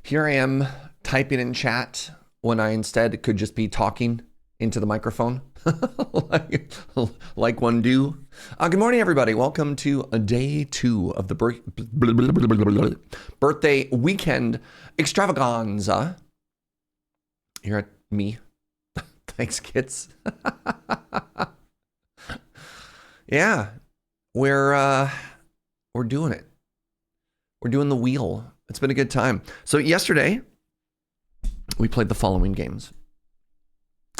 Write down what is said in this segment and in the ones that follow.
Here I am typing in chat when I instead could just be talking into the microphone like one do. Good morning, everybody. Welcome to day 2 of the birthday weekend extravaganza. Here at me. Thanks, kids. Yeah, we're doing it. We're doing the wheel. It's been a good time. So yesterday, we played the following games.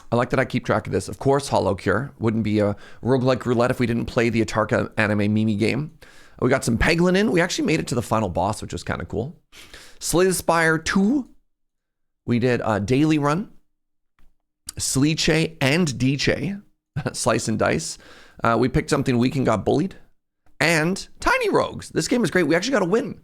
I like that I keep track of this. Of course, Hollow Cure. Wouldn't be a Roguelike Roulette if we didn't play the Atarka anime Mimi game. We got some Peglin in. We actually made it to the final boss, which was kind of cool. Slay the Spire 2. We did a daily run. Sleeche and Deche. Slice and Dice. We picked something weak and got bullied. And Tiny Rogues. This game is great. We actually got a win.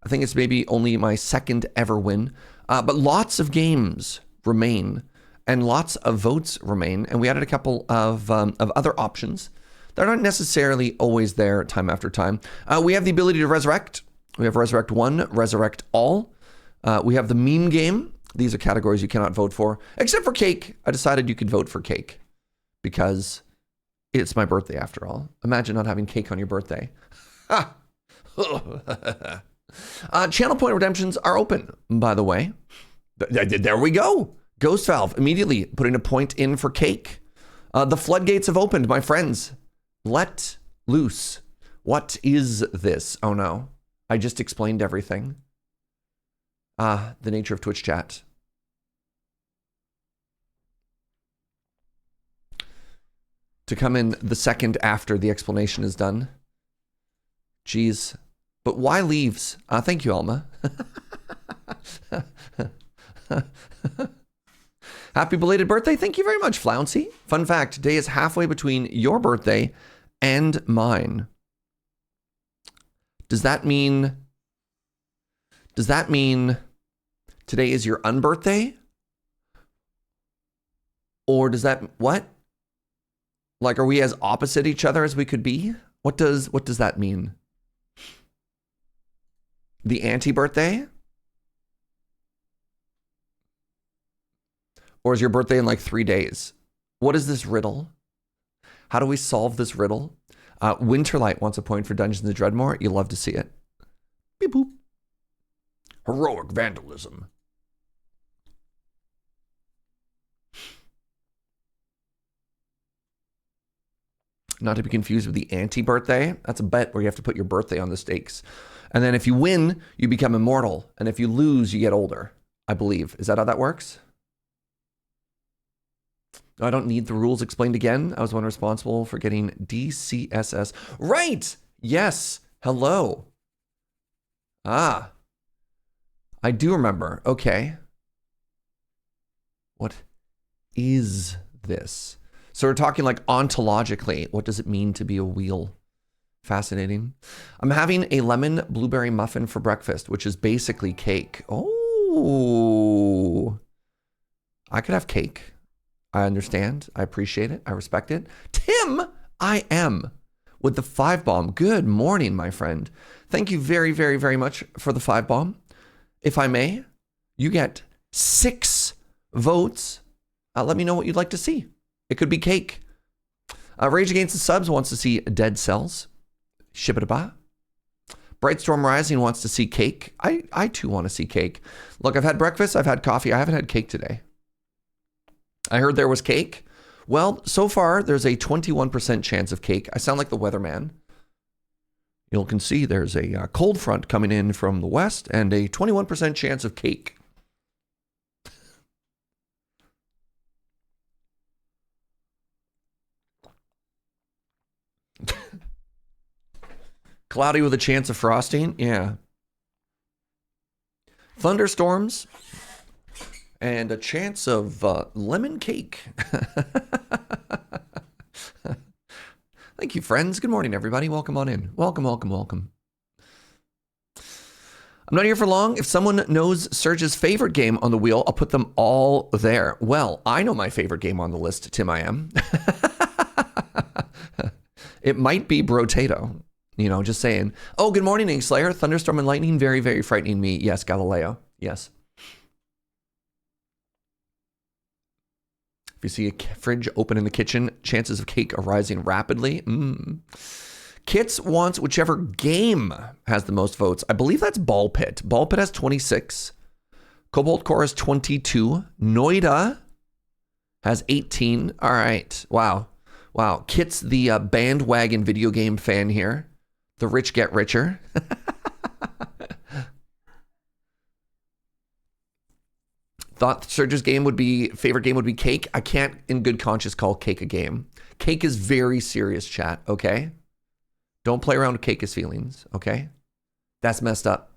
I think it's maybe only my second ever win. But lots of games remain. And lots of votes remain. And we added a couple of other options. They're not necessarily always there time after time. We have the ability to resurrect. We have Resurrect 1, Resurrect All. We have the meme game. These are categories you cannot vote for. Except for cake. I decided you could vote for cake. Because it's my birthday after all. Imagine not having cake on your birthday. Channel point redemptions are open, by the way. There we go. Ghost Valve immediately putting a point in for cake. The floodgates have opened, my friends. Let loose. What is this? Oh no. I just explained everything. The nature of Twitch chat. To come in the second after the explanation is done. Jeez. But why leaves? Thank you, Alma. Happy belated birthday. Thank you very much, Flouncy. Fun fact, today is halfway between your birthday and mine. Does that mean today is your unbirthday? Or does that, what? Like, are we as opposite each other as we could be? What does that mean? The anti-birthday? Or is your birthday in like 3 days? What is this riddle? How do we solve this riddle? Winterlight wants a point for Dungeons & Dreadmore. You'll love to see it. Beep boop. Heroic vandalism. Not to be confused with the anti-birthday. That's a bet where you have to put your birthday on the stakes. And then if you win, you become immortal. And if you lose, you get older, I believe. Is that how that works? I don't need the rules explained again. I was one responsible for getting DCSS. Right! Yes. Hello. I do remember. Okay. What is this? So we're talking like ontologically. What does it mean to be a wheel? Fascinating. I'm having a lemon blueberry muffin for breakfast, which is basically cake. Oh. I could have cake. I understand. I appreciate it. I respect it. Tim, I am with the 5 bomb. Good morning, my friend. Thank you very, very, very much for the 5 bomb. If I may, you get 6 votes. Let me know what you'd like to see. It could be cake. Rage Against the Subs wants to see Dead Cells. Shibba-da-ba. Brightstorm Rising wants to see cake. I too want to see cake. Look, I've had breakfast. I've had coffee. I haven't had cake today. I heard there was cake. Well, so far, there's a 21% chance of cake. I sound like the weatherman. You can see there's a cold front coming in from the west and a 21% chance of cake. Cloudy with a chance of frosting. Yeah. Thunderstorms. And a chance of lemon cake. Thank you, friends. Good morning, everybody. Welcome on in. Welcome, welcome, welcome. I'm not here for long. If someone knows Serge's favorite game on the wheel, I'll put them all there. Well, I know my favorite game on the list, Tim I am. It might be Brotato. You know, just saying. Oh, good morning, Inkslayer. Thunderstorm and lightning, very, very frightening me. Yes, Galileo. Yes. If you see a fridge open in the kitchen, chances of cake arising rapidly. Kits wants whichever game has the most votes. I believe that's BallxPit. BallxPit has 26. Cobalt Core has 22. Noita has 18. All right. Wow. Wow. Kit's the bandwagon video game fan here. The rich get richer. Thought Surge's favorite game would be Cake. I can't in good conscience call Cake a game. Cake is very serious, chat, okay? Don't play around with Cake's feelings, okay? That's messed up.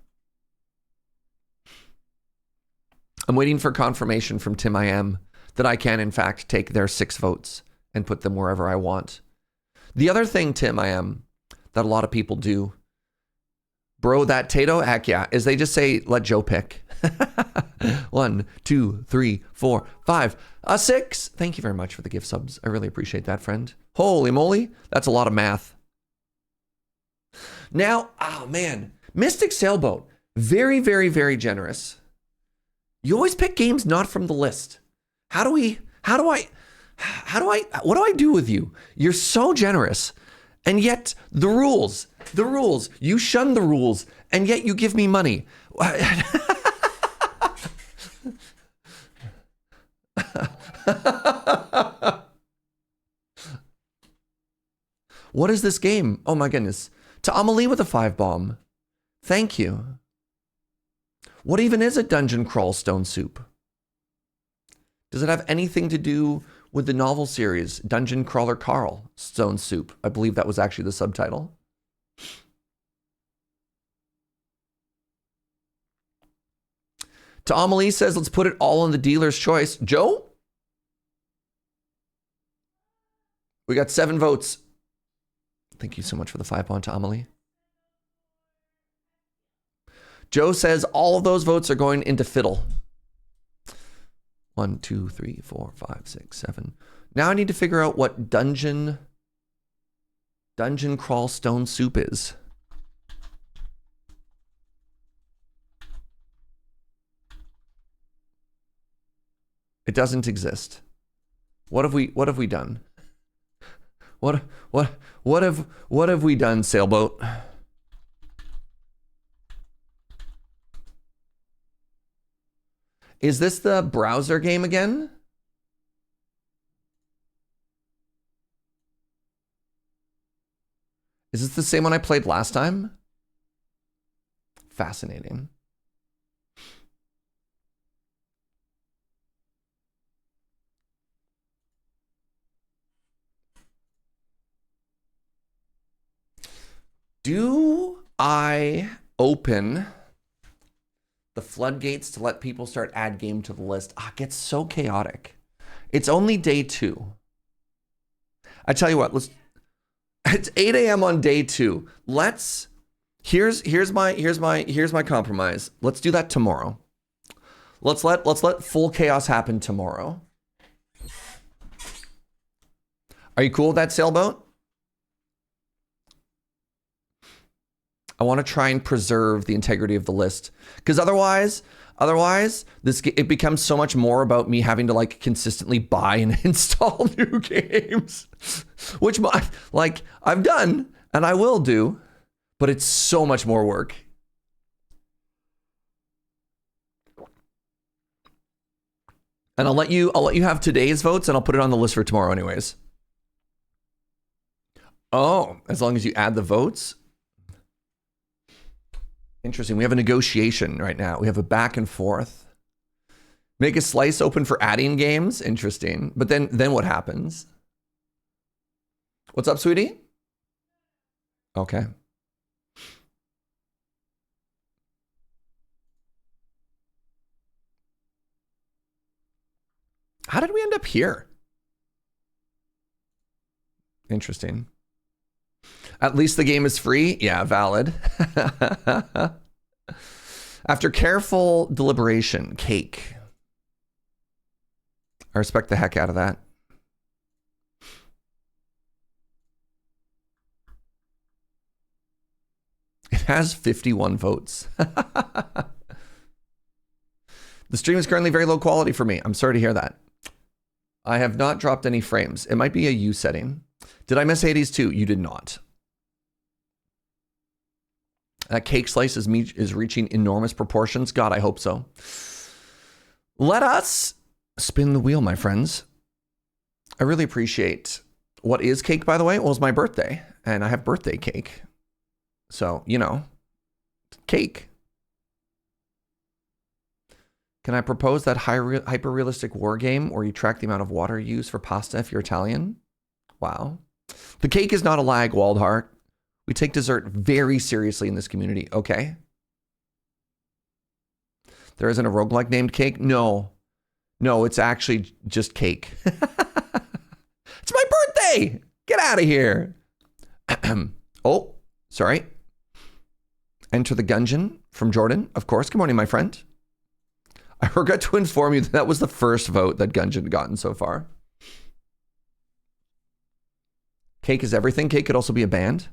I'm waiting for confirmation from Tim I Am that I can, in fact, take their 6 votes and put them wherever I want. The other thing, Tim I Am, that a lot of people do, bro, that Tato, heck yeah, is they just say, let Joe pick. 1, 2, 3, 4, 5, 6. Thank you very much for the gift subs. I really appreciate that, friend. Holy moly, that's a lot of math. Now, oh man, Mystic Sailboat, very, very, very generous. You always pick games not from the list. What do I do with you? You're so generous. And yet the rules, you shun the rules, and yet you give me money. What is this game? Oh my goodness. To Amelie with a 5 bomb. Thank you. What even is a dungeon crawl stone soup? Does it have anything to do with the novel series Dungeon Crawler Carl Stone Soup? I believe that was actually the subtitle. To Amelie says, let's put it all in the dealer's choice. Joe? We got 7 votes. Thank you so much for the 5 on to Amelie. Joe says all of those votes are going into fiddle. 1, 2, 3, 4, 5, 6, 7. Now I need to figure out what dungeon crawl stone soup is. It doesn't exist. What have we done? What have we done, Sailboat? Is this the browser game again? Is this the same one I played last time? Fascinating. Do I open the floodgates to let people start add game to the list? Ah, it gets so chaotic. It's only day 2. I tell you what, it's 8 a.m. on day 2. Here's my compromise. Let's do that tomorrow. Let's let full chaos happen tomorrow. Are you cool with that, Sailboat? I want to try and preserve the integrity of the list, because otherwise it becomes so much more about me having to like consistently buy and install new games, which I've done and I will do, but it's so much more work. And I'll let you have today's votes, and I'll put it on the list for tomorrow anyways. Oh, as long as you add the votes. Interesting. We have a negotiation right now. We have a back and forth. Make a slice open for adding games. Interesting. But then what happens? What's up, sweetie? Okay. How did we end up here? Interesting. At least the game is free. Yeah, valid. After careful deliberation, Cake. I respect the heck out of that. It has 51 votes. The stream is currently very low quality for me. I'm sorry to hear that. I have not dropped any frames. It might be a U setting. Did I miss Hades too? You did not. That cake slice is reaching enormous proportions. God, I hope so. Let us spin the wheel, my friends. I really appreciate what is cake, by the way. Well, it's my birthday, and I have birthday cake. So, you know, cake. Can I propose that hyper-realistic war game where you track the amount of water you use for pasta if you're Italian? Wow. The cake is not a lag, Waldhart. We take dessert very seriously in this community, okay? There isn't a roguelike named cake? No. No, it's actually just cake. It's my birthday! Get out of here! Oh, sorry. Enter the Gungeon from Jordan, of course. Good morning, my friend. I forgot to inform you that was the first vote that Gungeon gotten so far. Cake is everything. Cake could also be a band.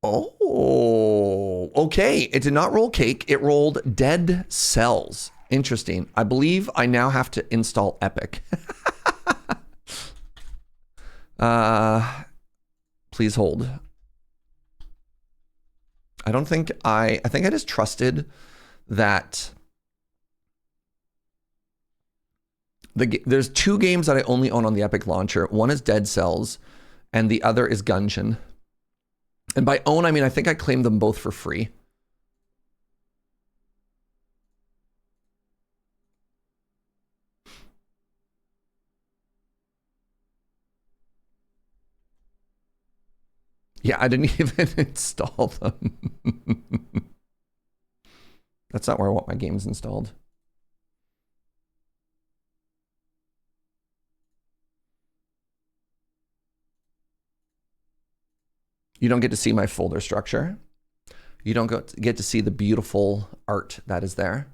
Oh, okay. It did not roll cake. It rolled dead cells. Interesting. I believe I now have to install Epic. Please hold. I think I just trusted that there's two games that I only own on the Epic launcher. One is Dead Cells and the other is Gungeon. And by own, I mean, I think I claimed them both for free. Yeah, I didn't even install them. That's not where I want my games installed. You don't get to see my folder structure. You don't get to see the beautiful art that is there.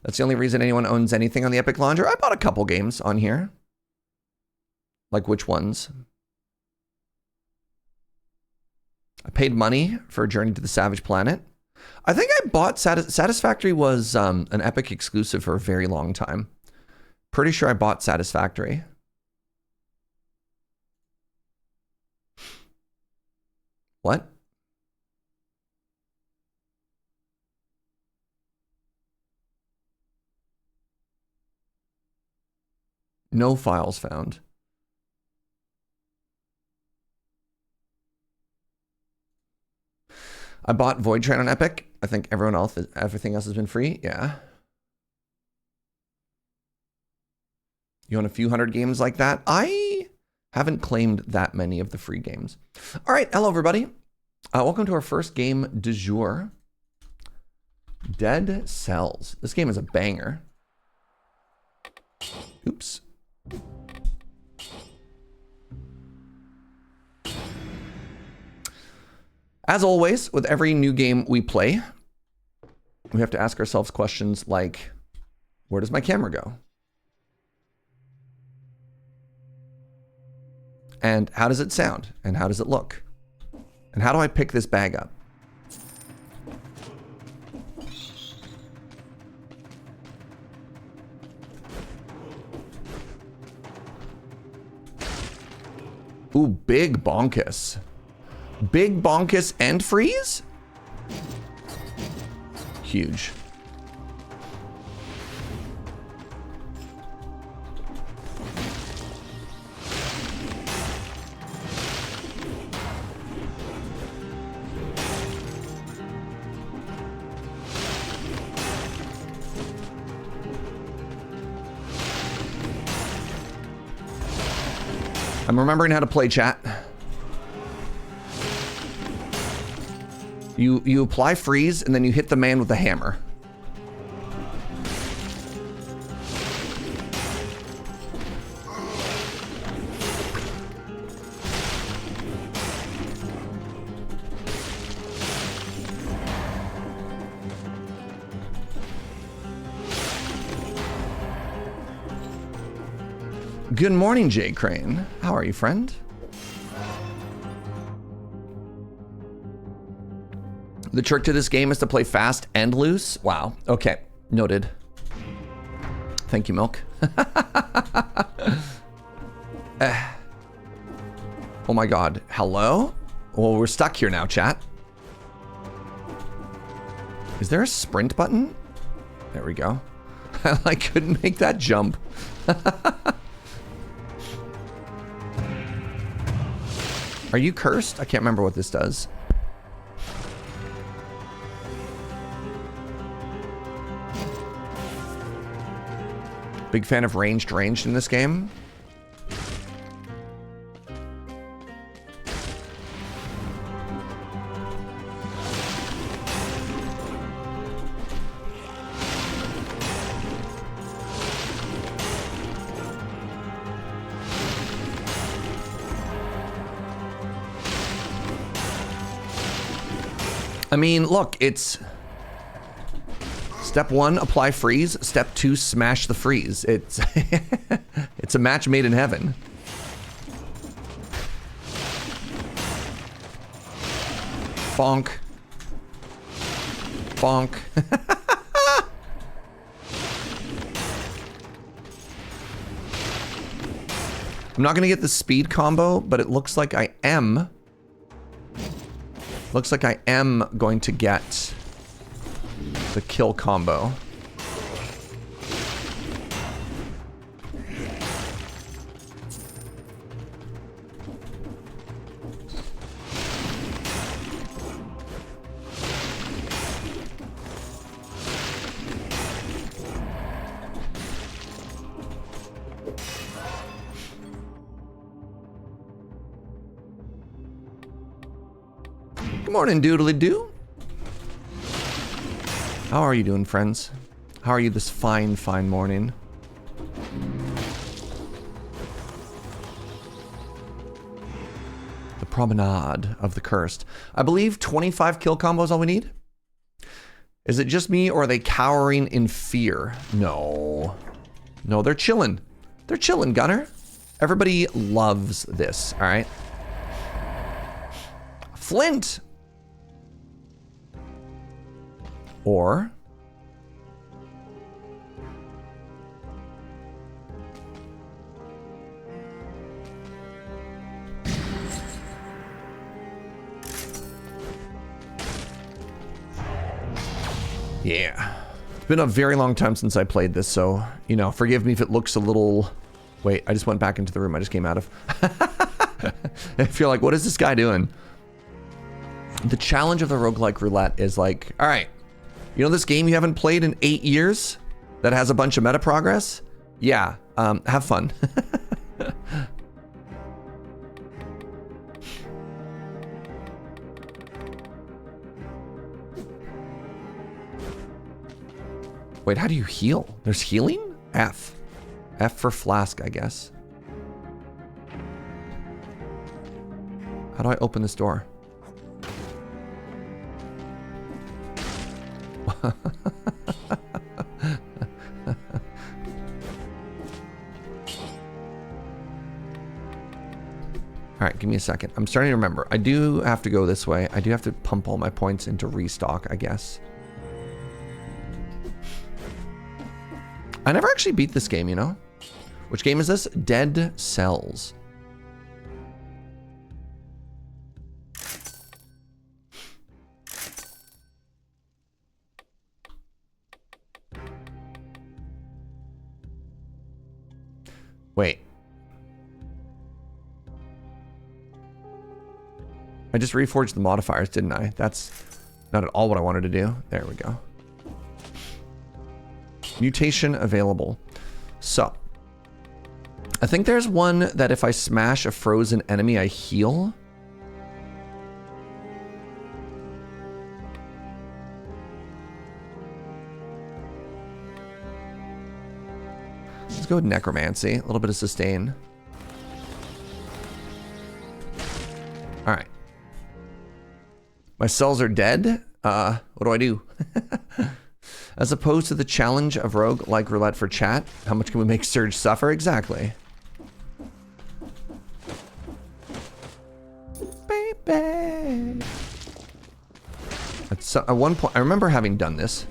That's the only reason anyone owns anything on the Epic Launcher. I bought a couple games on here. Like which ones? I paid money for Journey to the Savage Planet. I think I bought Satisfactory was an Epic exclusive for a very long time. Pretty sure I bought Satisfactory. What? No files found. I bought Void Train on Epic. I think everything else has been free. Yeah. You own a few hundred games like that? I haven't claimed that many of the free games. All right. Hello, everybody. Welcome to our first game du jour. Dead Cells. This game is a banger. Oops. As always, with every new game we play, we have to ask ourselves questions like, where does my camera go? And how does it sound? And how does it look? And how do I pick this bag up? Ooh, big bonkus. Big bonkus and freeze? Huge. I'm remembering how to play, chat. You apply freeze, and then you hit the man with the hammer. Good morning, Jay Crane. How are you, friend? The trick to this game is to play fast and loose. Wow. Okay. Noted. Thank you, Milk. Oh my god. Hello? Well, we're stuck here now, chat. Is there a sprint button? There we go. I couldn't make that jump. Are you cursed? I can't remember what this does. Big fan of ranged in this game. I mean, look, it's step 1, apply freeze. Step 2, smash the freeze. It's it's a match made in heaven. Bonk. Bonk. I'm not gonna get the speed combo, but it looks like I am. Looks like I am going to get the kill combo. Good morning, doodly-doo. How are you doing, friends? How are you this fine, fine morning? The promenade of the cursed. I believe 25 kill combos all we need. Is it just me or are they cowering in fear? No. No, they're chilling. They're chilling, Gunner. Everybody loves this, all right? Flint. Or yeah. It's been a very long time since I played this, so, you know, forgive me if it looks a little... Wait, I just went back into the room I just came out of. I feel like, what is this guy doing? The challenge of the Roguelike Roulette is like, all right, you know this game you haven't played in 8 years that has a bunch of meta progress? Yeah, have fun. Wait, how do you heal? There's healing? F. F for flask, I guess. How do I open this door? Alright, give me a second. I'm starting to remember. I do have to go this way. I do have to pump all my points into restock, I guess. I never actually beat this game, you know? Which game is this? Dead Cells. Wait. I just reforged the modifiers, didn't I? That's not at all what I wanted to do. There we go. Mutation available. So, I think there's one that if I smash a frozen enemy, I heal. Let's go with necromancy. A little bit of sustain. All right. My cells are dead. What do I do? As opposed to the challenge of Roguelike Roulette for chat, how much can we make Surge suffer? Exactly. At one point, I remember having done this.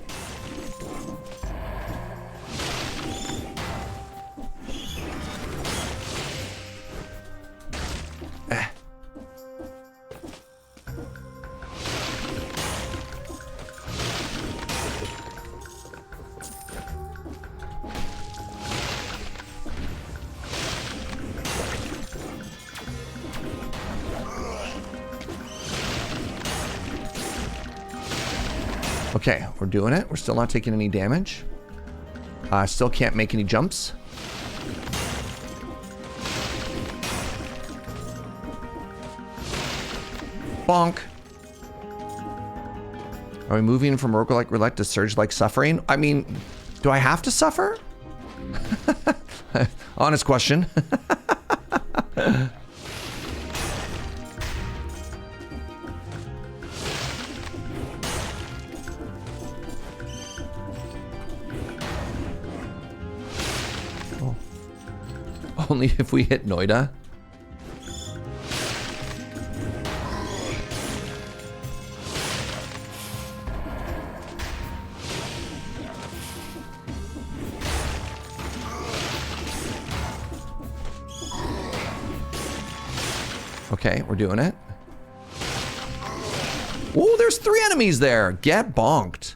Okay, we're doing it. We're still not taking any damage. Still can't make any jumps. Bonk. Are we moving from Roguelike Roulette to Surge-like Suffering? I mean, do I have to suffer? Honest question. Only if we hit Noita. Okay, we're doing it. Oh, there's 3 enemies there. Get bonked.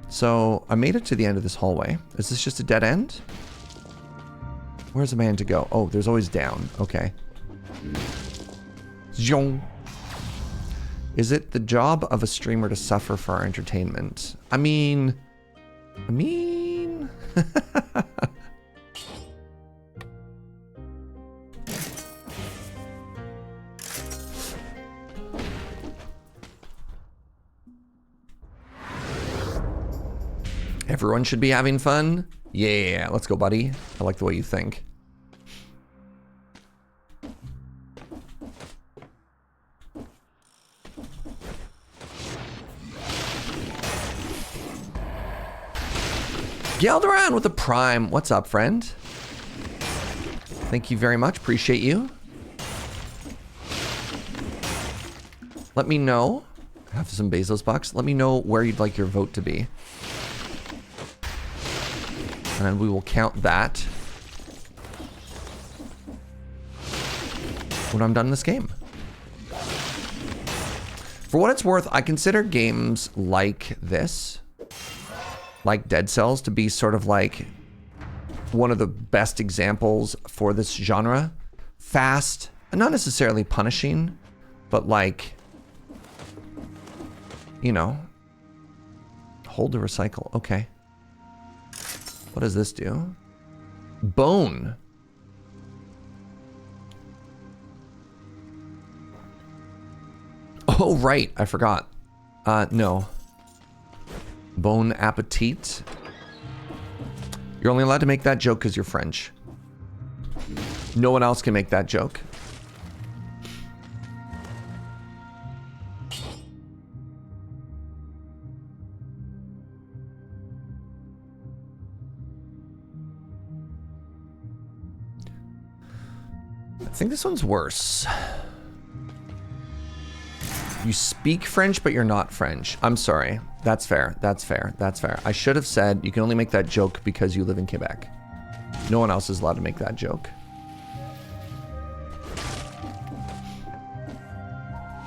So I made it to the end of this hallway. Is this just a dead end? Where's the man to go? Oh, there's always down. Okay. Zhong. Is it the job of a streamer to suffer for our entertainment? I mean... Everyone should be having fun? Yeah, let's go, buddy. I like the way you think. Geldoran with the Prime. What's up, friend? Thank you very much. Appreciate you. Let me know. Have some Bezos bucks. Let me know where you'd like your vote to be. And then we will count that when I'm done this game. For what it's worth, I consider games like this, like Dead Cells, to be sort of like one of the best examples for this genre. Fast, and not necessarily punishing, but like, you know, hold to recycle. Okay. What does this do? Bone. Oh, right. I forgot. No. Bon appetit. You're only allowed to make that joke because you're French. No one else can make that joke. I think this one's worse. You speak French, but you're not French. I'm sorry. That's fair. That's fair. That's fair. I should have said you can only make that joke because you live in Quebec. No one else is allowed to make that joke.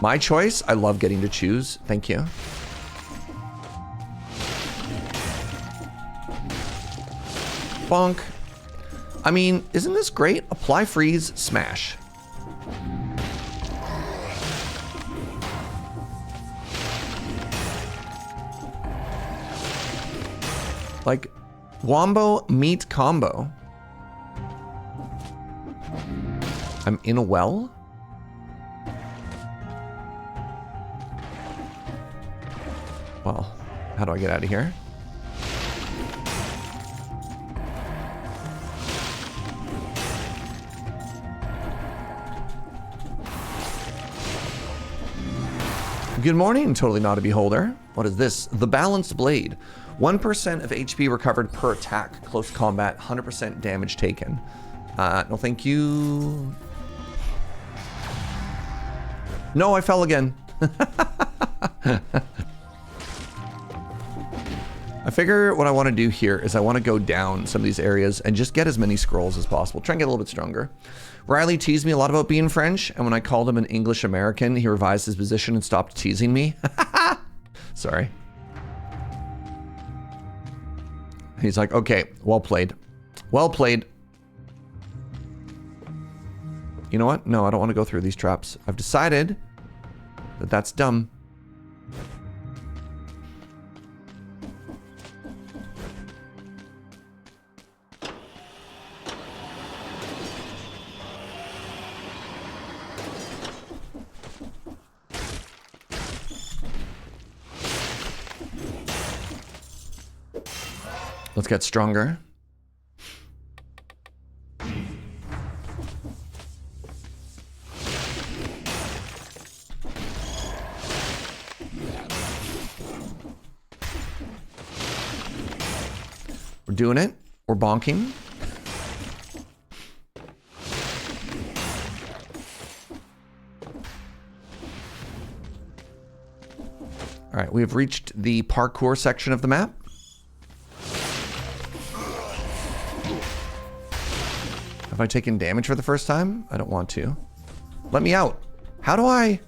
My choice. I love getting to choose. Thank you. Bonk. I mean, isn't this great? Apply, freeze, smash. Like, wombo meat combo. I'm in a well? Well, how do I get out of here? Good morning, totally not a beholder. What is this? The Balanced Blade. 1% of HP recovered per attack. Close combat, 100% damage taken. No, thank you. No, I fell again. I figure what I want to do here is I want to go down some of these areas and just get as many scrolls as possible. Try and get a little bit stronger. Riley teased me a lot about being French, and when I called him an English American, he revised his position and stopped teasing me. Sorry. He's like, okay, well played. Well played. You know what? No, I don't want to go through these traps. I've decided that that's dumb. Let's get stronger. We're doing it. We're bonking. All right, we have reached the parkour section of the map. Have I taken damage for the first time? I don't want to. Let me out. How do I...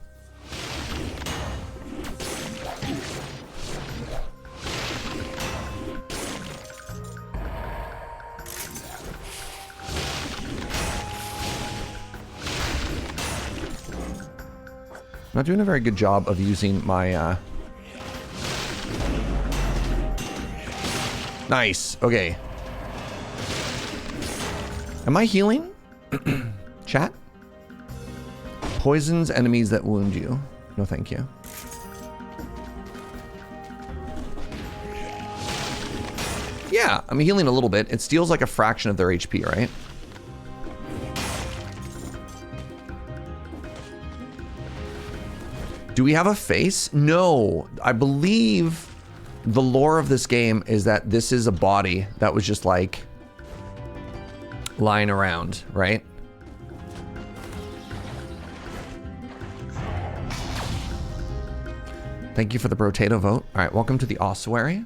I'm not doing a very good job of using my... Nice. Okay. Am I healing? Chat? Poisons enemies that wound you. No, thank you. Yeah, I'm healing a little bit. It steals like a fraction of their HP, right? Do we have a face? No. I believe the lore of this game is that this is a body that was just like lying around, right? Thank you for the Brotato vote. All right, welcome to the ossuary.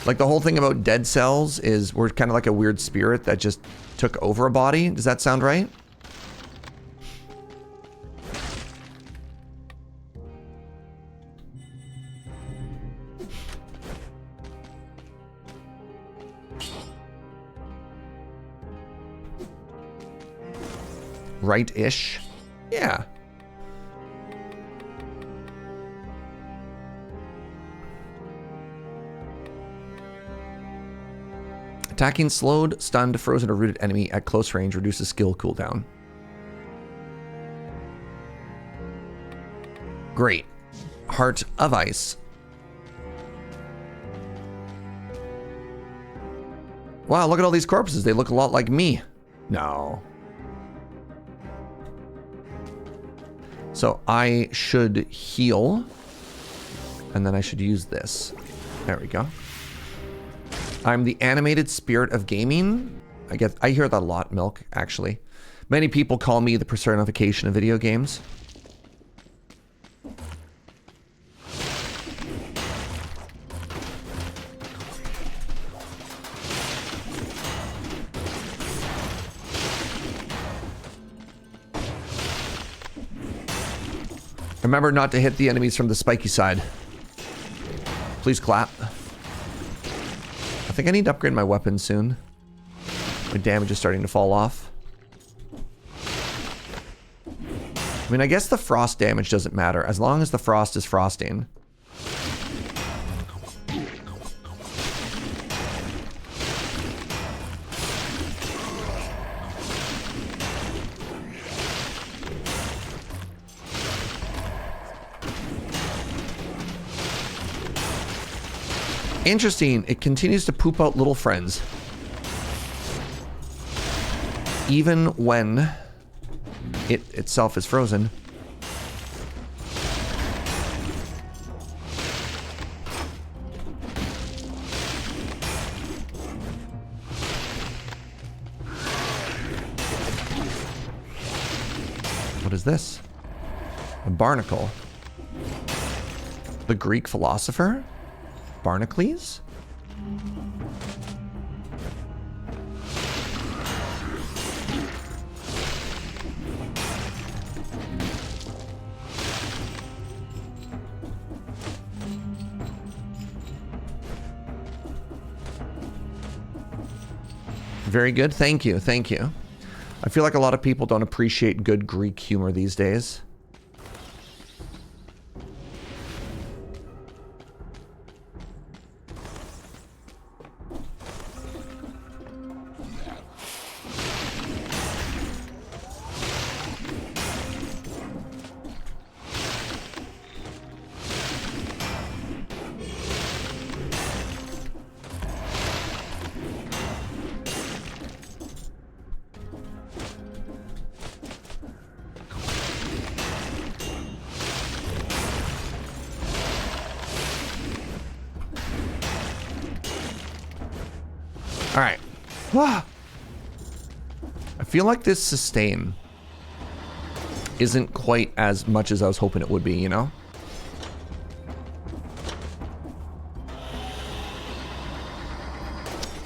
Like the whole thing about dead cells is we're kind of like a weird spirit that just took over a body. Does that sound right? Right-ish. Yeah. Attacking slowed, stunned, frozen, or rooted enemy at close range reduces skill cooldown. Great. Heart of Ice. Wow, look at all these corpses. They look a lot like me. No. So I should heal, and then I should use this. There we go. I'm the animated spirit of gaming. I hear that a lot, Milk, actually. Many people call me the personification of video games. Remember not to hit the enemies from the spiky side. Please clap. I think I need to upgrade my weapon soon. My damage is starting to fall off. I mean, I guess the frost damage doesn't matter as long as the frost is frosting. Interesting, it continues to poop out little friends. Even when it itself is frozen. What is this? A barnacle. The Greek philosopher? Barnacles? Very good. Thank you. Thank you. I feel like a lot of people don't appreciate good Greek humor these days. All right. I feel like this sustain isn't quite as much as I was hoping it would be, you know?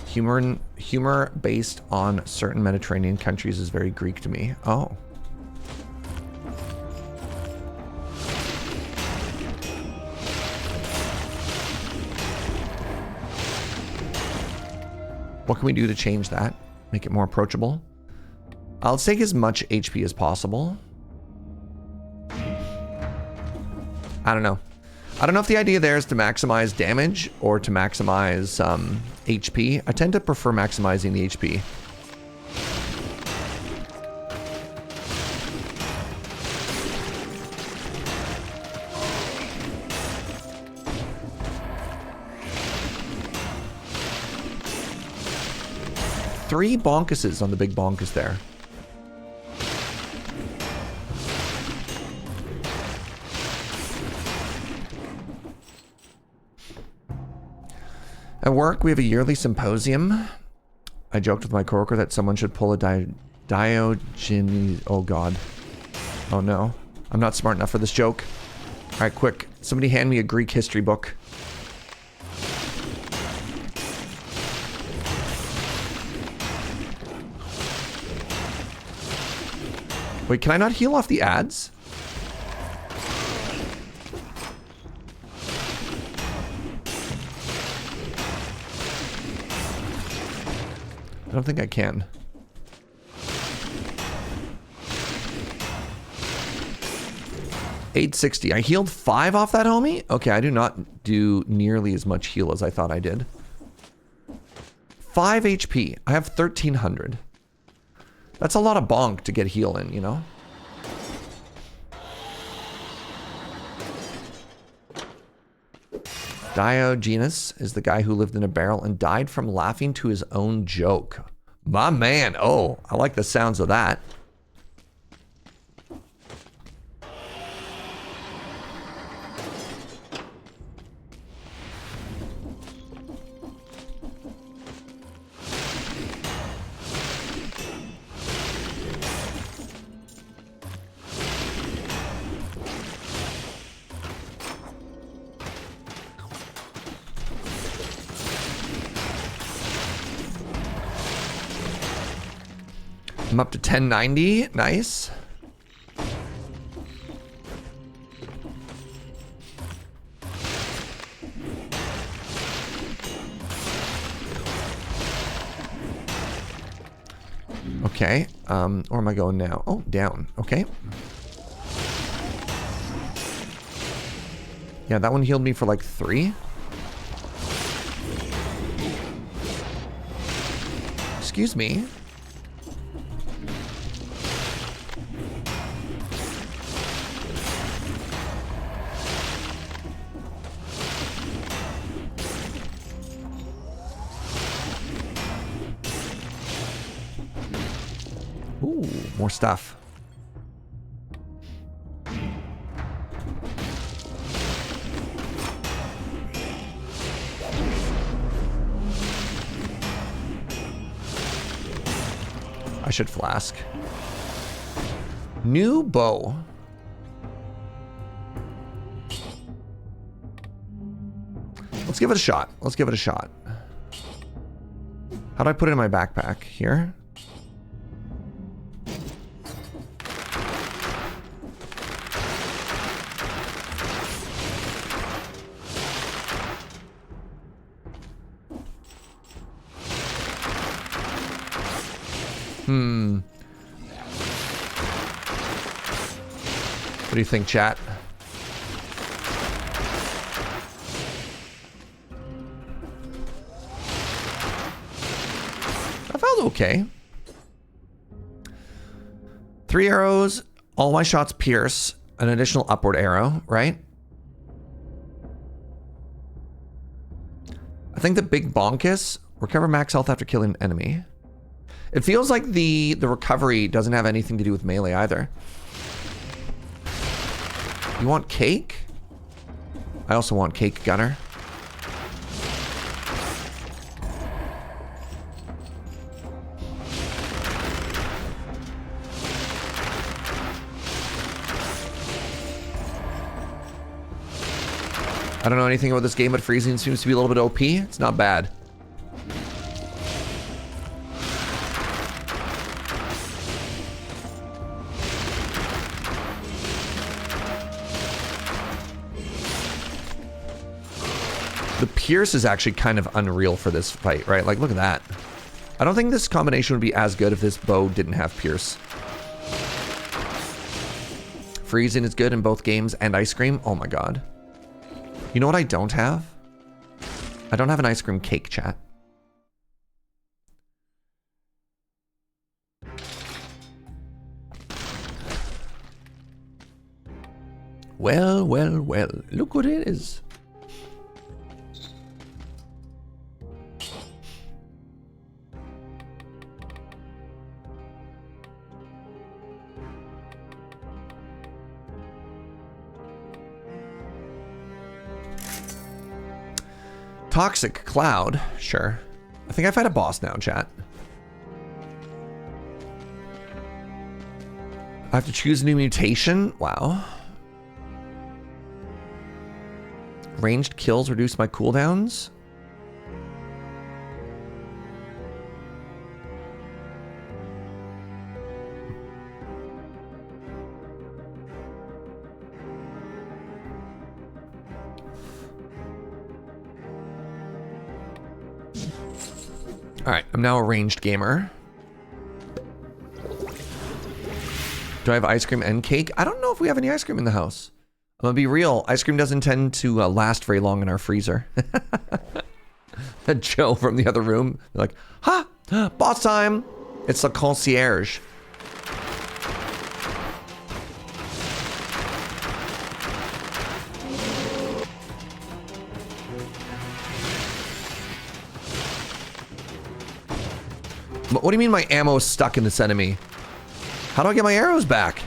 Humor based on certain Mediterranean countries is very Greek to me. Oh. What can we do to change that? Make it more approachable? I'll take as much HP as possible. I don't know. I don't know if the idea there is to maximize damage or to maximize HP. I tend to prefer maximizing the HP. Three bonkuses on the big bonkus there. At work, we have a yearly symposium. I joked with my coworker that someone should pull a Diogenes... Oh, God. Oh, no. I'm not smart enough for this joke. All right, quick. Somebody hand me a Greek history book. Wait, can I not heal off the ads? I don't think I can. $860. I healed 5 off that homie? Okay, I do not do nearly as much heal as I thought I did. 5 HP. I have 1,300. That's a lot of bonk to get heal in, you know? Diogenes is the guy who lived in a barrel and died from laughing to his own joke. My man. Oh, I like the sounds of that. I'm up to 1090. Nice. Okay. Where am I going now? Oh, down. Okay. Yeah, that one healed me for like 3. Excuse me. Ooh, more stuff. I should flask. New bow. Let's give it a shot. Let's give it a shot. How do I put it in my backpack? Here? What do you think, chat? I felt okay. 3 arrows, all my shots pierce, an additional upward arrow, right? I think the big bonkus, recover max health after killing an enemy. It feels like the recovery doesn't have anything to do with melee either. You want cake? I also want cake, Gunner. I don't know anything about this game, but freezing seems to be a little bit OP. It's not bad. The Pierce is actually kind of unreal for this fight, right? Like, look at that. I don't think this combination would be as good if this bow didn't have Pierce. Freezing is good in both games, and ice cream. Oh my god. You know what I don't have? I don't have an ice cream cake, chat. Well, well, well. Look what it is. Toxic Cloud, sure. I think I've had a boss now, chat. I have to choose a new mutation? Wow. Ranged kills reduce my cooldowns? Alright, I'm now a ranged gamer. Do I have ice cream and cake? I don't know if we have any ice cream in the house. I'm gonna be real, ice cream doesn't tend to last very long in our freezer. Joe from the other room, like, ha! Boss time! It's the concierge. What do you mean my ammo is stuck in this enemy? How do I get my arrows back?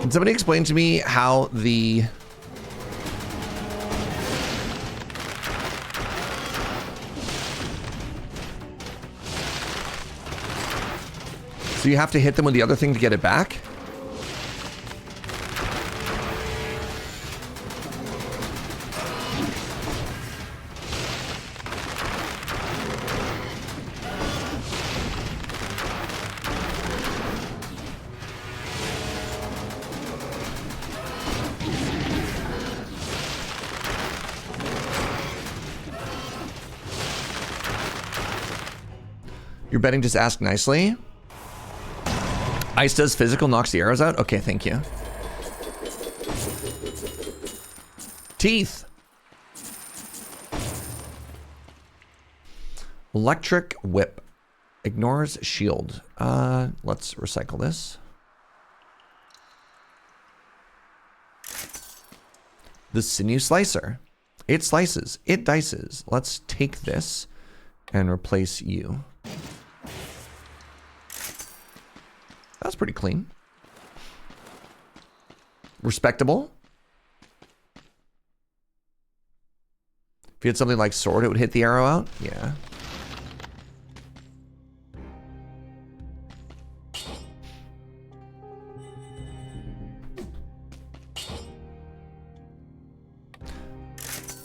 Can somebody explain to me how the... So you have to hit them with the other thing to get it back? You're betting just ask nicely. Ice does physical, knocks the arrows out? Okay, thank you. Teeth. Electric whip. Ignores shield. Let's recycle this. The sinew slicer. It slices. It dices. Let's take this and replace you. That's pretty clean. Respectable. If you had something like sword, it would hit the arrow out. Yeah.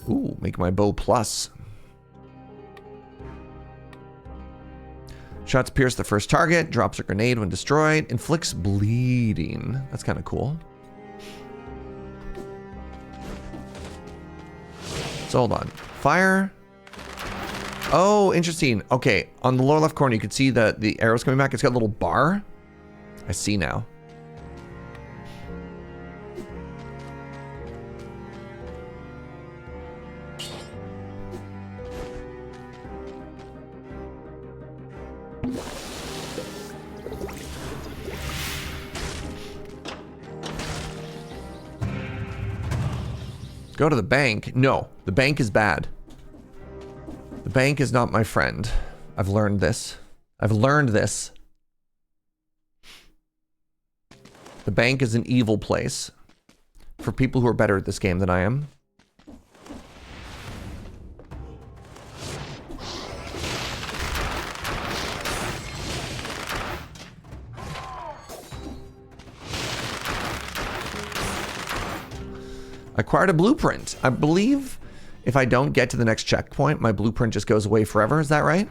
Ooh, make my bow plus. Shots pierce the first target, drops a grenade when destroyed, inflicts bleeding. That's kind of cool. So hold on. Fire. Oh, interesting. Okay, on the lower left corner, you can see the arrows coming back. It's got a little bar. I see now. Go to the bank. No, the bank is bad. The bank is not my friend. I've learned this. I've learned this. The bank is an evil place for people who are better at this game than I am. Acquired a blueprint. I believe if I don't get to the next checkpoint, my blueprint just goes away forever. Is that right?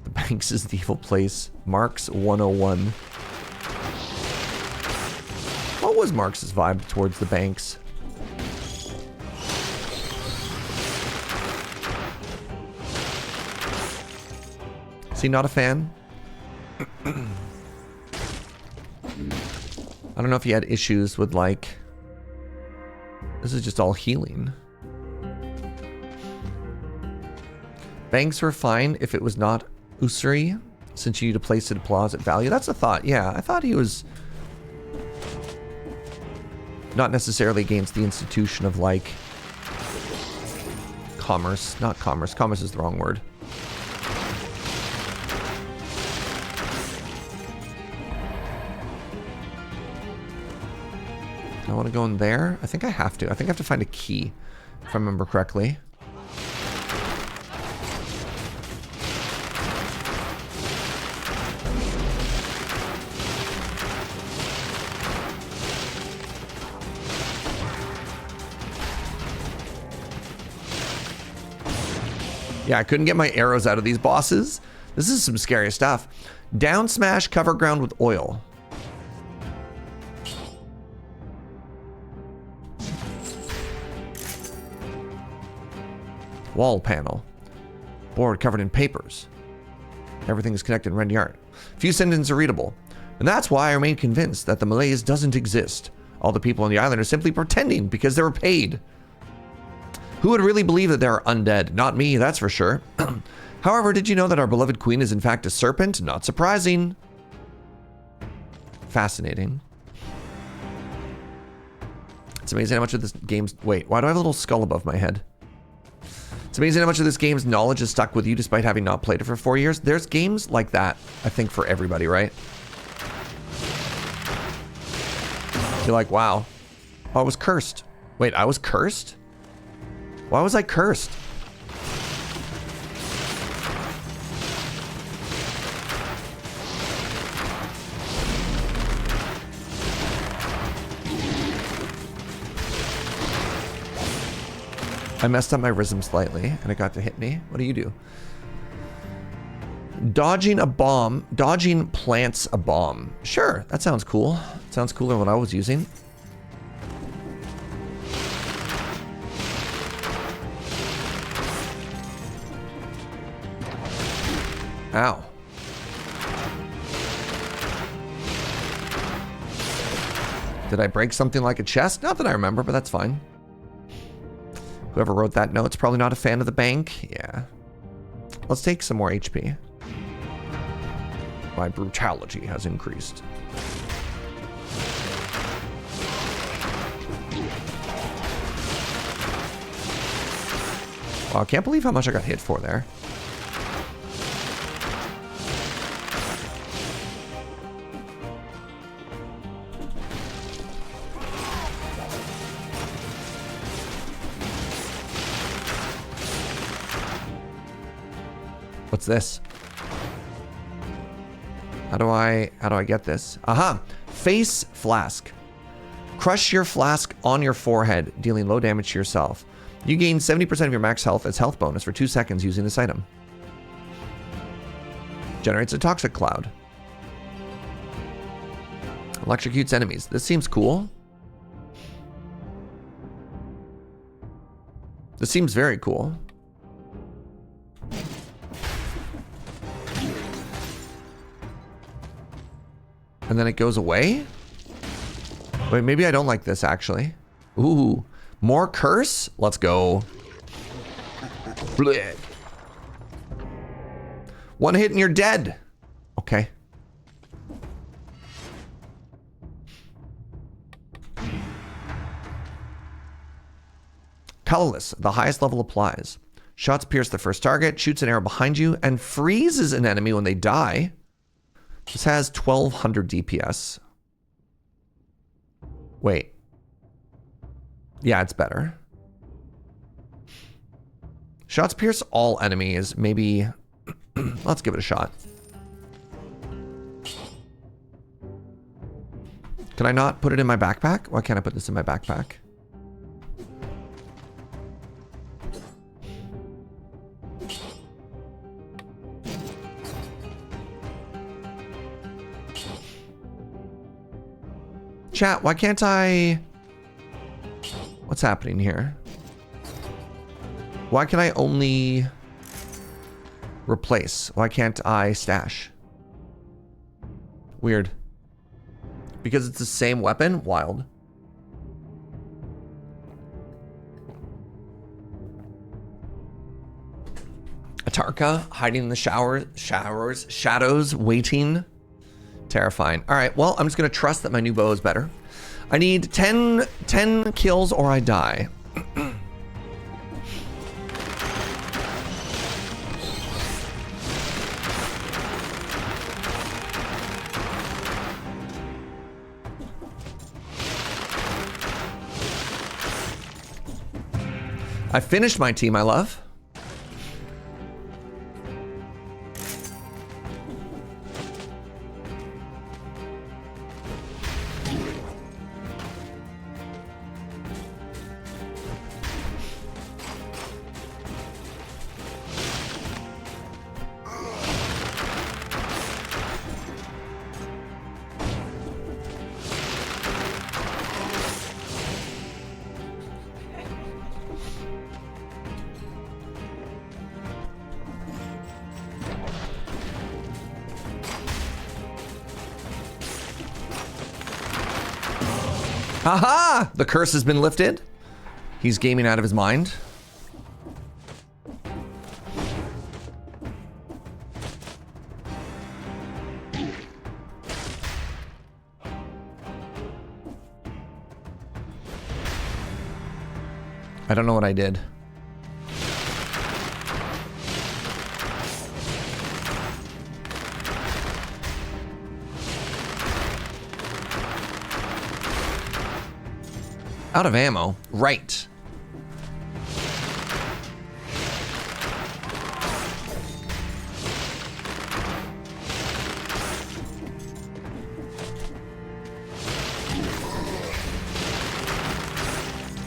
The banks is the evil place. Marx 101. What was Marx's vibe towards the banks? Is he not a fan? I don't know if he had issues with like... This is just all healing. Banks were fine if it was not usury, since you need to place a deposit value. That's a thought. Yeah, I thought he was not necessarily against the institution of like commerce. Not commerce. Commerce is the wrong word. I want to go in there. I think I have to. I think I have to find a key, if I remember correctly. Yeah, I couldn't get my arrows out of these bosses. This is some scary stuff. Down smash, cover ground with oil. Wall panel. Board covered in papers. Everything is connected in red yarn. Few sentences are readable. And that's why I remain convinced that the Malaise doesn't exist. All the people on the island are simply pretending because they were paid. Who would really believe that they're undead? Not me, that's for sure. However, did you know that our beloved queen is in fact a serpent? Not surprising. Fascinating. It's amazing how much of this game's... Wait, why do I have a little skull above my head? It's amazing how much of this game's knowledge is stuck with you despite having not played it for 4 years. There's games like that, I think, for everybody, right? You're like, wow. Oh, I was cursed. Wait, I was cursed? Why was I cursed? I messed up my rhythm slightly, and it got to hit me. What do you do? Dodging a bomb. Dodging plants a bomb. Sure, that sounds cool. Sounds cooler than what I was using. Ow. Did I break something like a chest? Not that I remember, but that's fine. Whoever wrote that note's probably not a fan of the bank. Yeah. Let's take some more HP. My brutality has increased. Wow, I can't believe how much I got hit for there. What's this? How do I get this? Aha! Face flask. Crush your flask on your forehead, dealing low damage to yourself. You gain 70% of your max health as health bonus for 2 seconds using this item. Generates a toxic cloud. Electrocutes enemies. This seems cool. This seems very cool. And then it goes away? Wait, maybe I don't like this, actually. Ooh, more curse? Let's go. Blech. One hit and you're dead. Okay. Colorless, the highest level applies. Shots pierce the first target, shoots an arrow behind you, and freezes an enemy when they die. This has 1200 DPS. Wait. Yeah, it's better. Shots pierce all enemies. Maybe... Let's give it a shot. Can I not put it in my backpack? Why can't I put this in my backpack? Chat, why can't I... What's happening here? Why can I only replace? Why can't I stash? Weird. Because it's the same weapon? Wild. Atarka hiding in the shadows, waiting. Terrifying. All right, well, I'm just going to trust that my new bow is better. I need 10 kills or I die. I finished my tea, my love. Haha! The curse has been lifted. He's gaming out of his mind. I don't know what I did. Out of ammo. Right. Is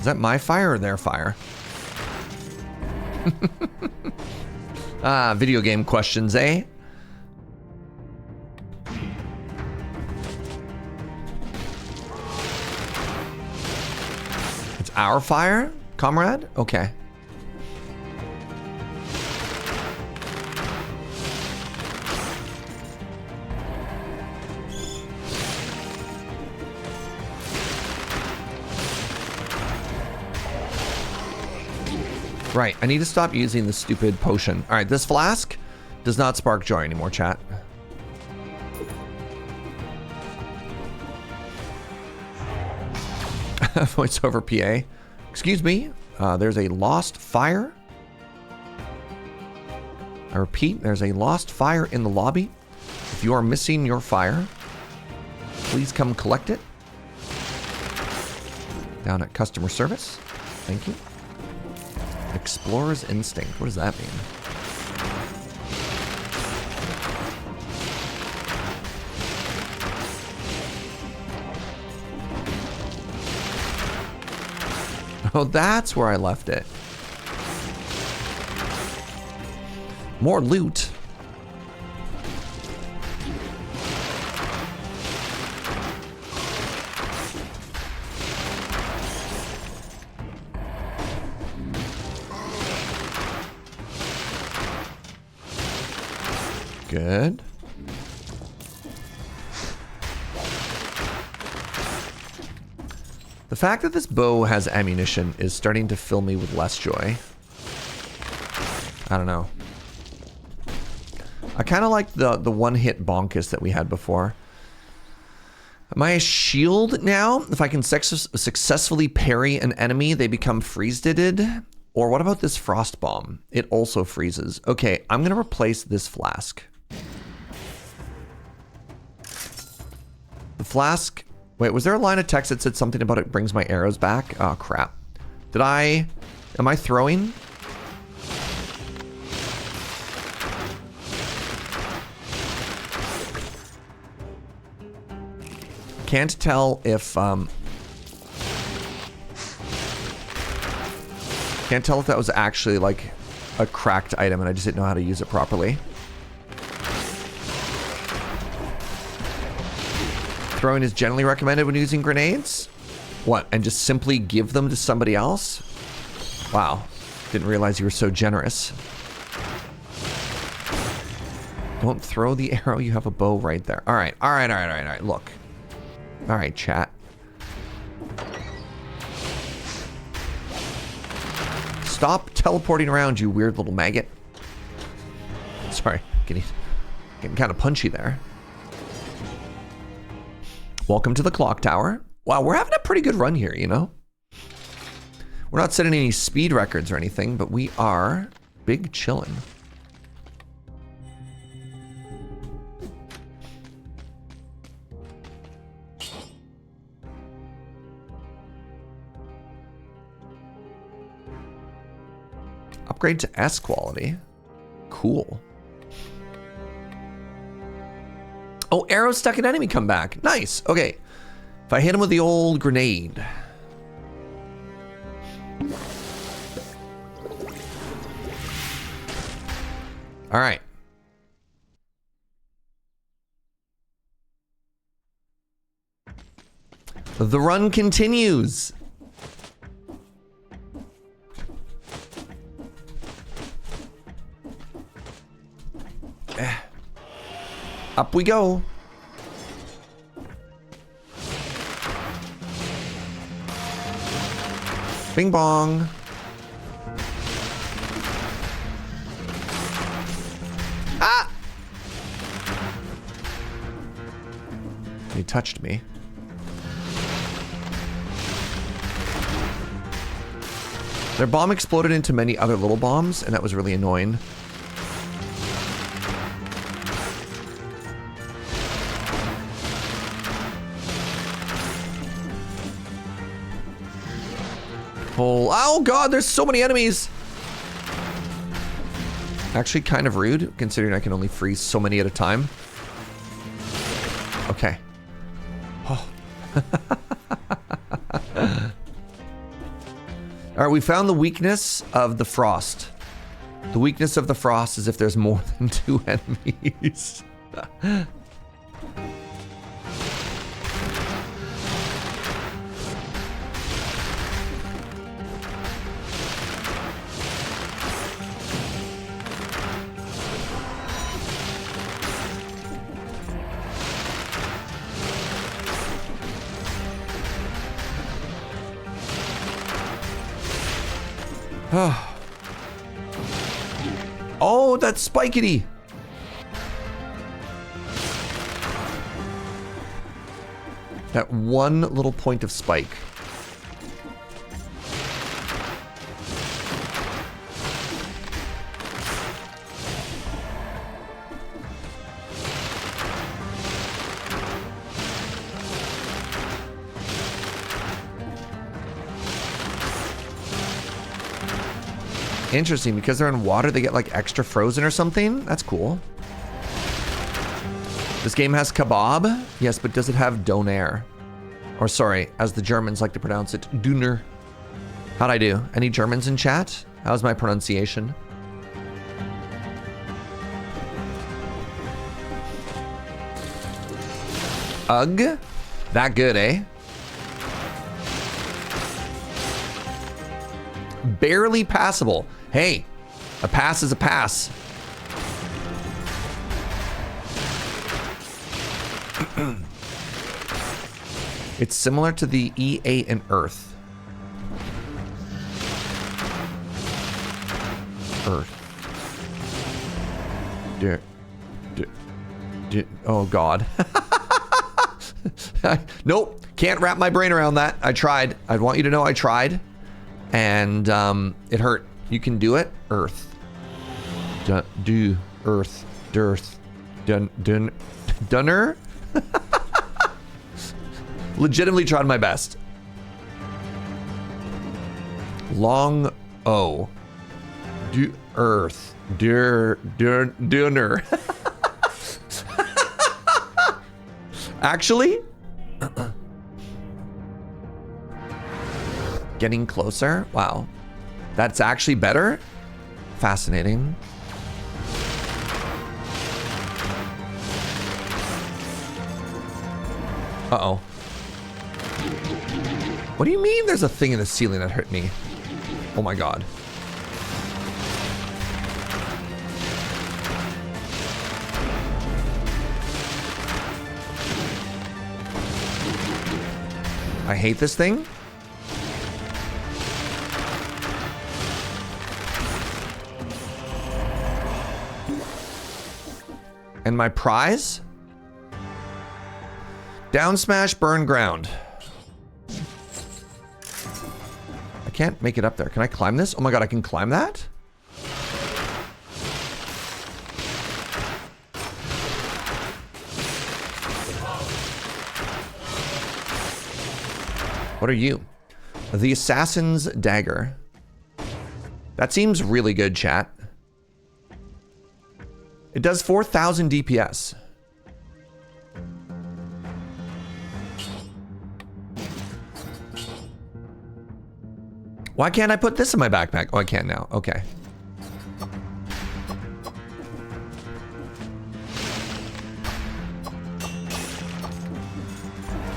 that my fire or their fire? Video game questions, eh? Our fire, comrade? Okay. Right, I need to stop using the stupid potion. All right, this flask does not spark joy anymore, chat. Voiceover PA. Excuse me, there's a lost fire. I repeat, there's a lost fire in the lobby. If you are missing your fire, please come collect it. Down at customer service. Thank you. Explorer's instinct. What does that mean? Oh, that's where I left it. More loot. Good. The fact that this bow has ammunition is starting to fill me with less joy. I don't know. I kind of like the one-hit bonkus that we had before. Am I a shield now? If I can successfully parry an enemy, they become freeze-ditted? Or what about this frost bomb? It also freezes. Okay, I'm going to replace this flask. The flask... Wait, was there a line of text that said something about it brings my arrows back? Oh, crap. Am I throwing? Can't tell if, can't tell if that was actually like a cracked item and I just didn't know how to use it properly. Throwing is generally recommended when using grenades. What, and just simply give them to somebody else? Wow, didn't realize you were so generous. Don't throw the arrow, you have a bow right there. All right, look. All right, chat. Stop teleporting around, you weird little maggot. Sorry, getting kind of punchy there. Welcome to the clock tower. Wow, we're having a pretty good run here, you know? We're not setting any speed records or anything, but we are big chillin'. Upgrade to S quality. Cool. Oh, arrow stuck an enemy come back. Nice. Okay. If I hit him with the old grenade. All right. The run continues. Up we go. Bing bong. Ah! He touched me. Their bomb exploded into many other little bombs, and that was really annoying. Oh god, there's so many enemies. Actually kind of rude, considering I can only freeze so many at a time. Okay. Oh. Alright, we found the weakness of the frost. The weakness of the frost is if there's more than 2 enemies. Oh, that's Spikety. That one little point of spike. Interesting, because they're in water, they get like extra frozen or something? That's cool. This game has kebab? Yes, but does it have doner? Or sorry, as the Germans like to pronounce it, Döner. How'd I do? Any Germans in chat? How's my pronunciation? Ugh? That good, eh? Barely passable. Hey, a pass is a pass. It's similar to the E8 in Earth. Earth. Oh, God. Nope. Can't wrap my brain around that. I tried. I want you to know I tried. And it hurt. You can do it. Earth. Do. Earth. Dearth. Dunner? Legitimately tried my best. Long O. Do Earth. Dunner. Actually, getting closer. Wow. That's actually better. Fascinating. Uh-oh. What do you mean there's a thing in the ceiling that hurt me? Oh my God. I hate this thing. And my prize? Down smash, burn ground. I can't make it up there. Can I climb this? Oh my God, I can climb that? What are you? The Assassin's Dagger. That seems really good, chat. It does 4,000 DPS. Why can't I put this in my backpack? Oh, I can now. Okay.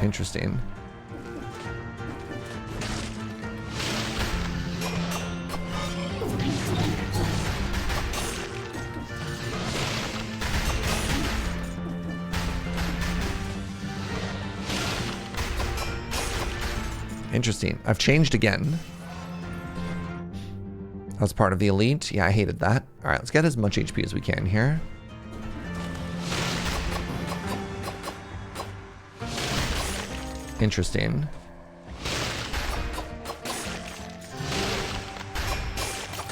Interesting. Interesting. I've changed again. That was part of the elite. Yeah, I hated that. All right, let's get as much HP as we can here. Interesting.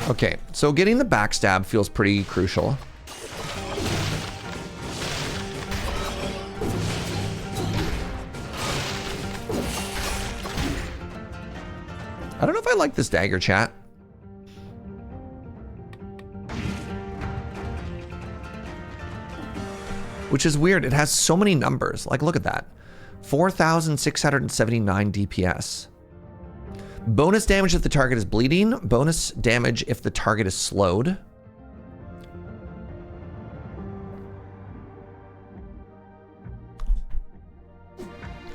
Okay, so getting the backstab feels pretty crucial. I don't know if I like this dagger, chat. Which is weird. It has so many numbers. Like, look at that. 4,679 DPS. Bonus damage if the target is bleeding. Bonus damage if the target is slowed.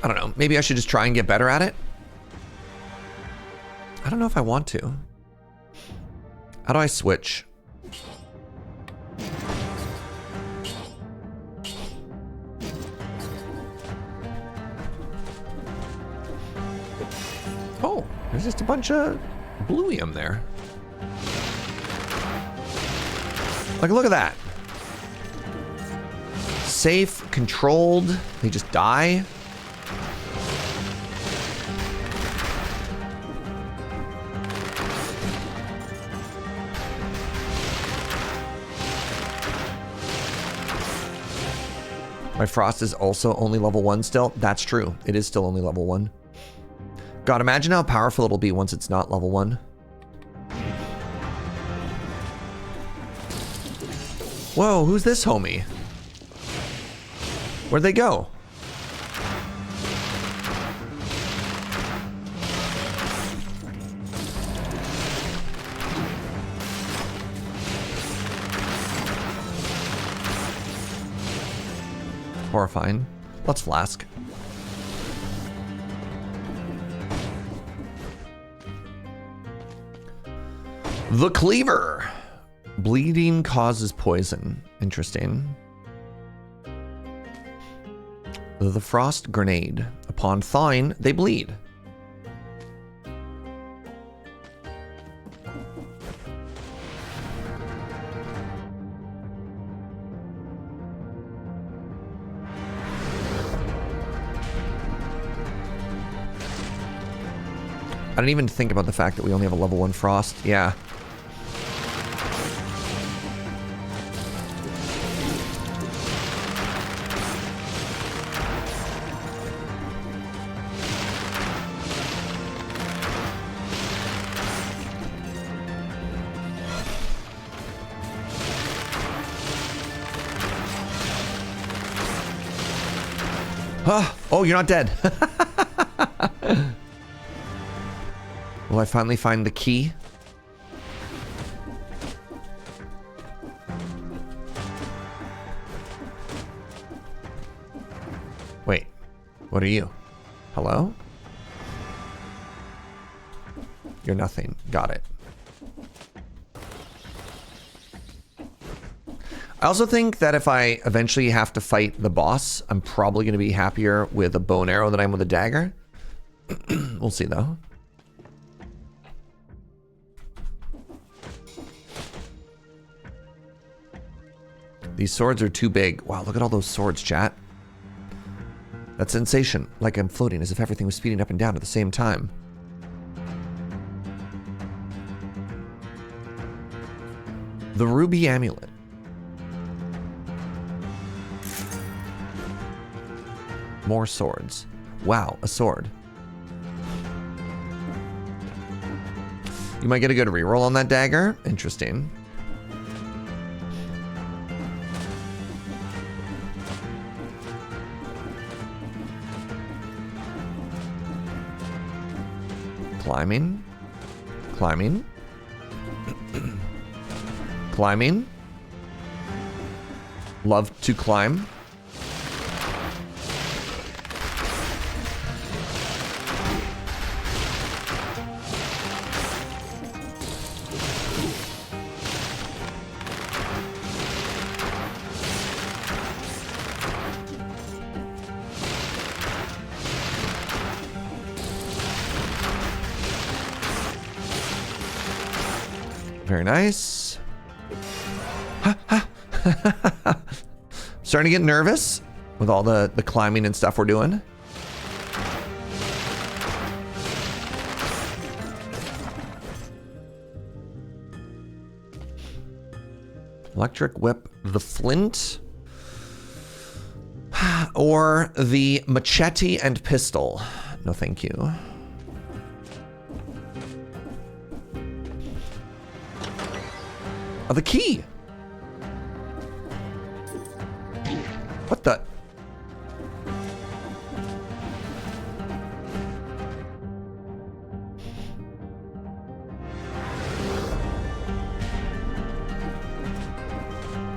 I don't know. Maybe I should just try and get better at it. I don't know if I want to. How do I switch? Oh, there's just a bunch of bluium there. Like, look at that. Safe, controlled. They just die. My frost is also only level 1 still. That's true. It is still only level 1. God, imagine how powerful it'll be once it's not level 1. Whoa, who's this homie? Where'd they go? Horrifying. Let's flask. The Cleaver. Bleeding causes poison. Interesting. The Frost Grenade. Upon thawing, they bleed. I didn't even think about the fact that we only have a level 1 Frost. Yeah. Oh, you're not dead. Will I finally find the key? Wait, what are you? Hello? You're nothing. Got it. I also think that if I eventually have to fight the boss, I'm probably going to be happier with a bow and arrow than I am with a dagger. We'll see, though. These swords are too big. Wow, look at all those swords, chat. That sensation, like I'm floating, as if everything was speeding up and down at the same time. The Ruby Amulet. More swords. Wow, a sword. You might get a good reroll on that dagger. Interesting. Climbing. Climbing. Climbing. Love to climb. Very nice. Starting to get nervous with all the climbing and stuff we're doing. Electric whip, the flint, or the machete and pistol. No, thank you. Oh, the key. What the?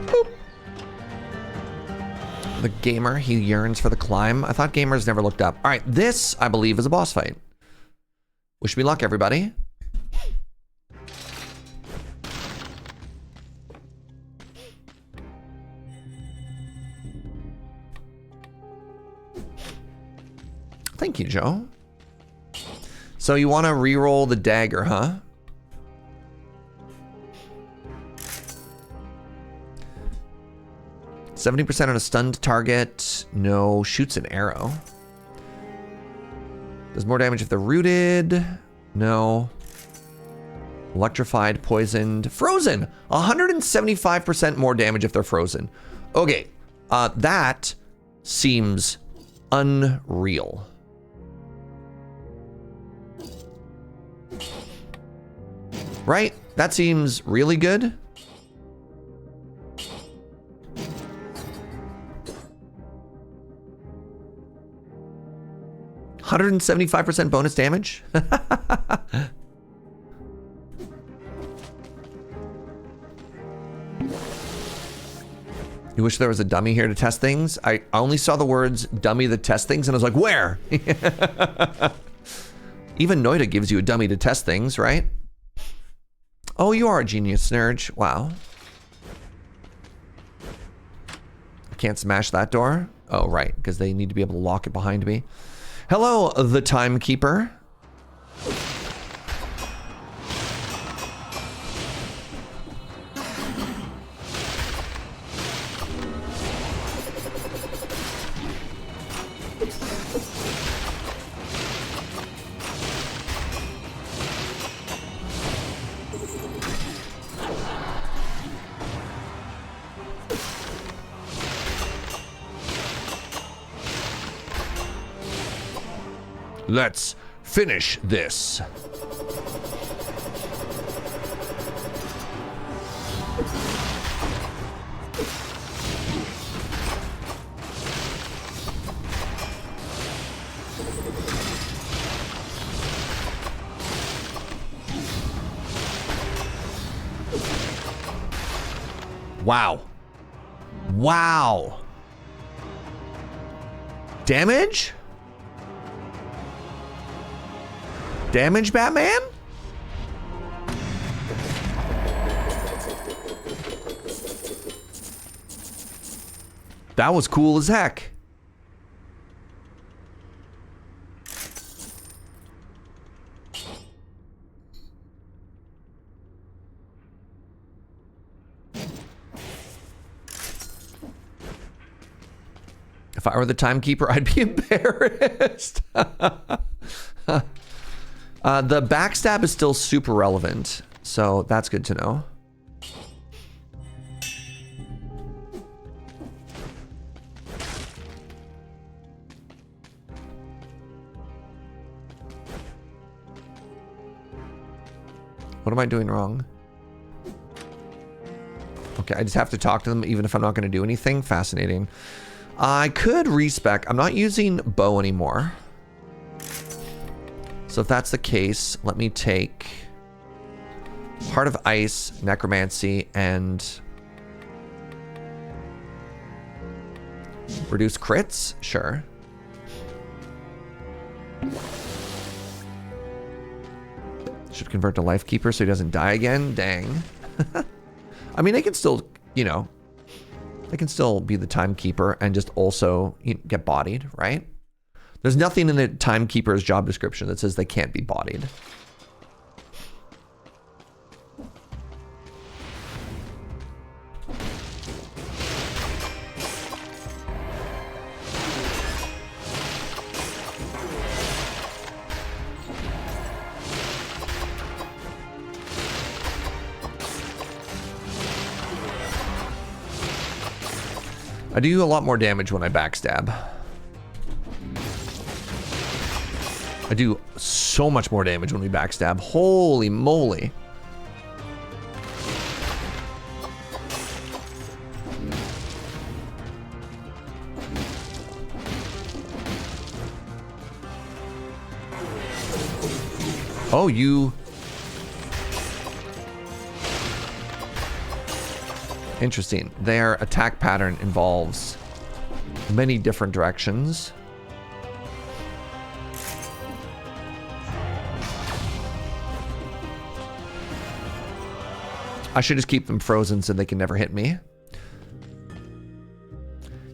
Boop. The gamer, he yearns for the climb. I thought gamers never looked up. All right, this, I believe, is a boss fight. Wish me luck, everybody. Thank you, Joe. So you want to re-roll the dagger, huh? %70% on a stunned target. No, shoots an arrow. Does more damage if they're rooted. No. Electrified, poisoned, frozen. 175% more damage if they're frozen. Okay, that seems unreal. Right? That seems really good. 175% bonus damage? You wish there was a dummy here to test things? I only saw the words dummy to test things and I was like, where? Even Noita gives you a dummy to test things, right? Oh, you are a genius, Snurge. Wow. I can't smash that door? Oh, right, because they need to be able to lock it behind me. Hello, the timekeeper. Let's finish this. Wow. Wow. Damage? Damage, Batman? That was cool as heck. If I were the timekeeper, I'd be embarrassed. The backstab is still super relevant, so that's good to know. What am I doing wrong? Okay, I just have to talk to them even if I'm not going to do anything. Fascinating. I could respec. I'm not using bow anymore. So if that's the case, let me take Heart of Ice, Necromancy, and reduce crits? Sure. Should convert to Lifekeeper so he doesn't die again? Dang. I mean, they can still, you know, they can still be the Timekeeper and just also get bodied, right? There's nothing in the Timekeeper's job description that says they can't be bodied. I do a lot more damage when I backstab. I do so much more damage when we backstab. Holy moly. Oh, you... Interesting. Their attack pattern involves many different directions. I should just keep them frozen so they can never hit me.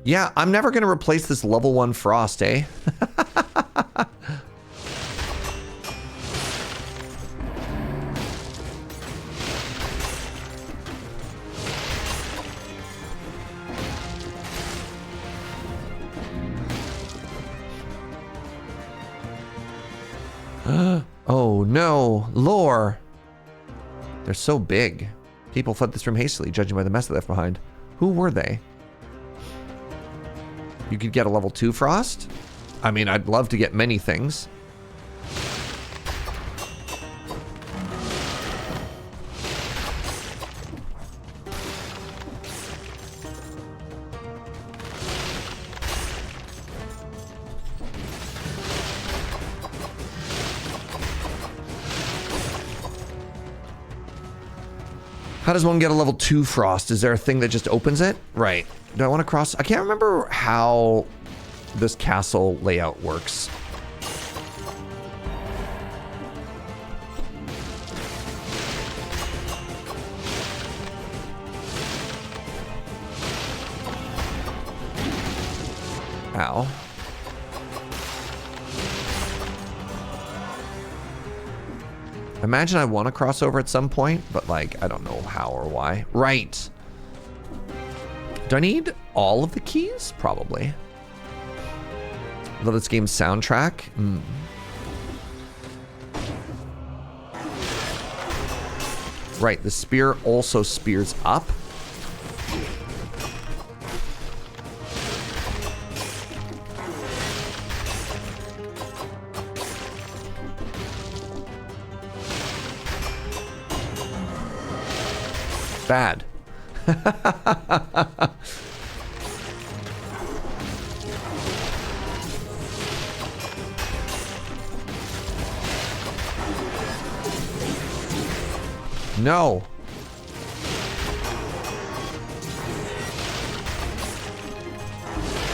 Yeah, I'm never going to replace this level 1 Frost, eh? Oh no, lore. They're so big. People fled this room hastily, judging by the mess they left behind. Who were they? You could get a level 2 Frost? I mean, I'd love to get many things. How does one get a level 2 frost? Is there a thing that just opens it? Right. Do I want to cross? I can't remember how this castle layout works. Ow. Imagine I want to cross over at some point, but like, I don't know how or why. Right. Do I need all of the keys? Probably. Love this game's soundtrack. Right, the spear also spears up. Bad. No.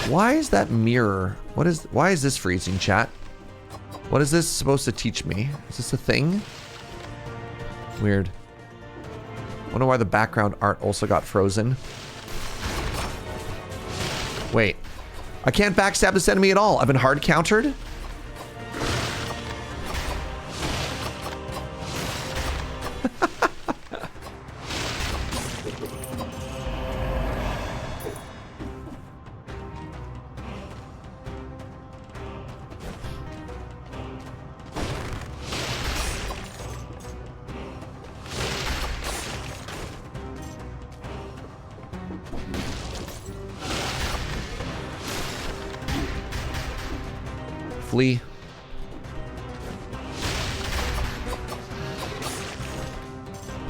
Why is that mirror? Why is this freezing, chat? What is this supposed to teach me? Is this a thing? Weird. Wonder why the background art also got frozen. Wait. I can't backstab this enemy at all. I've been hard countered. Flee.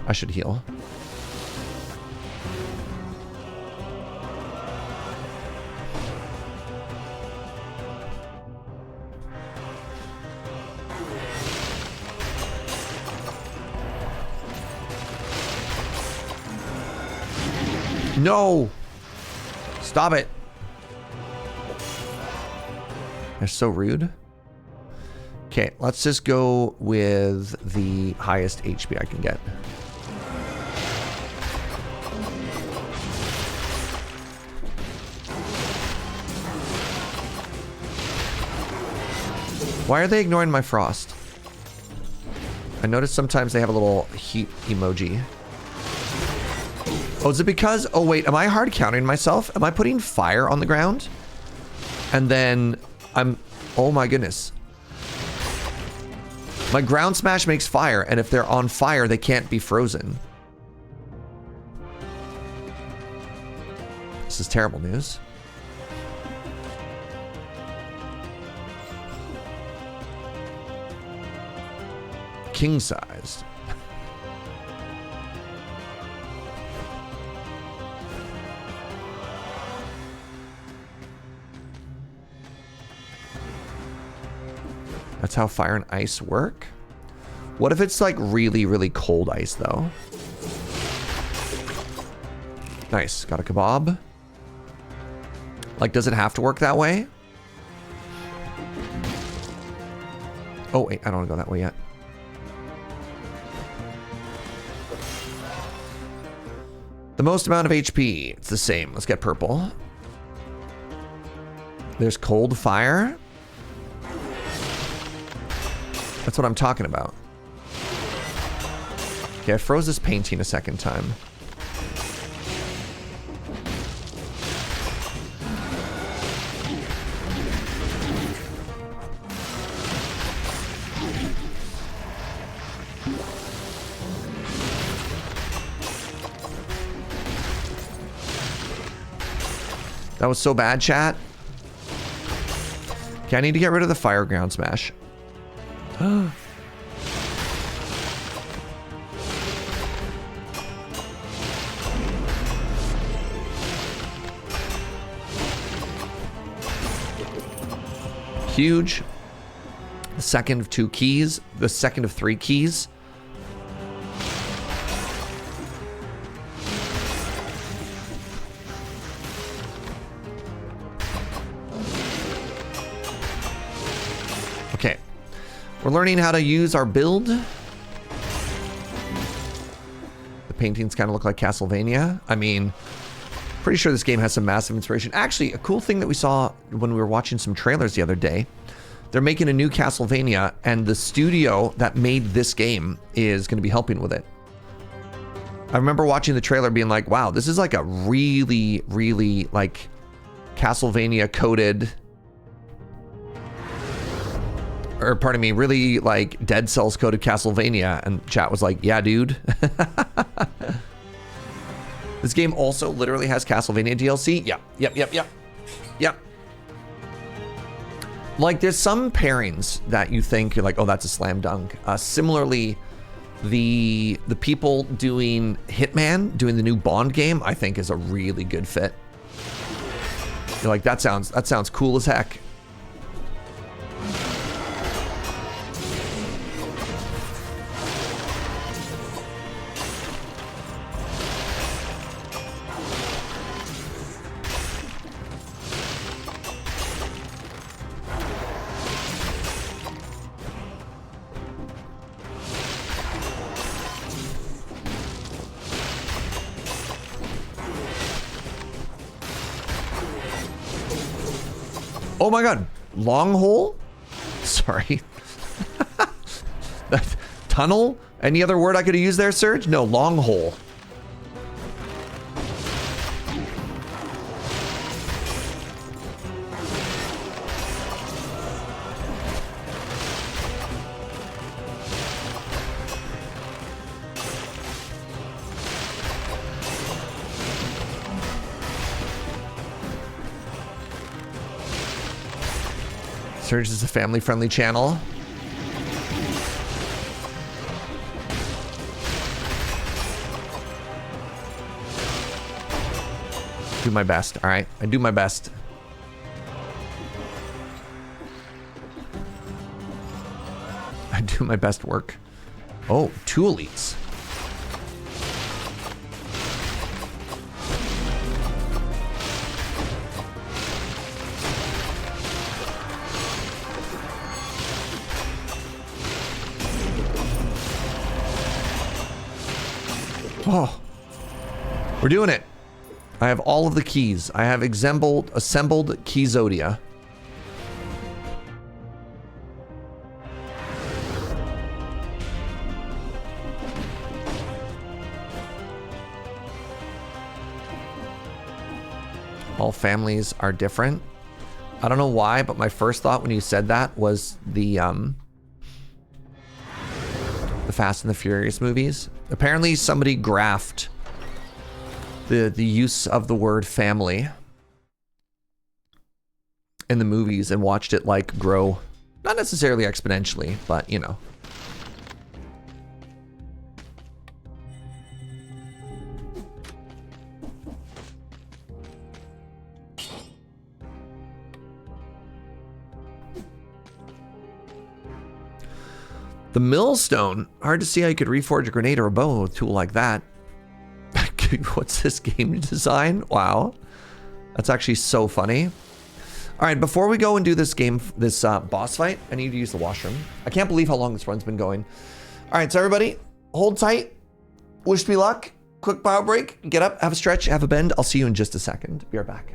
I should heal. No! Stop it. They're so rude. Okay, let's just go with the highest HP I can get. Why are they ignoring my frost? I notice sometimes they have a little heat emoji. Oh, is it because... Oh, wait, am I hard countering myself? Am I putting fire on the ground? And then... oh my goodness. My ground smash makes fire, and if they're on fire, they can't be frozen. This is terrible news. King sized. That's how fire and ice work? What if it's like really, really cold ice though? Nice, got a kebab. Like, does it have to work that way? Oh wait, I don't wanna go that way yet. The most amount of HP, it's the same. Let's get purple. There's cold fire. That's what I'm talking about. Okay, I froze this painting a second time. That was so bad, chat. Okay, I need to get rid of the fire ground smash. Huge. The second of 2 keys. The second of 3 keys. We're learning how to use our build. The paintings kind of look like Castlevania. I mean, pretty sure this game has some massive inspiration. Actually, a cool thing that we saw when we were watching some trailers the other day, they're making a new Castlevania, and the studio that made this game is going to be helping with it. I remember watching the trailer being like, wow, this is like a really, really like Castlevania coded, or pardon me, really like Dead Cells coded Castlevania. And chat was like, yeah, dude. This game also literally has Castlevania DLC. Yep. Like there's some pairings that you think you're like, oh, that's a slam dunk. Similarly, the people doing Hitman, doing the new Bond game, I think is a really good fit. You're like, that sounds cool as heck. Oh my god, long hole? Sorry. Tunnel? Any other word I could have used there, Serge? No, long hole. Surge is a family-friendly channel. Do my best, all right? I do my best. I do my best work. Oh, 2 elites. Oh, we're doing it. I have all of the keys. I have assembled Keyzodia. All families are different. I don't know why, but my first thought when you said that was the Fast and the Furious movies. Apparently somebody graphed the use of the word family in the movies and watched it like grow, not necessarily exponentially, but you know. The millstone. Hard to see how you could reforge a grenade or a bow with a tool like that. What's this game design? Wow. That's actually so funny. All right, before we go and do this game, this boss fight, I need to use the washroom. I can't believe how long this run's been going. All right, so everybody, hold tight. Wish me luck. Quick power break. Get up, have a stretch, have a bend. I'll see you in just a second. Be right back.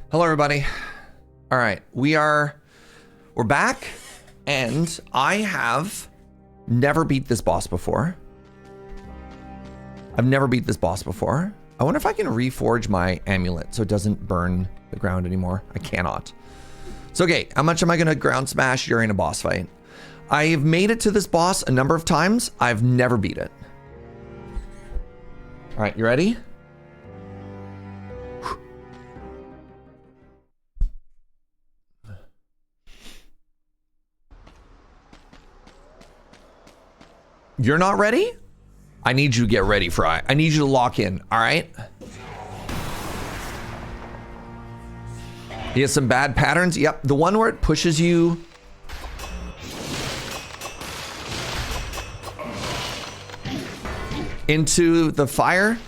Hello, everybody. All right, we're back, and I have never beat this boss before. I've never beat this boss before. I wonder if I can reforge my amulet so it doesn't burn the ground anymore. I cannot. So, okay, how much am I gonna ground smash during a boss fight? I've made it to this boss a number of times. I've never beat it. All right, you ready? You're not ready? I need you to get ready, Fry. I need you to lock in, all right? He has some bad patterns. Yep, the one where it pushes you. Into the fire.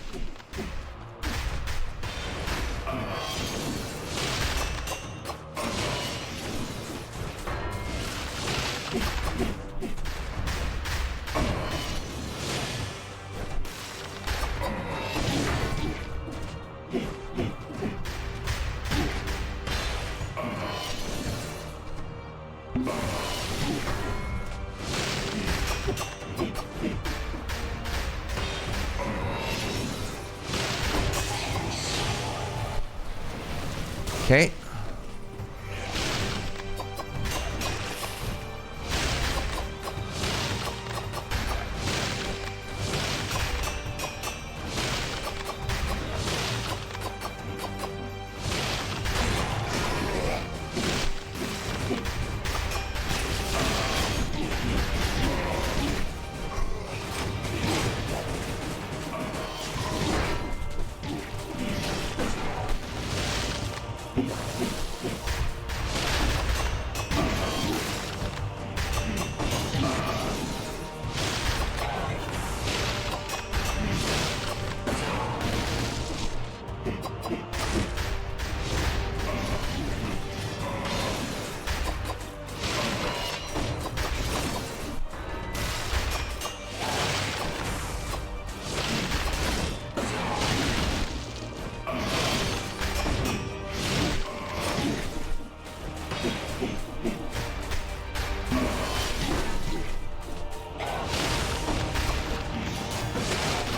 Okay.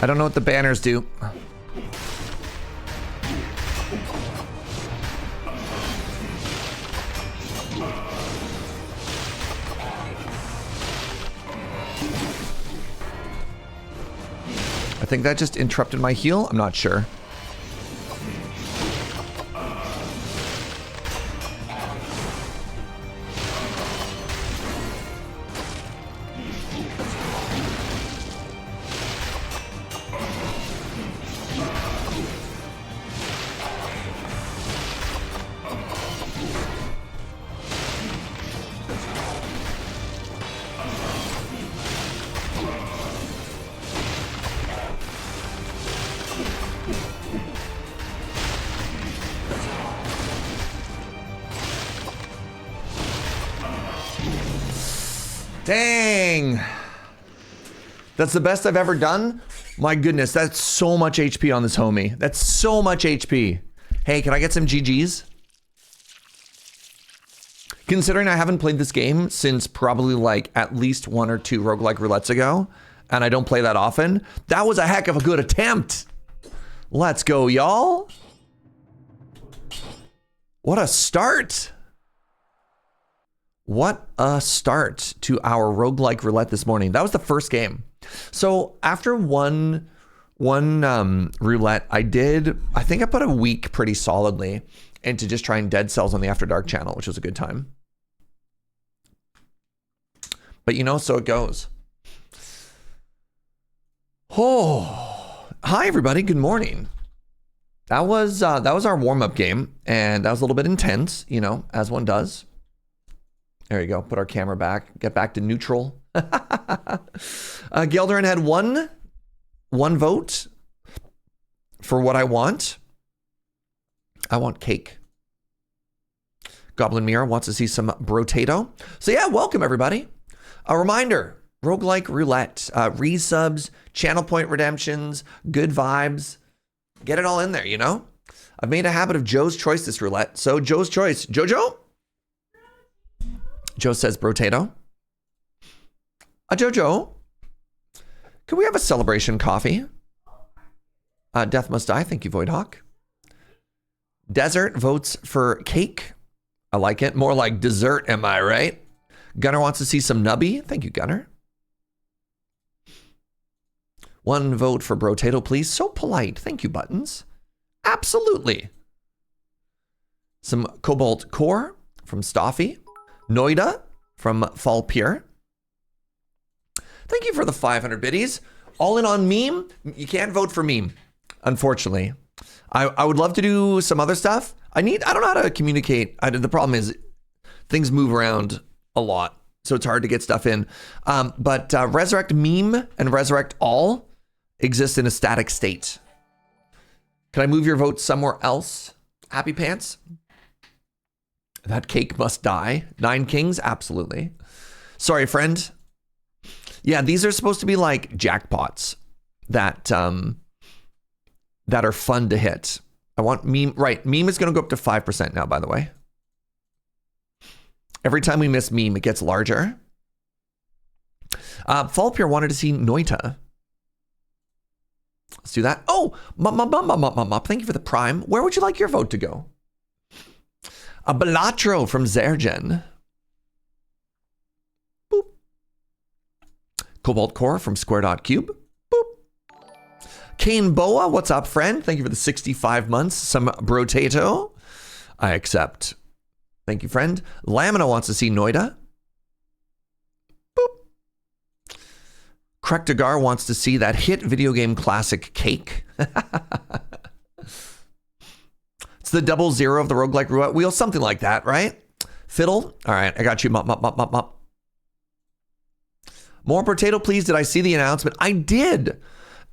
I don't know what the banners do. I think that just interrupted my heal. I'm not sure. Dang. That's the best I've ever done? My goodness, that's so much HP on this homie. That's so much HP. Hey, can I get some GGs? Considering I haven't played this game since probably like at least 1 or 2 Roguelike Roulettes ago, and I don't play that often, that was a heck of a good attempt. Let's go, y'all. What a start. What a start to our Roguelike Roulette this morning. That was the first game. So after one roulette, I think I put a week pretty solidly into just trying Dead Cells on the After Dark channel, which was a good time. But you know, so it goes. Oh, hi everybody, good morning. That was our warm-up game, and that was a little bit intense, you know, as one does. There you go. Put our camera back. Get back to neutral. Gelderin had one vote for what I want. I want cake. Goblin Mirror wants to see some Brotato. So yeah, welcome everybody. A reminder, Roguelike Roulette, resubs, channel point redemptions, good vibes. Get it all in there, you know? I've made a habit of Joe's choice this roulette. So Joe's choice. Jojo? Joe says Brotato. Jojo? Can we have a celebration coffee? Death Must Die. Thank you, Voidhawk. Desert votes for cake. I like it. More like dessert, am I right? Gunner wants to see some nubby. Thank you, Gunner. One vote for Brotato, please. So polite. Thank you, Buttons. Absolutely. Some Cobalt Core from Stoffy. Noita from Fall Pure. Thank you for the 500 biddies. All in on meme. You can't vote for meme, unfortunately. I would love to do some other stuff. I don't know how to communicate. The problem is things move around a lot, so it's hard to get stuff in. But Resurrect Meme and Resurrect All exist in a static state. Can I move your vote somewhere else? Happy Pants? That cake must die. 9 Kings? Absolutely. Sorry, friend. Yeah, these are supposed to be like jackpots that are fun to hit. I want meme. Right, meme is going to go up to 5% now, by the way. Every time we miss meme, it gets larger. Fall Pure wanted to see Noita. Let's do that. Oh, thank you for the prime. Where would you like your vote to go? A Belatro from Zergen. Boop. Cobalt Core from Square.cube. Boop. Kane Boa, what's up, friend? Thank you for the 65 months. Some Brotato. I accept. Thank you, friend. Lamina wants to see Noita. Boop. Krektagar wants to see that hit video game classic cake. It's the 00 of the Roguelike Roulette wheel, something like that, right? Fiddle. All right, I got you. Mop. More Brotato, please. Did I see the announcement? I did.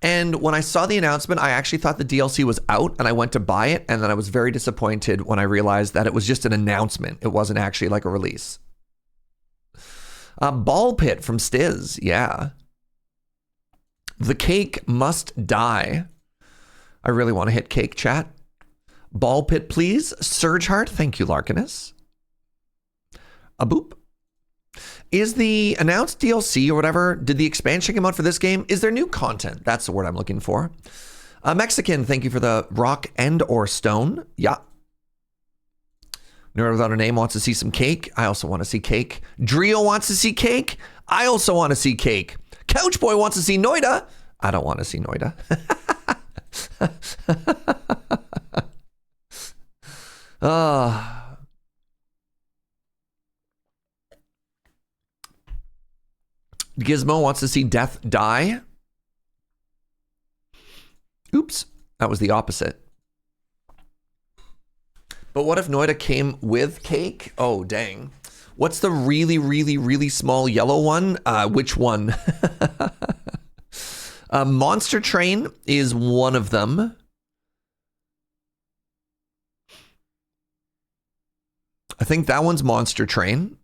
And when I saw the announcement, I actually thought the DLC was out and I went to buy it. And then I was very disappointed when I realized that it was just an announcement. It wasn't actually like a release. BallxPit from Stiz. Yeah. The cake must die. I really want to hit cake, chat. BallxPit, please. Surge Heart. Thank you, Larkinus. A boop. Is the announced DLC or whatever, did the expansion come out for this game? Is there new content? That's the word I'm looking for. Mexican, thank you for the rock and or stone. Yeah. Nerd Without a Name wants to see some cake. I also want to see cake. Drio wants to see cake. I also want to see cake. Couchboy wants to see Noita. I don't want to see Noita. Gizmo wants to see Death die. Oops, that was the opposite. But what if Noita came with cake? Oh, dang. What's the really, really, really small yellow one? Which one? Monster Train is one of them. I think that one's Monster Train.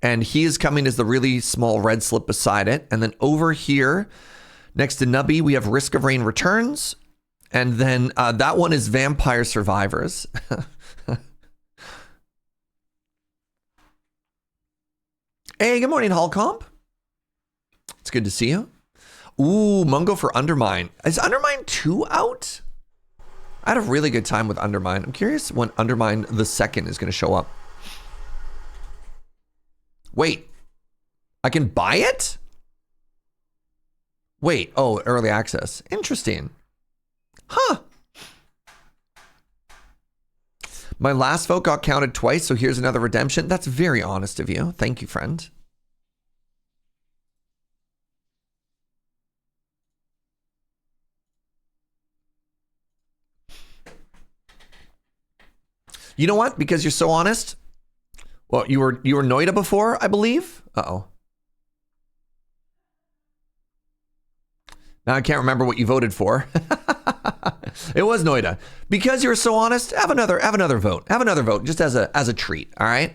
And he is coming as the really small red slip beside it. And then over here, next to Nubby, we have Risk of Rain Returns. And then that one is Vampire Survivors. Hey, good morning, Hallcomp. It's good to see you. Ooh, Mungo for Undermine. Is Undermine 2 out? I had a really good time with Undermine. I'm curious when Undermine the second is going to show up. Wait, I can buy it? Wait, oh, early access. Interesting. Huh. My last vote got counted twice, so here's another redemption. That's very honest of you. Thank you, friend. You know what? Because you're so honest. Well, you were Noita before, I believe. Uh-oh. Now I can't remember what you voted for. It was Noita. Because you're so honest, have another vote. Have another vote just as a treat, all right?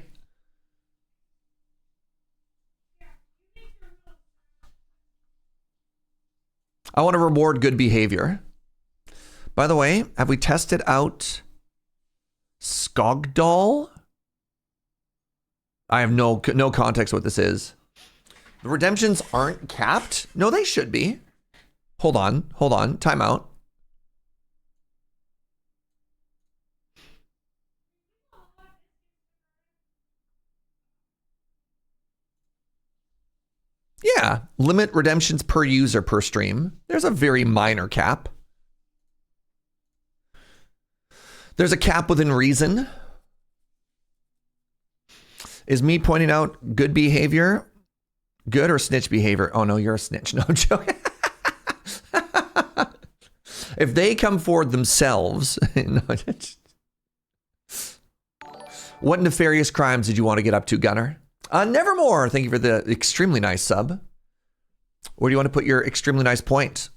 I want to reward good behavior. By the way, have we tested out Skogdal? I have no context what this is. The redemptions aren't capped? No, they should be. Hold on. Time out. Yeah, limit redemptions per user per stream. There's a very minor cap. There's a cap within reason. Is me pointing out good behavior good or snitch behavior? Oh no, you're a snitch. No, I'm joking. If they come forward themselves, no, what nefarious crimes did you want to get up to, Gunner? Nevermore. Thank you for the extremely nice sub. Where do you want to put your extremely nice point?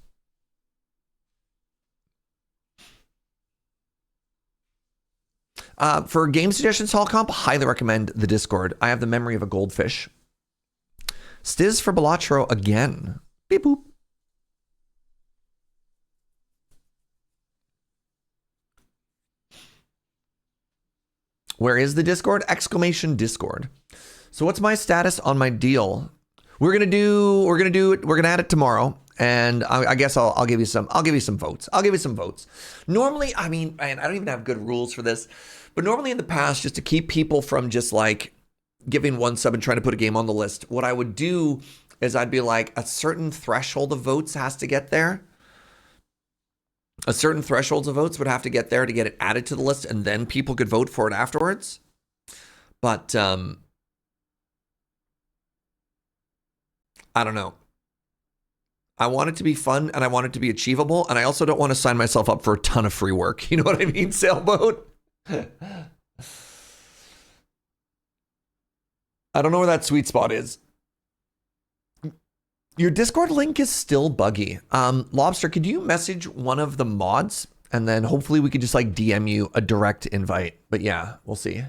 For game suggestions, Hall Comp, highly recommend the Discord. I have the memory of a goldfish. Stiz for Bellotro again. Beep boop. Where is the Discord? Exclamation Discord. So what's my status on my deal? We're gonna add it tomorrow, and I guess I'll give you some votes. Normally, I mean, and I don't even have good rules for this, but normally in the past, just to keep people from just like giving one sub and trying to put a game on the list, what I would do is I'd be like, a certain threshold of votes has to get there. A certain threshold of votes would have to get there to get it added to the list, and then people could vote for it afterwards. But I don't know. I want it to be fun, and I want it to be achievable, and I also don't want to sign myself up for a ton of free work. You know what I mean, Sailboat? I don't know where that sweet spot is. Your Discord link is still buggy. Lobster, could you message one of the mods, and then hopefully we could just like DM you a direct invite? But yeah, we'll see.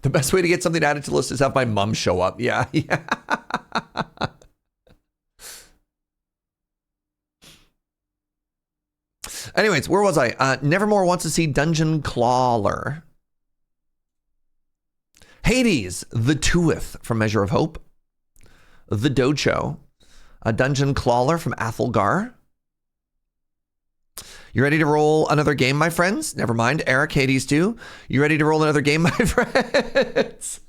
The best way to get something added to the list is have my mom show up. Yeah. Anyways, where was I? Nevermore wants to see Dungeon Clawler. Hades, the Tuith from Measure of Hope. The Docho. A Dungeon Clawler from Athelgar. You ready to roll another game, my friends? Never mind, Eric, Hades too. You ready to roll another game, my friends?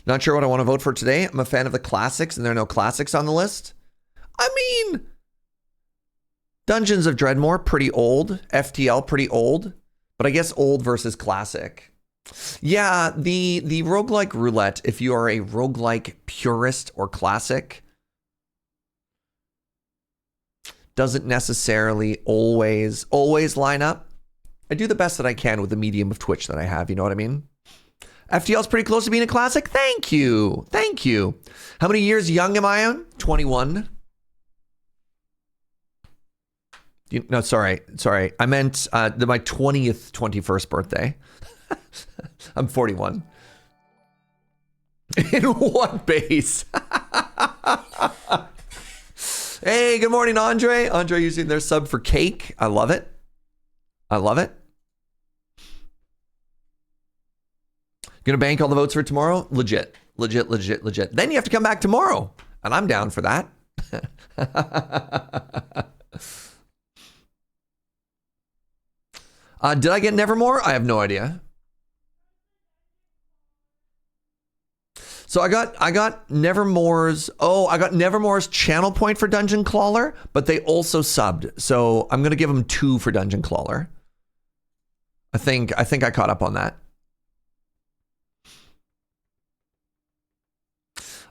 Not sure what I want to vote for today. I'm a fan of the classics, and there are no classics on the list. I mean, Dungeons of Dreadmore, pretty old. FTL, pretty old. But I guess old versus classic. Yeah, the Roguelike Roulette, if you are a roguelike purist or classic, doesn't necessarily always line up. I do the best that I can with the medium of Twitch that I have, you know what I mean? FTL's pretty close to being a classic. Thank you. Thank you. How many years young am I on? 21. No, sorry. I meant my 21st birthday. I'm 41. In what base? Hey, good morning, Andre. Andre using their sub for cake. I love it. Gonna bank all the votes for tomorrow? Legit. Then you have to come back tomorrow. And I'm down for that. Did I get Nevermore? I have no idea. So I got Nevermore's. Oh, I got Nevermore's channel point for Dungeon Clawler, but they also subbed. So I'm gonna give them 2 for Dungeon Clawler. I think I caught up on that.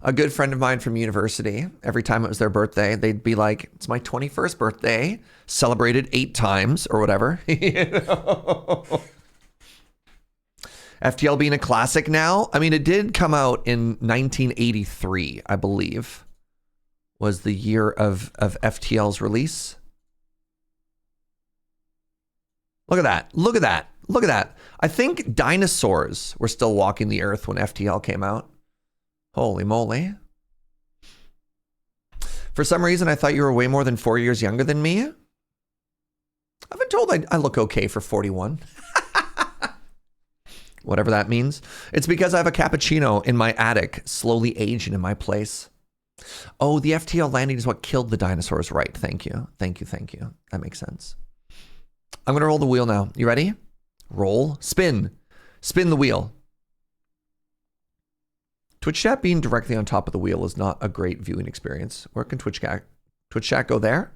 A good friend of mine from university, every time it was their birthday, they'd be like, it's my 21st birthday, celebrated 8 times or whatever. You know? FTL being a classic now. I mean, it did come out in 1983, I believe, was the year of FTL's release. Look at that. Look at that. I think dinosaurs were still walking the earth when FTL came out. Holy moly. For some reason, I thought you were way more than 4 years younger than me. I've been told I look okay for 41. Whatever that means. It's because I have a cappuccino in my attic, slowly aging in my place. Oh, the FTL landing is what killed the dinosaurs. Right. Thank you. Thank you. Thank you. That makes sense. I'm going to roll the wheel now. You ready? Roll. Spin. Spin the wheel. Twitch chat being directly on top of the wheel is not a great viewing experience. Where can Twitch chat go there?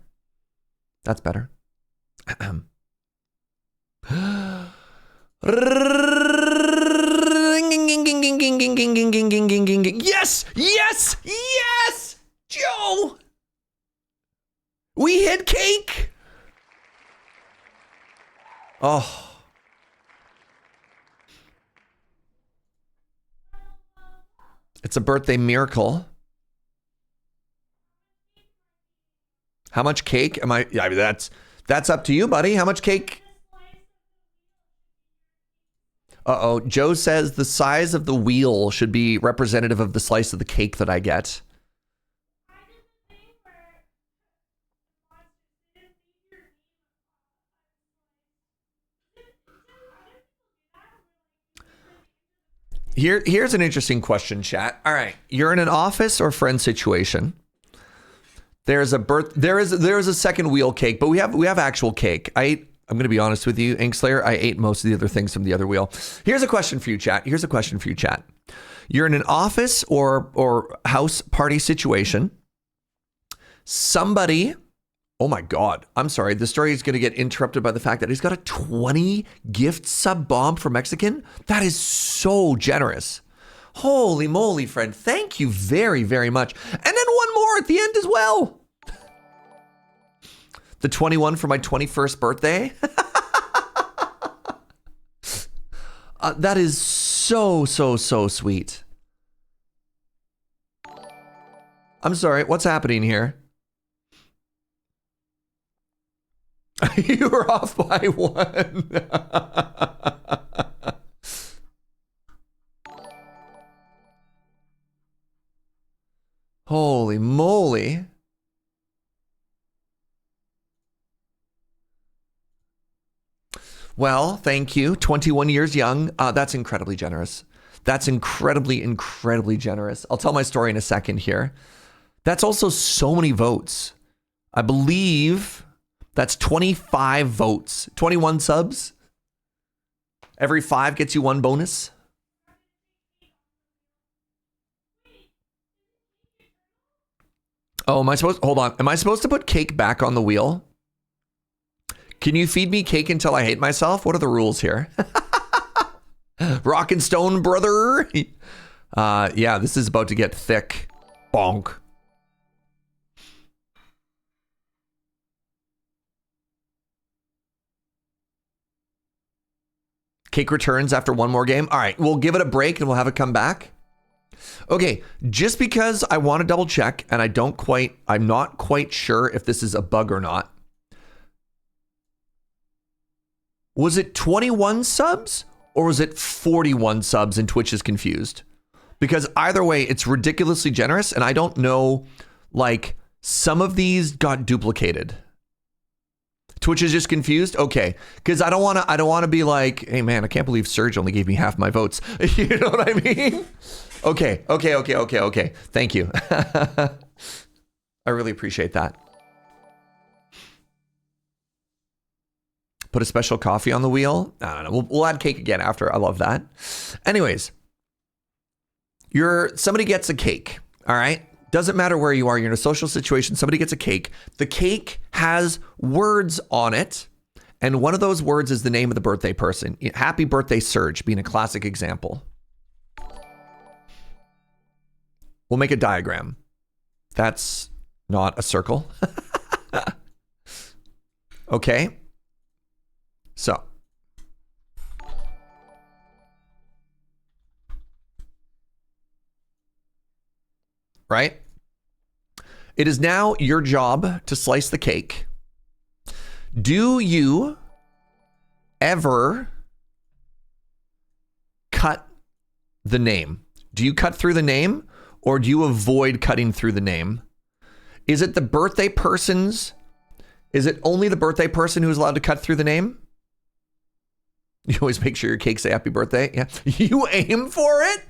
That's better. Yes! Yes! Yes! Joe! We hit cake! Oh. It's a birthday miracle. How much cake am I? Yeah, I mean, that's up to you, buddy. How much cake? Uh-oh. Joe says the size of the wheel should be representative of the slice of the cake that I get. Here's an interesting question, chat. All right. You're in an office or friend situation. There is a second wheel cake, but we have actual cake. I'm going to be honest with you, Inkslayer. I ate most of the other things from the other wheel. Here's a question for you, chat. You're in an office or house party situation. Somebody, oh my God, I'm sorry. The story is going to get interrupted by the fact that he's got a 20 gift sub bomb for Mexican. That is so generous. Holy moly, friend. Thank you very, very much. And then one more at the end as well. The 21 for my 21st birthday. That is so, so, so sweet. I'm sorry. What's happening here? You were off by one. Holy moly. Well, thank you. 21 years young. That's incredibly generous. That's incredibly, incredibly generous. I'll tell my story in a second here. That's also so many votes. I believe that's 25 votes. 21 subs. Every 5 gets you 1 bonus. Oh, hold on. Am I supposed to put cake back on the wheel? Can you feed me cake until I hate myself? What are the rules here? Rock and stone, brother. Yeah, this is about to get thick. Bonk. Cake returns after 1 more game. All right, we'll give it a break and we'll have it come back. Okay, just because I want to double check and I'm not quite sure if this is a bug or not. Was it 21 subs or was it 41 subs and Twitch is confused? Because either way, it's ridiculously generous and I don't know, like, some of these got duplicated. Twitch is just confused? Okay. Because I don't want to be like, hey man, I can't believe Serge only gave me half my votes. You know what I mean? Okay. Thank you. I really appreciate that. Put a special coffee on the wheel. I don't know. We'll add cake again after. I love that. Anyways, somebody gets a cake. All right. Doesn't matter where you are. You're in a social situation. Somebody gets a cake. The cake has words on it. And one of those words is the name of the birthday person. Happy birthday, Serge, being a classic example. We'll make a diagram. That's not a circle. Okay. So. Right? It is now your job to slice the cake. Do you ever the name? Do you cut through the name or do you avoid cutting through the name? Is it the birthday person's? Is it only the birthday person who's allowed to cut through the name? You always make sure your cake say happy birthday. Yeah. You aim for it?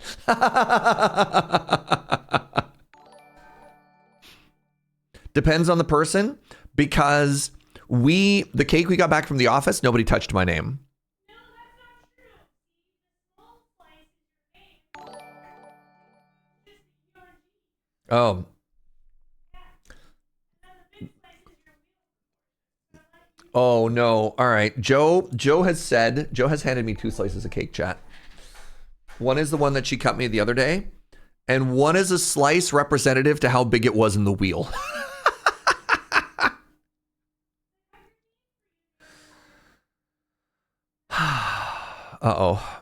Depends on the person, because the cake we got back from the office, nobody touched my name. Oh. Oh no. All right. Joe has handed me 2 slices of cake, chat. One is the one that she cut me the other day, and one is a slice representative to how big it was in the wheel. Uh-oh.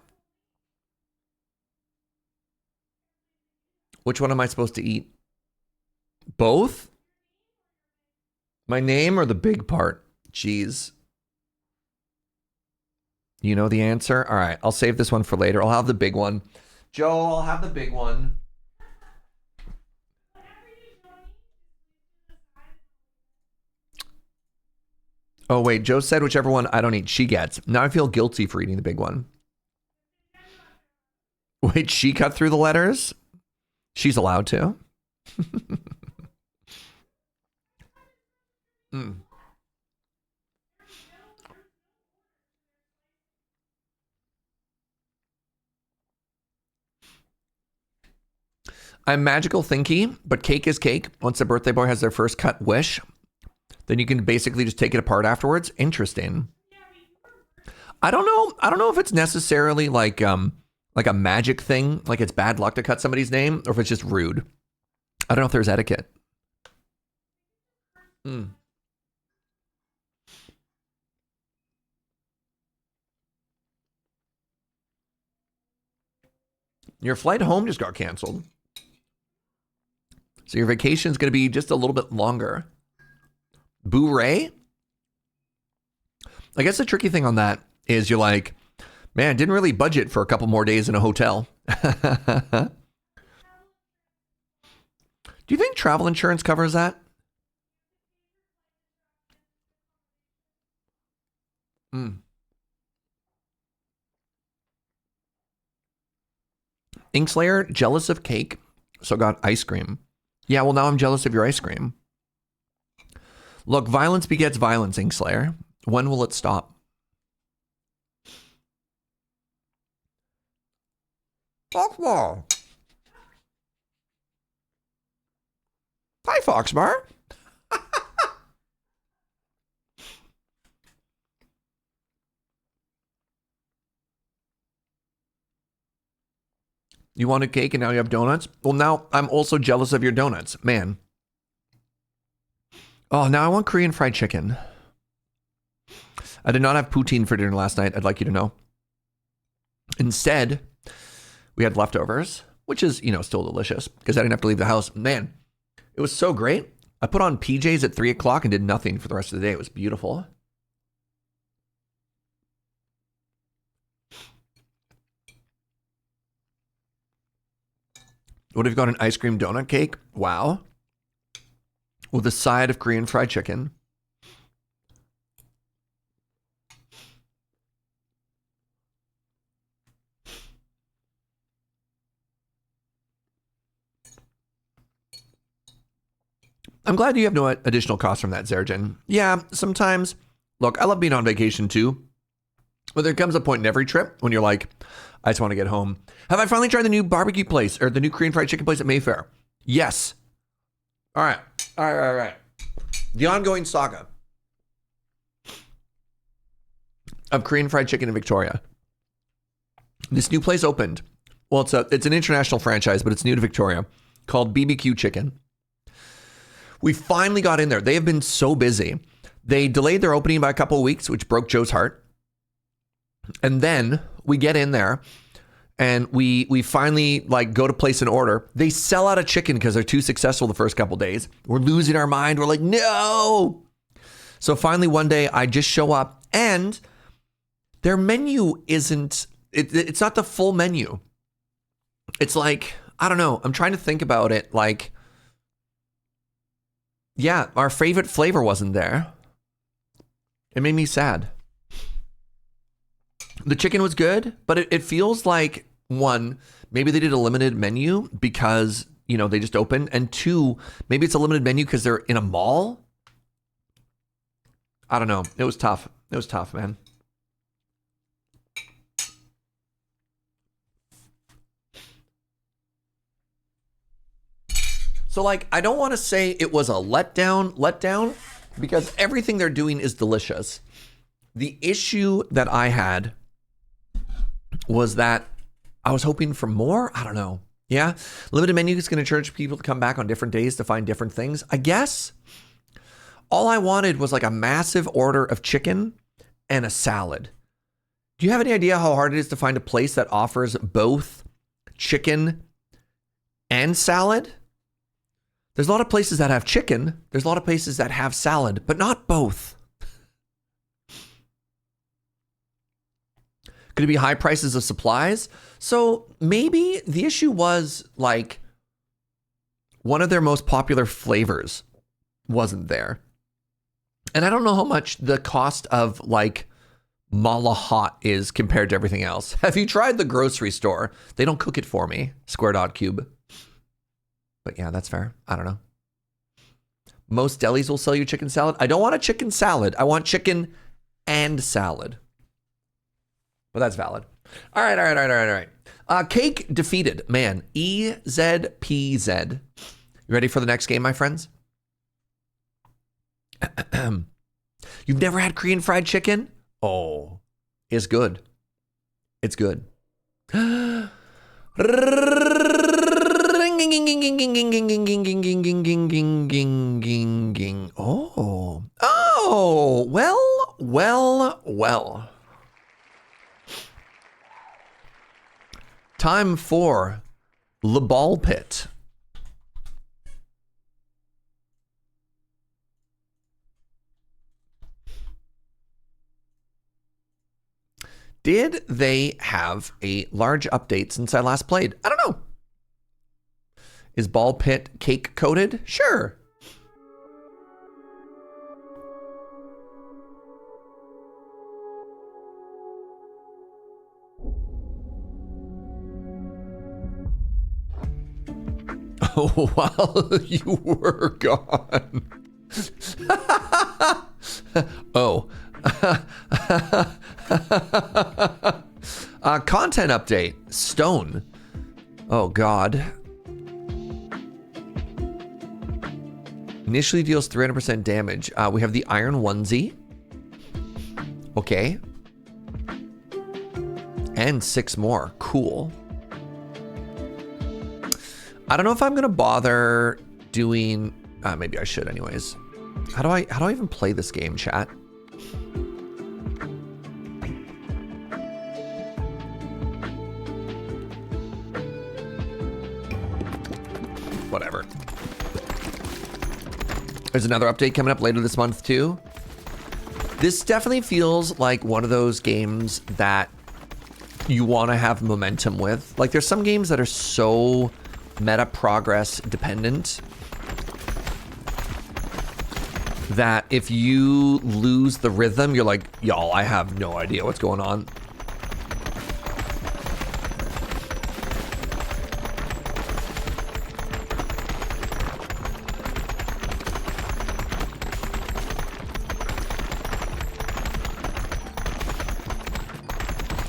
Which one am I supposed to eat? Both? My name or the big part? Jeez. You know the answer? All right, I'll save this one for later. I'll have the big one. Joe, I'll have the big one. Oh, wait, Joe said whichever one I don't eat, she gets. Now I feel guilty for eating the big one. Wait, she cut through the letters? She's allowed to. Mm. I'm magical thinky, but cake is cake. Once the birthday boy has their first cut wish, then you can basically just take it apart afterwards. Interesting. I don't know if it's necessarily like a magic thing, like it's bad luck to cut somebody's name, or if it's just rude. I don't know if there's etiquette. Mm. Your flight home just got canceled. So your vacation is going to be just a little bit longer. Boo-ray? I guess the tricky thing on that is you're like, man, didn't really budget for a couple more days in a hotel. Do you think travel insurance covers that? Inkslayer, jealous of cake, so got ice cream. Yeah, well, now I'm jealous of your ice cream. Look, violence begets violence, Inkslayer. When will it stop? Foxbar. Hi, Foxbar. You wanted cake and now you have donuts? Well, now I'm also jealous of your donuts. Man. Oh, now I want Korean fried chicken. I did not have poutine for dinner last night, I'd like you to know. Instead, we had leftovers, which is, still delicious because I didn't have to leave the house. Man, it was so great. I put on PJs at 3 o'clock and did nothing for the rest of the day. It was beautiful. What if you got an ice cream donut cake? Wow. With a side of Korean fried chicken. I'm glad you have no additional cost from that, Zerjin. Yeah, sometimes, look, I love being on vacation too. But there comes a point in every trip when you're like, I just want to get home. Have I finally tried the new barbecue place or the new Korean fried chicken place at Mayfair? Yes. All right. The ongoing saga of Korean fried chicken in Victoria. This new place opened. Well, it's an international franchise, but it's new to Victoria, called BBQ Chicken. We finally got in there. They have been so busy. They delayed their opening by a couple of weeks, which broke Joe's heart. And then we get in there and we finally go to place an order. They sell out of chicken because they're too successful the first couple of days. We're losing our mind. We're like, no. So finally one day I just show up and their menu it's not the full menu. It's like, I don't know. I'm trying to think about it. Like, yeah, our favorite flavor wasn't there. It made me sad. The chicken was good, but it feels like, one, maybe they did a limited menu because, you know, they just opened. And two, maybe it's a limited menu because they're in a mall. I don't know. It was tough. It was tough, man. So, like, I don't want to say it was a letdown, because everything they're doing is delicious. The issue that I had was that I was hoping for more. I don't know. Yeah. Limited menu is going to encourage people to come back on different days to find different things. I guess all I wanted was like a massive order of chicken and a salad. Do you have any idea how hard it is to find a place that offers both chicken and salad? There's a lot of places that have chicken. There's a lot of places that have salad, but not both. Could it be high prices of supplies? So maybe the issue was like one of their most popular flavors wasn't there. And I don't know how much the cost of like Mala Hot is compared to everything else. Have you tried the grocery store? They don't cook it for me. Square dot cube. But yeah, that's fair. I don't know. Most delis will sell you chicken salad. I don't want a chicken salad. I want chicken and salad. But that's valid. All right. Cake defeated. Man, EZPZ. You ready for the next game, my friends? You've never had Korean fried chicken? Oh, it's good. It's good. Oh, well. Time for the BallxPit. Did they have a large update since I last played? I don't know. Is BallxPit cake coated? Sure. Oh, while you were gone. Oh. Content update. Stone. Oh, God. Initially deals 300% damage. We have the iron onesie. Okay. And 6 more. Cool. I don't know if I'm gonna bother doing. Maybe I should, anyways. How do I even play this game, chat? Whatever. There's another update coming up later this month too. This definitely feels like one of those games that you want to have momentum with. Like, there's some games that are so meta progress dependent that if you lose the rhythm, you're like, y'all, I have no idea what's going on.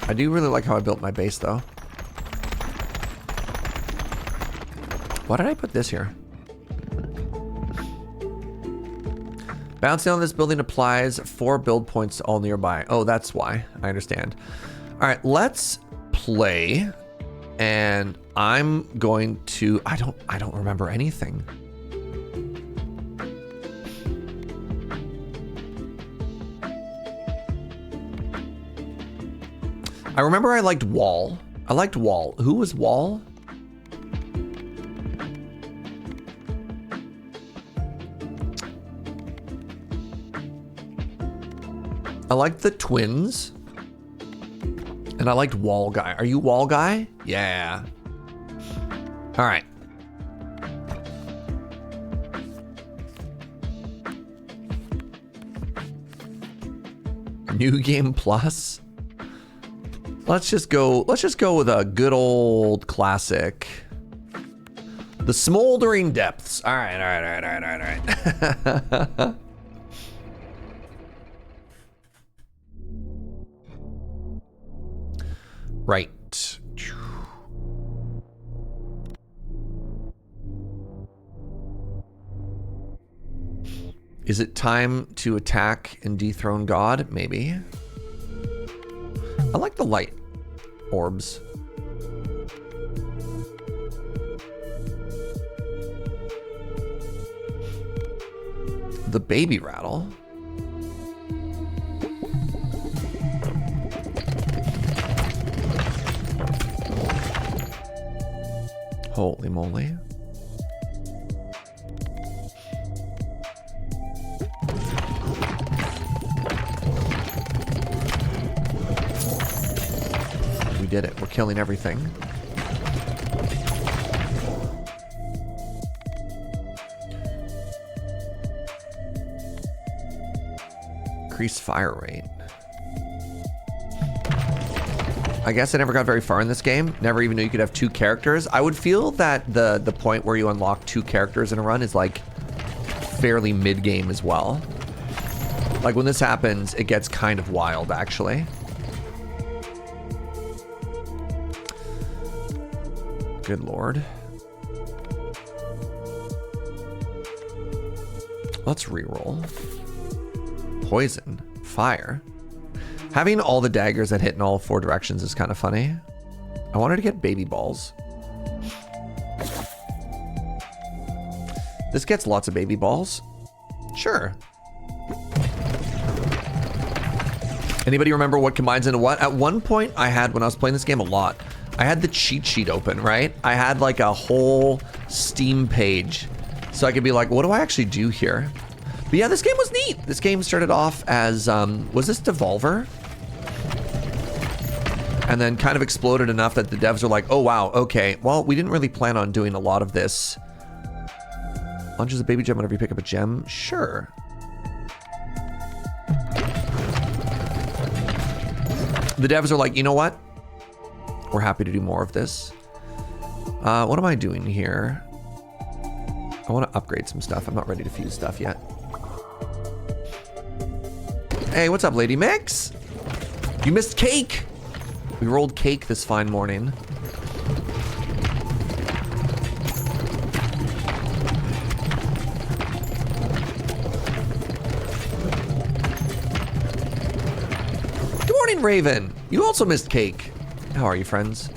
I do really like how I built my base though. Why did I put this here? Bouncing on this building applies 4 build points to all nearby. Oh, that's why. I understand. All right, let's play. And I'm going to, I don't remember anything. I remember I liked Wall. I liked Wall. Who was Wall? I liked the twins. And I liked Wall Guy. Are you Wall Guy? Yeah. All right. New Game Plus. Let's just go with a good old classic. The Smoldering Depths. All right. Right. Is it time to attack and dethrone God? Maybe. I like the light orbs. The baby rattle. Holy moly. We did it. We're killing everything. Increased fire rate. I guess I never got very far in this game. Never even knew you could have 2 characters. I would feel that the point where you unlock 2 characters in a run is like fairly mid-game as well. Like when this happens, it gets kind of wild actually. Good lord. Let's reroll. Poison. Fire. Having all the daggers that hit in all 4 directions is kind of funny. I wanted to get baby balls. This gets lots of baby balls. Sure. Anybody remember what combines into what? At one point I had, when I was playing this game a lot, I had the cheat sheet open, right? I had like a whole Steam page. So I could be like, what do I actually do here? But yeah, this game was neat. This game started off as, was this Devolver? And then kind of exploded enough that the devs were like, oh wow, okay. Well, we didn't really plan on doing a lot of this. Launches a baby gem whenever you pick up a gem? Sure. The devs are like, you know what? We're happy to do more of this. What am I doing here? I want to upgrade some stuff. I'm not ready to fuse stuff yet. Hey, what's up, Lady Mix? You missed cake. We rolled cake this fine morning. Good morning, Raven. You also missed cake. How are you, friends?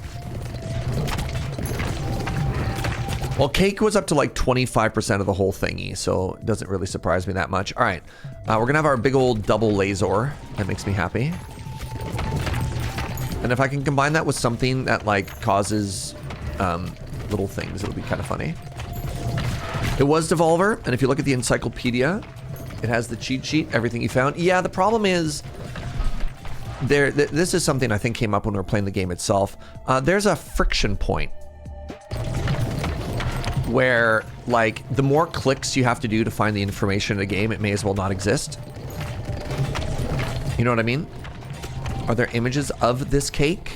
Well, cake was up to like 25% of the whole thingy, so it doesn't really surprise me that much. All right, we're gonna have our big old double laser. That makes me happy. And if I can combine that with something that like causes little things, it'll be kind of funny. It was Devolver, and if you look at the encyclopedia, it has the cheat sheet, everything you found. Yeah, the problem is, this is something I think came up when we were playing the game itself. There's a friction point where like the more clicks you have to do to find the information in a game, it may as well not exist. You know what I mean? Are there images of this cake?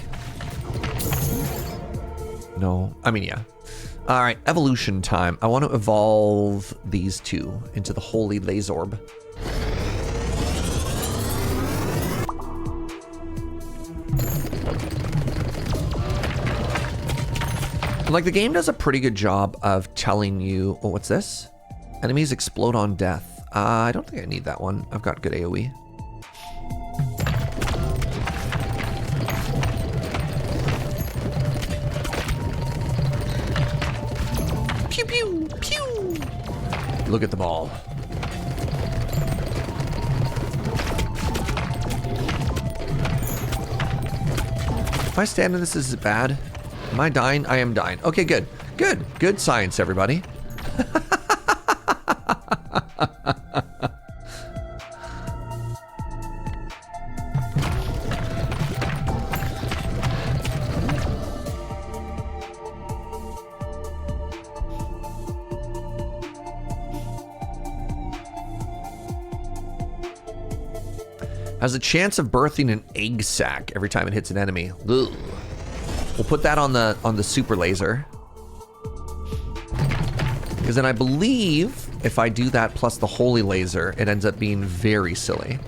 No. I mean, yeah. All right, evolution time. I want to evolve these 2 into the holy Lazorb. Like, the game does a pretty good job of telling you... Oh, what's this? Enemies explode on death. I don't think I need that one. I've got good AoE. Pew, pew, pew! Look at them all. If I stand in this, is it bad? Am I dying? I am dying. Okay, good. Good. Good science, everybody. Has a chance of birthing an egg sac every time it hits an enemy. Ugh. We'll put that on the super laser. Because then I believe if I do that plus the holy laser, it ends up being very silly.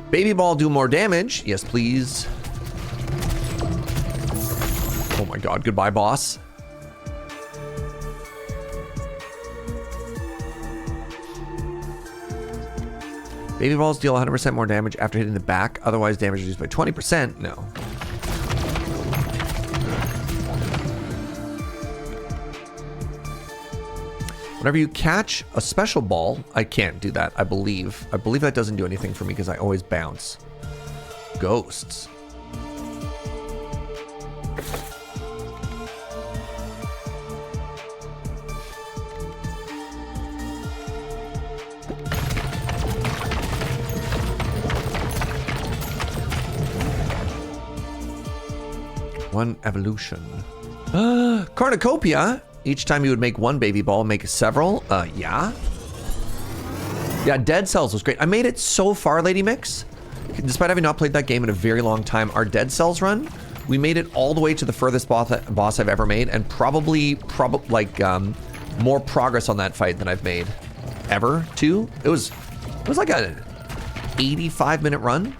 Baby ball do more damage. Yes, please. Oh my god, goodbye, boss. Baby balls deal 100% more damage after hitting the back. Otherwise, damage reduced by 20%. No. Whenever you catch a special ball, I can't do that, I believe. I believe that doesn't do anything for me because I always bounce. Ghosts. One evolution. Cornucopia. Each time you would make one baby ball, make several. Yeah. Yeah, Dead Cells was great. I made it so far, Lady Mix. Despite having not played that game in a very long time, our Dead Cells run, we made it all the way to the furthest boss I've ever made, and probably like more progress on that fight than I've made ever, too. It was like a 85-minute run.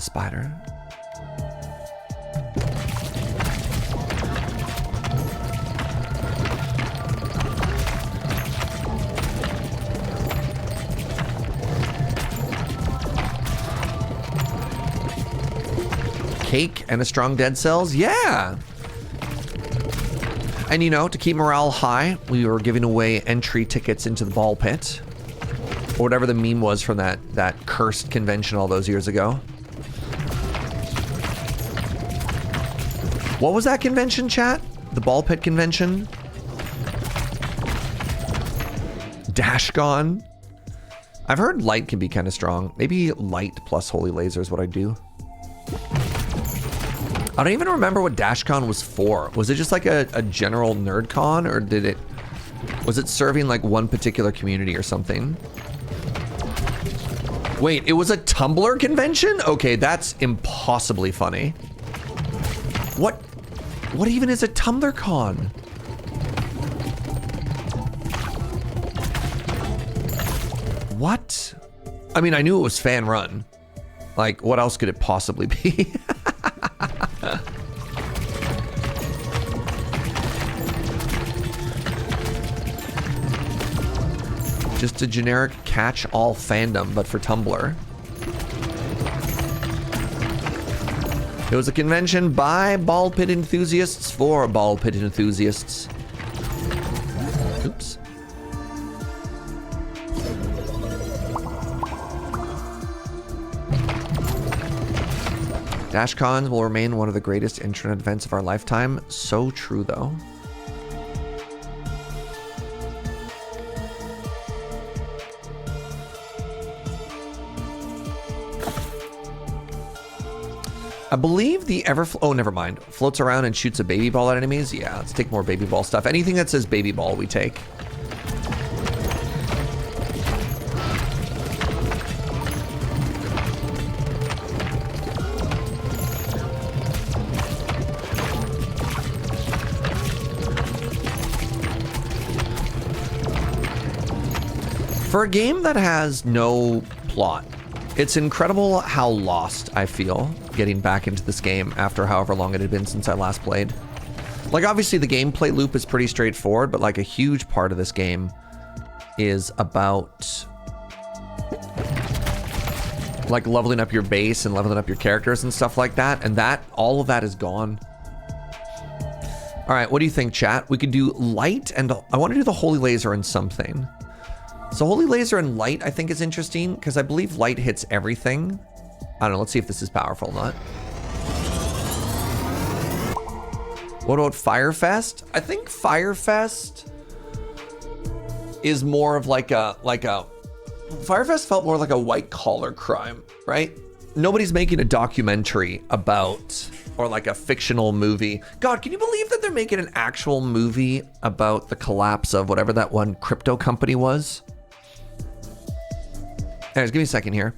Spider. Cake and a strong Dead Cells? Yeah! And you know, to keep morale high, we were giving away entry tickets into the ball pit. Or whatever the meme was from that cursed convention all those years ago. What was that convention, chat? The ball pit convention? Dashgon? I've heard light can be kind of strong. Maybe light plus holy laser is what I do. I don't even remember what Dashcon was for. Was it just like a general nerd con, or was it serving like one particular community or something? Wait, it was a Tumblr convention? Okay, that's impossibly funny. What even is a Tumblr con? What? I mean, I knew it was fan run. Like, what else could it possibly be? Just a generic catch-all fandom, but for Tumblr. It was a convention by ball pit enthusiasts for ball pit enthusiasts. Oops. Dashcons will remain one of the greatest internet events of our lifetime. So true, though. I believe the oh, never mind. Floats around and shoots a baby ball at enemies. Yeah, let's take more baby ball stuff. Anything that says baby ball, we take. For a game that has no plot, it's incredible how lost I feel getting back into this game after however long it had been since I last played. Like, obviously the gameplay loop is pretty straightforward, but like a huge part of this game is about like leveling up your base and leveling up your characters and stuff like that, and all of that is gone. All right, what do you think, chat? We could do light, and I want to do the holy laser and something. So holy laser and light I think is interesting because I believe light hits everything. I don't know. Let's see if this is powerful or not. What about Firefest? I think Firefest is more of like a Firefest felt more like a white collar crime, right? Nobody's making a documentary about, or like a fictional movie. God, can you believe that they're making an actual movie about the collapse of whatever that one crypto company was? Anyways, give me a second here.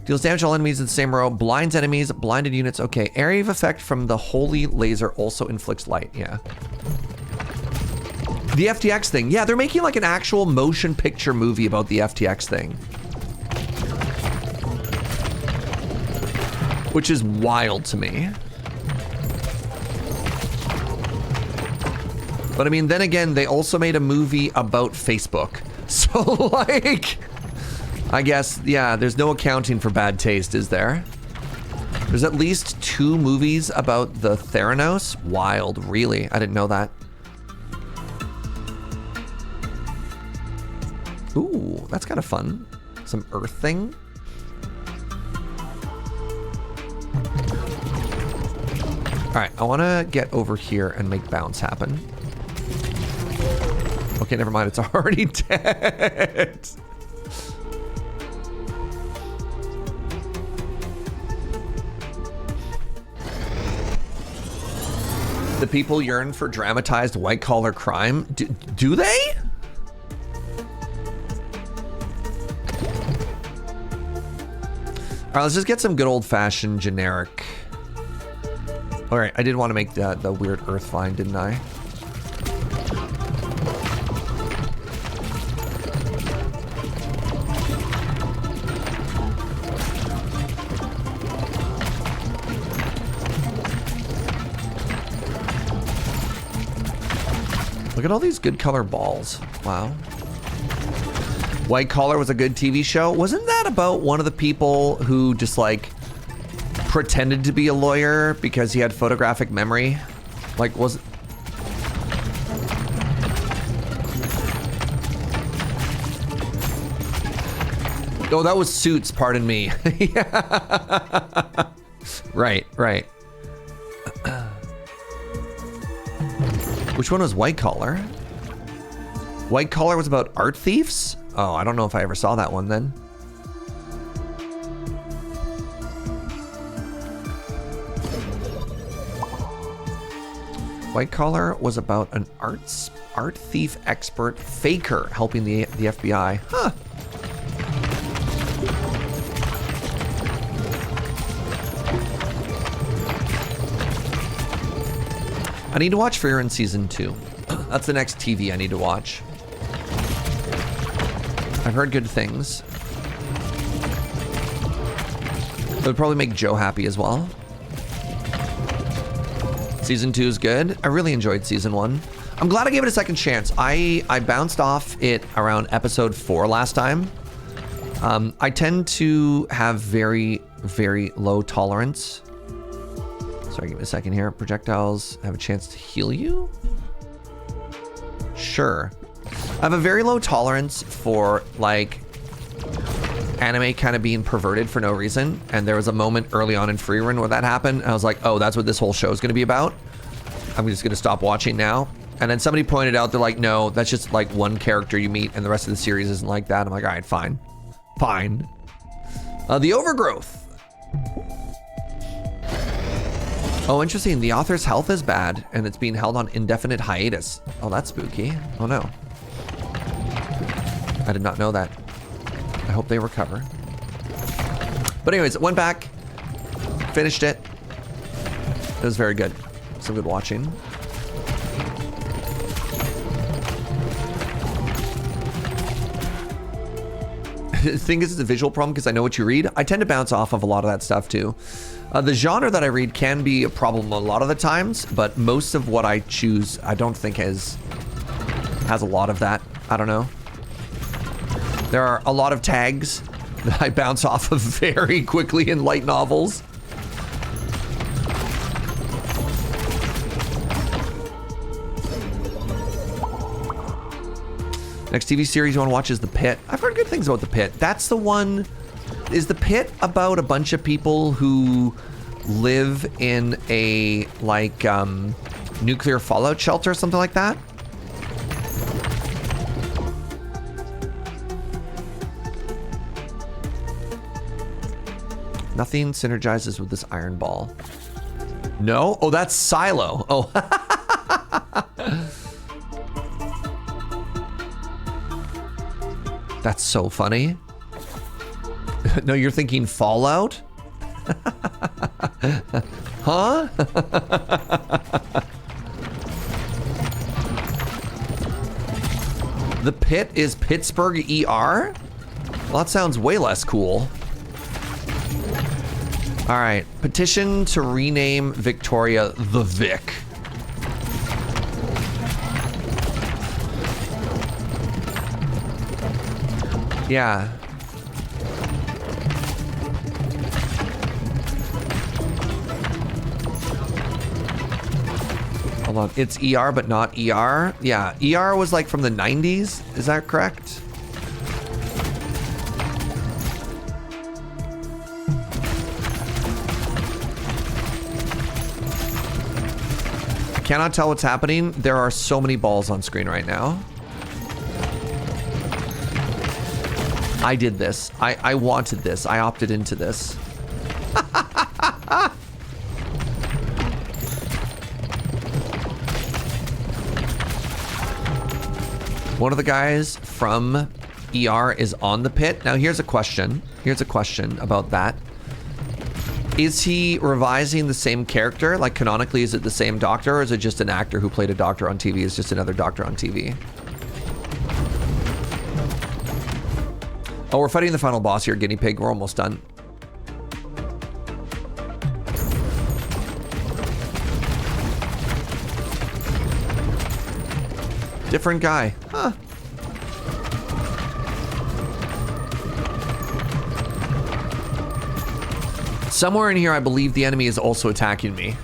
Deals damage to all enemies in the same row. Blinds enemies, blinded units. Okay, area of effect from the holy laser also inflicts light. Yeah. The FTX thing. Yeah, they're making like an actual motion picture movie about the FTX thing. Which is wild to me. But I mean, then again, they also made a movie about Facebook. So like, I guess, yeah, there's no accounting for bad taste, is there? There's at least 2 movies about the Theranos. Wild, really? I didn't know that. Ooh, that's kind of fun. Some Earth thing. All right, I want to get over here and make bounce happen. Okay, never mind. It's already dead. The people yearn for dramatized white-collar crime. Do they? All right, let's just get some good old-fashioned generic. All right, I did want to make the weird earth find, didn't I? Look at all these good color balls. Wow. White Collar was a good TV show. Wasn't that about one of the people who just like pretended to be a lawyer because he had photographic memory? Like, was it? Oh, that was Suits, pardon me. Yeah. Right. Which one was White Collar? White Collar was about art thieves? Oh, I don't know if I ever saw that one then. White Collar was about an art thief expert faker helping the FBI. Huh. I need to watch For Innocence Season 2. That's the next TV I need to watch. I've heard good things. It would probably make Joe happy as well. Season 2 is good. I really enjoyed Season 1. I'm glad I gave it a second chance. I bounced off it around episode 4 last time. I tend to have very, very low tolerance. Sorry, give me a second here. Projectiles have a chance to heal you? Sure. I have a very low tolerance for like anime kind of being perverted for no reason. And there was a moment early on in Free Run where that happened. And I was like, oh, that's what this whole show is going to be about. I'm just going to stop watching now. And then somebody pointed out, they're like, no, that's just like one character you meet and the rest of the series isn't like that. I'm like, all right, fine. Fine. The Overgrowth. Oh, interesting. The author's health is bad and it's being held on indefinite hiatus. Oh, that's spooky. Oh no. I did not know that. I hope they recover. But anyways, it went back, finished it. It was very good. Some good watching. I think this is a visual problem because I know what you read. I tend to bounce off of a lot of that stuff too. The genre that I read can be a problem a lot of the times, but most of what I choose, I don't think has a lot of that. I don't know. There are a lot of tags that I bounce off of very quickly in light novels. Next TV series you want to watch is The Pit. I've heard good things about The Pit. That's the one is the pit about a bunch of people who live in a like nuclear fallout shelter or something like that? Nothing synergizes with this iron ball. No? Oh, that's Silo. Oh. That's so funny. No, you're thinking Fallout? Huh? The pit is Pittsburgh ER? Well, that sounds way less cool. All right, petition to rename Victoria the Vic. Yeah. Hold on, it's ER but not ER? Yeah, ER was like from the 90s, is that correct? I cannot tell what's happening. There are so many balls on screen right now. I did this. I wanted this. I opted into this. One of the guys from ER is on the pit. Now here's a question. Here's a question about that. Is he revising the same character? Like canonically, is it the same doctor or is it just an actor who played a doctor on TV is just another doctor on TV? Oh, we're fighting the final boss here, Guinea Pig. We're almost done. Different guy. Huh. Somewhere in here, I believe the enemy is also attacking me.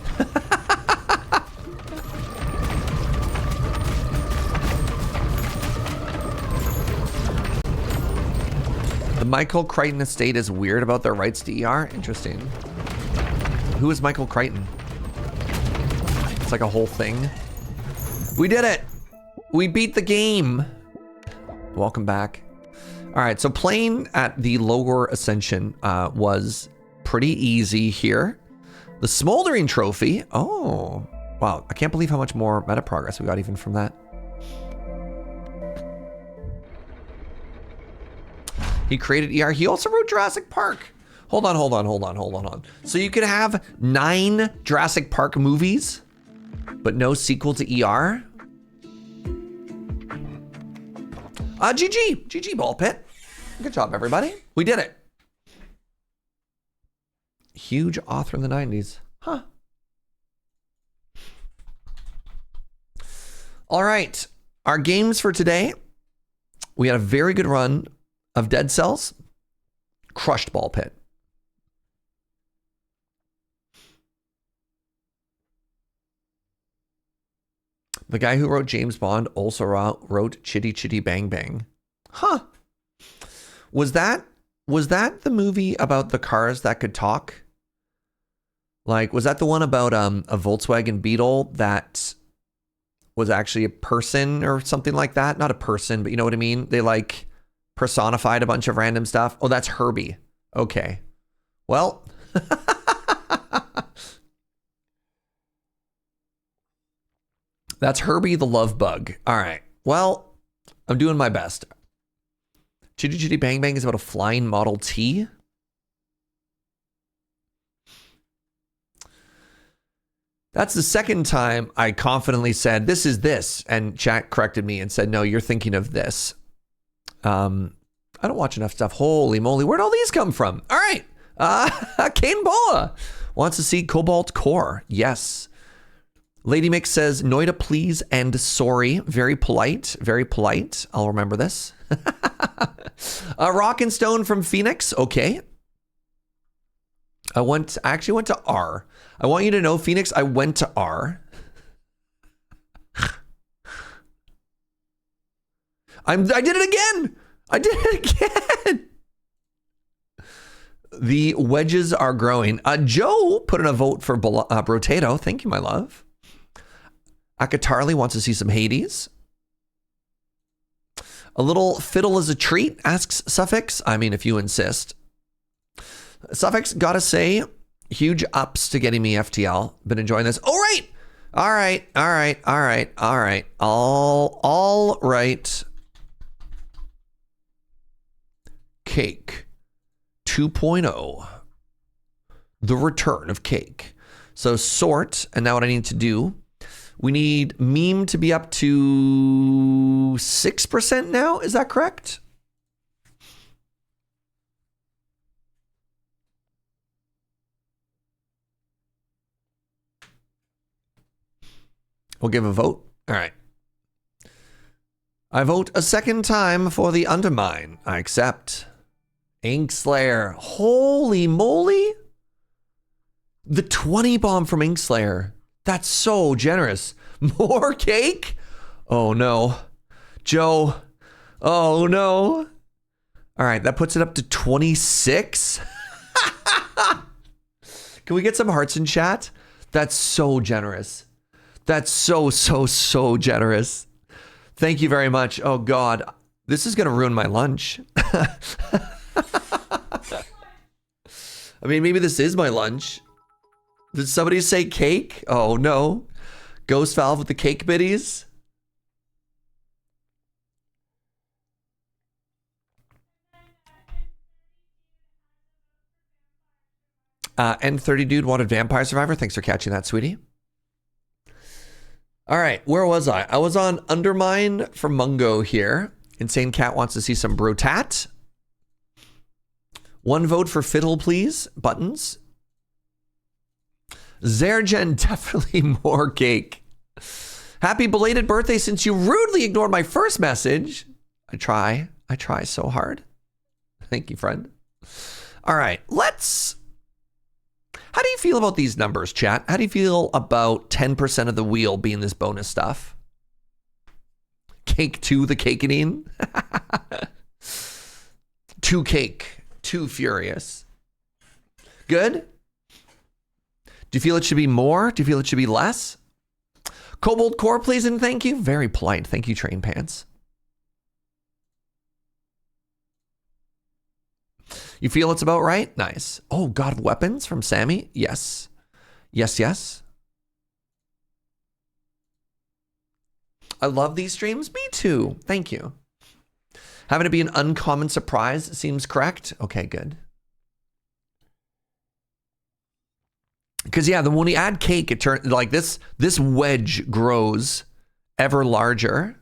The Michael Crichton estate is weird about their rights to ER? Interesting. Who is Michael Crichton? It's like a whole thing. We did it! We beat the game! Welcome back. All right, so playing at the lower ascension was pretty easy here. The smoldering trophy. Oh, wow. I can't believe how much more meta progress we got even from that. He created ER. He also wrote Jurassic Park. Hold on. So you could have 9 Jurassic Park movies, but no sequel to ER? GG BallxPit. Good job, everybody. We did it. Huge author in the 90s. Huh. All right. Our games for today. We had a very good run of Dead Cells. Crushed BallxPit. The guy who wrote James Bond also wrote Chitty Chitty Bang Bang. Huh. Was that the movie about the cars that could talk? Like, was that the one about a Volkswagen Beetle that was actually a person or something like that? Not a person, but you know what I mean? They like personified a bunch of random stuff. Oh, that's Herbie. Okay. Well, that's Herbie the Love Bug. All right. Well, I'm doing my best. Chitty Chitty Bang Bang is about a flying Model T. That's the second time I confidently said, this is this. And chat corrected me and said, no, you're thinking of this. I don't watch enough stuff. Holy moly. Where'd all these come from? All right. Kane Bola wants to see Cobalt Core. Yes. Lady Mix says, Noita, please and sorry. Very polite. Very polite. I'll remember this. Rock and Stone from Phoenix. Okay. I actually went to R. I want you to know, Phoenix, I went to R. I did it again. I did it again. The wedges are growing. Joe put in a vote for Brotato. Thank you, my love. Akatarli wants to see some Hades. A little fiddle is a treat, asks Suffix. I mean, if you insist. Suffix, gotta say, huge ups to getting me FTL. Been enjoying this. All right. All right. All right. All right. All right. All right. Cake 2.0. The return of Cake. So sort, and now what I need to do, we need meme to be up to 6% now. Is that correct? We'll give a vote. All right. I vote a second time for the undermine. I accept. Inkslayer. Holy moly. The 20 bomb from Inkslayer. That's so generous. More cake? Oh no. Joe. Oh no. All right, that puts it up to 26. Can we get some hearts in chat? That's so generous. That's so generous. Thank you very much. Oh God, this is gonna ruin my lunch. I mean, maybe this is my lunch. Did somebody say cake? Oh no. Ghost Valve with the cake biddies. N30 dude wanted Vampire Survivor. Thanks for catching that, sweetie. All right, where was I? I was on Undermine for Mungo here. Insane Cat wants to see some Brotat. One vote for Fiddle, please. Buttons. Zergen, definitely more cake. Happy belated birthday since you rudely ignored my first message. I try so hard. Thank you, friend. All right, let's... How do you feel about these numbers, chat? How do you feel about 10% of the wheel being this bonus stuff? Cake 2, the cakening. 2 cake, 2 furious. Good? Do you feel it should be more? Do you feel it should be less? Cobalt Core, please and thank you. Very polite. Thank you, Train Pants. You feel it's about right? Nice. Oh, God of Weapons from Sammy? Yes. Yes, yes. I love these streams. Me too. Thank you. Having it be an uncommon surprise seems correct. Okay, good. Because yeah, when we add cake, it turns like this wedge grows ever larger.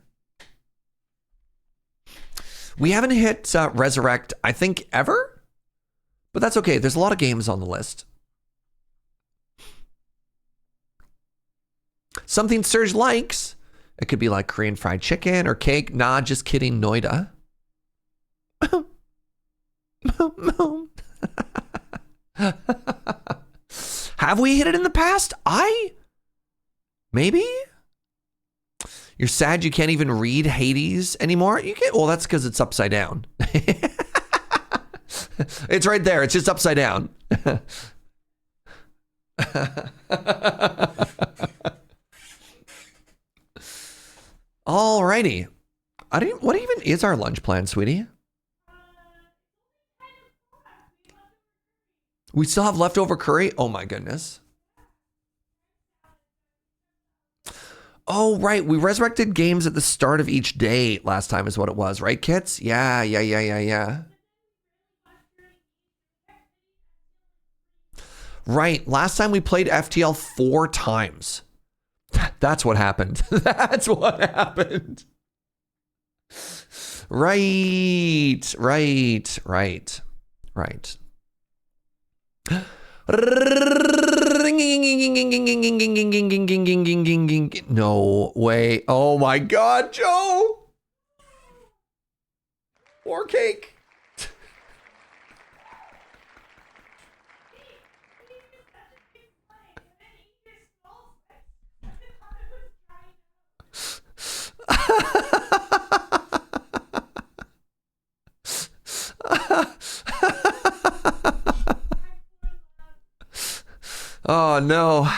We haven't hit Resurrect, I think, ever. But that's okay. There's a lot of games on the list. Something Serge likes. It could be like Korean fried chicken or cake. Nah, just kidding, Noita. Have we hit it in the past? Maybe? You're sad you can't even read Hades anymore? You can't. Well, that's because it's upside down. It's right there. It's just upside down. Alrighty. What even is our lunch plan, sweetie? We still have leftover curry? Oh my goodness. Oh, right. We resurrected games at the start of each day last time is what it was, right, Kits? Yeah. Right. Last time we played FTL 4 times. That's what happened. That's what happened. Right. No way. Oh my God, Joe. More cake. Oh no.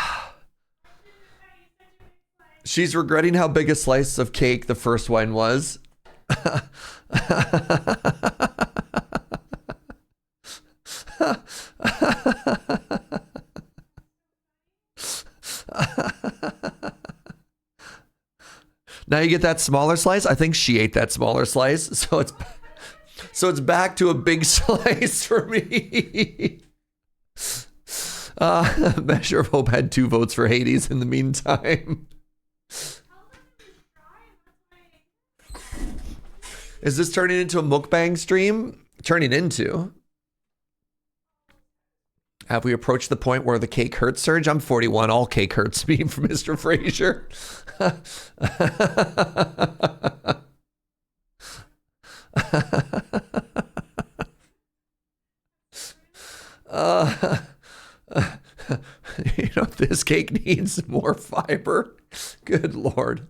She's regretting how big a slice of cake the first one was. Now you get that smaller slice. I think she ate that smaller slice, so it's back to a big slice for me. Measure of Hope had 2 votes for Hades in the meantime. Is this turning into a mukbang stream? Turning into. Have we approached the point where the cake hurts surge? I'm 41. All cake hurts me from Mr. Fraser. You know, this cake needs more fiber. Good Lord.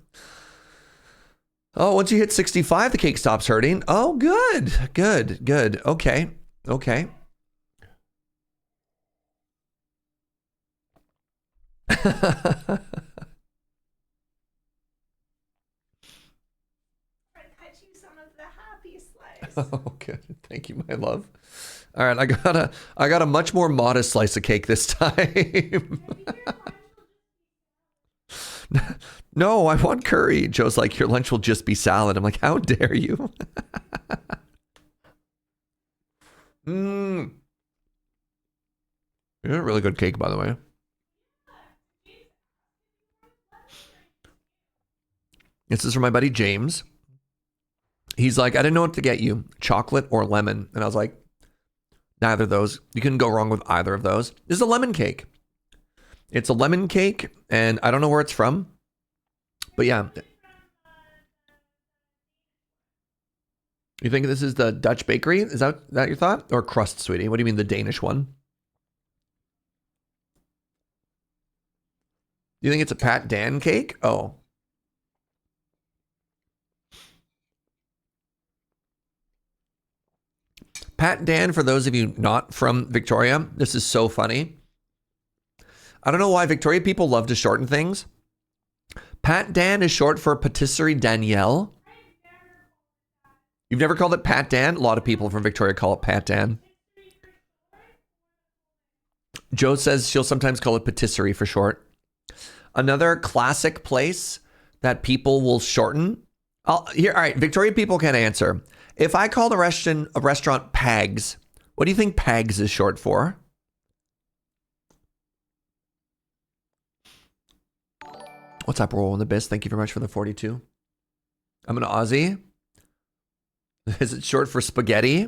Oh, once you hit 65, the cake stops hurting. Oh, good. Good. Good. Okay. Okay. Oh, good. Thank you, my love. All right, I got a much more modest slice of cake this time. No, I want curry. Joe's like, your lunch will just be salad. I'm like, how dare you? You're a really good cake, by the way. This is from my buddy James. He's like, I didn't know what to get you, chocolate or lemon. And I was like, neither of those. You couldn't go wrong with either of those. This is a lemon cake. It's a lemon cake, and I don't know where it's from. But yeah. You think this is the Dutch bakery? Is that your thought? Or crust, sweetie? What do you mean the Danish one? You think it's a Pat Dan cake? Oh. Pat Dan, for those of you not from Victoria, this is so funny. I don't know why Victoria people love to shorten things. Pat Dan is short for Patisserie Danielle. You've never called it Pat Dan? A lot of people from Victoria call it Pat Dan. Joe says she'll sometimes call it patisserie for short. Another classic place that people will shorten. All right, Victoria people can answer. If I called a restaurant Pags, what do you think Pags is short for? What's up, Roll in the Biz? Thank you very much for the 42. I'm an Aussie. Is it short for spaghetti?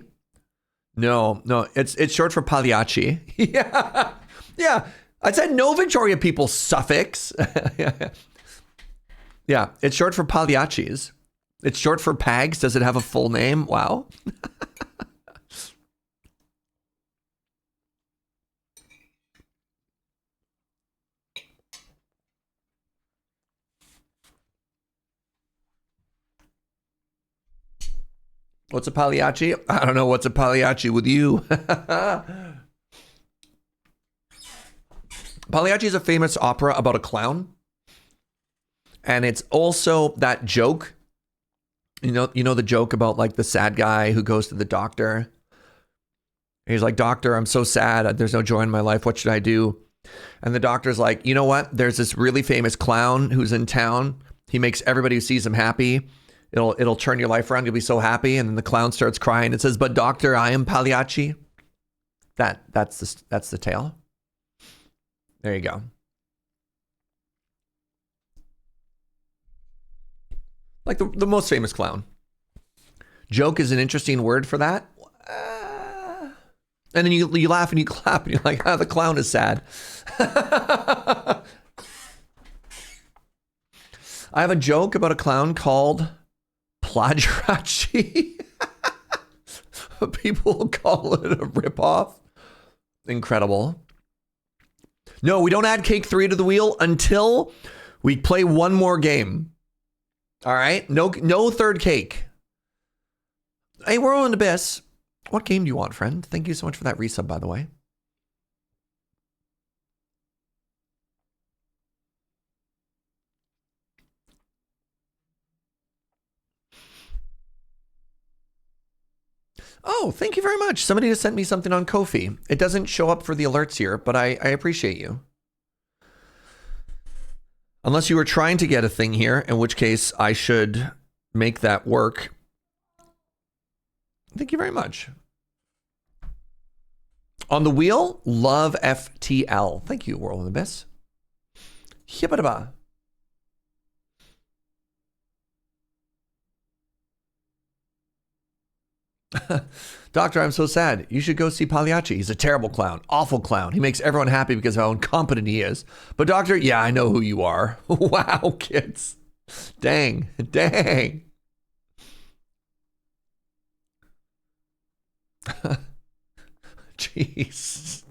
No, it's short for Pagliacci. Yeah, yeah. I said no Victoria people suffix. Yeah, it's short for Pagliaccis. It's short for Pags. Does it have a full name? Wow. What's a Pagliacci? I don't know what's a Pagliacci with you. Pagliacci is a famous opera about a clown. And it's also that joke. You know the joke about like the sad guy who goes to the doctor. He's like, doctor, I'm so sad. There's no joy in my life. What should I do? And the doctor's like, you know what? There's this really famous clown who's in town. He makes everybody who sees him happy. It'll turn your life around. You'll be so happy. And then the clown starts crying. It says, but doctor, I am Pagliacci. That's the tale. There you go. Like the most famous clown. Joke is an interesting word for that. And then you laugh and you clap and you're like, the clown is sad. I have a joke about a clown called Plagiaracci. People call it a ripoff. Incredible. No, we don't add cake 3 to the wheel until we play one more game. All right? No third cake. Hey, we're on the best. What game do you want, friend? Thank you so much for that resub, by the way. Oh, thank you very much. Somebody just sent me something on Ko-fi. It doesn't show up for the alerts here, but I appreciate you. Unless you were trying to get a thing here, in which case I should make that work. Thank you very much. On the wheel, love FTL. Thank you, World of the Abyss. Hibbadaba. Doctor, I'm so sad. You should go see Pagliacci. He's a terrible clown. Awful clown. He makes everyone happy because of how incompetent he is. But doctor, yeah, I know who you are. Wow, kids. Dang. Dang. Jeez.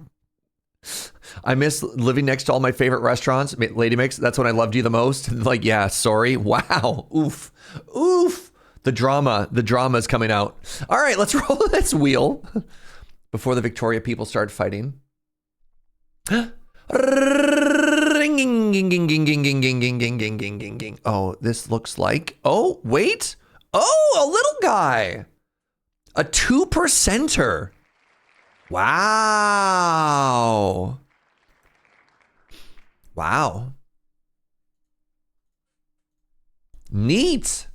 I miss living next to all my favorite restaurants. Lady Mix, that's when I loved you the most. Like, yeah, sorry. Wow. Oof. Oof. The drama is coming out. All right, let's roll this wheel before the Victoria people start fighting. Oh, this looks like, oh, wait. Oh, a little guy. A 2%er. Wow. Wow. Neat.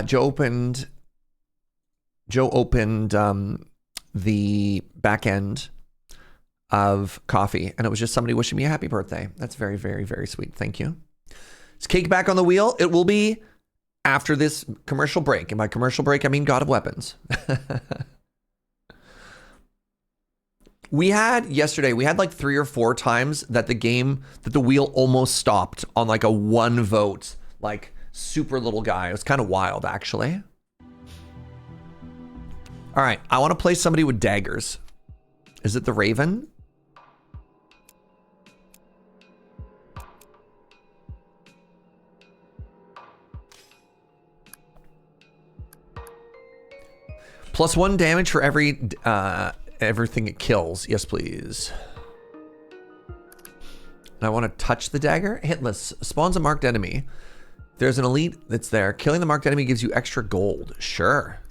Joe opened the back end of coffee, and it was just somebody wishing me a happy birthday. That's very, very, very sweet. Thank you. Is cake back on the wheel? It will be after this commercial break. And by commercial break, I mean God of Weapons. We had like 3 or 4 times that the wheel almost stopped on like a 1 vote, like super little guy. It was kind of wild, actually. All right, I want to play somebody with daggers. Is it the Raven? +1 damage for every everything it kills. Yes, please. And I want to touch the dagger. Hitless. Spawns a marked enemy. There's an elite that's there. Killing the marked enemy gives you extra gold. Sure.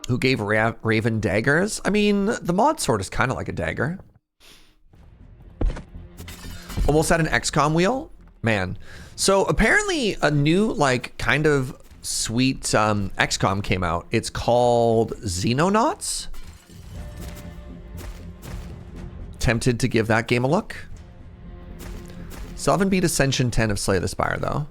Who gave Raven daggers? I mean, the mod sword is kind of like a dagger. Almost had an XCOM wheel? Man. So apparently a new, like, kind of sweet XCOM came out. It's called Xenonauts. Tempted to give that game a look. Still haven't beat Ascension 10 of Slay the Spire, though.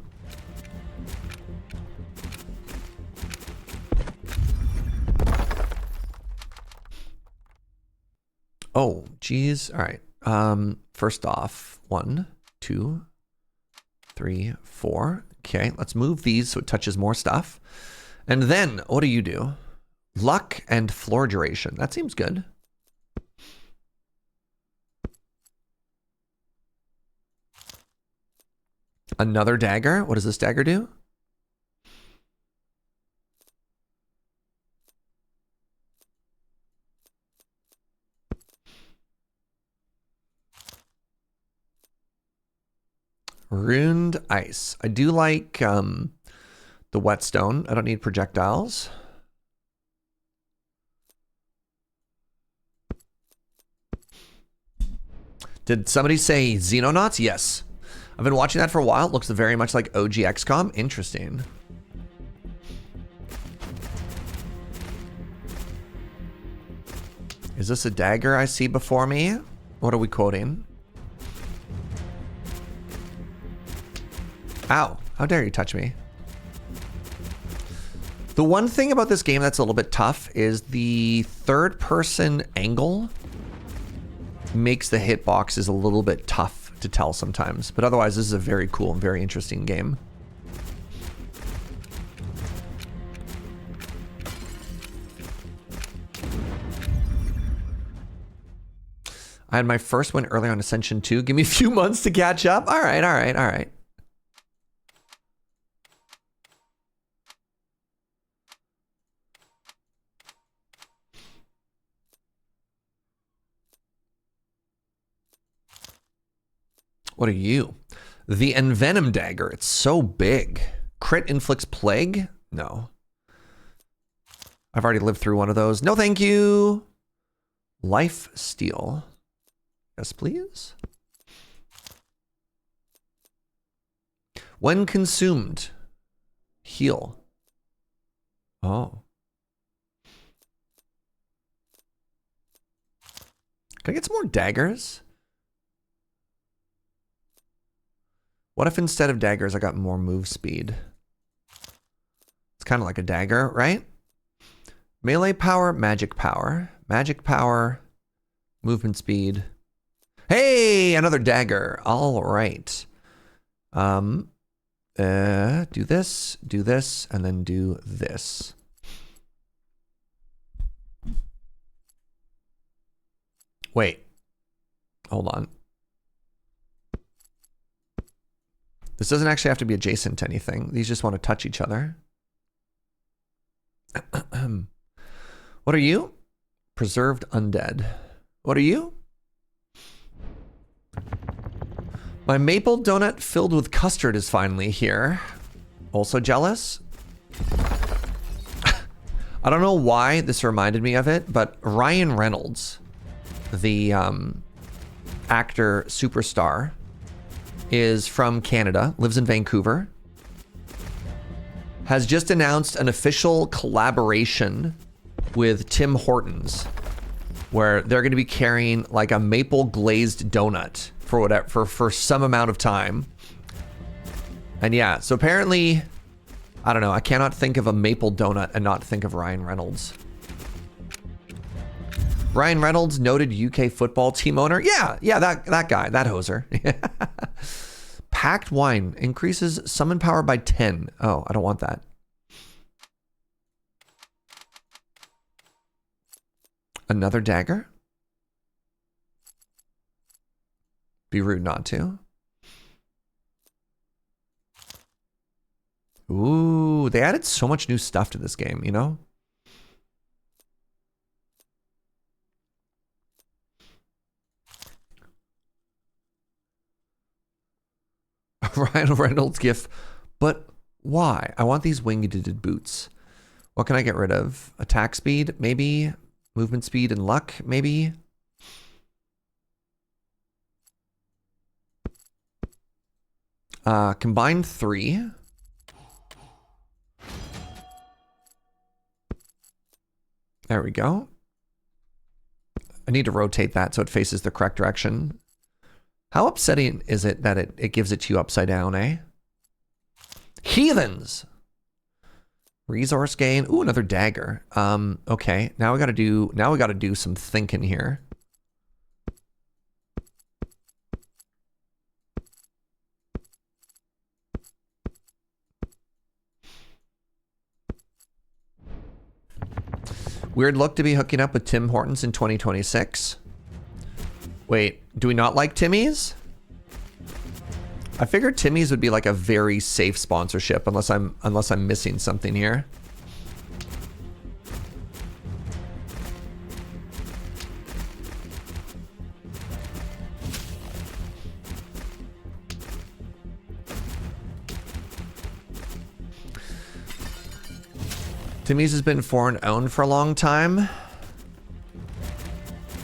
Oh, geez. All right. First off, 1, 2, 3, 4. Okay, let's move these so it touches more stuff. And then, what do? Luck and floor duration. That seems good. Another dagger. What does this dagger do? Runed ice. I do like the whetstone. I don't need projectiles. Did somebody say Xenonauts? Yes. I've been watching that for a while. It looks very much like OG XCOM. Interesting. Is this a dagger I see before me? What are we quoting? Ow, how dare you touch me? The one thing about this game that's a little bit tough is the third person angle makes the hitboxes a little bit tough to tell sometimes. But otherwise, this is a very cool and very interesting game. I had my first win early on Ascension 2. Give me a few months to catch up. All right, all right, all right. What are you? The Envenom Dagger. It's so big. Crit inflicts plague? No. I've already lived through one of those. No, thank you. Life Steal. Yes, please. When consumed, heal. Oh. Can I get some more daggers? What if instead of daggers, I got more move speed? It's kind of like a dagger, right? Melee power, magic power. Magic power, movement speed. Hey, another dagger. All right. Do this, and then do this. Wait. Hold on. This doesn't actually have to be adjacent to anything. These just want to touch each other. What are you? Preserved Undead. What are you? My maple donut filled with custard is finally here. Also jealous? I don't know why this reminded me of it, but Ryan Reynolds, the actor superstar, is from Canada, lives in Vancouver, has just announced an official collaboration with Tim Hortons, where they're going to be carrying like a maple glazed donut for whatever for some amount of time. And yeah, so apparently, I don't know, I cannot think of a maple donut and not think of Ryan Reynolds. Ryan Reynolds, noted UK football team owner. Yeah, that guy, that hoser. Packed wine increases summon power by 10. Oh, I don't want that. Another dagger? Be rude not to. Ooh, they added so much new stuff to this game, you know? Ryan Reynolds gif, but why? I want these winged boots. What can I get rid of? Attack speed, maybe. Movement speed and luck, maybe. Combine 3. There we go. I need to rotate that so it faces the correct direction. How upsetting is it that it gives it to you upside down, eh? Heathens! Resource gain. Ooh, another dagger. Okay. Now we gotta do some thinking here. Weird look to be hooking up with Tim Hortons in 2026. Wait, do we not like Timmy's? I figured Timmy's would be like a very safe sponsorship unless I'm missing something here. Timmy's has been foreign owned for a long time. It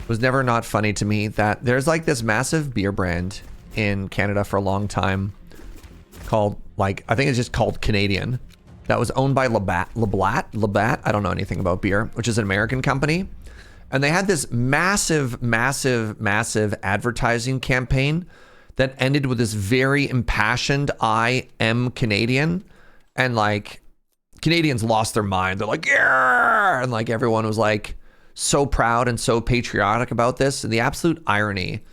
was never not funny to me that there's like this massive beer brand in Canada for a long time called, like, I think it's just called Canadian, that was owned by Labatt, I don't know anything about beer, which is an American company. And they had this massive advertising campaign that ended with this very impassioned I am Canadian. And like, Canadians lost their mind. They're like, yeah! And like everyone was like so proud and so patriotic about this. And the absolute irony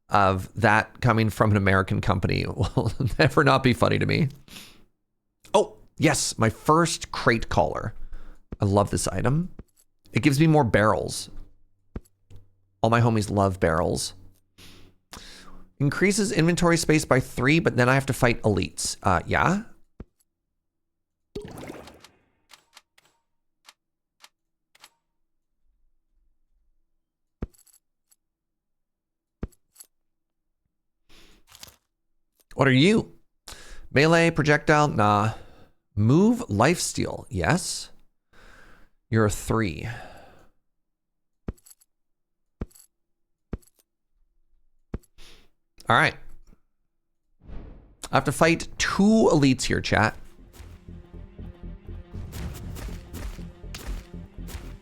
of that coming from an American company will never not be funny to me. Oh, yes, my first crate collar. I love this item. It gives me more barrels. All my homies love barrels. Increases inventory space by 3, but then I have to fight elites. Yeah? What are you? Melee, projectile, nah. Move, lifesteal, yes. You're a 3. All right. I have to fight 2 elites here, chat.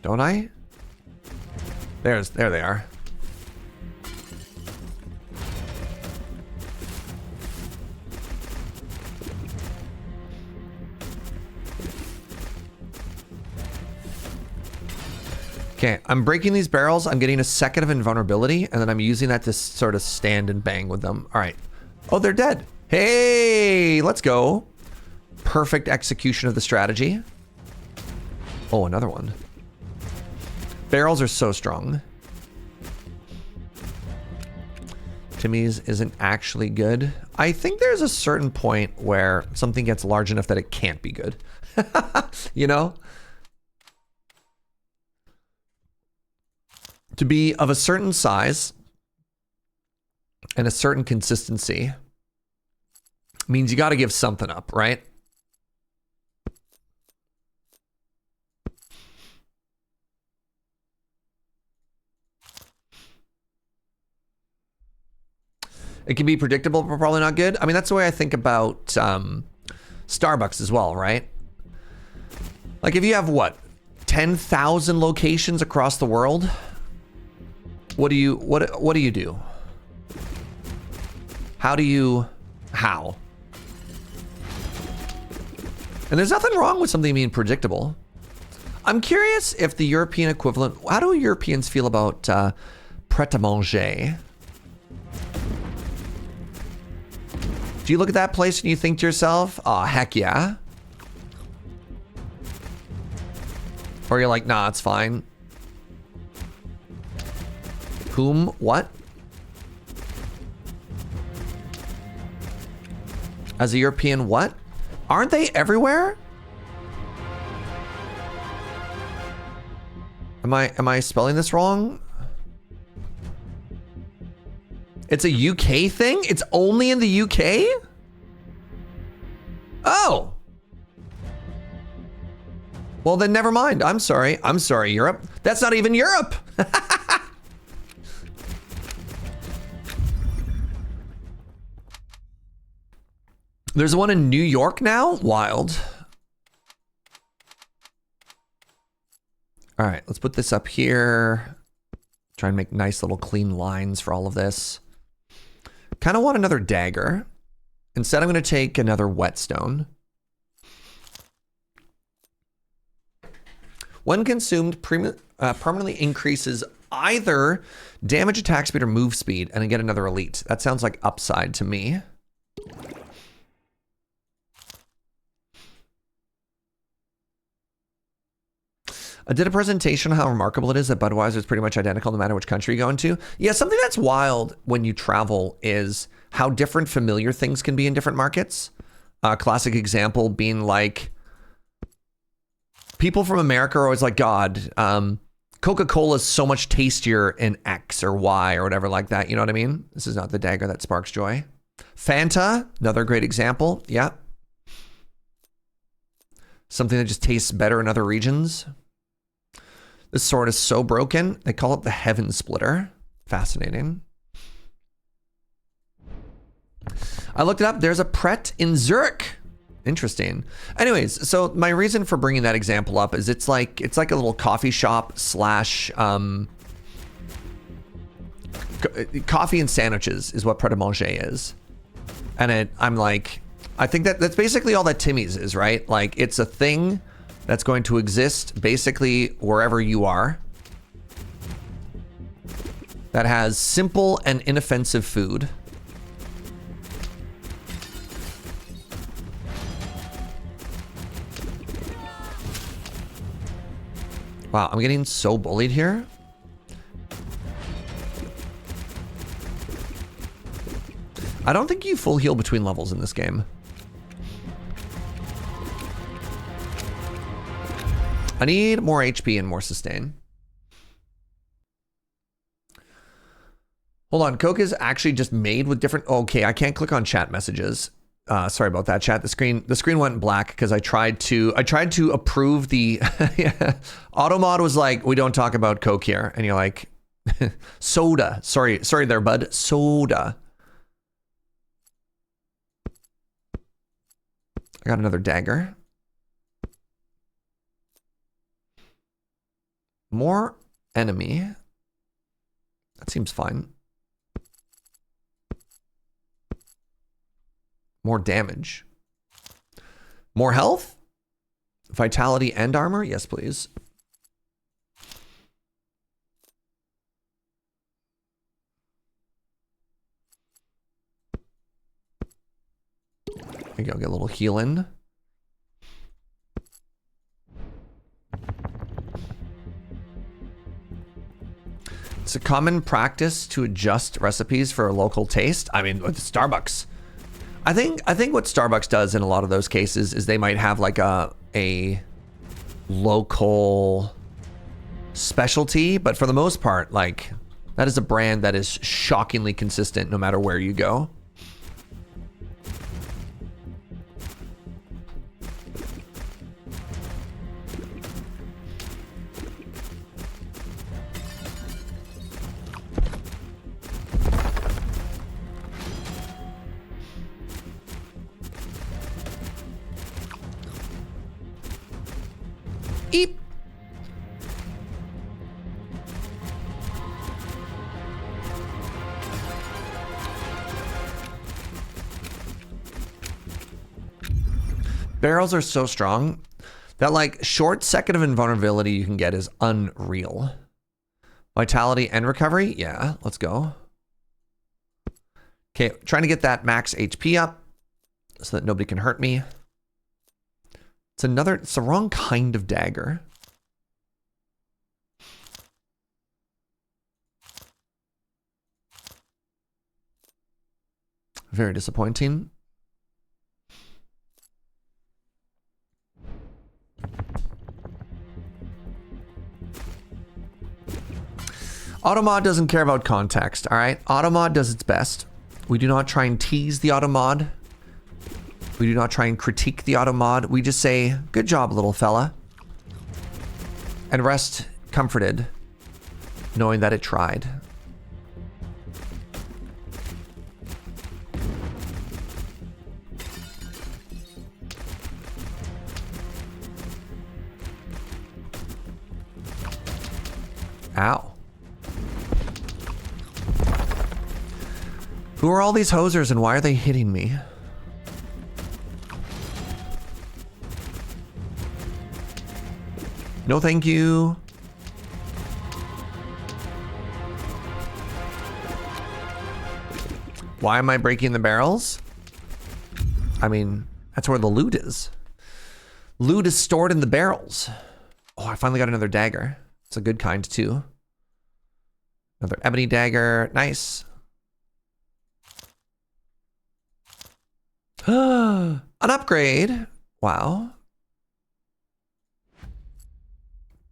Don't I? There they are. Okay, I'm breaking these barrels. I'm getting a second of invulnerability, and then I'm using that to sort of stand and bang with them. All right. Oh, they're dead. Hey, let's go. Perfect execution of the strategy. Oh, another one. Barrels are so strong. Timmy's isn't actually good. I think there's a certain point where something gets large enough that it can't be good. You know? To be of a certain size and a certain consistency means you got to give something up, right? It can be predictable, but probably not good. I mean, that's the way I think about Starbucks as well, right? Like if you have what, 10,000 locations across the world, what do you do? How? And there's nothing wrong with something being predictable. I'm curious if the European equivalent, how do Europeans feel about pret-a-manger? Do you look at that place and you think to yourself, oh, heck yeah? Or you're like, nah, it's fine. Whom? What? As a European, what? Aren't they everywhere? Am I spelling this wrong? It's a UK thing? It's only in the UK? Oh. Well, then never mind. I'm sorry. I'm sorry, Europe. That's not even Europe. There's one in New York now? Wild. All right, let's put this up here. Try and make nice little clean lines for all of this. Kind of want another dagger. Instead, I'm going to take another whetstone. When consumed, permanently increases either damage, attack speed, or move speed, and I get another elite. That sounds like upside to me. I did a presentation on how remarkable it is that Budweiser is pretty much identical no matter which country you go into. Yeah, something that's wild when you travel is how different familiar things can be in different markets. Classic example being like, people from America are always like, God, Coca-Cola is so much tastier in X or Y or whatever like that. You know what I mean? This is not the dagger that sparks joy. Fanta, another great example. Yeah. Something that just tastes better in other regions. This sword is so broken. They call it the Heaven Splitter. Fascinating. I looked it up. There's a Pret in Zurich. Interesting. Anyways, so my reason for bringing that example up is it's like a little coffee shop slash coffee and sandwiches is what Pret-a-manger is. And I'm like, I think that's basically all that Timmy's is, right? Like it's a thing that's going to exist basically wherever you are, that has simple and inoffensive food. Wow, I'm getting so bullied here. I don't think you full heal between levels in this game. I need more HP and more sustain. Hold on, Coke is actually just made with different. Okay, I can't click on chat messages. Sorry about that, chat. The screen went black because I tried to approve the Automod was like, we don't talk about Coke here, and you're like, soda. Sorry there, bud. Soda. I got another dagger. More enemy. That seems fine. More damage. More health? Vitality and armor? Yes, please. There you go, get a little healing. It's a common practice to adjust recipes for a local taste. I mean, with Starbucks. I think what Starbucks does in a lot of those cases is they might have like a local specialty, but for the most part, like that is a brand that is shockingly consistent no matter where you go. Eep. Barrels are so strong. That like short second of invulnerability you can get is unreal. Vitality and recovery? Yeah, let's go. Okay, trying to get that max HP up so that nobody can hurt me. It's the wrong kind of dagger. Very disappointing. Automod doesn't care about context, all right? Automod does its best. We do not try and tease the Automod. We do not try and critique the Automod. We just say, good job, little fella. And rest comforted, knowing that it tried. Ow. Who are all these hosers and why are they hitting me? No, thank you. Why am I breaking the barrels? I mean, that's where the loot is. Loot is stored in the barrels. Oh, I finally got another dagger. It's a good kind too. Another ebony dagger. Nice. An upgrade. Wow.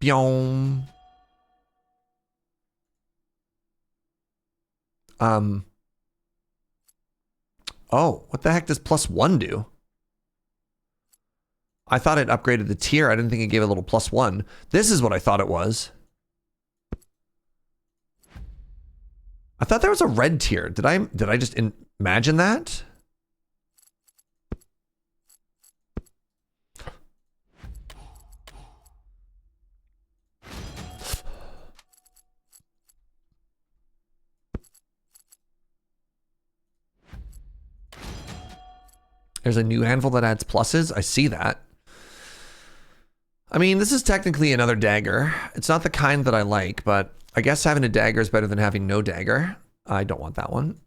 Byom. Oh, what the heck does +1 do? I thought it upgraded the tier. I didn't think it gave a little +1. This is what I thought it was. I thought there was a red tier. Did I just imagine that? There's a new handful that adds pluses. I see that. I mean, this is technically another dagger. It's not the kind that I like, but I guess having a dagger is better than having no dagger. I don't want that one.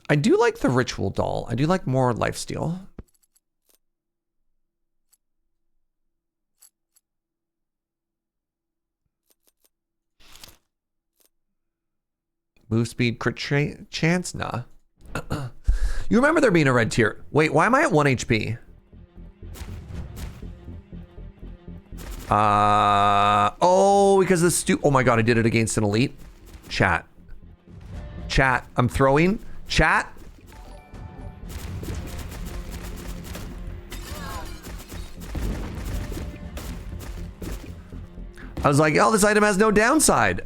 I do like the ritual doll. I do like more lifesteal. Move speed, crit chance? Nah. You remember there being a red tier. Wait, why am I at 1 HP? Oh, because the oh my god, I did it against an elite. Chat. Chat, I'm throwing. Chat. I was like, oh, this item has no downside.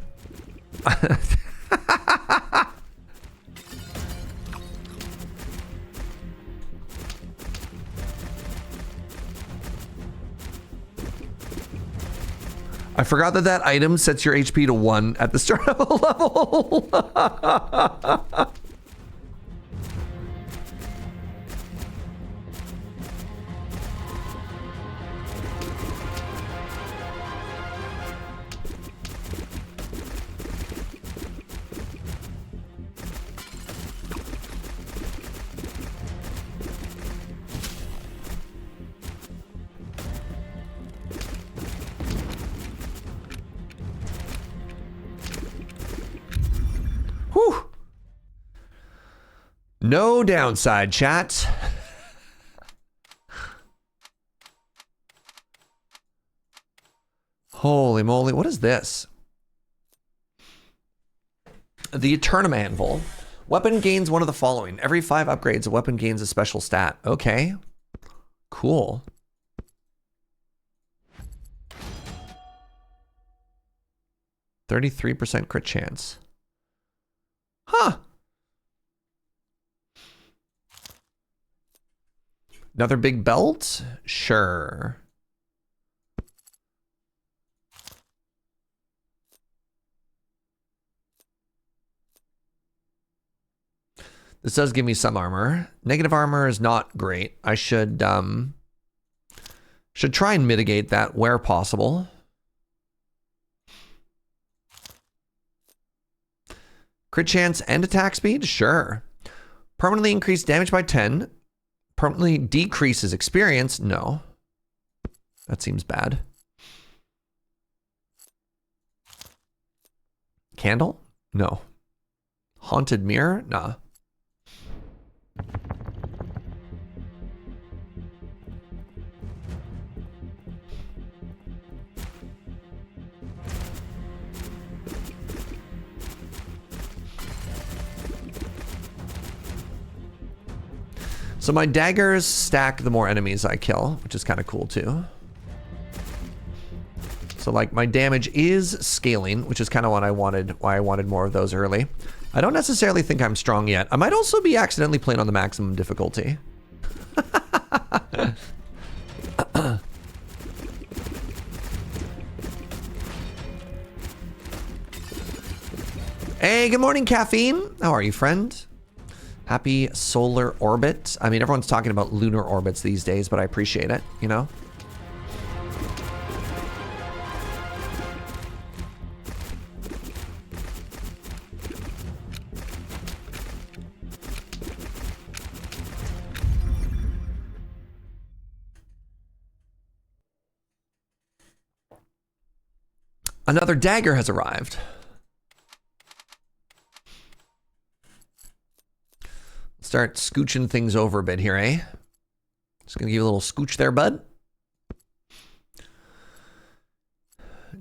I forgot that that item sets your HP to 1 at the start of a level. Whew. No downside, chat. Holy moly, what is this? The Eternum Anvil. Weapon gains one of the following. Every 5 upgrades, a weapon gains a special stat. Okay. Cool. %33% crit chance. Huh. Another big belt? Sure. This does give me some armor. Negative armor is not great. I should try and mitigate that where possible. Crit chance and attack speed? Sure. Permanently increase damage by 10. Permanently decreases experience? No. That seems bad. Candle? No. Haunted mirror? Nah. So my daggers stack the more enemies I kill, which is kind of cool too. So like my damage is scaling, which is kind of what I wanted, why I wanted more of those early. I don't necessarily think I'm strong yet. I might also be accidentally playing on the maximum difficulty. Hey, good morning, Caffeine. How are you, friend? Happy solar orbit. I mean, everyone's talking about lunar orbits these days, but I appreciate it, you know? Another dagger has arrived. Start scooching things over a bit here, eh? Just gonna give you a little scooch there, bud.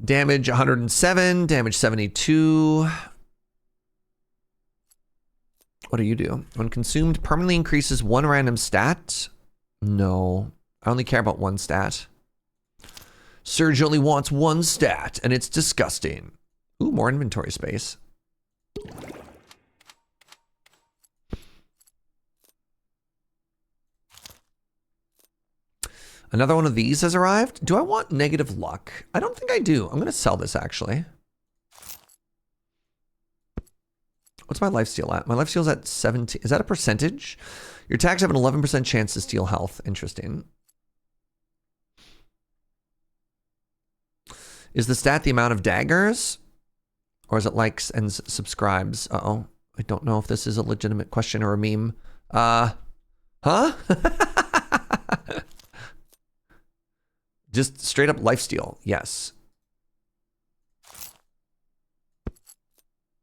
Damage 107, damage 72. What do you do? When consumed, permanently increases 1 random stat. No, I only care about 1 stat. Surge only wants 1 stat, and it's disgusting. Ooh, more inventory space. Another one of these has arrived. Do I want negative luck? I don't think I do. I'm going to sell this, actually. What's my lifesteal at? My lifesteal's at 17. Is that a percentage? Your attacks have an 11% chance to steal health. Interesting. Is the stat the amount of daggers? Or is it likes and subscribes? Uh-oh. I don't know if this is a legitimate question or a meme. Huh? Just straight up lifesteal. Yes.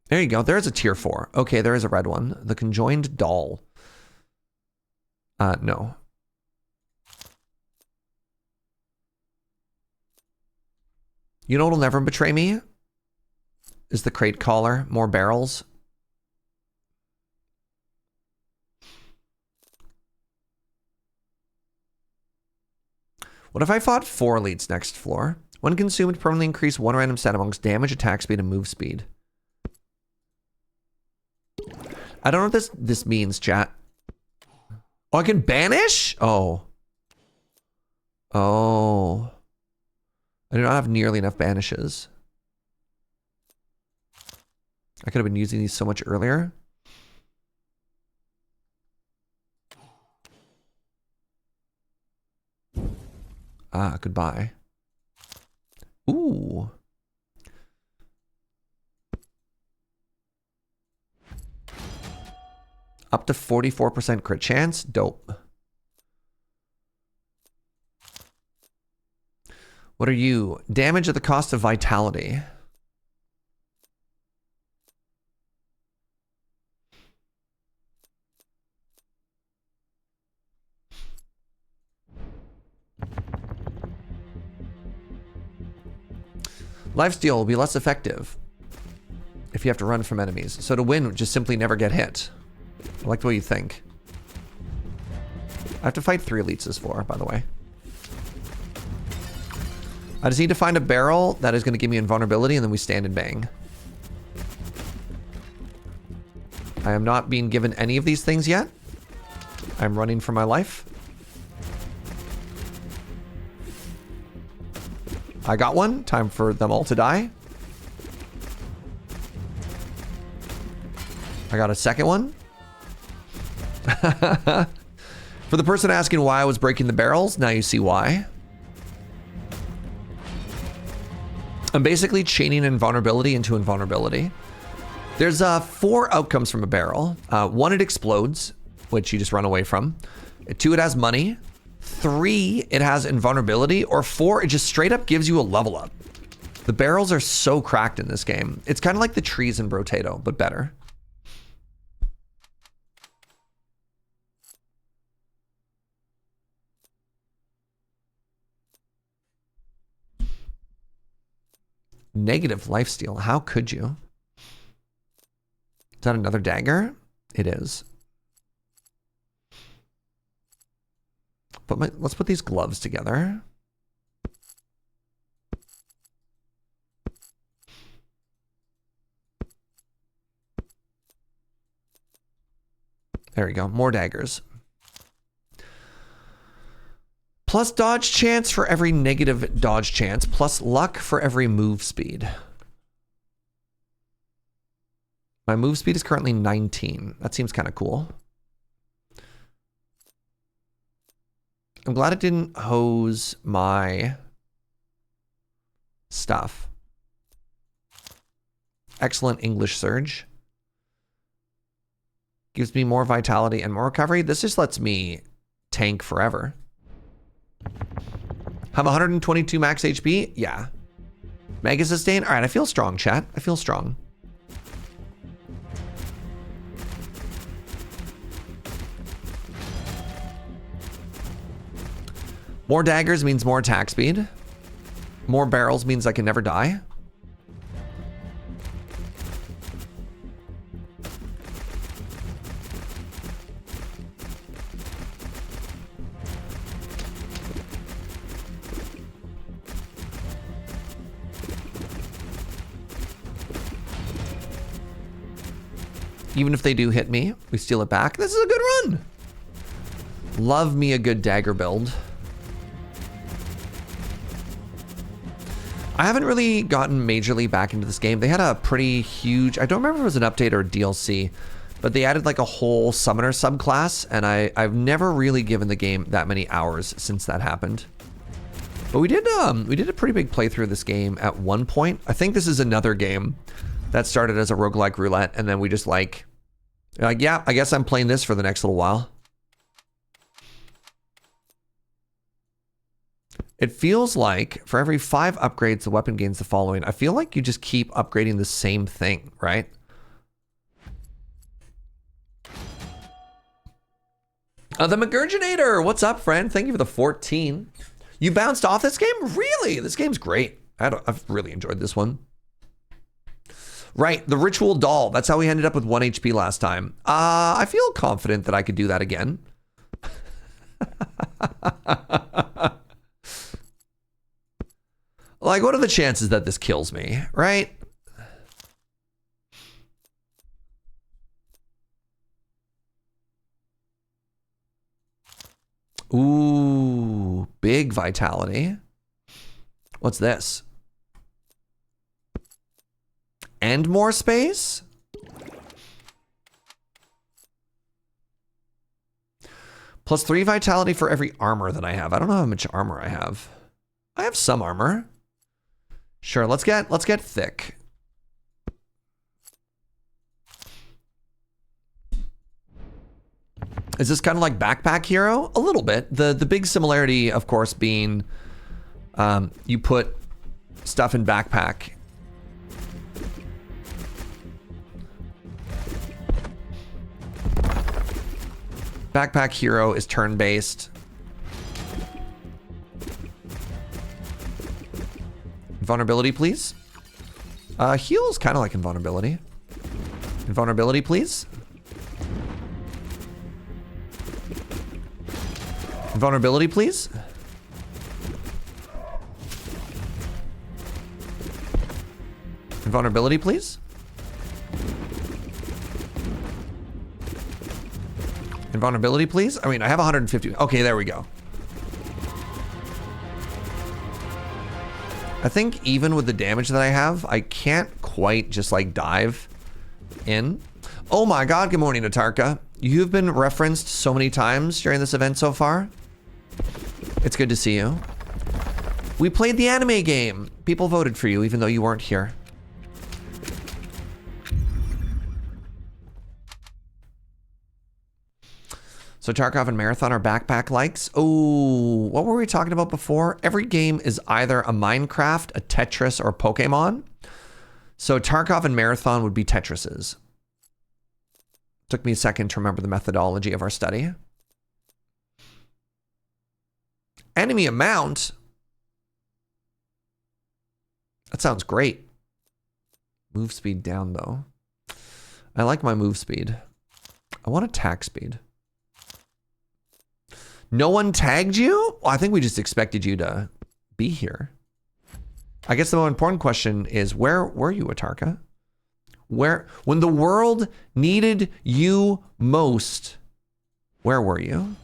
There you go. There is a tier 4. Okay, there is a red one. The conjoined doll. No. You know what'll never betray me? Is the crate caller. More barrels. What if I fought 4 elites next floor? When consumed, permanently increase 1 random stat amongst damage, attack speed, and move speed. I don't know what this means, chat. Oh, I can banish? Oh. Oh. I do not have nearly enough banishes. I could have been using these so much earlier. Ah, goodbye. Ooh. Up to 44% crit chance. Dope. What are you? Damage at the cost of vitality. Lifesteal will be less effective if you have to run from enemies. So to win, just simply never get hit. I like the way you think. I have to fight 3 elites this floor, by the way. I just need to find a barrel that is going to give me invulnerability, and then we stand and bang. I am not being given any of these things yet. I'm running for my life. I got one. Time for them all to die. I got a second one. For the person asking why I was breaking the barrels, now you see why. I'm basically chaining invulnerability into invulnerability. There's 4 outcomes from a barrel. 1, it explodes, which you just run away from. 2, it has money. 3, it has invulnerability. Or 4, it just straight up gives you a level up. The barrels are so cracked in this game. It's kind of like the trees in Brotato, but better. Negative lifesteal. How could you? Is that another dagger? It is. But let's put these gloves together. There we go. More daggers. Plus dodge chance for every negative dodge chance, plus luck for every move speed. My move speed is currently 19. That seems kind of cool. I'm glad it didn't hose my stuff. Excellent English surge. Gives me more vitality and more recovery. This just lets me tank forever. Have 122 max HP? Yeah. Mega sustain? All right, I feel strong, chat. I feel strong. More daggers means more attack speed. More barrels means I can never die. Even if they do hit me, we steal it back. This is a good run. Love me a good dagger build. I haven't really gotten majorly back into this game. They had a pretty huge, I don't remember if it was an update or a DLC, but they added like a whole summoner subclass, and I've never really given the game that many hours since that happened. But we did a pretty big playthrough of this game at one point. I think this is another game that started as a roguelike roulette, and then we just like, yeah, I guess I'm playing this for the next little while. It feels like for every 5 upgrades, the weapon gains the following. I feel like you just keep upgrading the same thing, right? The Magurginator, what's up, friend? Thank you for the 14. You bounced off this game? Really? This game's great. I've really enjoyed this one. Right, the ritual doll. That's how we ended up with 1 HP last time. I feel confident that I could do that again. Like, what are the chances that this kills me, right? Ooh, big vitality. What's this? And more space? Plus 3 vitality for every armor that I have. I don't know how much armor I have. I have some armor. Sure, let's get thick. Is this kind of like Backpack Hero? A little bit. The big similarity, of course, being you put stuff in backpack. Backpack Hero is turn-based. Invulnerability, please. Heal is kind of like invulnerability. Invulnerability, please. Invulnerability, please. Invulnerability, please. Invulnerability, please. I mean, I have 150. Okay, there we go. I think even with the damage that I have, I can't quite just like dive in. Oh my God, good morning, Atarka. You've been referenced so many times during this event so far. It's good to see you. We played the anime game. People voted for you even though you weren't here. So Tarkov and Marathon are backpack likes. Oh, what were we talking about before? Every game is either a Minecraft, a Tetris, or Pokemon. So Tarkov and Marathon would be Tetris's. Took me a second to remember the methodology of our study. Enemy amount. That sounds great. Move speed down though. I like my move speed. I want attack speed. No one tagged you? Well, I think we just expected you to be here. I guess the more important question is, where were you, Atarka? Where, when the world needed you most, where were you?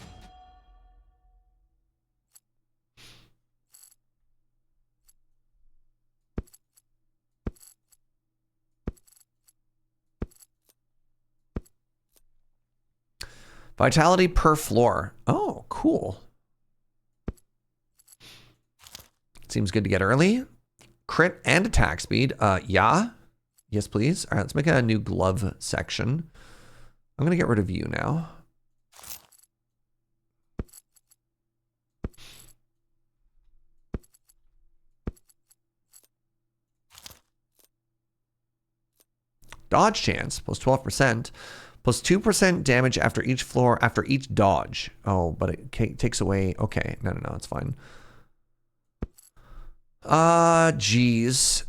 Vitality per floor. Oh, cool. Seems good to get early. Crit and attack speed. Yeah. Yes, please. All right, let's make a new glove section. I'm going to get rid of you now. Dodge chance, plus 12%. Plus 2% damage after each floor, after each dodge. Oh, but it takes away... Okay, no, it's fine. Geez.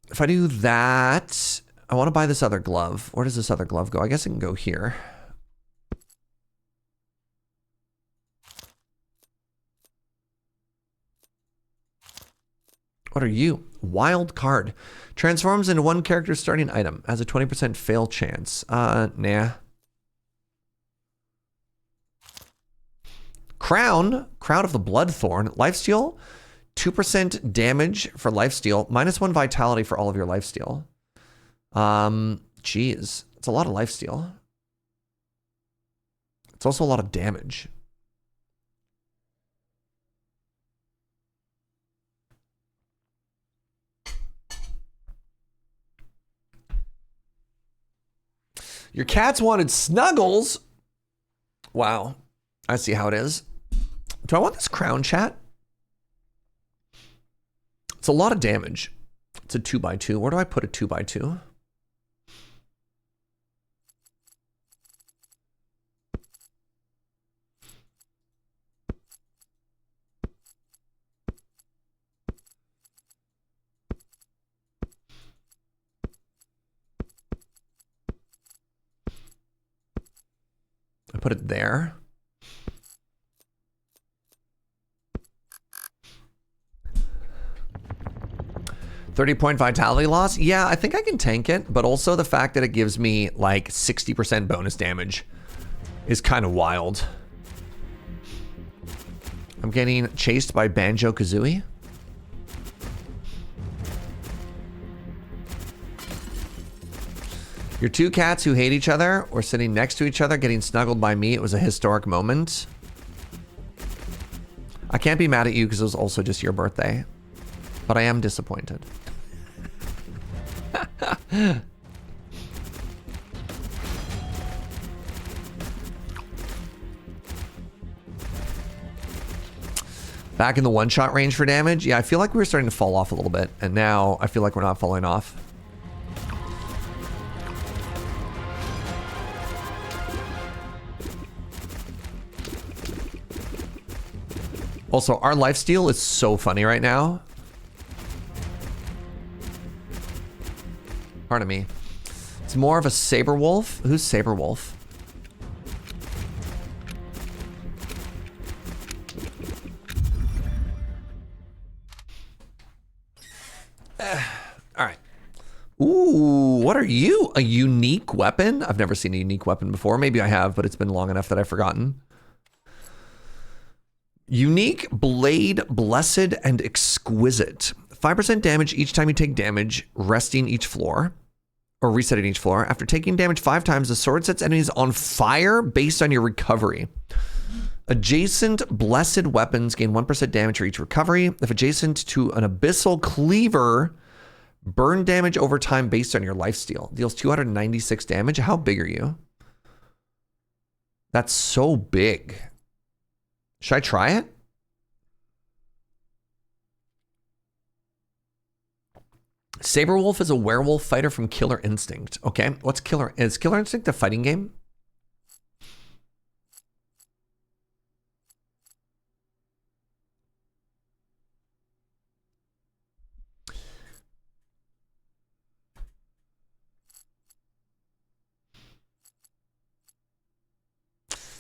If I do that... I want to buy this other glove. Where does this other glove go? I guess it can go here. What are you? Wild card. Transforms into one character's starting item. Has a 20% fail chance. Nah. Crown. Crown of the Bloodthorn. Lifesteal. 2% damage for lifesteal. -1 vitality for all of your lifesteal. Geez. It's a lot of lifesteal. It's also a lot of damage. Your cats wanted snuggles. Wow. I see how it is. Do I want this crown, chat? It's a lot of damage. It's a 2x2. Where do I put a 2x2? put it there. .30 vitality loss. Yeah, I think I can tank it, but also the fact that it gives me like 60% bonus damage is kind of wild. I'm getting chased by Banjo-Kazooie. Your two cats who hate each other were sitting next to each other getting snuggled by me. It was a historic moment. I can't be mad at you because it was also just your birthday, but I am disappointed. Back in the one-shot range for damage. Yeah, I feel like we were starting to fall off a little bit, and now I feel like we're not falling off. Also, our lifesteal is so funny right now. Pardon me. It's more of a saber wolf. Who's saber wolf? All right. Ooh, what are you? A unique weapon? I've never seen a unique weapon before. Maybe I have, but it's been long enough that I've forgotten. Unique blade, blessed and exquisite. 5% damage each time you take damage, resting each floor, or resetting each floor. After taking damage 5 times, the sword sets enemies on fire based on your recovery. Adjacent blessed weapons gain 1% damage for each recovery. If adjacent to an abyssal cleaver, burn damage over time based on your lifesteal. Deals 296 damage. How big are you? That's so big. Should I try it? Saberwolf is a werewolf fighter from Killer Instinct. Okay, what's is Killer Instinct a fighting game?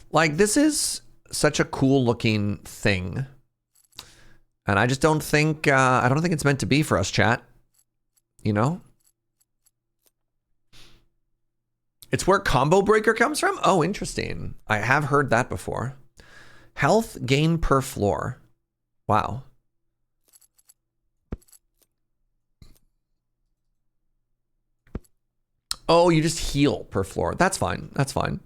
Like, this is such a cool looking thing, and I just don't think it's meant to be for us, chat. You know, it's where Combo Breaker comes from. Oh, interesting. I have heard that before. Health gain per floor. Wow. Oh, you just heal per floor. That's fine. That's fine.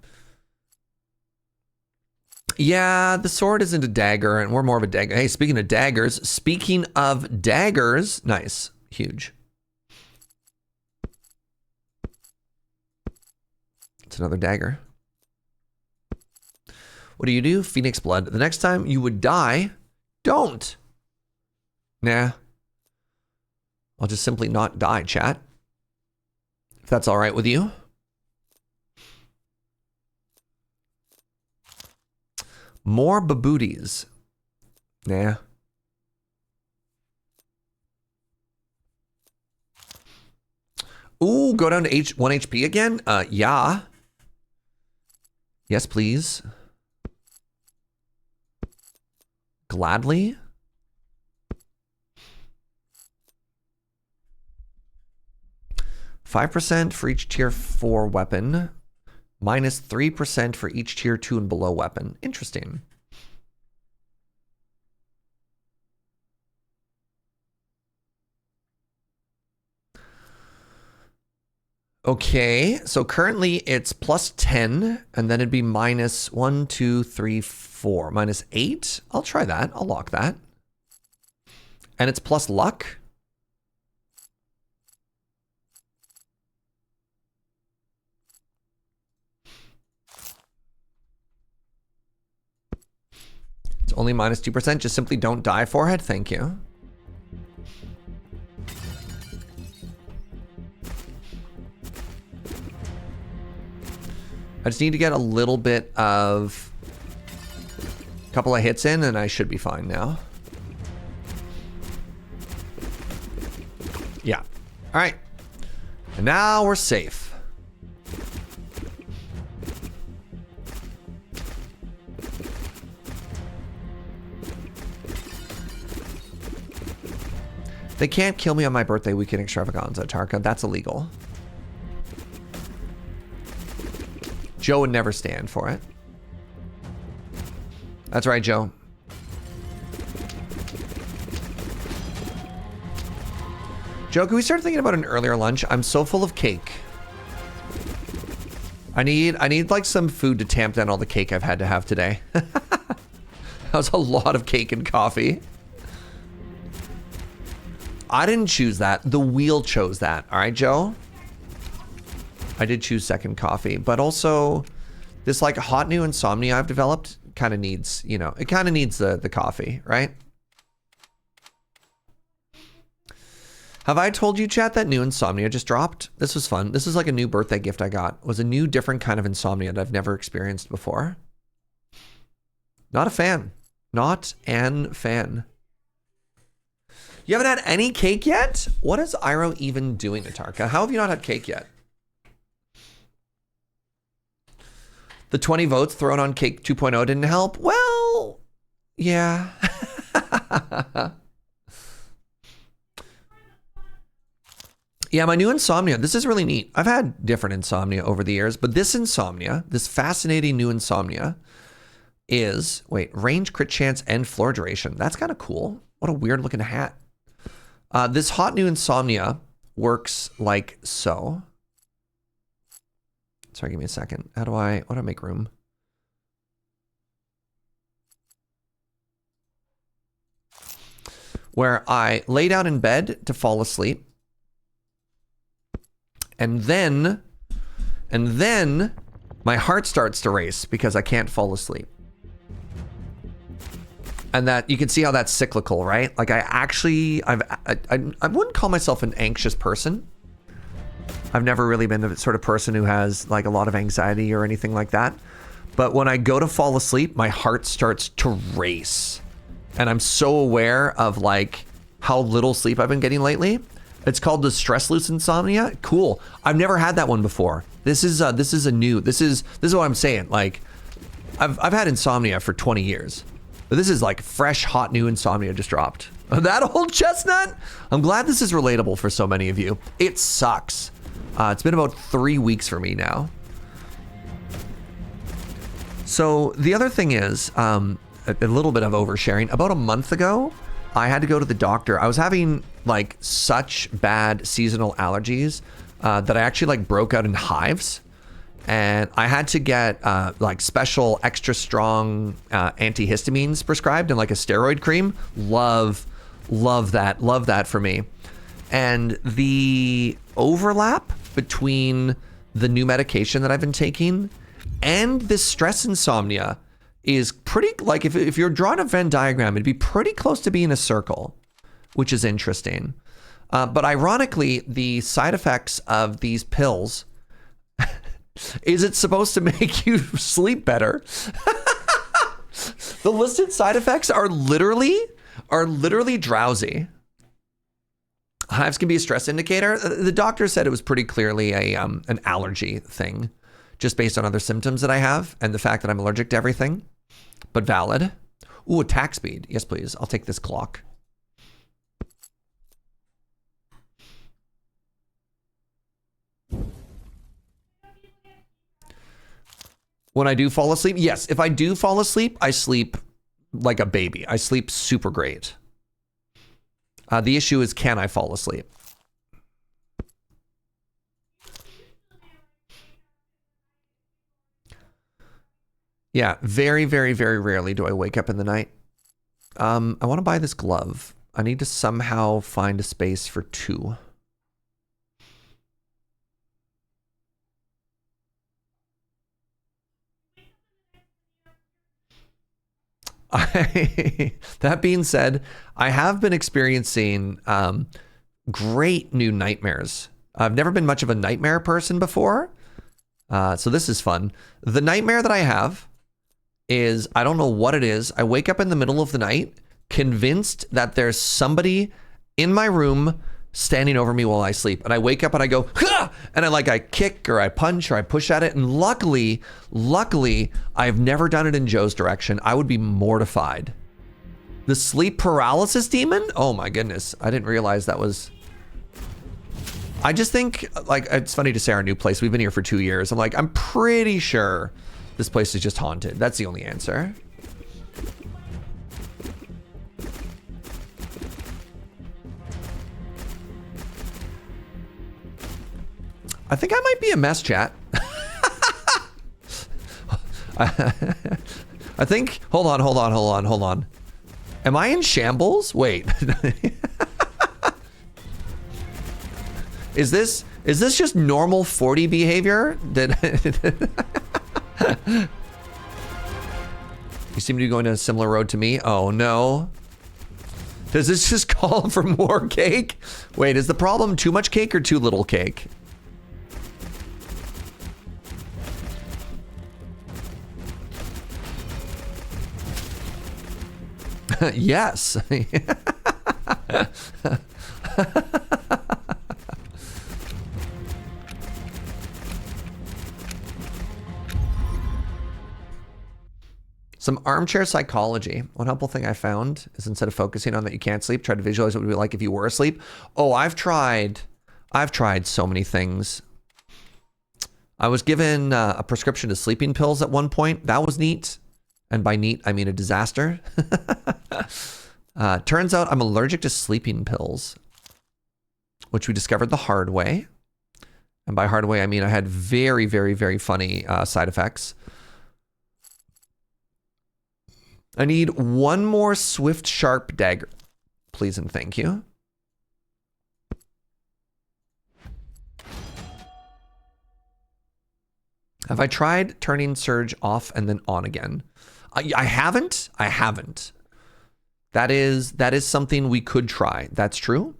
Yeah, the sword isn't a dagger, and we're more of a dagger. Hey, speaking of daggers, nice, huge. It's another dagger. What do? Phoenix blood. The next time you would die, don't. Nah. I'll just simply not die, chat. If that's all right with you. More babooties. Nah. Ooh, go down to 1 HP again? Yeah. Yes, please. Gladly. %5 for each tier 4 weapon. Minus 3% for each tier 2 and below weapon. Interesting. Okay, so currently it's plus 10, and then it'd be minus 1, 2, 3, 4. Minus 8? I'll try that. I'll lock that. And it's plus luck. It's only minus 2%. Just simply don't die, forehead. Thank you. I just need to get a little bit of a couple of hits in, and I should be fine now. Yeah. All right. And now we're safe. They can't kill me on my birthday weekend extravaganza, Tarka. That's illegal. Joe would never stand for it. That's right, Joe. Joe, can we start thinking about an earlier lunch? I'm so full of cake. I need like some food to tamp down all the cake I've had to have today. That was a lot of cake and coffee. I didn't choose that. The wheel chose that. All right, Joe? I did choose second coffee, but also this like hot new insomnia I've developed kind of needs, you know, it kind of needs the coffee, right? Have I told you, chat, that new insomnia just dropped? This was fun. This is like a new birthday gift I got. It was a new, different kind of insomnia that I've never experienced before. Not a fan. Not an fan. You haven't had any cake yet? What is Iro even doing, Atarka? How have you not had cake yet? The 20 votes thrown on Cake 2.0 didn't help? Well, yeah. Yeah, my new insomnia. This is really neat. I've had different insomnia over the years, but this insomnia, this fascinating new insomnia is, wait, range, crit chance, and floor duration. That's kind of cool. What a weird looking hat. This hot new insomnia works like so. Sorry, give me a second. How do I make room? Where I lay down in bed to fall asleep. And then my heart starts to race because I can't fall asleep. And that you can see how that's cyclical, right? Like I wouldn't call myself an anxious person. I've never really been the sort of person who has like a lot of anxiety or anything like that. But when I go to fall asleep, my heart starts to race. And I'm so aware of like how little sleep I've been getting lately. It's called the stress-loose insomnia. Cool. I've never had that one before. This is what I'm saying. Like I've had insomnia for 20 years. But this is like fresh, hot, new insomnia just dropped. That old chestnut? I'm glad this is relatable for so many of you. It sucks. It's been about 3 weeks for me now. So the other thing is, a little bit of oversharing. About a month ago, I had to go to the doctor. I was having like such bad seasonal allergies that I actually like broke out in hives. And I had to get like special extra strong antihistamines prescribed and like a steroid cream. Love that for me. And the overlap between the new medication that I've been taking and this stress insomnia is pretty, like if you're drawing a Venn diagram, it'd be pretty close to being a circle, which is interesting. But ironically, the side effects of these pills is it's supposed to make you sleep better. The listed side effects are literally drowsy. Hives can be a stress indicator. The doctor said it was pretty clearly an allergy thing, just based on other symptoms that I have and the fact that I'm allergic to everything, but valid. Ooh, attack speed. Yes, please. I'll take this clock. When I do fall asleep, yes, if I do fall asleep, I sleep like a baby. I sleep super great. The issue is, can I fall asleep? Yeah, very, very, very rarely do I wake up in the night. I want to buy this glove. I need to somehow find a space for 2. That being said, I have been experiencing great new nightmares. I've never been much of a nightmare person before, so this is fun. The nightmare that I have is, I don't know what it is. I wake up in the middle of the night convinced that there's somebody in my room standing over me while I sleep. And I wake up and I go, "Hah!" And I kick or I punch or I push at it. And luckily, I've never done it in Joe's direction. I would be mortified. The sleep paralysis demon? Oh my goodness. I didn't realize that was... I just think, like, it's funny to say our new place. We've been here for 2 years. I'm like, I'm pretty sure this place is just haunted. That's the only answer. I think I might be a mess, chat. I think, hold on. Am I in shambles? Wait. Is this just normal 40 behavior? You seem to be going down a similar road to me. Oh no. Does this just call for more cake? Wait, is the problem too much cake or too little cake? Yes. Some armchair psychology. One helpful thing I found is instead of focusing on that you can't sleep, try to visualize what it would be like if you were asleep. Oh, I've tried so many things. I was given a prescription to sleeping pills at one point. That was neat. And by neat, I mean a disaster. Turns out I'm allergic to sleeping pills, which we discovered the hard way. And by hard way, I mean I had very, very, very funny side effects. I need one more swift, sharp dagger. Please and thank you. Have I tried turning Surge off and then on again? I haven't. That is something we could try. That's true.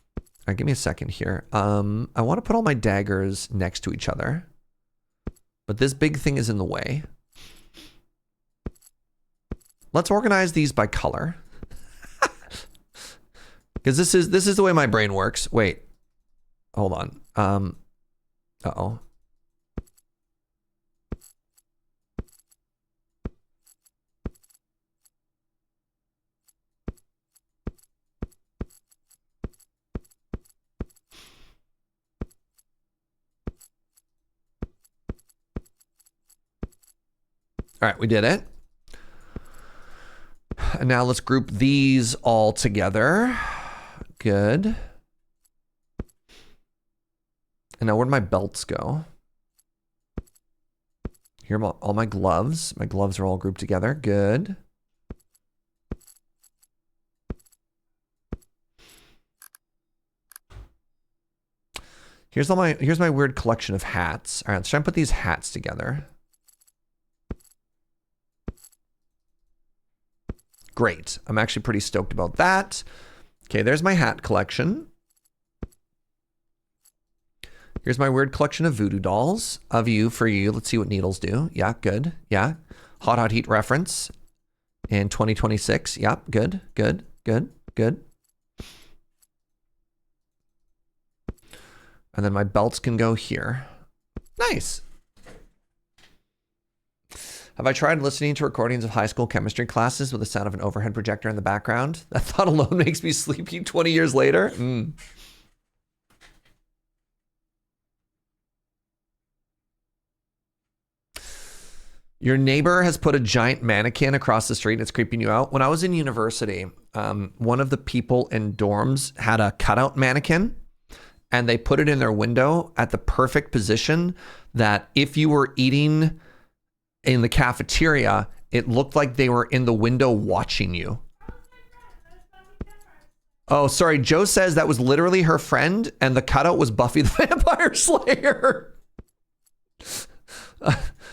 All right, give me a second here. I want to put all my daggers next to each other, but this big thing is in the way. Let's organize these by color. Because this is the way my brain works. Wait. Hold on. Uh-oh. All right, we did it. And now let's group these all together. Good. And now where'd my belts go? Here are all my gloves. My gloves are all grouped together. Good. Here's my weird collection of hats. All right, let's try and put these hats together. Great. I'm actually pretty stoked about that. Okay, there's my hat collection. Here's my weird collection of voodoo dolls. Of you, for you. Let's see what needles do. Yeah, good. Yeah. Hot Heat reference in 2026. Yep, good, good, good, good. And then my belts can go here. Nice. Have I tried listening to recordings of high school chemistry classes with the sound of an overhead projector in the background? That thought alone makes me sleepy 20 years later. Your neighbor has put a giant mannequin across the street and it's creeping you out. When I was in university, one of the people in dorms had a cutout mannequin and they put it in their window at the perfect position that if you were eating in the cafeteria, it looked like they were in the window watching you. Oh, sorry. Joe says that was literally her friend and the cutout was Buffy the Vampire Slayer.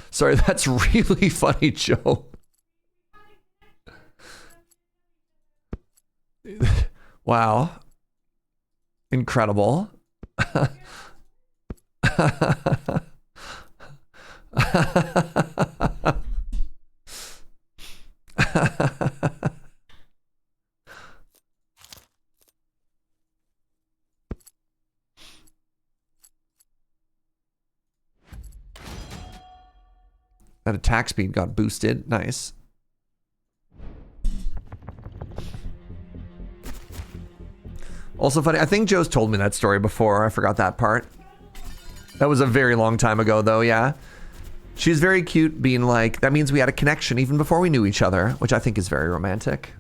Sorry, that's really funny, Joe. Wow. Incredible. That attack speed got boosted. Nice. Also funny, I think Joe's told me that story before. I forgot that part. That was a very long time ago though, yeah. She's very cute being like, that means we had a connection even before we knew each other, which I think is very romantic.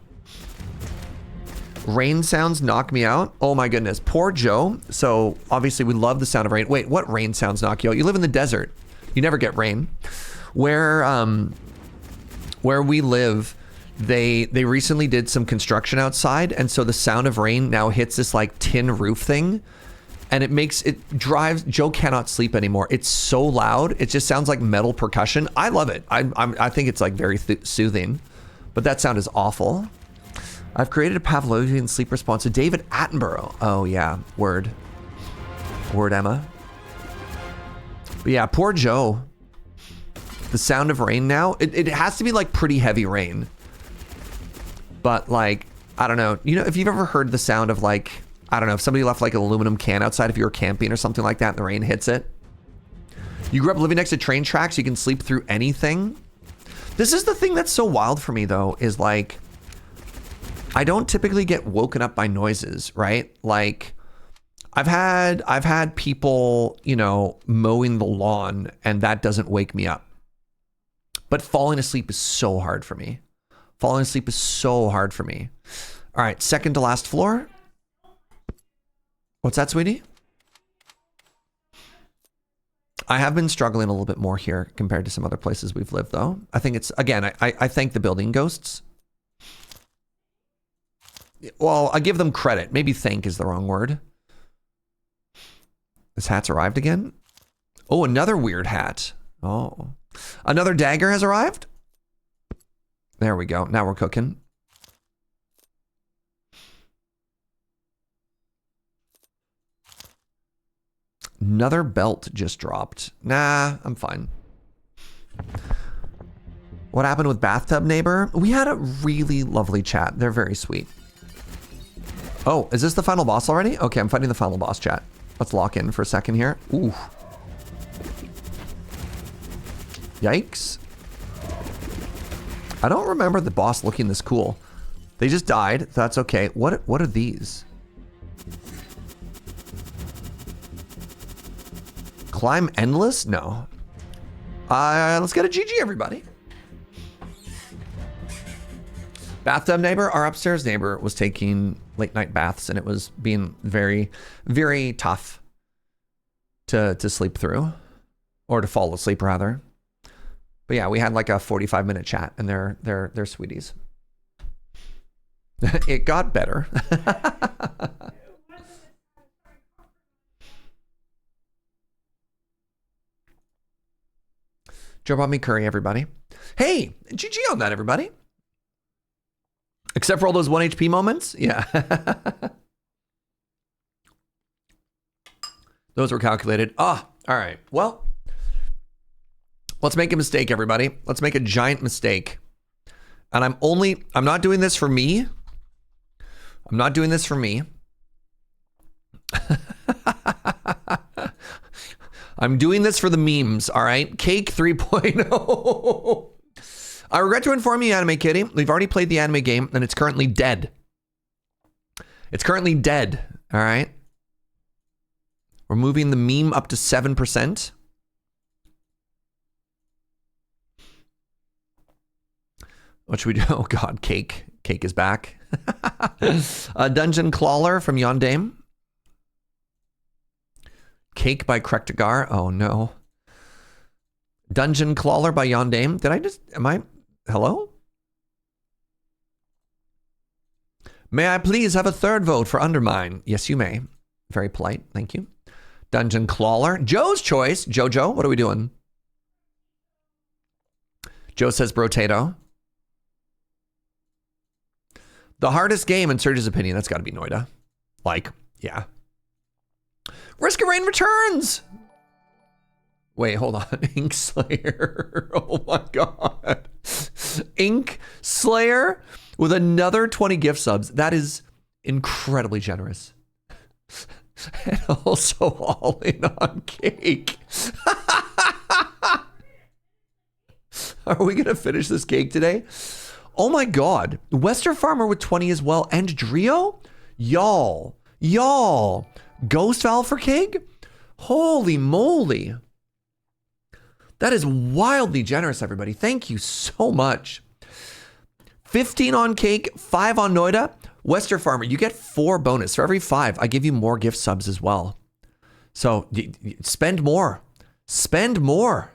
Rain sounds knock me out. Oh my goodness, poor Joe. So obviously we love the sound of rain. Wait, what rain sounds knock you out? You live in the desert. You never get rain. Where we live, they recently did some construction outside, and so the sound of rain now hits this like tin roof thing, and it drives Joe cannot sleep anymore. It's so loud. It just sounds like metal percussion. I love it. I think it's like very soothing, but that sound is awful. I've created a Pavlovian sleep response to David Attenborough. Oh yeah, word, Emma. But yeah, poor Joe. The sound of rain now, it has to be like pretty heavy rain. But like, I don't know. You know, if you've ever heard the sound of like, I don't know, if somebody left like an aluminum can outside if you were camping or something like that and the rain hits it. You grew up living next to train tracks, you can sleep through anything. This is the thing that's so wild for me though, is like, I don't typically get woken up by noises, right? Like, I've had people, you know, mowing the lawn and that doesn't wake me up. But falling asleep is so hard for me. Falling asleep is so hard for me. All right, second to last floor. What's that, sweetie? I have been struggling a little bit more here compared to some other places we've lived, though. I think it's, again, I thank the building ghosts. Well, I give them credit. Maybe thank is the wrong word. This hat's arrived again. Oh, another weird hat. Oh. Another dagger has arrived. There we go. Now we're cooking. Another belt just dropped. Nah, I'm fine. What happened with bathtub neighbor? We had a really lovely chat. They're very sweet. Oh, is this the final boss already? Okay, I'm fighting the final boss, chat. Let's lock in for a second here. Ooh. Yikes. I don't remember the boss looking this cool. They just died. That's okay. What are these? Climb endless? No. Let's get a GG, everybody. Bathtub neighbor, our upstairs neighbor was taking late night baths and it was being very, very tough to sleep through, or to fall asleep rather. But yeah, we had like a 45-minute chat and they're sweeties. It got better. Joe brought me curry, everybody. Hey, GG on that, everybody. Except for all those 1 HP moments. Yeah. Those were calculated. Ah, all right. Well, let's make a mistake, everybody. Let's make a giant mistake. And I'm not doing this for me. I'm not doing this for me. I'm doing this for the memes, all right? Cake 3.0. I regret to inform you, Anime Kitty, we've already played the anime game and it's currently dead. It's currently dead, all right? We're moving the meme up to 7%. What should we do? Oh God, Cake. Cake is back. A Dungeon Clawler from Yondame. Cake by Krektagar. Oh no. Dungeon Clawler by Yondame. Hello? May I please have a third vote for Undermine? Yes, you may. Very polite. Thank you. Dungeon Clawler. Joe's choice. Jojo, what are we doing? Joe says Brotato. The hardest game in Surge's opinion, that's got to be Noita. Like, yeah. Risk of Rain returns. Wait, hold on. Ink Slayer. Oh my God. Ink Slayer with another 20 gift subs. That is incredibly generous. And also all in on Cake. Are we going to finish this cake today? Oh my God. Western Farmer with 20 as well. And Drio? Y'all, Y'all, Ghost Valve for cake? Holy moly. That is wildly generous, everybody. Thank you so much. 15 on cake, 5 on Noita. Wester Farmer, you get 4 bonus. For every 5, I give you more gift subs as well. So spend more. Spend more.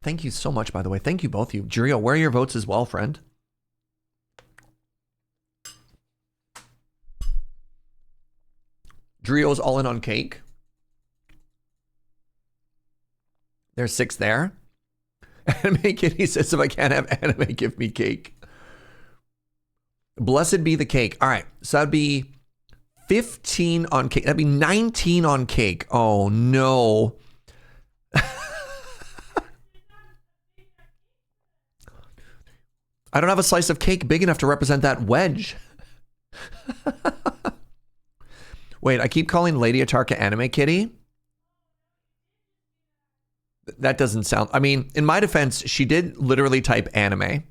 Thank you so much, by the way. Thank you, both of you. Jurio, where are your votes as well, friend? Drio's all in on cake. There's 6 there. Anime Kitty says, if I can't have anime, give me cake. Blessed be the cake. All right, so that'd be 15 on cake. That'd be 19 on cake. Oh, no. I don't have a slice of cake big enough to represent that wedge. Wait, I keep calling Lady Atarka Anime Kitty. That doesn't sound... I mean, in my defense, she did literally type anime.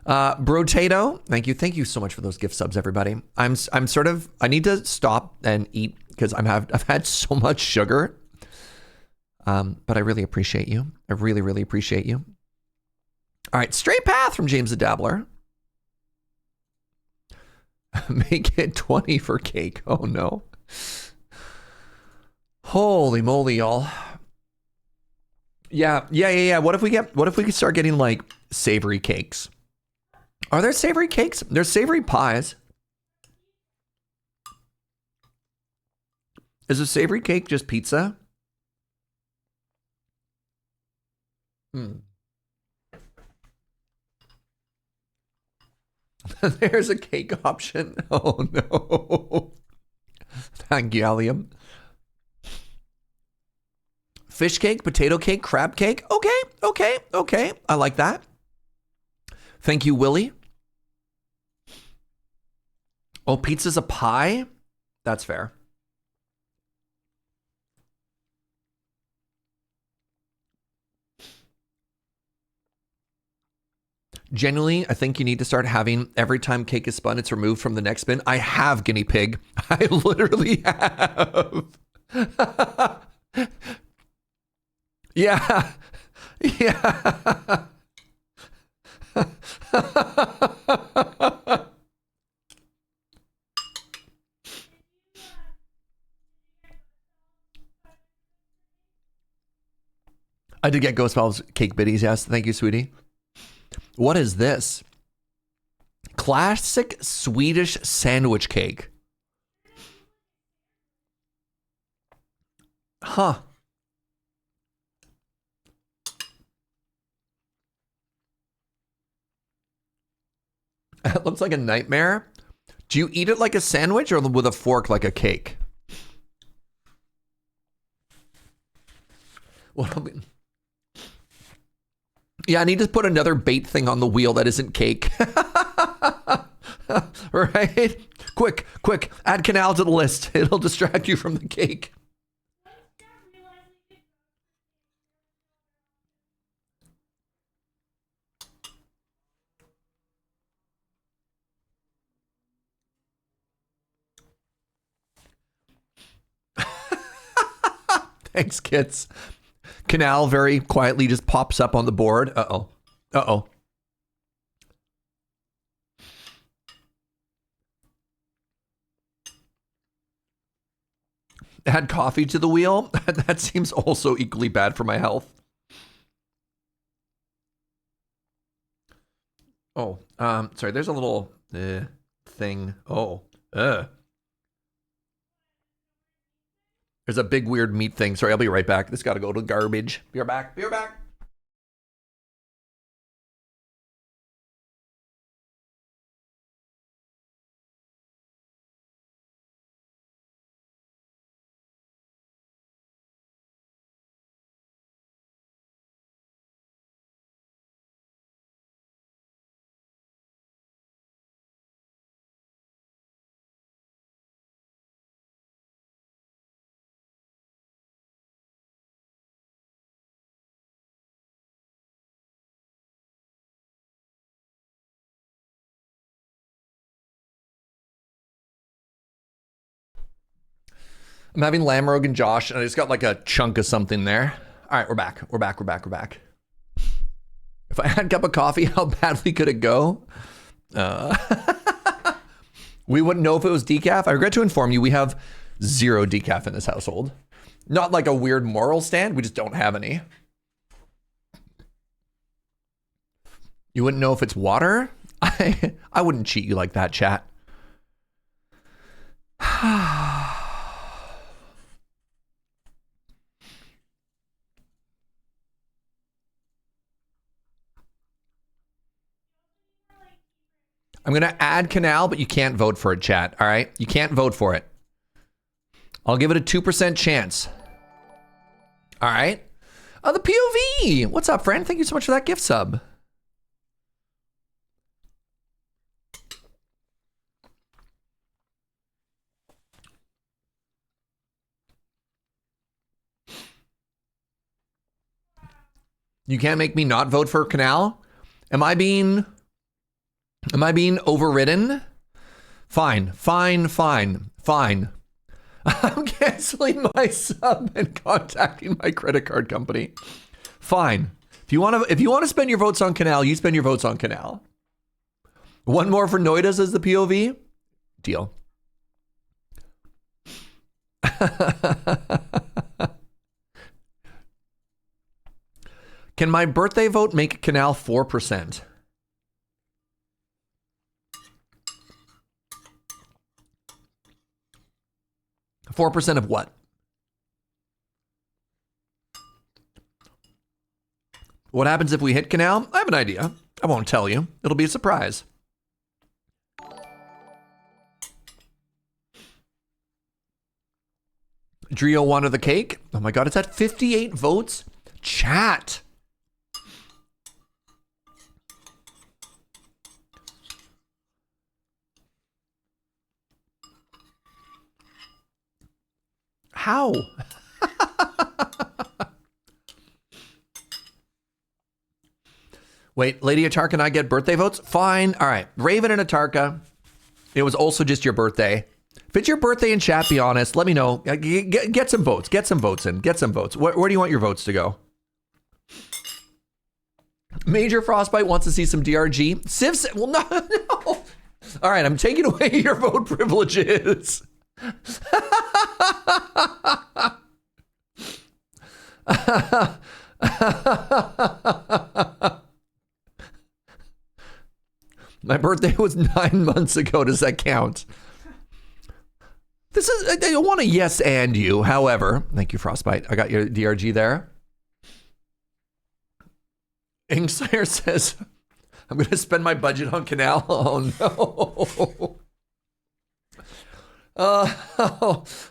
Brotato, thank you. Thank you so much for those gift subs, everybody. I'm sort of... I need to stop and eat because I've had so much sugar. But I really appreciate you. I really, really appreciate you. All right, Straight Path from James the Dabbler. Make it 20 for cake. Oh, no. Holy moly, y'all. Yeah. What if we could start getting like savory cakes? Are there savory cakes? There's savory pies. Is a savory cake just pizza? There's a cake option. Oh no. Thank you, Allium. Fish cake, potato cake, crab cake. Okay. I like that. Thank you, Willie. Oh, pizza's a pie? That's fair. Genuinely, I think you need to start having every time cake is spun, it's removed from the next bin. I have, guinea pig. I literally have. Yeah. I did get Ghost Valve's cake biddies, yes. Thank you, sweetie. What is this? Classic Swedish sandwich cake. Huh. It looks like a nightmare. Do you eat it like a sandwich or with a fork like a cake? Yeah, I need to put another bait thing on the wheel that isn't cake. Right? Quick, add canal to the list. It'll distract you from the cake. Thanks, kids. Canal very quietly just pops up on the board. Uh-oh. Add coffee to the wheel? That seems also equally bad for my health. Oh, sorry, there's a little thing. Oh, There's a big weird meat thing. Sorry, I'll be right back. This got to go to garbage. Be right back. I'm having lamb rogue and Josh, and I just got like a chunk of something there. All right, we're back. We're back. If I had a cup of coffee, how badly could it go? We wouldn't know if it was decaf. I regret to inform you, we have 0 decaf in this household. Not like a weird moral stand. We just don't have any. You wouldn't know if it's water? I wouldn't cheat you like that, chat. I'm going to add Canal, but you can't vote for it, chat. All right? You can't vote for it. I'll give it a 2% chance. All right? The POV. What's up, friend? Thank you so much for that gift sub. You can't make me not vote for Canal? Am I being overridden? Fine. I'm canceling my sub and contacting my credit card company. Fine. If you want to spend your votes on Canal, you spend your votes on Canal. One more for Noita as the POV. Deal. Can my birthday vote make Canal 4%? %4 of what? What happens if we hit Canal? I have an idea. I won't tell you. It'll be a surprise. Drio wanted the cake. Oh my God, it's at 58 votes. Chat. How? Wait, Lady Atarka and I get birthday votes? Fine. All right. Raven and Atarka. It was also just your birthday. If it's your birthday in chat, be honest. Let me know. Get some votes. Get some votes in. Get some votes. Where do you want your votes to go? Major Frostbite wants to see some DRG. Civ said, well, no. All right. I'm taking away your vote privileges. My birthday was 9 months ago. Does that count? I don't want to yes and you. However, thank you, Frostbite. I got your DRG there. Inkslayer says, I'm going to spend my budget on Canal. Oh, no.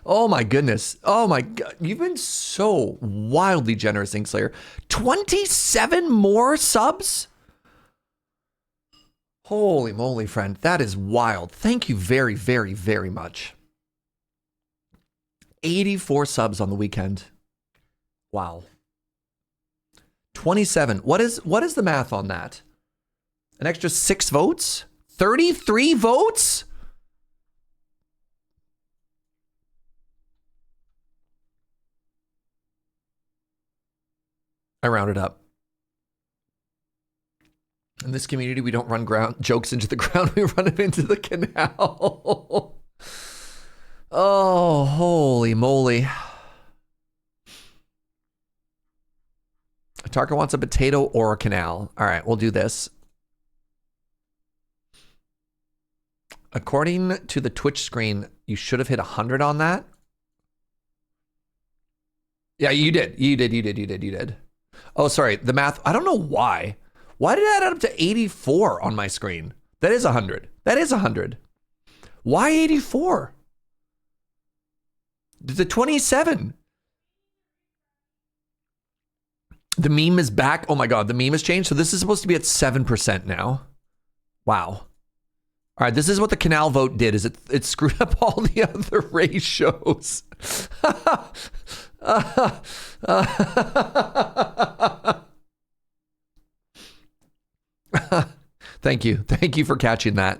Oh my goodness. Oh my God. You've been so wildly generous, Inkslayer. 27 more subs? Holy moly, friend. That is wild. Thank you very, very, very much. 84 subs on the weekend. Wow. 27. What is the math on that? An extra 6 votes? 33 votes? I rounded up. In this community, we don't run jokes into the ground. We run it into the canal. Oh, holy moly. Atarka wants a potato or a canal. All right, we'll do this. According to the Twitch screen, you should have hit 100 on that. Yeah, you did. You did. Oh, sorry. The math. I don't know why. Why did it add up to 84 on my screen? That is 100. That is 100. Why 84? The 27. The meme is back. Oh my God, the meme has changed. So this is supposed to be at 7% now. Wow. All right, this is what the canal vote did, is it screwed up all the other ratios. Thank you. Thank you for catching that.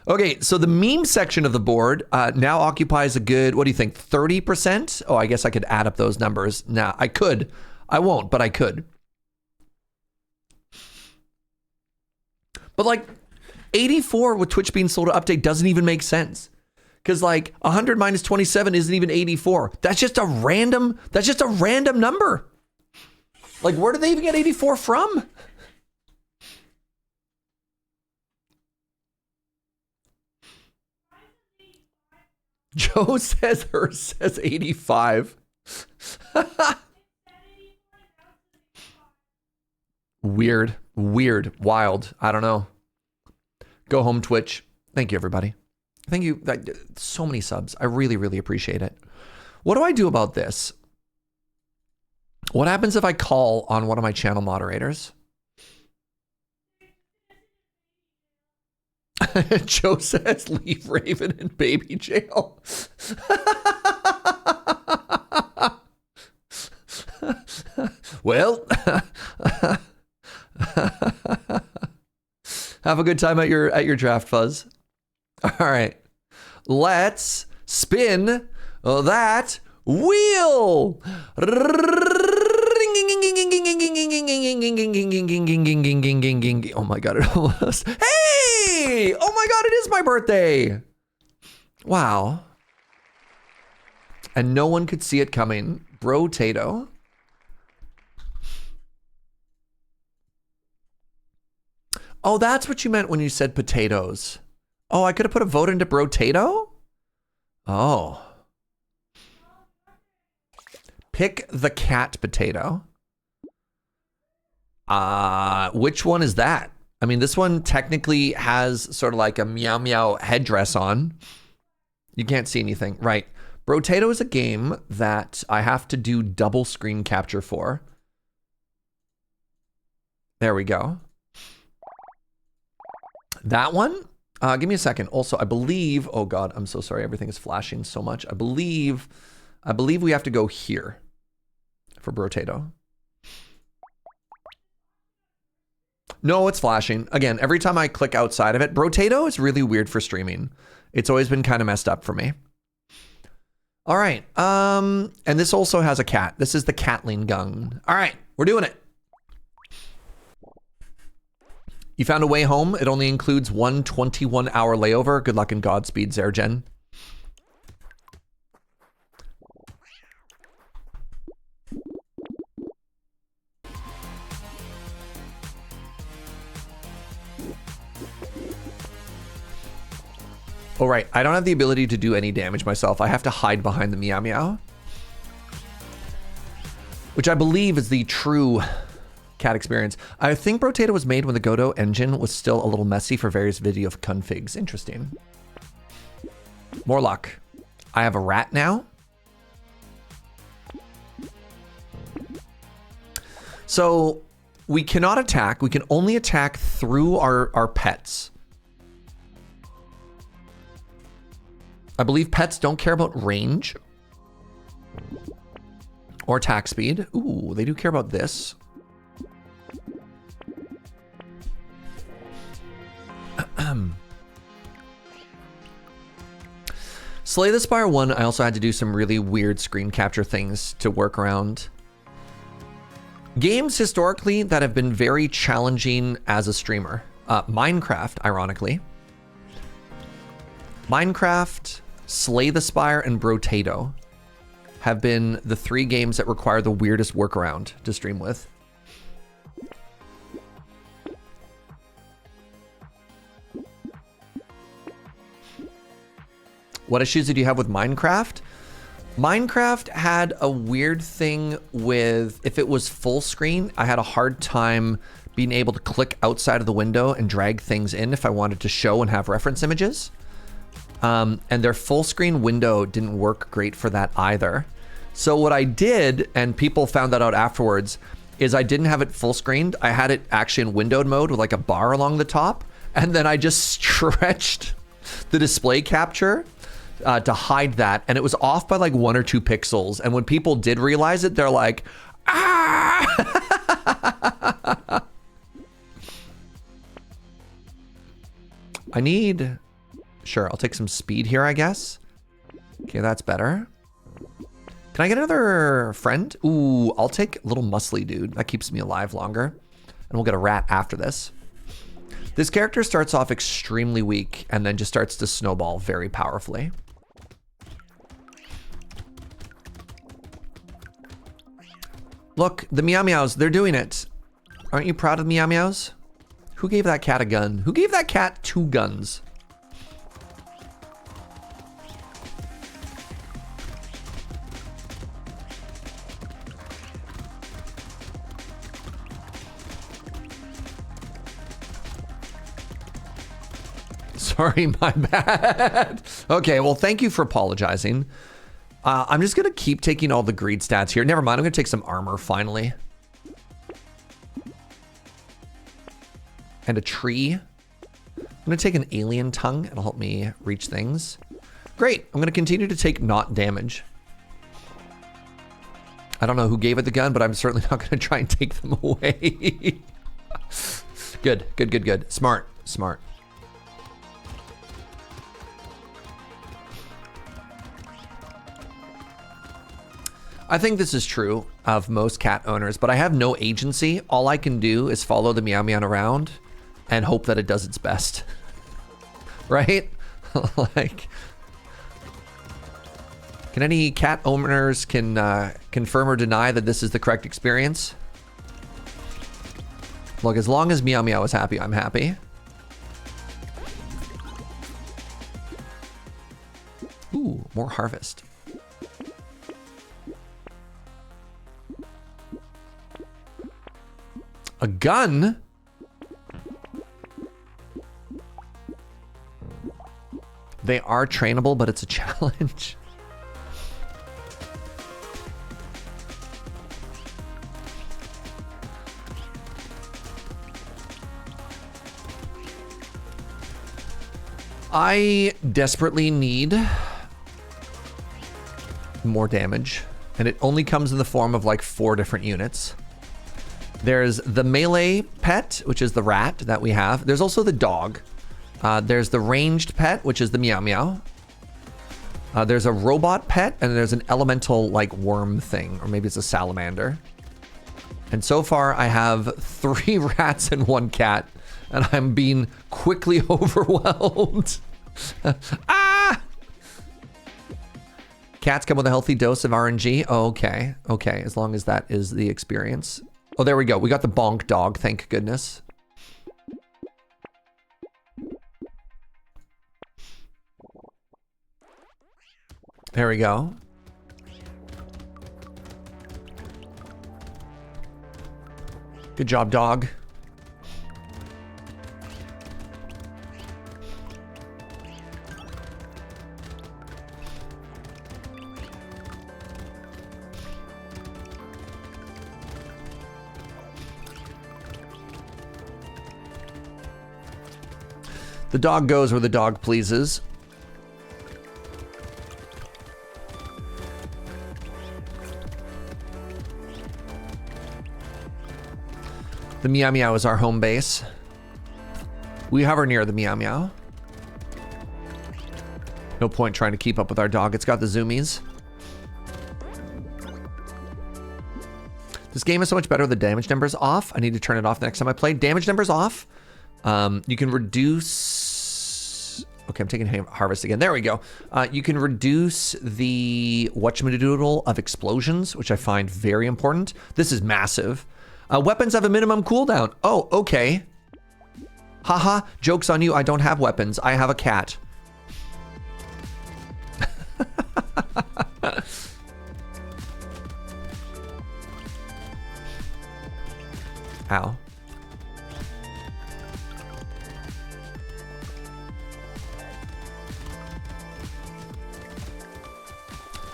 Okay, so the meme section of the board now occupies a good, what do you think, 30%? Oh, I guess I could add up those numbers. Now, I could. I won't, but I could. But like 84 with Twitch being sold to update doesn't even make sense. Because like 100 minus 27 isn't even 84. That's just a random number. Like where did they even get 84 from? Joe says hers says 85. Weird, wild. I don't know. Go home, Twitch. Thank you, everybody. Thank you. So many subs. I really, really appreciate it. What do I do about this? What happens if I call on one of my channel moderators? Joe says leave Raven in baby jail. Well, have a good time at your draft, Fuzz. All right, let's spin that wheel. Oh my god, it almost. Hey! Oh my god, it is my birthday. Wow. And no one could see it coming. Brotato. Oh, that's what you meant when you said potatoes. Oh, I could have put a vote into Brotato? Oh. Pick the cat potato. Which one is that? I mean, this one technically has sort of like a meow meow headdress on. You can't see anything. Right. Brotato is a game that I have to do double screen capture for. There we go. That one? Give me a second. Also, I believe, oh God, I'm so sorry. Everything is flashing so much. I believe we have to go here for Brotato. No, it's flashing. Again, every time I click outside of it, Brotato is really weird for streaming. It's always been kind of messed up for me. All right. And this also has a cat. This is the Catling Gung. All right, we're doing it. You found a way home. It only includes one 21-hour layover. Good luck and Godspeed, Zergen. Oh, right. I don't have the ability to do any damage myself. I have to hide behind the meow meow, which I believe is the true cat experience. I think Brotato was made when the Godot engine was still a little messy for various video configs. Interesting. More luck. I have a rat now. So we cannot attack. We can only attack through our pets. I believe pets don't care about range or attack speed. Ooh, they do care about this. Slay the Spire 1, I also had to do some really weird screen capture things to work around. Games historically that have been very challenging as a streamer. Minecraft, ironically. Minecraft, Slay the Spire, and Brotato have been the 3 games that require the weirdest workaround to stream with. What issues did you have with Minecraft? Minecraft had a weird thing with, if it was full screen, I had a hard time being able to click outside of the window and drag things in if I wanted to show and have reference images. And their full screen window didn't work great for that either. So what I did, and people found that out afterwards, is I didn't have it full screened. I had it actually in windowed mode with like a bar along the top. And then I just stretched the display capture to hide that. And it was off by like 1 or 2 pixels. And when people did realize it, they're like, ah! I need Sure, I'll take some speed here, I guess. Okay, that's better. Can I get another friend? Ooh, I'll take little muscly dude. That keeps me alive longer. And we'll get a rat after this. This character starts off extremely weak and then just starts to snowball very powerfully. Look, the Meow Meows, they're doing it. Aren't you proud of Meow Meows? Who gave that cat a gun? Who gave that cat 2 guns? Sorry, my bad. Okay, well, thank you for apologizing. I'm just gonna keep taking all the greed stats here. Never mind, I'm gonna take some armor finally. And a tree. I'm gonna take an alien tongue. It'll help me reach things. Great, I'm gonna continue to take not damage. I don't know who gave it the gun, but I'm certainly not gonna try and take them away. Good, good, good, good. Smart, smart. I think this is true of most cat owners, but I have no agency. All I can do is follow the Meow Meow around and hope that it does its best. Right? Like, can any cat owners confirm or deny that this is the correct experience? Look, as long as Meow Meow is happy, I'm happy. Ooh, more harvest. A gun? They are trainable, but it's a challenge. I desperately need more damage, and it only comes in the form of like 4 different units. There's the melee pet, which is the rat that we have. There's also the dog. There's the ranged pet, which is the Meow Meow. There's a robot pet, and there's an elemental like worm thing, or maybe it's a salamander. And so far I have 3 rats and 1 cat, and I'm being quickly overwhelmed. Ah! Cats come with a healthy dose of RNG. Oh, okay, okay, as long as that is the experience. Oh, there we go. We got the bonk dog, thank goodness. There we go. Good job, dog. The dog goes where the dog pleases. The Meow Meow is our home base. We hover near the Meow Meow. No point trying to keep up with our dog. It's got the zoomies. This game is so much better with the damage numbers off. I need to turn it off the next time I play. Damage numbers off. You can reduce... Okay, I'm taking harvest again. There we go. You can reduce the whatchamadoodle of explosions, which I find very important. This is massive. Weapons have a minimum cooldown. Oh, okay. Haha, joke's on you. I don't have weapons. I have a cat. Ow.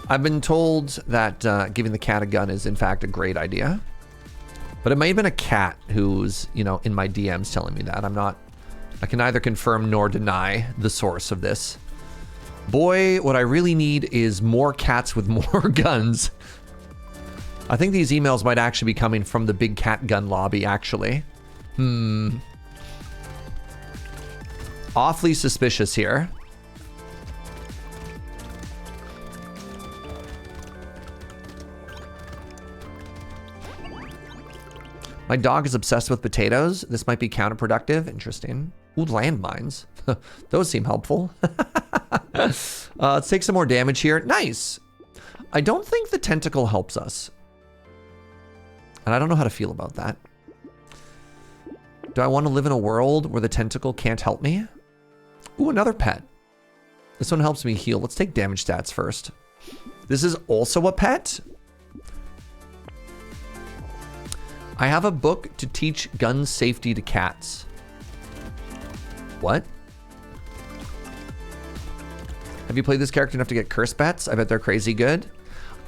I've been told that giving the cat a gun is in fact a great idea. But it might have been a cat who's, you know, in my DMs telling me that. I can neither confirm nor deny the source of this. Boy, what I really need is more cats with more guns. I think these emails might actually be coming from the big cat gun lobby, actually. Awfully suspicious here. My dog is obsessed with potatoes. This might be counterproductive. Interesting. Ooh, landmines. Those seem helpful. Let's take some more damage here. Nice. I don't think the tentacle helps us. And I don't know how to feel about that. Do I want to live in a world where the tentacle can't help me? Ooh, another pet. This one helps me heal. Let's take damage stats first. This is also a pet. I have a book to teach gun safety to cats. What? Have you played this character enough to get curse pets? I bet they're crazy good.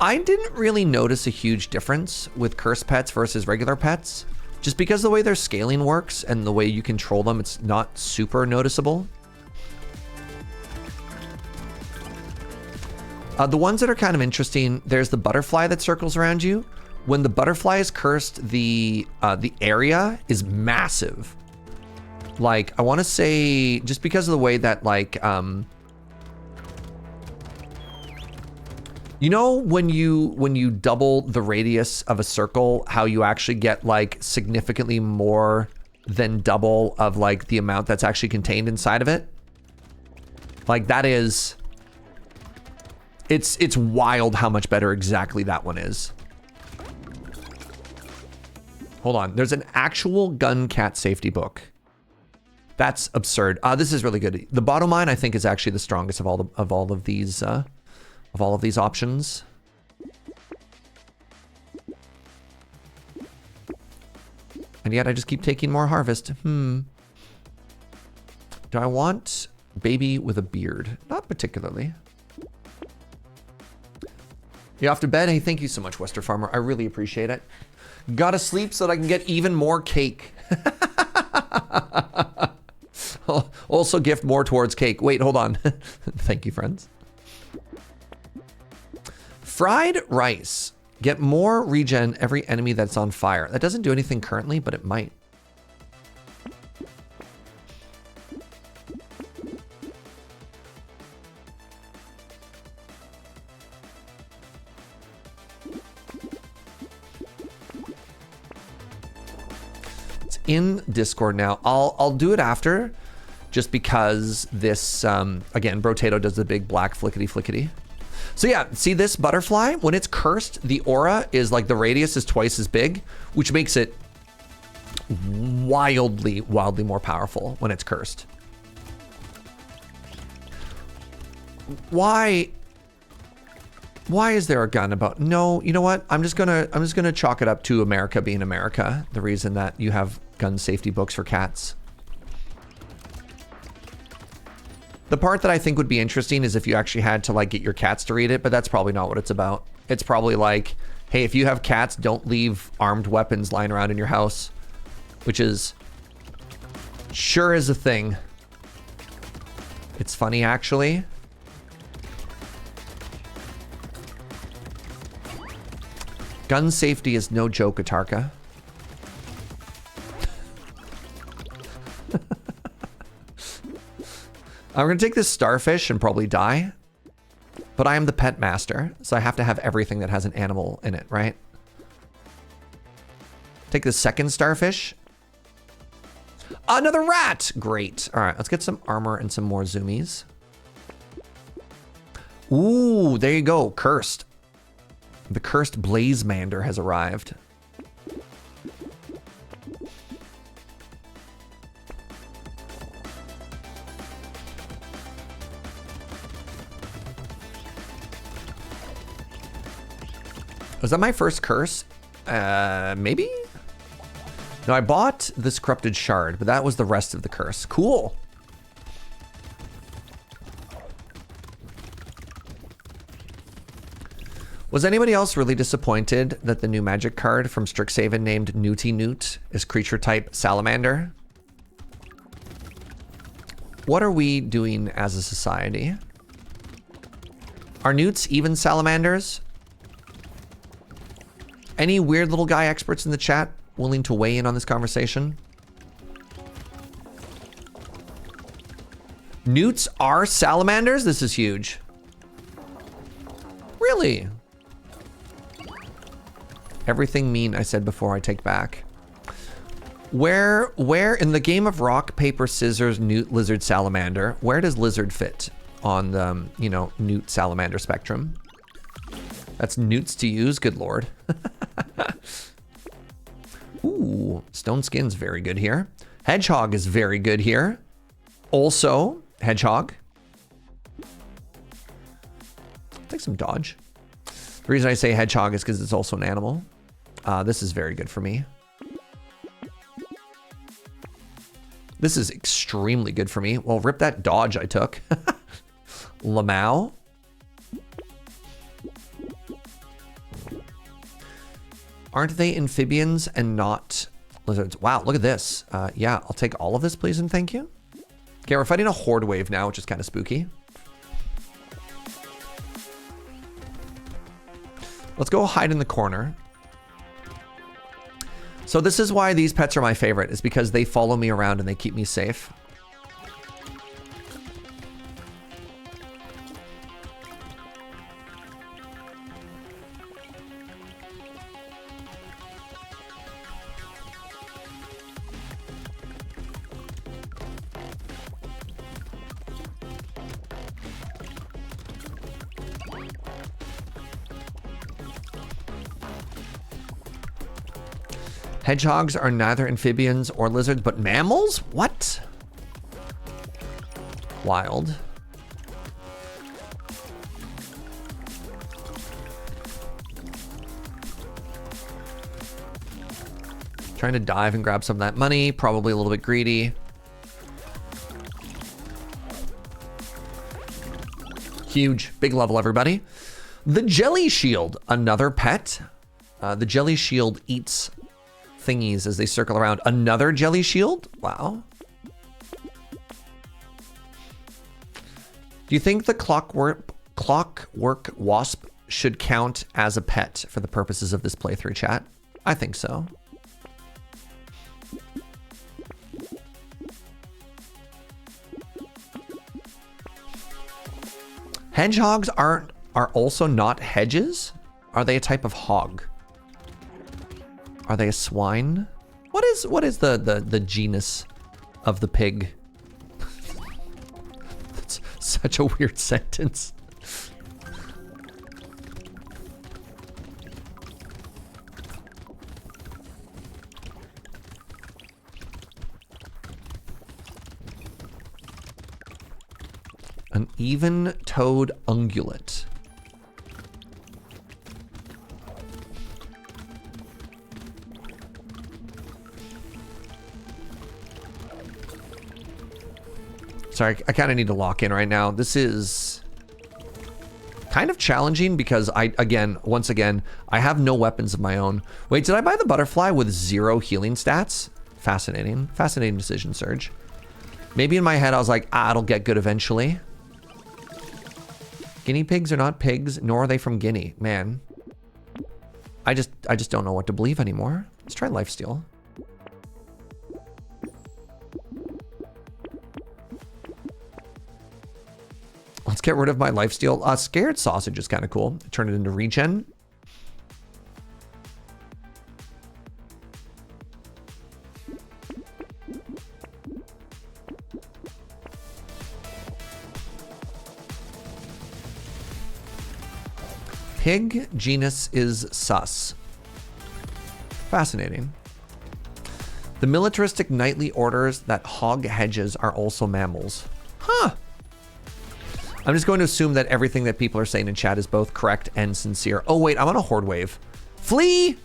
I didn't really notice a huge difference with curse pets versus regular pets. Just because the way their scaling works and the way you control them, it's not super noticeable. The ones that are kind of interesting, there's the butterfly that circles around you. When the butterfly is cursed, the area is massive. Like, I want to say, just because of the way that, like, you know, when you double the radius of a circle, how you actually get, like, significantly more than double of, like, the amount that's actually contained inside of it? Like, that is... It's wild how much better exactly that one is. Hold on, there's an actual gun cat safety book. That's absurd. This is really good. The bottom line, I think, is actually the strongest of all of these options. And yet I just keep taking more harvest. Do I want baby with a beard? Not particularly. You off to bed? Hey, thank you so much, Wester Farmer. I really appreciate it. Gotta sleep so that I can get even more cake. Also gift more towards cake. Wait, hold on. Thank you, friends. Fried rice. Get more regen every enemy that's on fire. That doesn't do anything currently, but it might. In Discord now. I'll do it after, just because this again, Brotato does the big black flickety. So yeah, see this butterfly? When it's cursed, the aura is like the radius is twice as big, which makes it wildly more powerful when it's cursed. Why is there a gun about? No, you know what? I'm just gonna chalk it up to America being America. The reason that you have gun safety books for cats. The part that I think would be interesting is if you actually had to like get your cats to read it, but that's probably not what it's about. It's probably like, hey, if you have cats, don't leave armed weapons lying around in your house, which is sure is a thing. It's funny actually. Gun safety is no joke, Atarka. I'm gonna take this starfish and probably die, but I am the pet master, so I have to have everything that has an animal in it, right? Take the second starfish. Another rat! Great. All right, let's get some armor and some more zoomies. Ooh, there you go, cursed. The cursed Blazemander has arrived. Was that my first curse? Maybe? No, I bought this corrupted shard, but that was the rest of the curse. Cool. Was anybody else really disappointed that the new magic card from Strixhaven named Newty Newt is creature type Salamander? What are we doing as a society? Are newts even salamanders? Any weird little guy experts in the chat willing to weigh in on this conversation? Newts are salamanders? This is huge. Really? Everything mean I said before I take back. Where in the game of rock, paper, scissors, newt, lizard, salamander, where does lizard fit on the, you know, newt, salamander spectrum? That's newts to use, good lord. Ooh, stone skin's very good here. Hedgehog is very good here. Also, hedgehog. Take some dodge. The reason I say hedgehog is because it's also an animal. This is very good for me. This is extremely good for me. Well, rip that dodge I took. Lamau. Aren't they amphibians and not lizards? Wow, look at this. Yeah, I'll take all of this, please and thank you. Okay, we're fighting a horde wave now, which is kind of spooky. Let's go hide in the corner. So this is why these pets are my favorite, is because they follow me around and they keep me safe. Hedgehogs are neither amphibians or lizards, but mammals? What? Wild. Trying to dive and grab some of that money. Probably a little bit greedy. Huge. Big level, everybody. The jelly shield. Another pet. The jelly shield eats thingies as they circle around. Another jelly shield? Wow. Do you think the clockwork wasp should count as a pet for the purposes of this playthrough, chat? I think so. Hedgehogs are also not hedges? Are they a type of hog? Are they a swine? What is the genus of the pig? That's such a weird sentence. An even-toed ungulate. Sorry, I kind of need to lock in right now. This is kind of challenging because once again, I have no weapons of my own. Wait, did I buy the butterfly with 0 healing stats? Fascinating. Fascinating decision, Surge. Maybe in my head, I was like, it'll get good eventually. Guinea pigs are not pigs, nor are they from Guinea. Man, I just don't know what to believe anymore. Let's try lifesteal. Let's get rid of my lifesteal. Scared sausage is kind of cool. Turn it into regen. Pig genus is sus. Fascinating. The militaristic knightly orders that hog hedges are also mammals. Huh. I'm just going to assume that everything that people are saying in chat is both correct and sincere. Oh wait, I'm on a horde wave. Flee!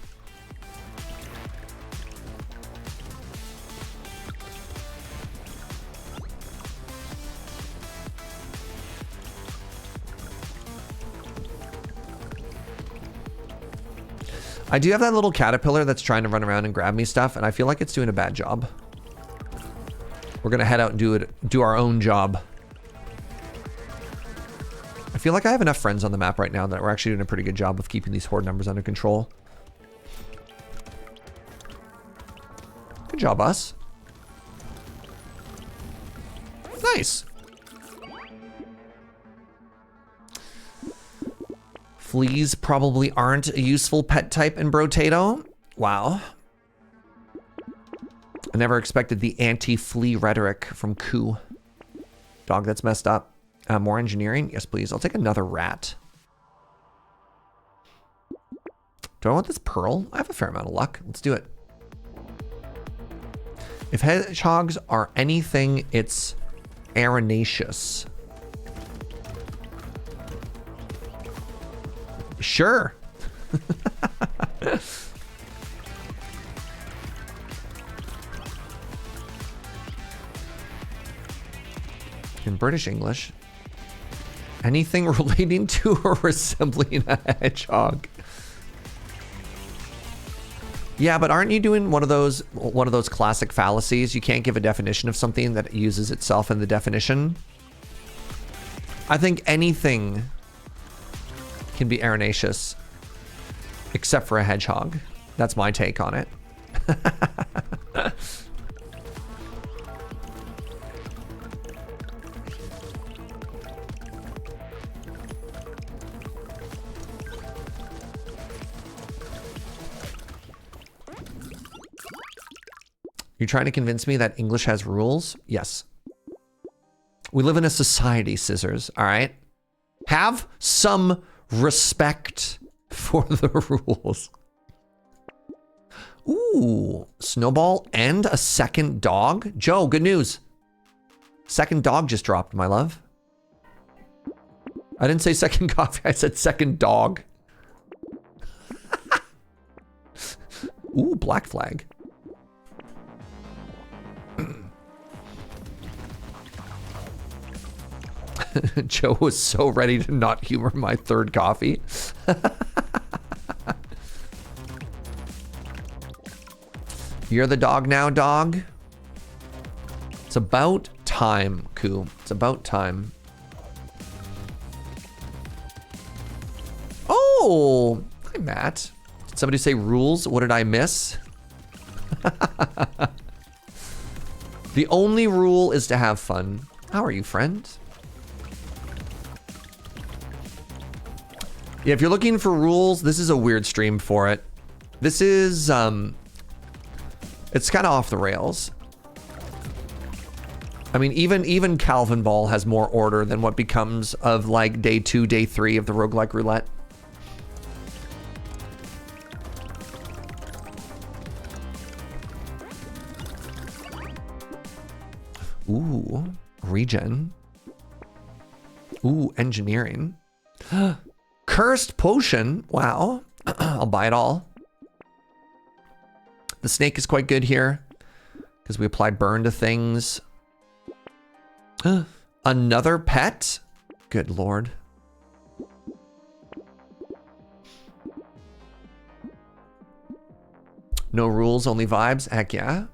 I do have that little caterpillar that's trying to run around and grab me stuff, and I feel like it's doing a bad job. We're gonna head out and do our own job. I feel like I have enough friends on the map right now that we're actually doing a pretty good job of keeping these horde numbers under control. Good job, us. Nice. Fleas probably aren't a useful pet type in Brotato. Wow. I never expected the anti-flea rhetoric from Koo. Dog, that's messed up. More engineering? Yes, please. I'll take another rat. Do I want this pearl? I have a fair amount of luck. Let's do it. If hedgehogs are anything, it's arenaceous. Sure. In British English, anything relating to or resembling a hedgehog. Yeah, but aren't you doing one of those classic fallacies? You can't give a definition of something that uses itself in the definition. I think anything can be arenaceous except for a hedgehog. That's my take on it. You're trying to convince me that English has rules? Yes. We live in a society, Scissors, all right? Have some respect for the rules. Ooh, snowball and a second dog? Joe, good news. Second dog just dropped, my love. I didn't say second coffee, I said second dog. Ooh, black flag. Joe was so ready to not humor my third coffee. You're the dog now, dog. It's about time, Koo. It's about time. Oh, hi, Matt. Did somebody say rules? What did I miss? The only rule is to have fun. How are you, friend? Yeah, if you're looking for rules, this is a weird stream for it. This is, it's kind of off the rails. I mean, even Calvin Ball has more order than what becomes of like day 2, day 3 of the Roguelike Roulette. Ooh, regen. Ooh, engineering. Cursed potion. Wow. I'll buy it all. The snake is quite good here because we apply burn to things. Another pet? Good Lord. No rules, only vibes. Heck yeah.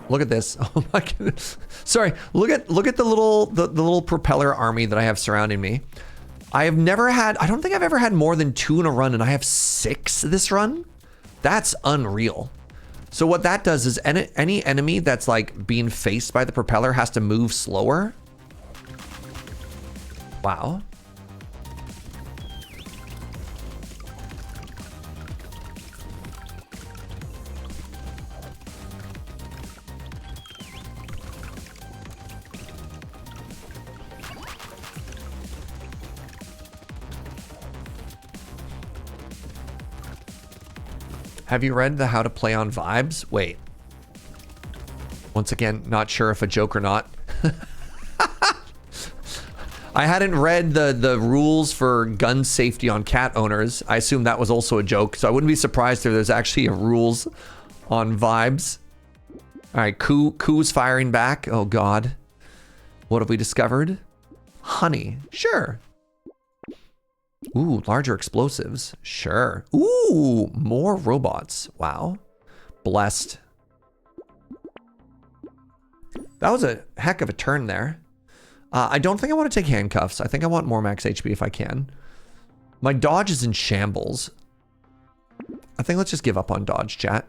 Look at this. Oh my goodness. Sorry. Look at the little propeller army that I have surrounding me. I don't think I've ever had more than 2 in a run, and I have 6 this run. That's unreal. So what that does is any enemy that's like being faced by the propeller has to move slower. Wow. Have you read the How to Play on Vibes? Wait. Once again, not sure if a joke or not. I hadn't read the rules for gun safety on cat owners. I assume that was also a joke, so I wouldn't be surprised if there's actually a rules on Vibes. All right, Koo's firing back. Oh God. What have we discovered? Honey. Sure. Ooh, larger explosives. Sure. Ooh, more robots. Wow. Blessed. That was a heck of a turn there. I don't think I want to take handcuffs. I think I want more max HP if I can. My dodge is in shambles. I think let's just give up on dodge, chat.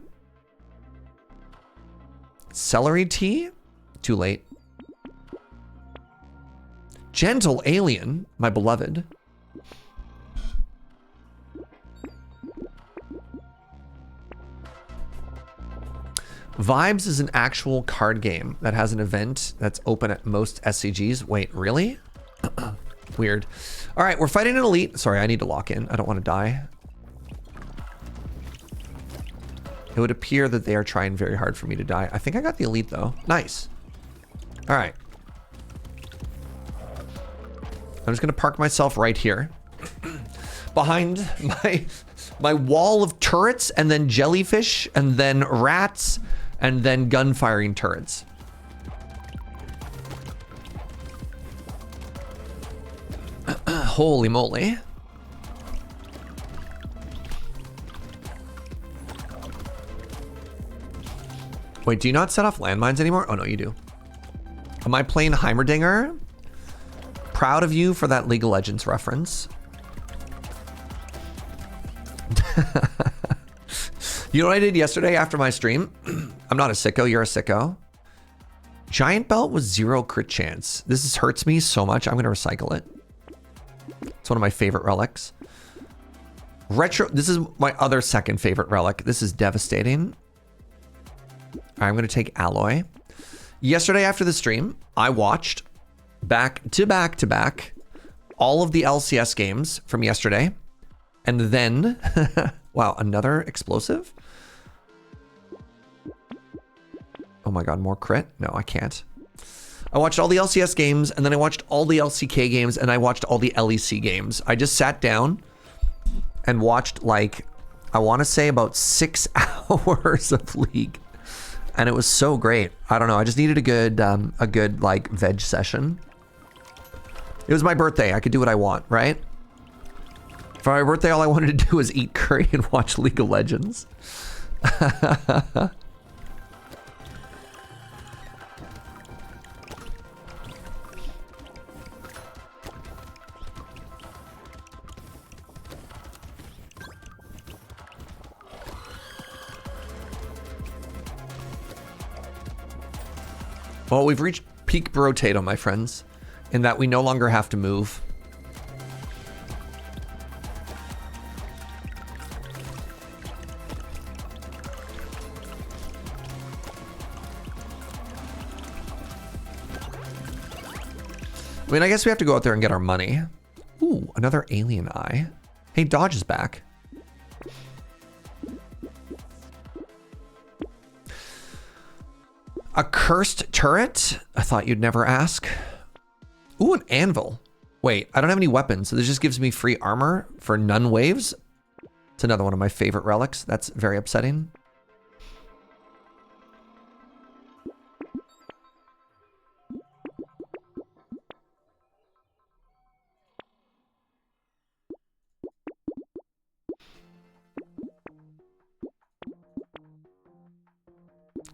Celery tea? Too late. Gentle alien, my beloved. Vibes is an actual card game that has an event that's open at most SCGs. Wait, really? Weird. All right, we're fighting an elite. Sorry, I need to lock in. I don't want to die. It would appear that they are trying very hard for me to die. I think I got the elite though. Nice. All right. I'm just gonna park myself right here. Behind my wall of turrets and then jellyfish and then rats and then gun firing turrets. Holy moly. Wait, do you not set off landmines anymore? Oh no, you do. Am I playing Heimerdinger? Proud of you for that League of Legends reference. You know what I did yesterday after my stream? I'm not a sicko, you're a sicko. Giant belt with 0 crit chance. Hurts me so much, I'm gonna recycle it. It's one of my favorite relics. Retro, this is my other second favorite relic. This is devastating. I'm gonna take alloy. Yesterday after the stream, I watched back to back all of the LCS games from yesterday. And then, wow, another explosive? Oh my God, more crit? No, I can't. I watched all the LCS games, and then I watched all the LCK games, and I watched all the LEC games. I just sat down and watched, like, I want to say about 6 hours of League. And it was so great. I don't know, I just needed a good like, veg session. It was my birthday, I could do what I want, right? For my birthday, all I wanted to do was eat curry and watch League of Legends. Well, we've reached peak Brotato, my friends, in that we no longer have to move. I mean, I guess we have to go out there and get our money. Ooh, another alien eye. Hey, Dodge is back. A cursed turret? I thought you'd never ask. Ooh, an anvil. Wait, I don't have any weapons, so this just gives me free armor for none waves. It's another one of my favorite relics. That's very upsetting.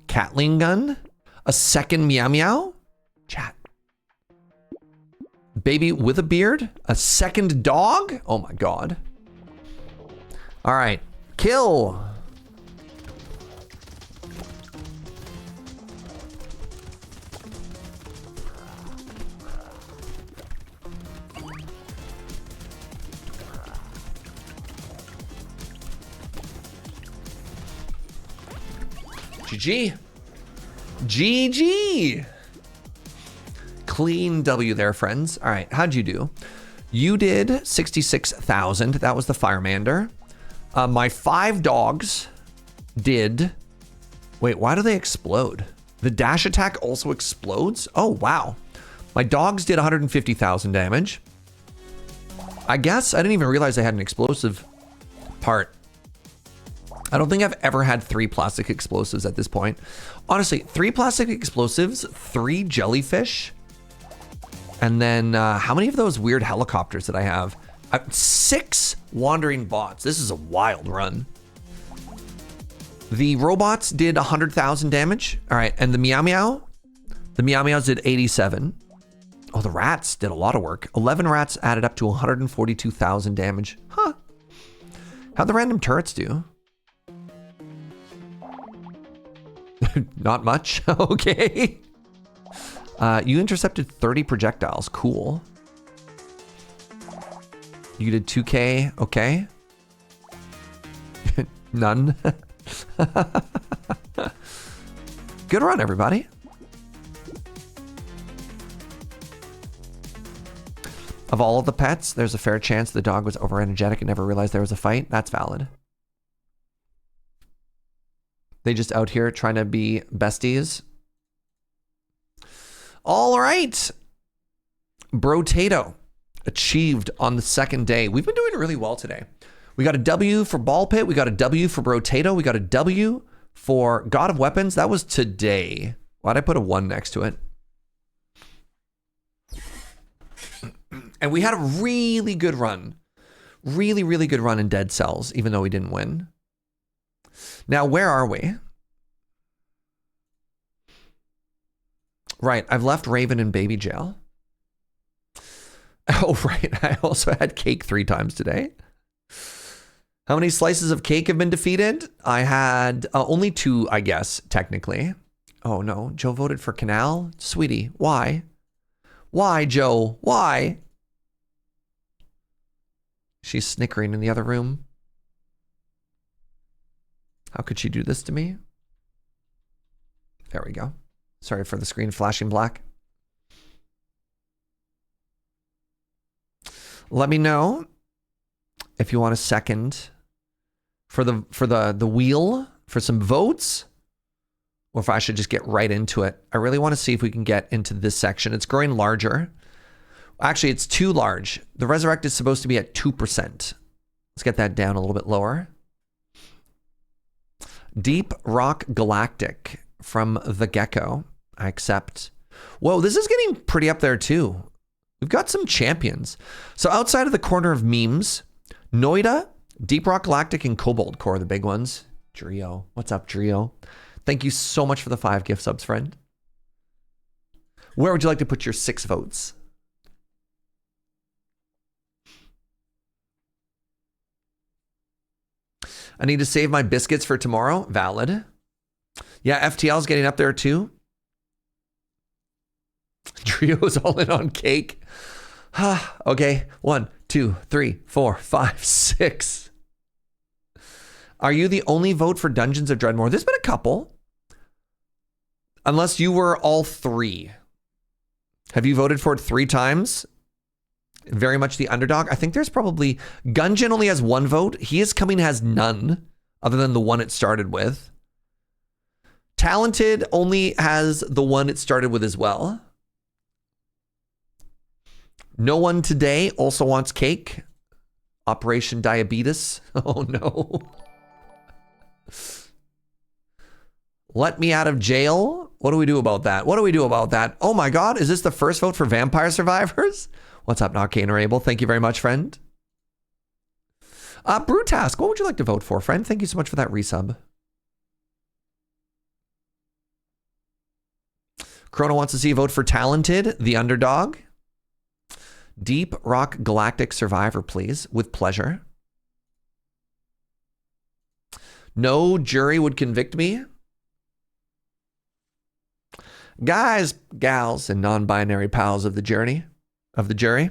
Catling gun? A second meow meow? Chat. Baby with a beard? A second dog? Oh my God. All right, kill. GG. GG. Clean W there, friends. All right, how'd you do? You did 66,000. That was the Firemander. My 5 dogs did... Wait, why do they explode? The dash attack also explodes? Oh, wow. My dogs did 150,000 damage. I guess I didn't even realize I had an explosive part. I don't think I've ever had 3 plastic explosives at this point. Honestly, 3 plastic explosives, 3 jellyfish, and then how many of those weird helicopters did I have? 6 wandering bots. This is a wild run. The robots did 100,000 damage. All right, and the meow meow? The meow meows did 87. Oh, the rats did a lot of work. 11 rats added up to 142,000 damage. Huh. How'd the random turrets do? Not much. Okay. You intercepted 30 projectiles. Cool. You did 2K. Okay. None. Good run, everybody. Of all of the pets, there's a fair chance the dog was over-energetic and never realized there was a fight. That's valid. They just out here trying to be besties. All right. Brotato achieved on the second day. We've been doing really well today. We got a W for BallxPit. We got a W for Brotato. We got a W for God of Weapons. That was today. Why'd I put a 1 next to it? And we had a really good run. Really, really good run in Dead Cells, even though we didn't win. Now, where are we? Right, I've left Raven in baby jail. Oh, right, I also had cake 3 times today. How many slices of cake have been defeated? I had only 2, I guess, technically. Oh, no, Joe voted for Canal? Sweetie, why? Why, Joe? Why? She's snickering in the other room. How could she do this to me? There we go. Sorry for the screen flashing black. Let me know if you want a second for the wheel for some votes, or if I should just get right into it. I really want to see if we can get into this section. It's growing larger. Actually, it's too large. The Resurrect is supposed to be at 2%. Let's get that down a little bit lower. Deep Rock Galactic from the Gecko. I accept. Whoa, this is getting pretty up there too. We've got some champions. So outside of the corner of memes, Noita, Deep Rock Galactic, and Cobalt Core are the big ones. Drio. What's up, Drio? Thank you so much for the 5 gift subs, friend. Where would you like to put your 6 votes? I need to save my biscuits for tomorrow. Valid. Yeah, FTL's getting up there too. Trio's all in on cake. Okay, 1, 2, 3, 4, 5, 6. Are you the only vote for Dungeons of Dreadmore? There's been a couple. Unless you were all 3. Have you voted for it 3 times? Very much the underdog. I think there's probably... Gungeon only has 1 vote. He is Coming has none, other than the one it started with. Talented only has the one it started with as well. No one today also wants cake. Operation Diabetes. Oh no. Let me out of jail. What do we do about that? What do we do about that? Oh my God. Is this the first vote for Vampire Survivors? What's up, Nockane or Abel? Thank you very much, friend. Brutask, what would you like to vote for, friend? Thank you so much for that resub. Chrono wants to see a vote for Talented, the underdog. Deep Rock Galactic Survivor, please, with pleasure. No jury would convict me. Guys, gals, and non-binary pals of the journey, of the jury,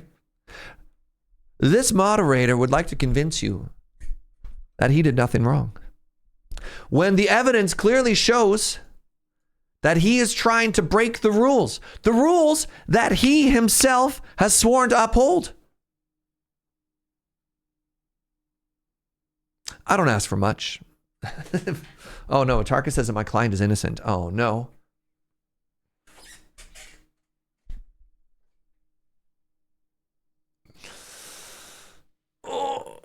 this moderator would like to convince you that he did nothing wrong, when the evidence clearly shows that he is trying to break the rules that he himself has sworn to uphold. I don't ask for much. Oh no, Tarka says that my client is innocent. Oh no. Oh.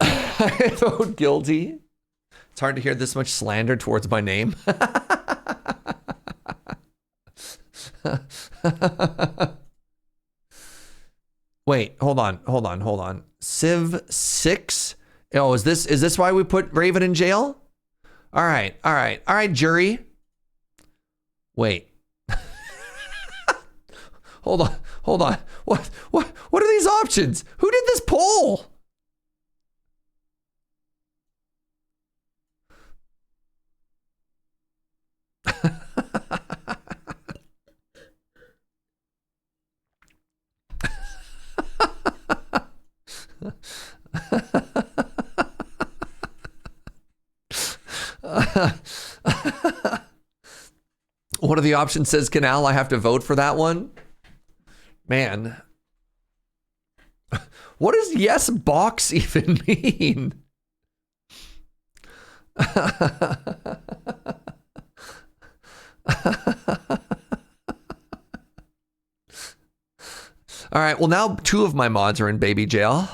I vote guilty. It's hard to hear this much slander towards my name. Wait, hold on. Civ 6? Oh, is this why we put Raven in jail? All right, jury. Wait. Hold on. What are these options? Who did this poll? One of the options says canal. I have to vote for that one. Man. What does yes box even mean? All right, well, now 2 of my mods are in baby jail.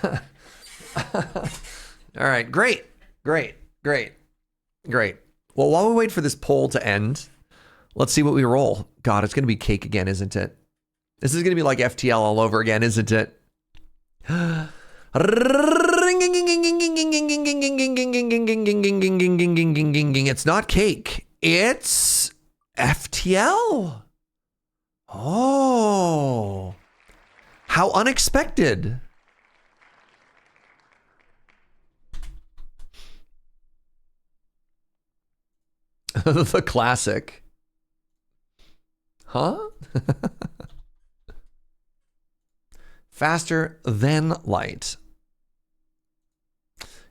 All right, great. Well, while we wait for this poll to end, let's see what we roll. God, it's going to be cake again, isn't it? This is going to be like FTL all over again, isn't it? It's not cake. It's FTL. Oh, how unexpected. The classic. Huh? Faster than light.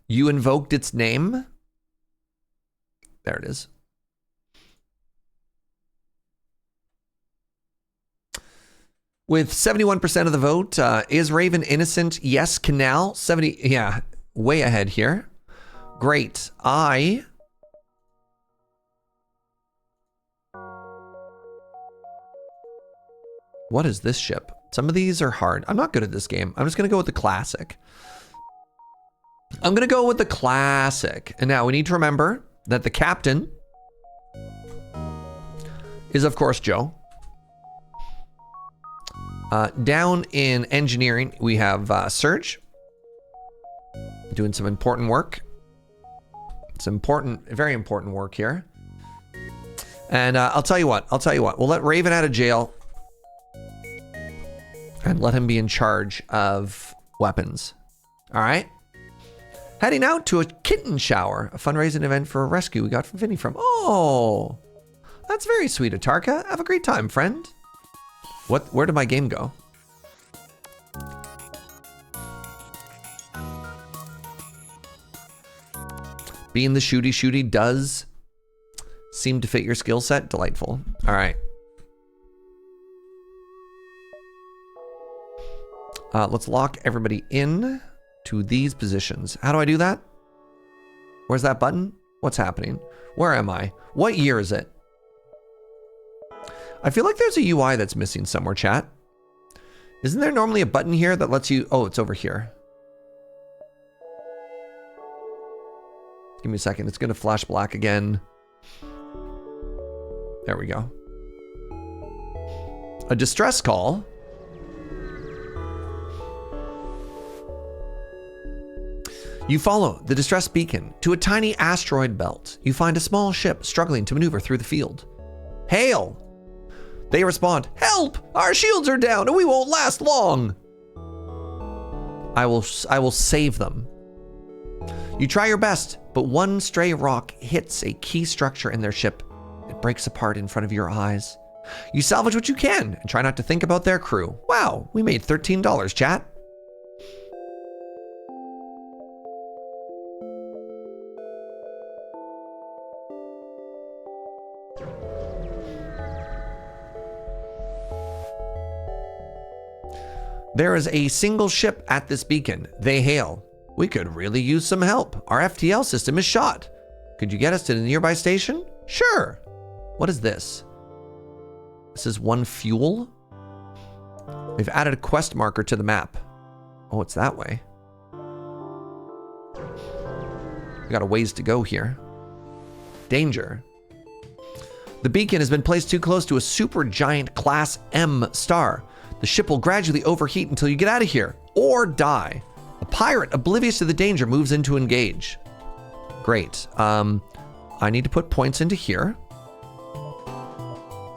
You invoked its name. There it is. With 71% of the vote, is Raven innocent? Yes, canal. 70, yeah, way ahead here. Great. What is this ship? Some of these are hard. I'm not good at this game. I'm just going to go with the classic. And now we need to remember that the captain is, of course, Joe. Down in engineering, we have Serge doing some important work. It's important, very important work here. And I'll tell you what. We'll let Raven out of jail and let him be in charge of weapons. All right. Heading out to a kitten shower, a fundraising event for a rescue we got from Vinny from. Oh, that's very sweet, Atarka. Have a great time, friend. Where did my game go? Being the shooty does seem to fit your skill set. Delightful. All right. Let's lock everybody in to these positions. How do I do that? Where's that button? What's happening? Where am I? What year is it? I feel like there's a UI that's missing somewhere, chat. Isn't there normally a button here that lets you... Oh, it's over here. Give me a second. It's going to flash black again. There we go. A distress call. You follow the distress beacon to a tiny asteroid belt. You find a small ship struggling to maneuver through the field. Hail! They respond, help! Our shields are down and we won't last long. I will save them. You try your best, but one stray rock hits a key structure in their ship. It breaks apart in front of your eyes. You salvage what you can and try not to think about their crew. Wow, we made $13, chat. There is a single ship at this beacon. They hail. We could really use some help. Our FTL system is shot. Could you get us to the nearby station? Sure. What is this? This is one fuel. We've added a quest marker to the map. Oh, it's that way. We got a ways to go here. Danger. The beacon has been placed too close to a supergiant Class M star. The ship will gradually overheat until you get out of here, or die. A pirate, oblivious to the danger, moves in to engage. Great. I need to put points into here.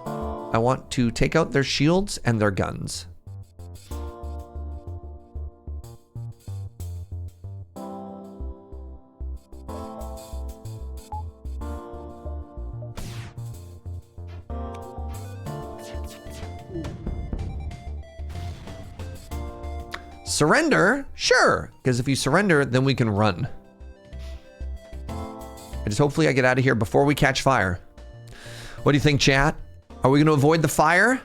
I want to take out their shields and their guns. Surrender? Sure, because if you surrender, then we can run. I just hopefully I get out of here before we catch fire. What do you think, chat? Are we going to avoid the fire?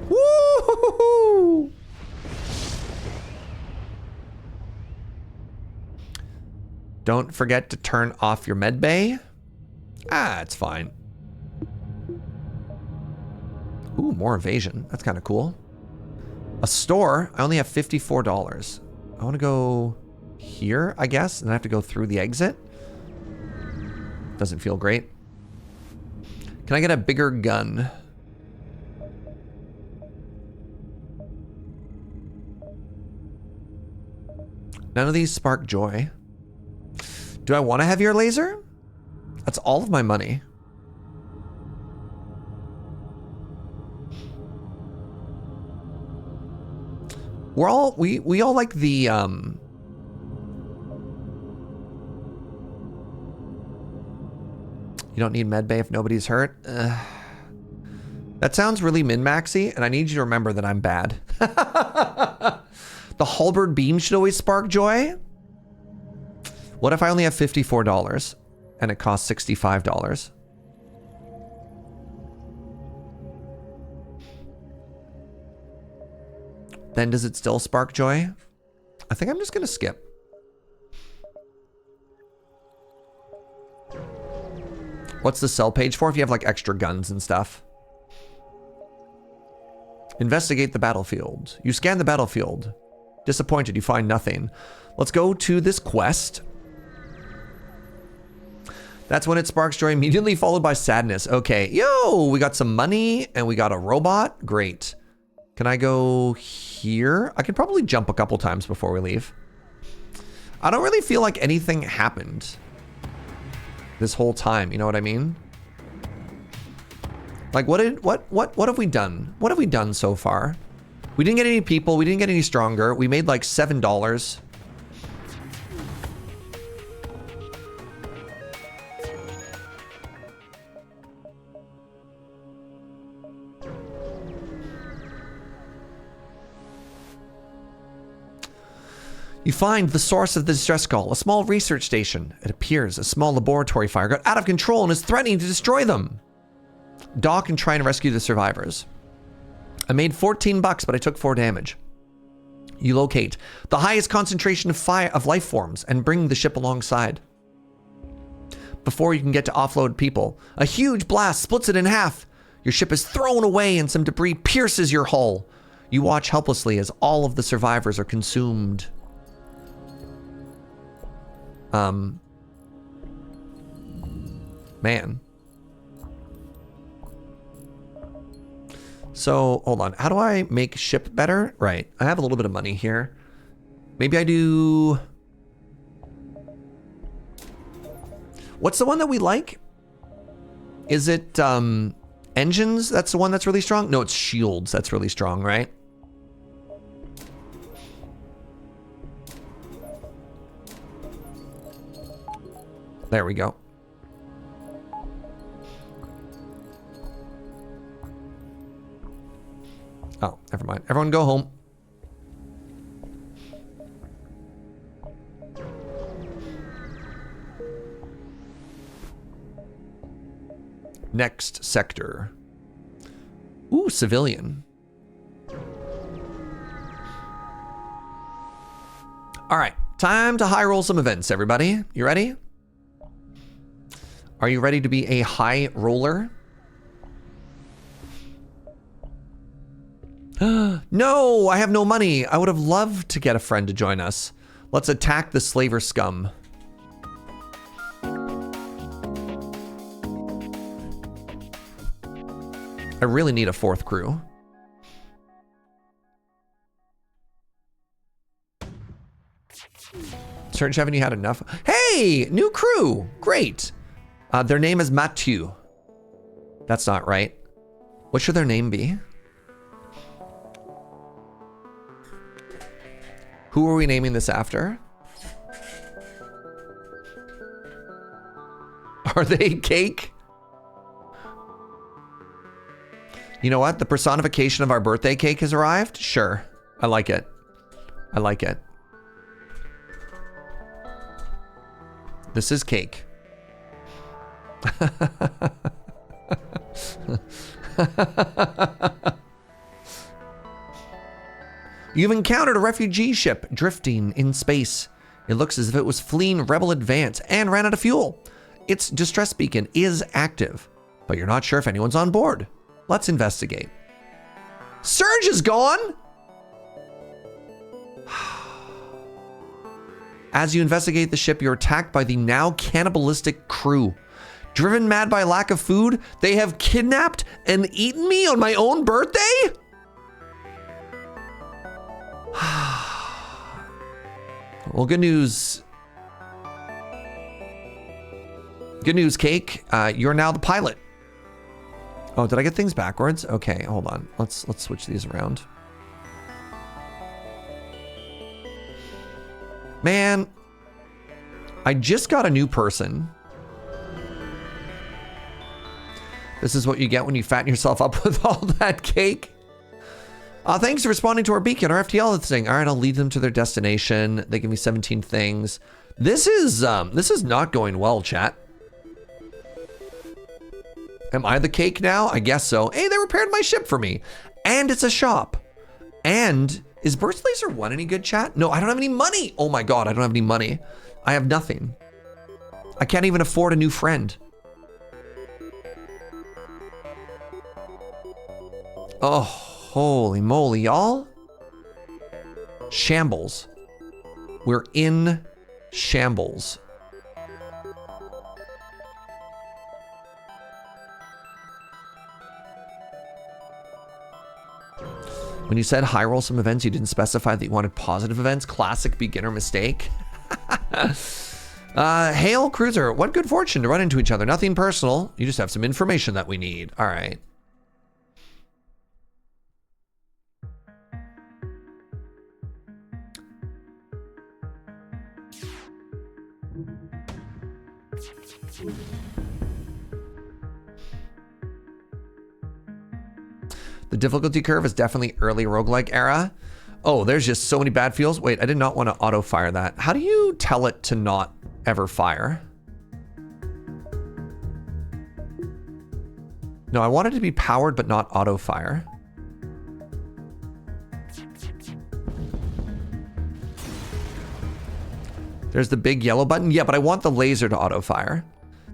Woo! Don't forget to turn off your med bay. Ah, it's fine. Ooh, more evasion. That's kind of cool. A store. I only have $54. I want to go here, I guess, and I have to go through the exit. Doesn't feel great. Can I get a bigger gun? None of these spark joy. Do I want a heavier laser? That's all of my money. We all like the you don't need med bay if nobody's hurt. That sounds really min-maxy, and I need you to remember that I'm bad. The halberd beam should always spark joy. What if I only have $54 and it costs $65? Then does it still spark joy? I think I'm just gonna skip. What's the sell page for if you have like extra guns and stuff? Investigate the battlefield. You scan the battlefield. Disappointed, you find nothing. Let's go to this quest. That's when it sparks joy, immediately followed by sadness. Okay, yo, we got some money and we got a robot. Great. Can I go here? I could probably jump a couple times before we leave. I don't really feel like anything happened this whole time, you know what I mean? Like what have we done? What have we done so far? We didn't get any people, we didn't get any stronger. We made like $7. You find the source of the distress call, a small research station. It appears a small laboratory fire got out of control and is threatening to destroy them. Doc and try and rescue the survivors. I made 14 bucks, but I took 4 damage. You locate the highest concentration of life forms and bring the ship alongside. Before you can get to offload people, a huge blast splits it in half. Your ship is thrown away and some debris pierces your hull. You watch helplessly as all of the survivors are consumed. Man. So, hold on. How do I make ship better? Right. I have a little bit of money here. Maybe I do... What's the one that we like? Is it, engines? That's the one that's really strong? No, it's shields. That's really strong, right? There we go. Oh, never mind. Everyone go home. Next sector. Ooh, civilian. All right, time to high roll some events, everybody. You ready? Are you ready to be a high roller? No, I have no money. I would have loved to get a friend to join us. Let's attack the slaver scum. I really need a 4th crew. Search, haven't you had enough? Hey, new crew. Great. Their name is Mathieu. That's not right. What should their name be? Who are we naming this after? Are they cake? You know what? The personification of our birthday cake has arrived. Sure. I like it. I like it. This is cake. You've encountered a refugee ship drifting in space. It looks as if it was fleeing rebel advance and ran out of fuel. Its distress beacon is active, but you're not sure if anyone's on board. Let's investigate. Surge is gone! As you investigate the ship, you're attacked by the now cannibalistic crew. Driven mad by lack of food, they have kidnapped and eaten me on my own birthday? Well, good news. Good news, Cake. You're now the pilot. Oh, did I get things backwards? Okay, hold on. Let's switch these around. Man, I just got a new person. This is what you get when you fatten yourself up with all that cake. Thanks for responding to our beacon, our FTL thing. All right, I'll lead them to their destination. They give me 17 things. This is not going well, chat. Am I the cake now? I guess so. Hey, they repaired my ship for me. And it's a shop. And is Burst Laser 1 any good, chat? No, I don't have any money. Oh my God, I don't have any money. I have nothing. I can't even afford a new friend. Oh, holy moly, y'all. Shambles. We're in shambles. When you said high roll some events, you didn't specify that you wanted positive events. Classic beginner mistake. Hail Cruiser, what good fortune to run into each other. Nothing personal. You just have some information that we need. All right. The difficulty curve is definitely early roguelike era. Oh, there's just so many bad feels. Wait, I did not want to auto fire that. How do you tell it to not ever fire? No, I want it to be powered but not auto fire. There's the big yellow button. Yeah, but I want the laser to auto fire.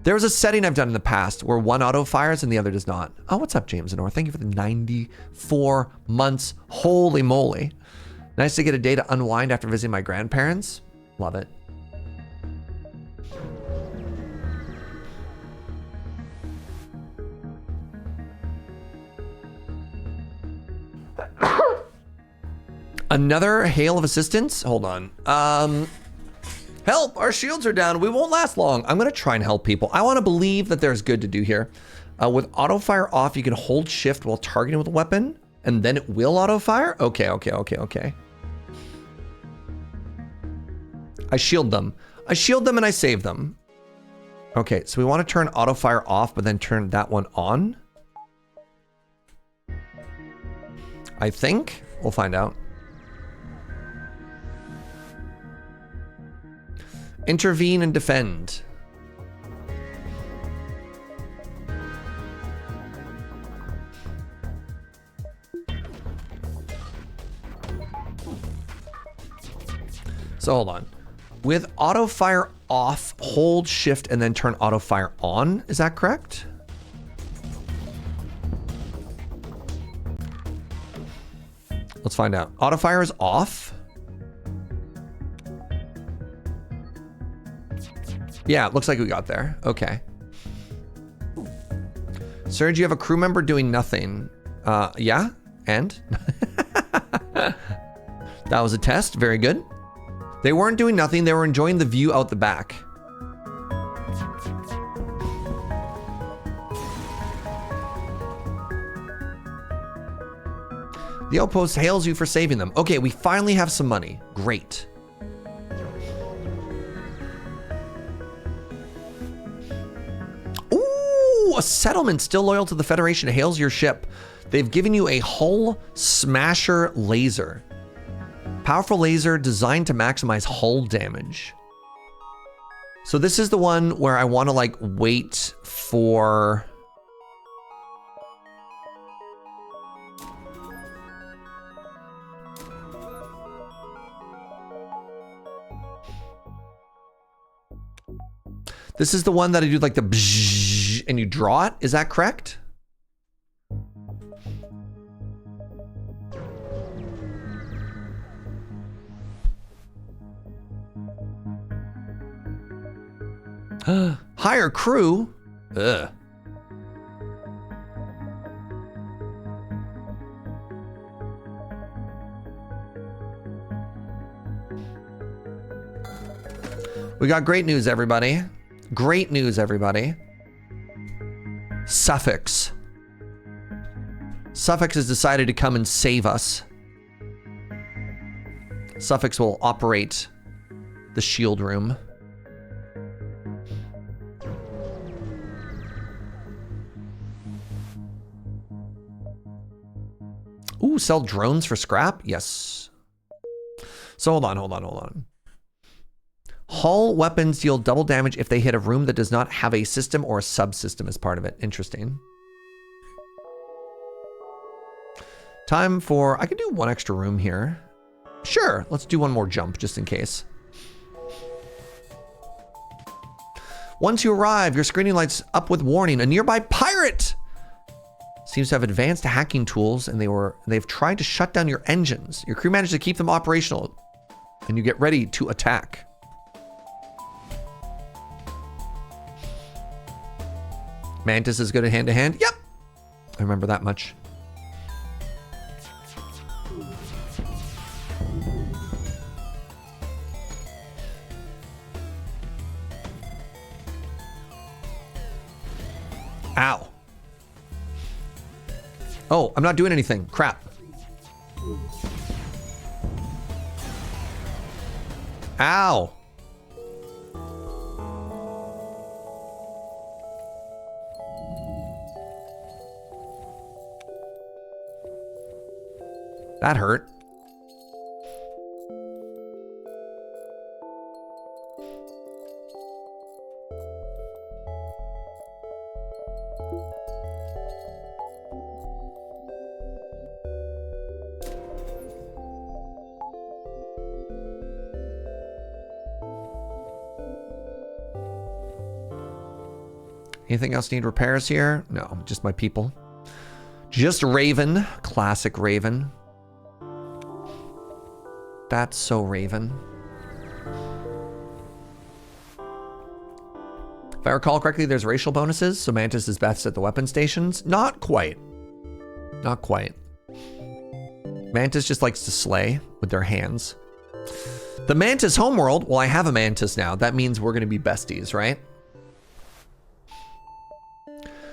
There was a setting I've done in the past where one auto fires and the other does not. Oh, what's up, James and North? Thank you for the 94 months. Holy moly. Nice to get a day to unwind after visiting my grandparents. Love it. Another hail of assistance? Hold on. Help, our shields are down. We won't last long. I'm gonna try and help people. I wanna believe that there's good to do here. With auto fire off, you can hold shift while targeting with a weapon and then it will auto fire? Okay. I shield them. I shield them and I save them. Okay, so we wanna turn auto fire off, but then turn that one on. I think, we'll find out. Intervene and defend. So hold on. With auto fire off, hold shift and then turn auto fire on. Is that correct? Let's find out. Auto fire is off. Yeah, it looks like we got there. Okay. Surge, you have a crew member doing nothing. Yeah, and? That was a test, very good. They weren't doing nothing, they were enjoying the view out the back. The outpost hails you for saving them. Okay, we finally have some money. Great. Ooh, a settlement still loyal to the Federation hails your ship. They've given you a hull smasher laser. Powerful laser designed to maximize hull damage. So this is the one where I want to like wait for... This is the one that I do like the bzzz and you draw it. Is that correct? Hire crew? Ugh. We got great news, everybody. Great news, everybody. Suffix. Suffix has decided to come and save us. Suffix will operate the shield room. Ooh, sell drones for scrap? Yes. So hold on. Hull weapons deal double damage if they hit a room that does not have a system or a subsystem as part of it. Interesting. Time for... I could do one extra room here. Sure, let's do one more jump just in case. Once you arrive, your screening lights up with warning. A nearby pirate seems to have advanced hacking tools, and they've tried to shut down your engines. Your crew managed to keep them operational, and you get ready to attack. Mantis is good at hand-to-hand. Yep, I remember that much. Ow. Oh, I'm not doing anything. Crap. Ow. That hurt. Anything else need repairs here? No, just my people. Just Raven. Classic Raven. That's so Raven. If I recall correctly, there's racial bonuses, so Mantis is best at the weapon stations. Not quite. Not quite. Mantis just likes to slay with their hands. The Mantis homeworld, well, I have a Mantis now. That means we're going to be besties, right?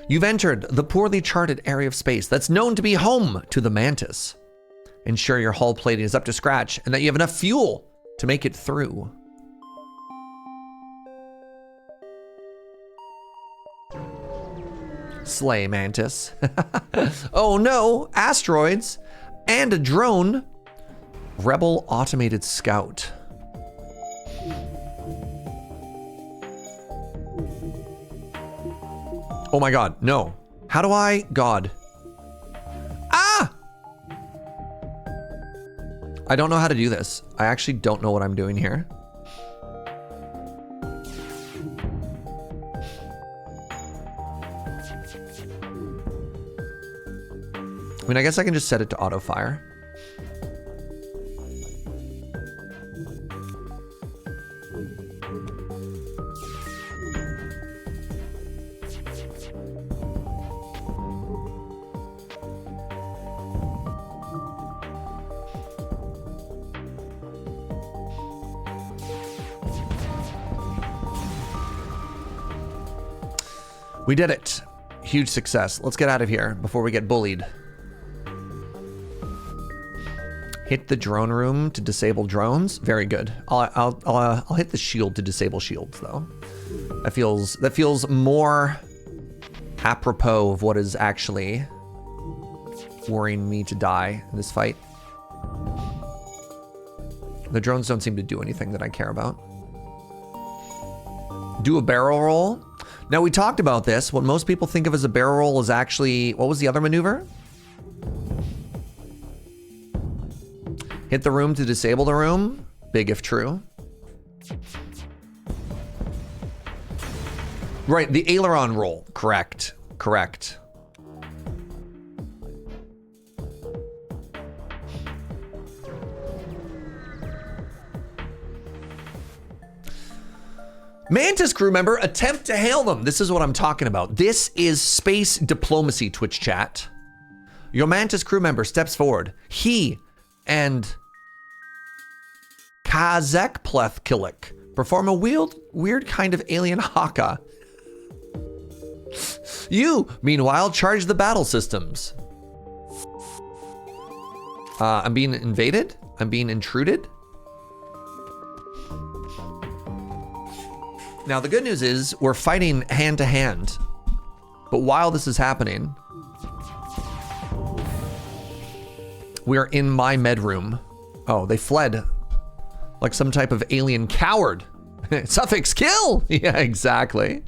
You've entered the poorly charted area of space that's known to be home to the Mantis. Ensure your hull plating is up to scratch and that you have enough fuel to make it through. Slay, Mantis. Oh no, asteroids and a drone. Rebel automated scout. Oh my god, no. How do I? God. Ah! I don't know how to do this. I actually don't know what I'm doing here. I mean, I guess I can just set it to auto fire. We did it. Huge success. Let's get out of here before we get bullied. Hit the drone room to disable drones. Very good. I'll hit the shield to disable shields though. That feels more apropos of what is actually worrying me to die in this fight. The drones don't seem to do anything that I care about. Do a barrel roll. Now, we talked about this. What most people think of as a barrel roll is actually, what was the other maneuver? Hit the room to disable the room. Big if true. Right, the aileron roll. Correct. Correct. Mantis crew member, attempt to hail them. This is what I'm talking about. This is space diplomacy, Twitch chat. Your Mantis crew member steps forward. He and Kazekplethkilik perform a weird kind of alien haka. You, meanwhile, charge the battle systems. I'm being invaded? I'm being intruded? Now, the good news is we're fighting hand to hand. But while this is happening, we are in my med room. Oh, they fled like some type of alien coward. Suffix kill. Yeah, exactly.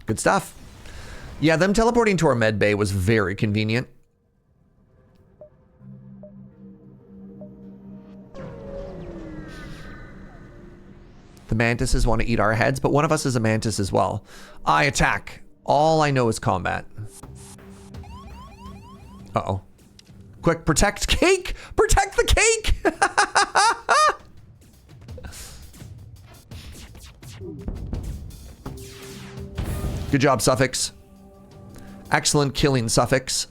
Good stuff. Yeah, them teleporting to our med bay was very convenient. The mantises want to eat our heads, but one of us is a mantis as well. I attack. All I know is combat. Uh-oh. Quick, protect cake! Protect the cake! Good job, Suffix. Excellent killing, Suffix.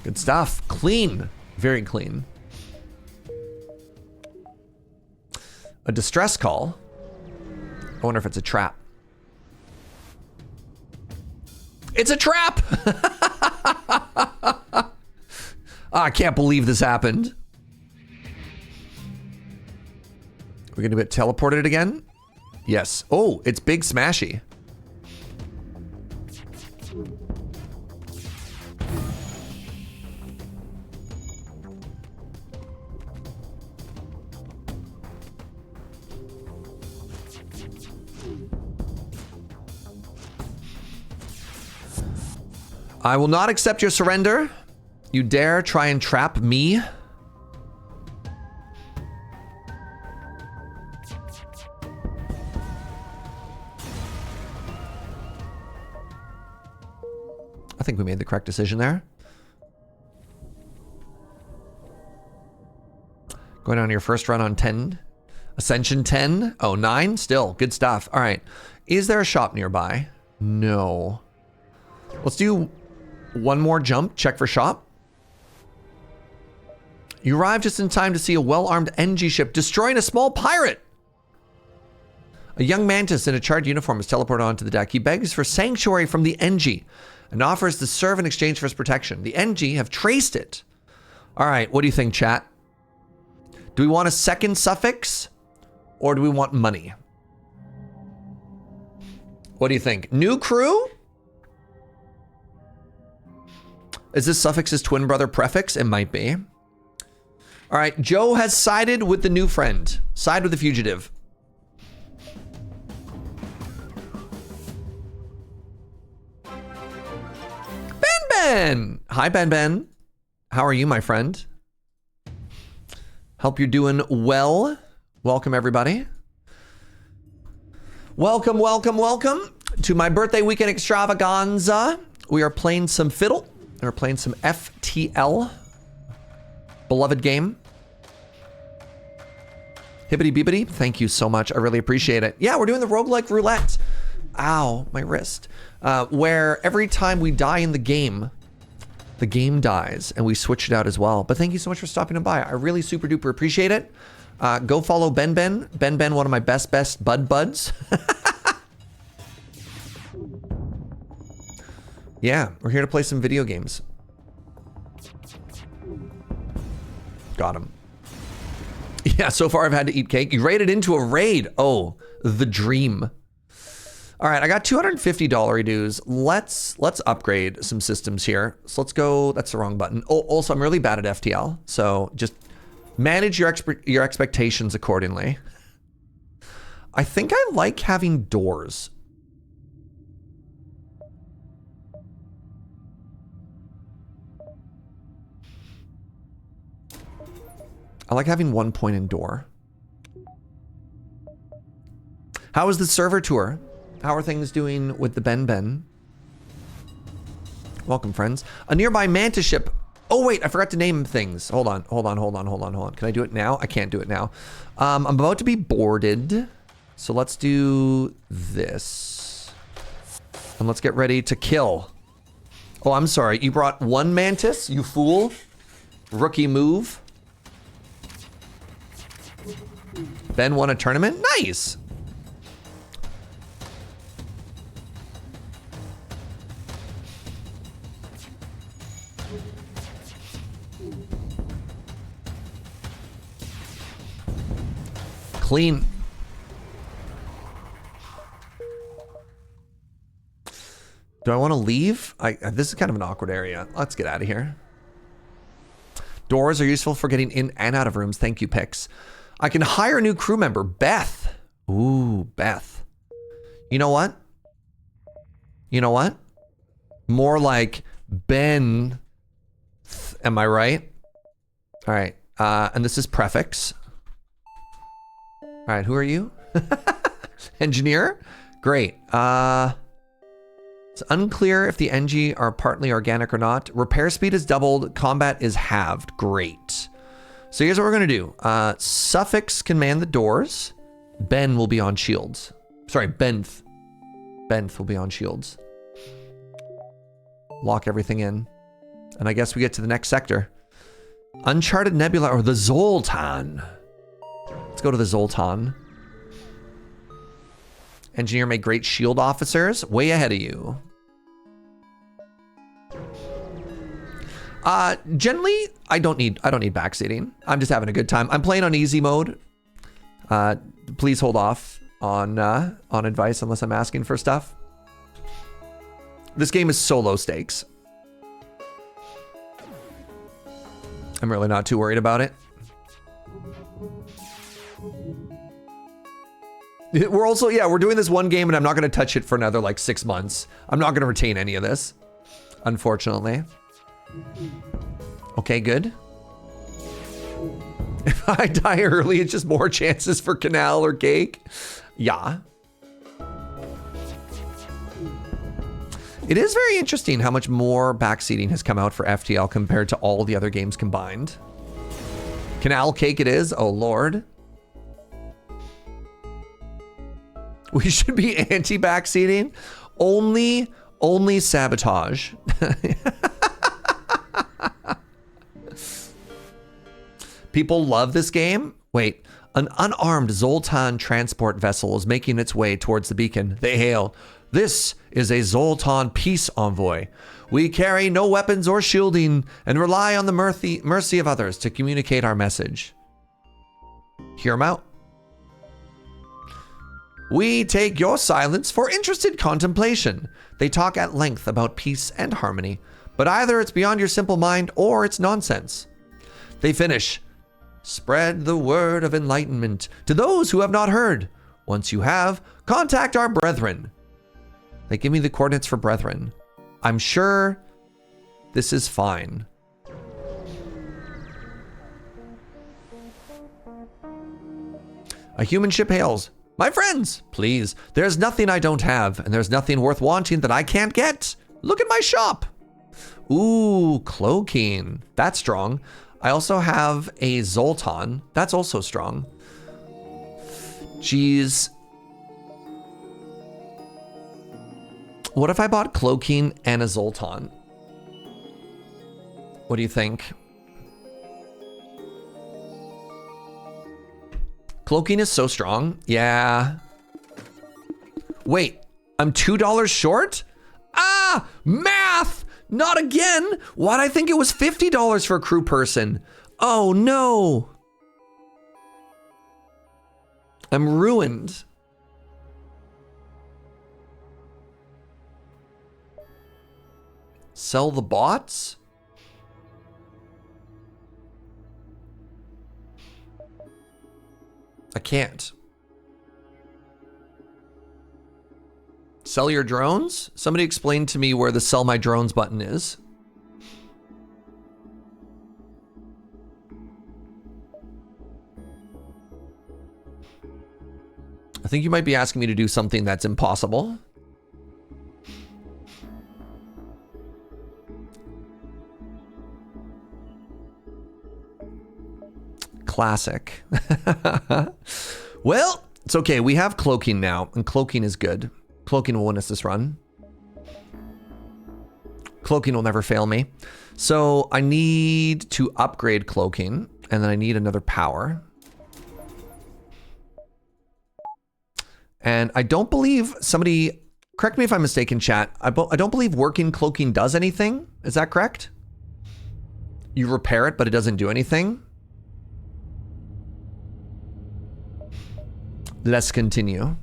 Good stuff. Clean. Very clean. A distress call. I wonder if it's a trap. It's a trap! I can't believe this happened. We're gonna get teleported again? Yes. Oh, it's Big Smashy. I will not accept your surrender. You dare try and trap me? I think we made the correct decision there. Going on your first run on 10. Ascension 10. Oh, 9? Still. Good stuff. All right. Is there a shop nearby? No. Let's do one more jump. Check for shop. You arrive just in time to see a well-armed NG ship destroying a small pirate. A young mantis in a charred uniform is teleported onto the deck. He begs for sanctuary from the NG and offers to serve in exchange for his protection. The NG have traced it. All right, what do you think, chat? Do we want a second suffix or do we want money? What do you think? New crew? Is this suffix's twin brother prefix? It might be. All right, Joe has sided with the new friend. Side with the fugitive. Ben! Hi, Ben. How are you, my friend? Hope you're doing well. Welcome, everybody. Welcome to my birthday weekend extravaganza. We are playing some fiddle. We're playing some FTL. Beloved game. Hibbity bibbity. Thank you so much. I really appreciate it. Yeah, we're doing the Roguelike Roulette. Ow, my wrist. Where every time we die in the game dies, and we switch it out as well. But thank you so much for stopping by. I really super duper appreciate it. Go follow Ben Ben. Ben Ben, one of my best buds. Yeah, we're here to play some video games. Got him. Yeah, so far I've had to eat cake. You raided into a raid. Oh, the dream. All right, I got $250 dues. Let's upgrade some systems here. So let's go. That's the wrong button. Oh, also I'm really bad at FTL, so just manage your expectations accordingly. I think I like having doors. I like having one pointing door. How is the server tour? How are things doing with the Ben Ben? Welcome, friends. A nearby mantis ship. Oh, wait, I forgot to name things. Hold on. Can I do it now? I can't do it now. I'm about to be boarded. So let's do this. And let's get ready to kill. Oh, I'm sorry. You brought one mantis, you fool. Rookie move. Ben won a tournament? Nice. Clean. Do I want to leave? This is kind of an awkward area. Let's get out of here. Doors are useful for getting in and out of rooms. Thank you, Pix. I can hire a new crew member, Beth. Ooh, Beth. You know what? You know what? More like Ben. Am I right? All right. And this is prefix. All right, who are you? Engineer? Great. It's unclear if the NG are partly organic or not. Repair speed is doubled. Combat is halved. Great. So here's what we're going to do. Suffix can man the doors. Ben will be on shields. Sorry, Benth. Benth will be on shields. Lock everything in. And I guess we get to the next sector. Uncharted Nebula or the Zoltan. Let's go to the Zoltan. Engineer make great shield officers. Way ahead of you. Generally, I don't need backseating. I'm just having a good time. I'm playing on easy mode. Please hold off on advice unless I'm asking for stuff. This game is so low stakes. I'm really not too worried about it. We're also, yeah, we're doing this one game and I'm not going to touch it for another like 6 months. I'm not going to retain any of this, unfortunately. Okay, good. If I die early, it's just more chances for canal or cake. Yeah. It is very interesting how much more backseating has come out for FTL compared to all the other games combined. Canal cake it is, oh lord. We should be anti-backseating. Only sabotage. People love this game. Wait, an unarmed Zoltan transport vessel is making its way towards the beacon. They hail. This is a Zoltan peace envoy. We carry no weapons or shielding and rely on the mercy of others to communicate our message. Hear 'em out. We take your silence for interested contemplation. They talk at length about peace and harmony, but either it's beyond your simple mind or it's nonsense. They finish. Spread the word of enlightenment to those who have not heard. Once you have, contact our brethren. They give me the coordinates for brethren. I'm sure this is fine. A human ship hails. My friends, please, there's nothing I don't have, and there's nothing worth wanting that I can't get. Look at my shop. Ooh, cloaking. That's strong. I also have a Zoltan. That's also strong. Jeez. What if I bought cloaking and a Zoltan? What do you think? Cloaking is so strong. Yeah. Wait, I'm $2 short? Ah, math! Not again! Why'd I think it was $50 for a crew person? Oh no! I'm ruined. Sell the bots? I can't. Sell your drones? Somebody explain to me where the sell my drones button is. I think you might be asking me to do something that's impossible. Classic. Well, it's okay. We have cloaking now, and cloaking is good. Cloaking will win us this run. Cloaking will never fail me. So I need to upgrade cloaking, and then I need another power. And I don't believe somebody, correct me if I'm mistaken, chat. I don't believe working cloaking does anything. Is that correct? You repair it, but it doesn't do anything. Let's continue.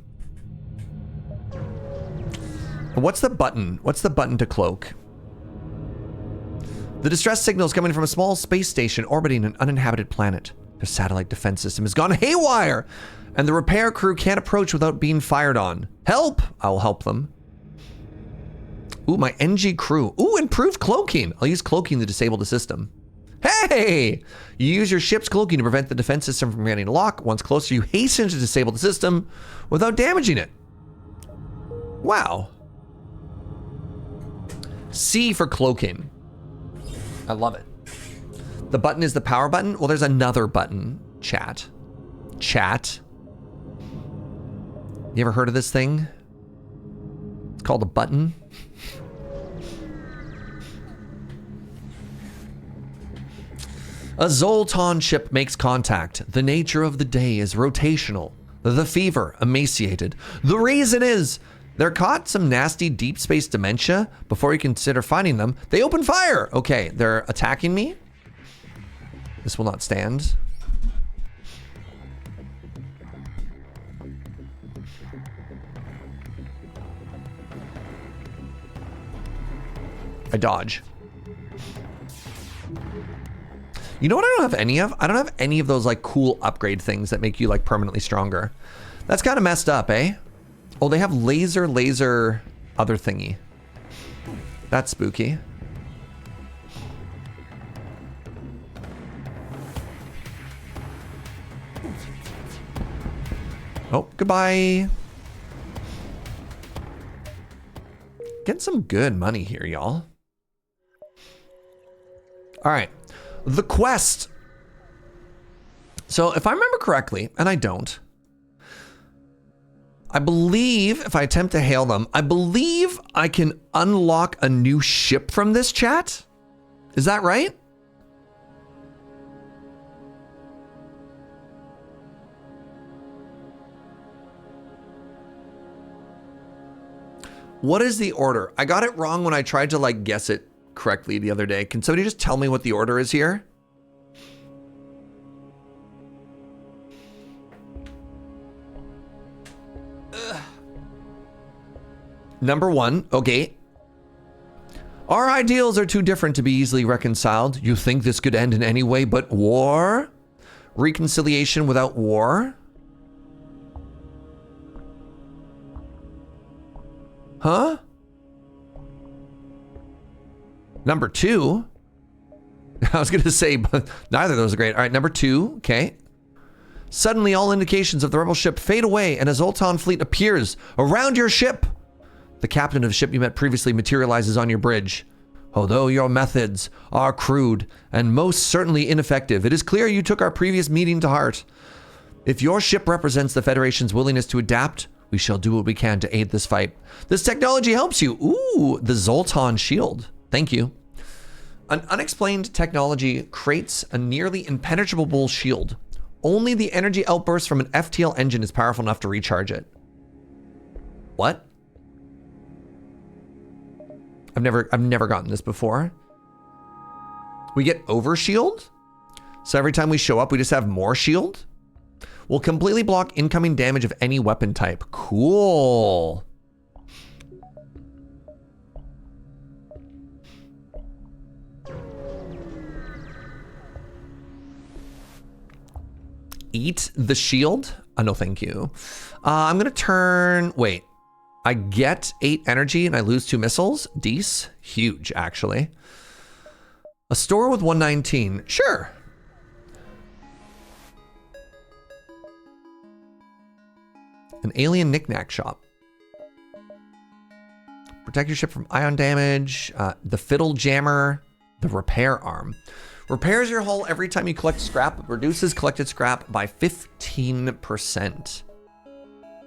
What's the button? What's the button to cloak? The distress signal is coming from a small space station orbiting an uninhabited planet. Their satellite defense system has gone haywire, and the repair crew can't approach without being fired on. Help! I will help them. Ooh, my NG crew. Ooh, improved cloaking. I'll use cloaking to disable the system. Hey! You use your ship's cloaking to prevent the defense system from getting locked. Once closer, you hasten to disable the system without damaging it. Wow. C for cloaking. I love it. The button is the power button? Well, there's another button. Chat. Chat. You ever heard of this thing? It's called a button. A Zoltan ship makes contact. The nature of the day is rotational. The fever, emaciated. The reason is they're caught some nasty deep space dementia. Before you consider finding them, they open fire. Okay, they're attacking me. This will not stand. I dodge. You know what I don't have any of? I don't have any of those like cool upgrade things that make you like permanently stronger. That's kind of messed up, eh? Oh, they have laser other thingy. That's spooky. Oh, goodbye. Getting some good money here, y'all. All right. The quest. So if I remember correctly, and I don't, I believe if I attempt to hail them, I believe I can unlock a new ship from this chat. Is that right? What is the order? I got it wrong when I tried to like guess it correctly the other day. Can somebody just tell me what the order is here? Ugh. Number 1, okay. Our ideals are too different to be easily reconciled. You think this could end in any way but war? Reconciliation without war? Huh? Number 2. I was going to say, but neither of those are great. All right, number 2. Okay. Suddenly, all indications of the rebel ship fade away, and a Zoltan fleet appears around your ship. The captain of the ship you met previously materializes on your bridge. Although your methods are crude and most certainly ineffective, it is clear you took our previous meeting to heart. If your ship represents the Federation's willingness to adapt, we shall do what we can to aid this fight. This technology helps you. Ooh, the Zoltan shield. Thank you. An unexplained technology creates a nearly impenetrable shield. Only the energy outburst from an FTL engine is powerful enough to recharge it. What? I've never gotten this before. We get overshield? So every time we show up, we just have more shield? Will completely block incoming damage of any weapon type. Cool. Eat the shield? No, thank you. I'm gonna turn, wait. I get 8 energy and I lose 2 missiles. Dece, huge actually. A store with 119, sure. An alien knickknack shop. Protect your ship from ion damage. The fiddle jammer, the repair arm. Repairs your hull every time you collect scrap, reduces collected scrap by 15%.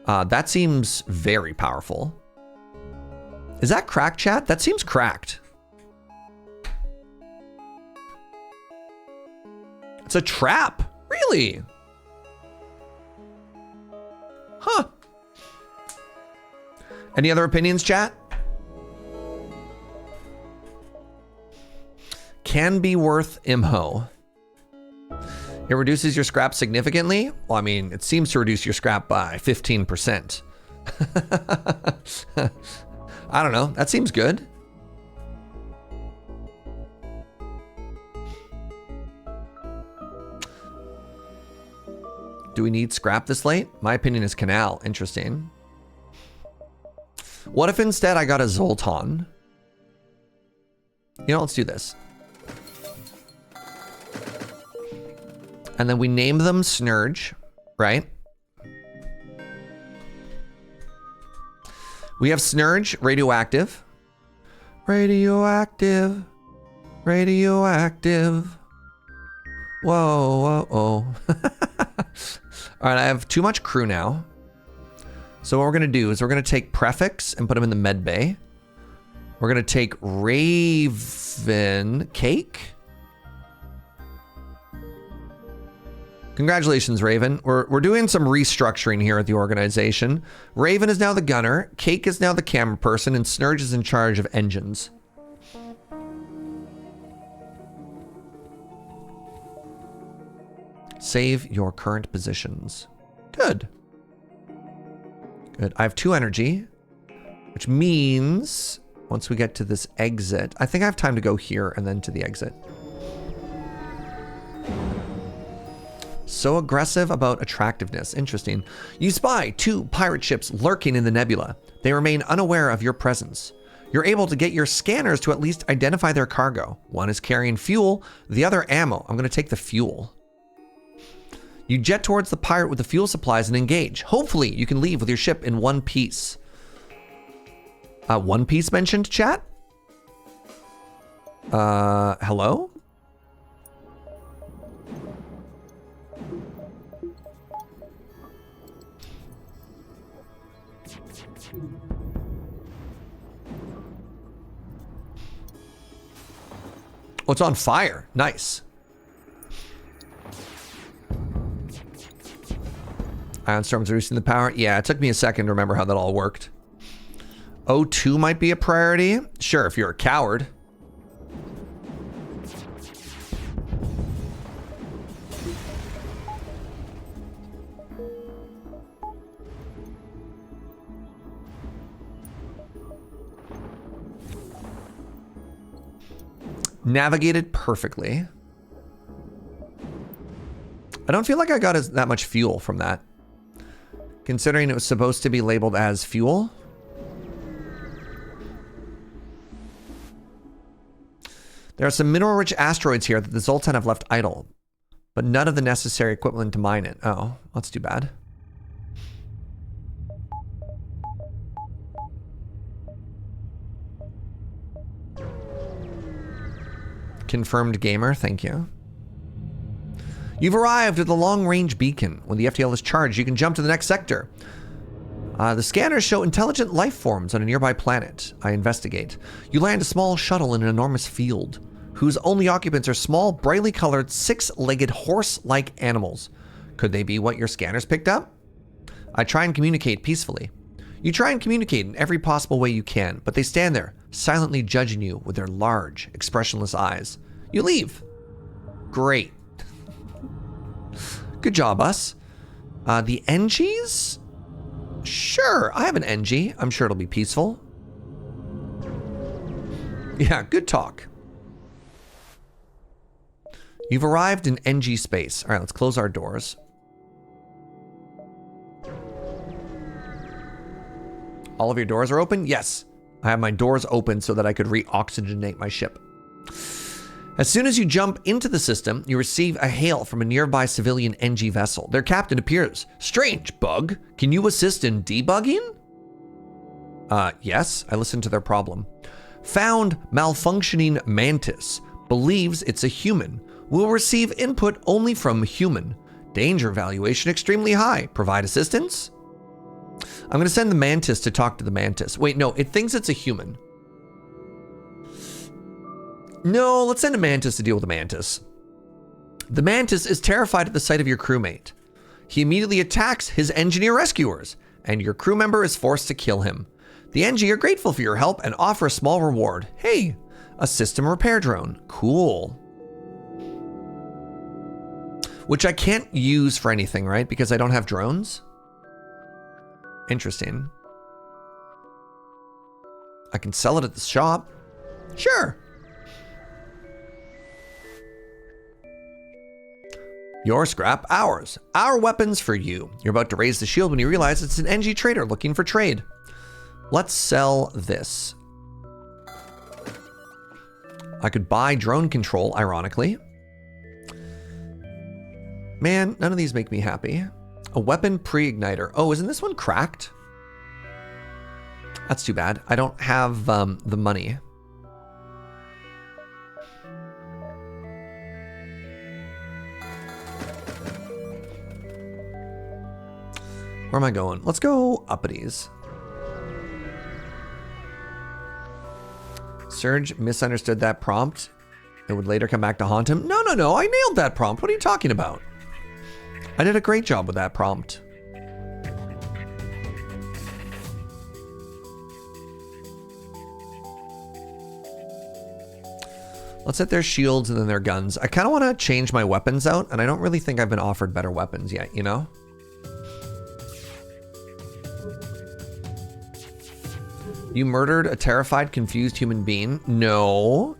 That seems very powerful. Is that cracked, chat? That seems cracked. It's a trap, really? Huh. Any other opinions, chat? Can be worth imho. It reduces your scrap significantly. Well, I mean, it seems to reduce your scrap by 15%. I don't know. That seems good. Do we need scrap this late? My opinion is canal. Interesting. What if instead I got a Zoltan? You know, let's do this. And then we name them Snurge, right? We have Snurge, radioactive. Radioactive. Radioactive. Whoa, whoa, whoa. All right, I have too much crew now. So what we're gonna do is we're gonna take Prefix and put him in the med bay. We're gonna take Raven Cake. Congratulations, Raven. We're doing some restructuring here at the organization. Raven is now the gunner, Cake is now the camera person, and Snurge is in charge of engines. Save your current positions. Good. Good. I have 2 energy, which means once we get to this exit, I think I have time to go here and then to the exit. So aggressive about attractiveness. Interesting. You spy 2 pirate ships lurking in the nebula. They remain unaware of your presence. You're able to get your scanners to at least identify their cargo. One is carrying fuel, the other ammo. I'm going to take the fuel. You jet towards the pirate with the fuel supplies and engage. Hopefully you can leave with your ship in one piece. One Piece mentioned, chat? Hello? Oh, it's on fire. Nice. Ion storms reducing the power. Yeah, it took me a second to remember how that all worked. O2 might be a priority. Sure, if you're a coward. Navigated perfectly. I don't feel like I got that much fuel from that, considering it was supposed to be labeled as fuel. There are some mineral-rich asteroids here that the Zoltan have left idle, but none of the necessary equipment to mine it. Oh, that's too bad. Confirmed gamer, thank you. You've arrived at the long-range beacon. When the FTL is charged, you can jump to the next sector. The scanners show intelligent life forms on a nearby planet. I investigate. You land a small shuttle in an enormous field, whose only occupants are small, brightly colored, 6-legged horse-like animals. Could they be what your scanners picked up? I try and communicate peacefully. You try and communicate in every possible way you can, but they stand there, silently judging you with their large, expressionless eyes. You leave. Great. Good job, us. The NGs? Sure, I have an NG. I'm sure it'll be peaceful. Yeah, good talk. You've arrived in NG space. All right, let's close our doors. All of your doors are open? Yes. I have my doors open so that I could re-oxygenate my ship. As soon as you jump into the system, you receive a hail from a nearby civilian NG vessel. Their captain appears. Strange, Bug. Can you assist in debugging? Yes. I listened to their problem. Found malfunctioning mantis. Believes it's a human. Will receive input only from human. Danger valuation extremely high. Provide assistance? I'm going to send the mantis to talk to the mantis. Wait, no, it thinks it's a human. No, let's send a mantis to deal with the mantis. The mantis is terrified at the sight of your crewmate. He immediately attacks his engineer rescuers, and your crew member is forced to kill him. The NG are grateful for your help and offer a small reward. Hey, a system repair drone. Cool. Which I can't use for anything, right? Because I don't have drones? Interesting. I can sell it at the shop. Sure. Your scrap, ours. Our weapons for you. You're about to raise the shield when you realize it's an NG trader looking for trade. Let's sell this. I could buy drone control, ironically. Man, none of these make me happy. A weapon pre-igniter. Oh, isn't this one cracked? That's too bad. I don't have the money. Where am I going? Let's go uppities. Surge misunderstood that prompt. It would later come back to haunt him. No, I nailed that prompt. What are you talking about? I did a great job with that prompt. Let's hit their shields and then their guns. I kind of want to change my weapons out, and I don't really think I've been offered better weapons yet, you know? You murdered a terrified, confused human being? No.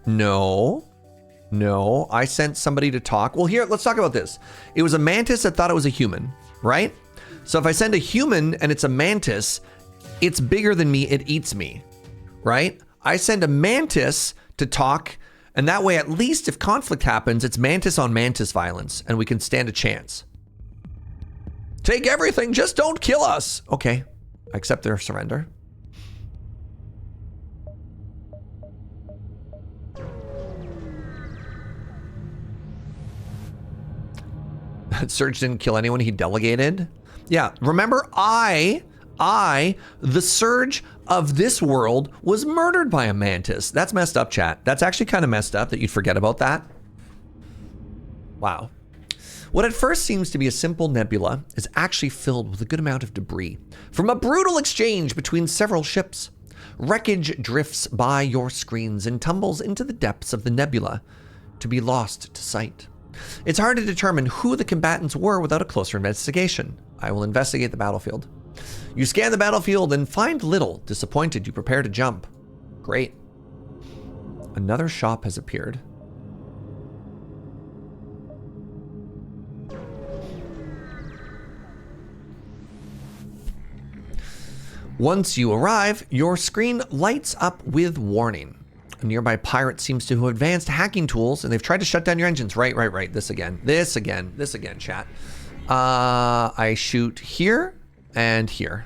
I sent somebody to talk. Well, here, let's talk about this. It was a mantis that thought it was a human, right? So if I send a human and it's a mantis, it's bigger than me, it eats me, right? I send a mantis to talk, and that way, at least if conflict happens, it's mantis on mantis violence, and we can stand a chance. Take everything, just don't kill us. Okay, I accept their surrender. Surge didn't kill anyone, he delegated. Yeah, remember the Surge of this world was murdered by a mantis. That's messed up, chat. That's actually kind of messed up that you'd forget about that. Wow. What at first seems to be a simple nebula is actually filled with a good amount of debris from a brutal exchange between several ships. Wreckage drifts by your screens and tumbles into the depths of the nebula to be lost to sight. It's hard to determine who the combatants were without a closer investigation. I will investigate the battlefield. You scan the battlefield and find little. Disappointed, you prepare to jump. Great. Another shop has appeared. Once you arrive, your screen lights up with warning. A nearby pirate seems to have advanced hacking tools, and they've tried to shut down your engines. Right. This again, chat. I shoot here and here.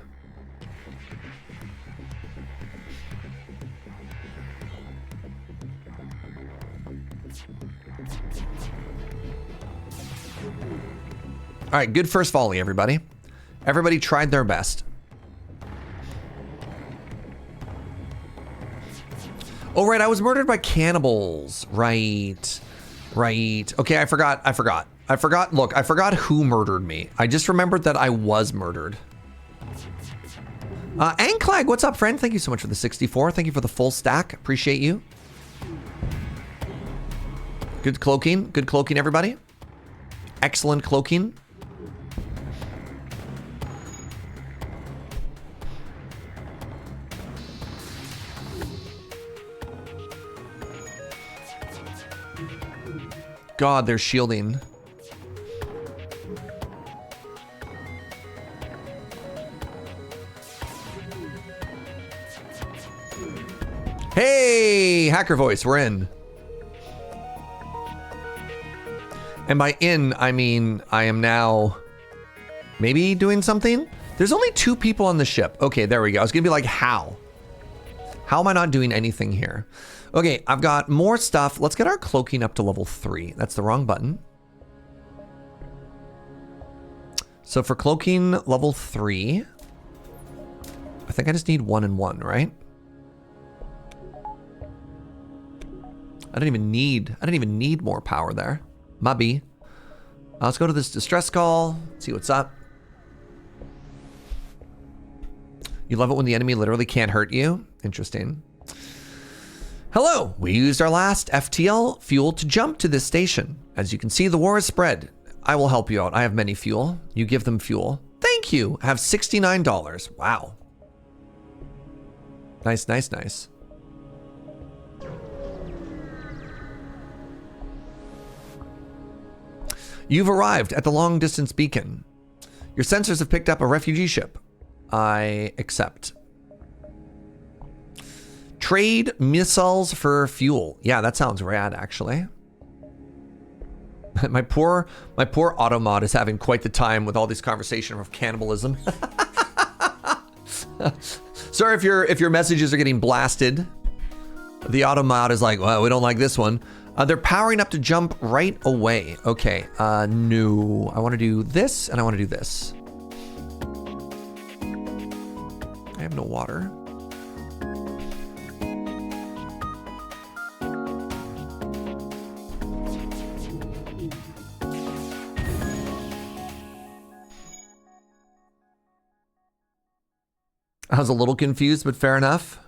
All right, good first volley, everybody. Everybody tried their best. Oh, right, I was murdered by cannibals. Right. Okay, I forgot. I forgot. Look, I forgot who murdered me. I just remembered that I was murdered. Anklag, what's up, friend? Thank you so much for the 64. Thank you for the full stack. Appreciate you. Good cloaking. Good cloaking, everybody. Excellent cloaking. God, they're shielding. Hey, Hacker Voice, we're in. And by in, I mean I am now maybe doing something. There's only 2 people on the ship. Okay, there we go. I was gonna be like, how? How am I not doing anything here? Okay, I've got more stuff. Let's get our cloaking up to level 3. That's the wrong button. So for cloaking level 3, I think I just need 1 and 1, right? I don't even need more power there. Maybe. Let's go to this distress call, see what's up. You love it when the enemy literally can't hurt you? Interesting. Hello, we used our last FTL fuel to jump to this station. As you can see, the war has spread. I will help you out. I have many fuel. You give them fuel. Thank you. I have $69. Wow. Nice, nice, nice. You've arrived at the long distance beacon. Your sensors have picked up a refugee ship. I accept. Trade missiles for fuel. Yeah, that sounds rad, actually. My poor automod is having quite the time with all this conversation of cannibalism. Sorry if your messages are getting blasted. The automod is like, well, we don't like this one. They're powering up to jump right away. Okay, no. I want to do this and I want to do this. I have no water. I was a little confused, but fair enough.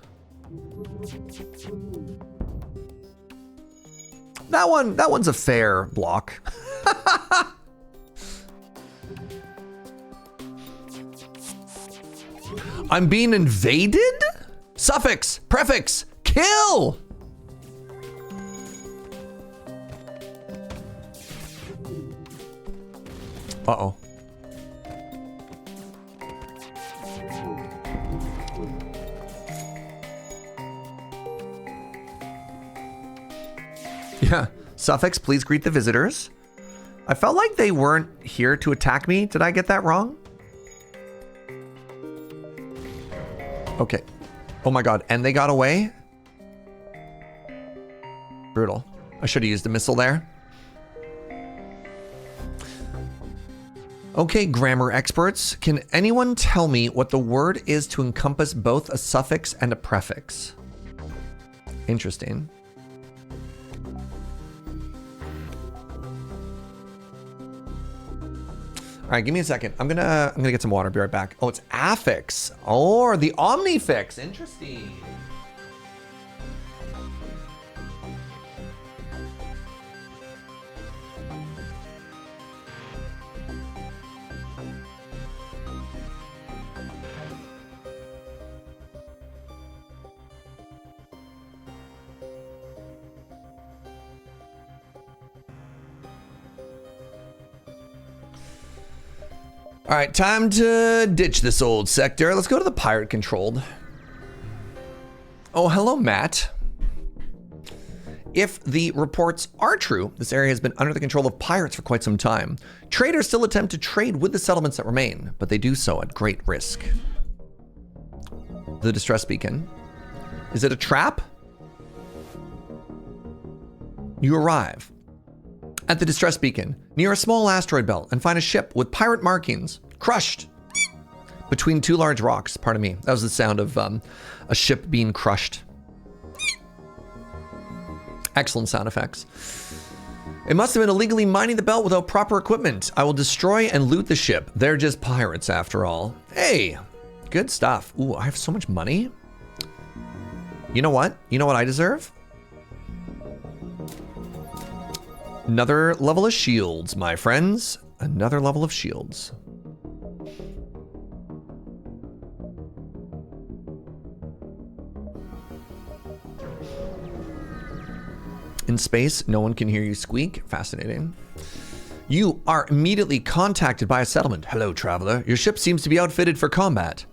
That one's a fair block. I'm being invaded? Suffix, prefix, kill! Uh-oh. Yeah, Suffix, please greet the visitors. I felt like they weren't here to attack me. Did I get that wrong? Okay. Oh my god, and they got away? Brutal. I should have used a missile there. Okay, grammar experts, can anyone tell me what the word is to encompass both a suffix and a prefix? Interesting. All right, give me a second. I'm gonna get some water. Be right back. Oh, it's affix. Or the omnifix. Interesting. All right, time to ditch this old sector. Let's go to the pirate controlled. Oh, hello, Matt. If the reports are true, this area has been under the control of pirates for quite some time. Traders still attempt to trade with the settlements that remain, but they do so at great risk. The distress beacon. Is it a trap? You arrive at the distress beacon near a small asteroid belt and find a ship with pirate markings crushed between 2 large rocks. Pardon me. That was the sound of a ship being crushed. Excellent sound effects. It must have been illegally mining the belt without proper equipment. I will destroy and loot the ship. They're just pirates after all. Hey, good stuff. Ooh, I have so much money. You know what? You know what I deserve? Another level of shields, my friends. Another level of shields. In space, no one can hear you squeak. Fascinating. You are immediately contacted by a settlement. Hello, traveler. Your ship seems to be outfitted for combat.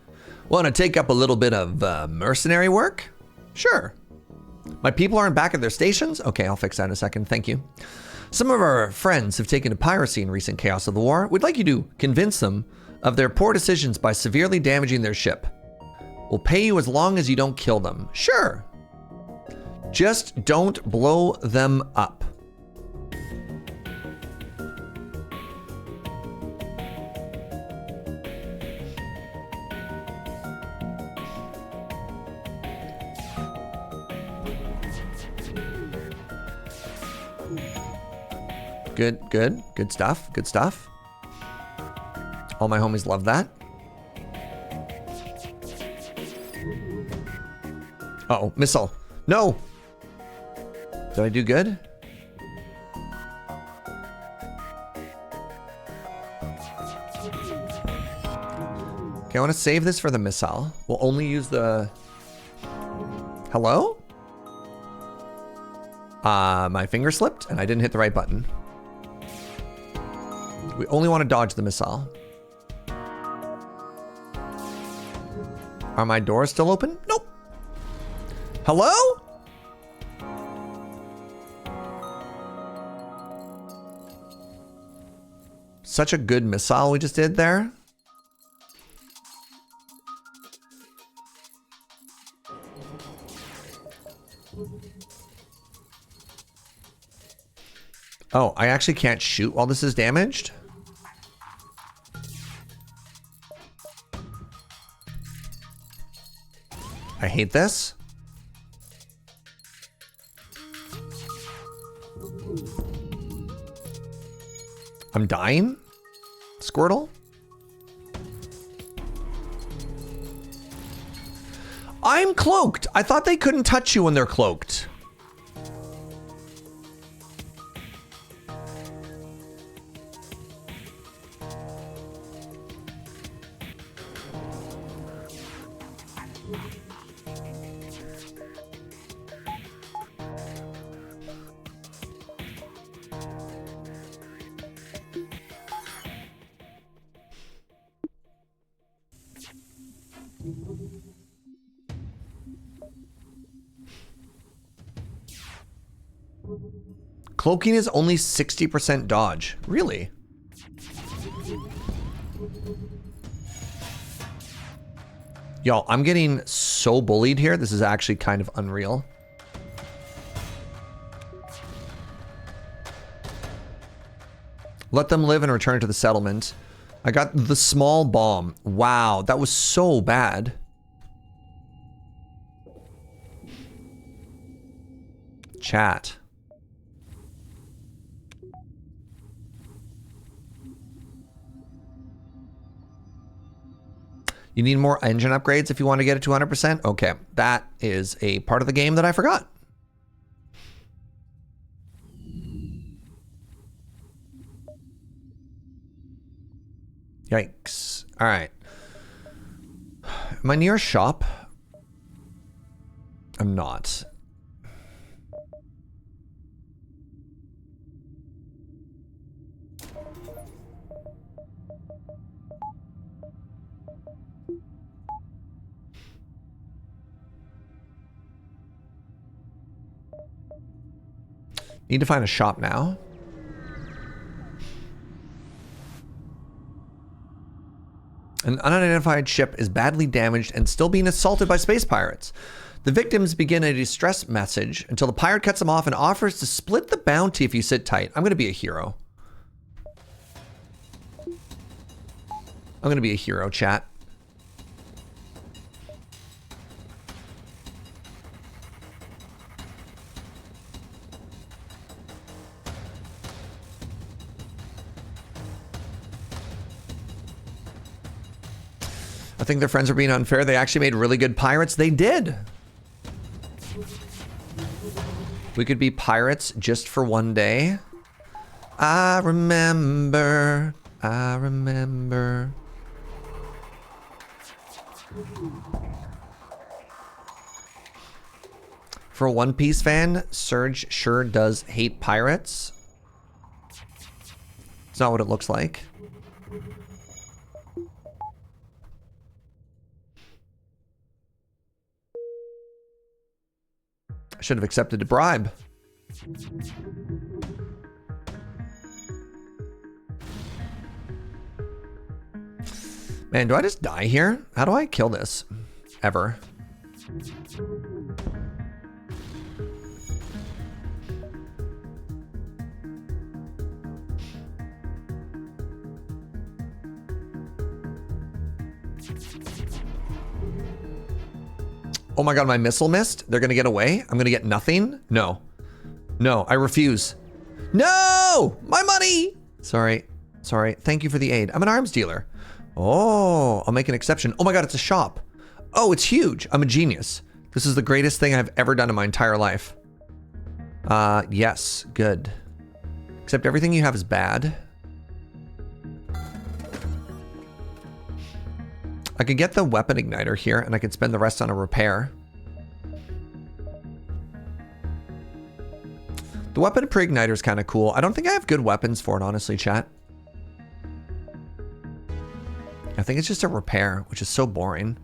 Want to take up a little bit of mercenary work? Sure. My people aren't back at their stations? Okay, I'll fix that in a second. Thank you. Some of our friends have taken to piracy in recent chaos of the war. We'd like you to convince them of their poor decisions by severely damaging their ship. We'll pay you as long as you don't kill them. Sure. Just don't blow them up. Good stuff. All my homies love that. Uh-oh, missile. No! Did I do good? Okay, I want to save this for the missile. We'll only use the... Hello? My finger slipped and I didn't hit the right button. We only want to dodge the missile. Are my doors still open? Nope. Hello? Such a good missile we just did there. Oh, I actually can't shoot while this is damaged? I hate this. I'm dying? Squirtle? I'm cloaked. I thought they couldn't touch you when they're cloaked. Cloaking is only 60% dodge. Really? Y'all, I'm getting so bullied here. This is actually kind of unreal. Let them live and return to the settlement. I got the small bomb. Wow, that was so bad. Chat. You need more engine upgrades if you want to get it to 100%? Okay, that is a part of the game that I forgot. Yikes. All right. Am I near a shop? I'm not. Need to find a shop now. An unidentified ship is badly damaged and still being assaulted by space pirates. The victims begin a distress message until the pirate cuts them off and offers to split the bounty if you sit tight. I'm going to be a hero. I'm going to be a hero, chat. think their friends were being unfair. They actually made really good pirates. They did. We could be pirates just for one day. I remember. I remember. For a One Piece fan, Serge sure does hate pirates. It's not what it looks like. I should have accepted the bribe. Man, do I just die here? How do I kill this? Ever. Oh my god, my missile missed? They're gonna get away? I'm gonna get nothing? No. No, I refuse. No! My money! Sorry. Sorry. Thank you for the aid. I'm an arms dealer. Oh, I'll make an exception. Oh my god, it's a shop. Oh, it's huge. I'm a genius. This is the greatest thing I've ever done in my entire life. Yes. Good. Except everything you have is bad. I could get the weapon igniter here, and I could spend the rest on a repair. The weapon pre-igniter is kind of cool. I don't think I have good weapons for it, honestly, chat. I think it's just a repair, which is so boring.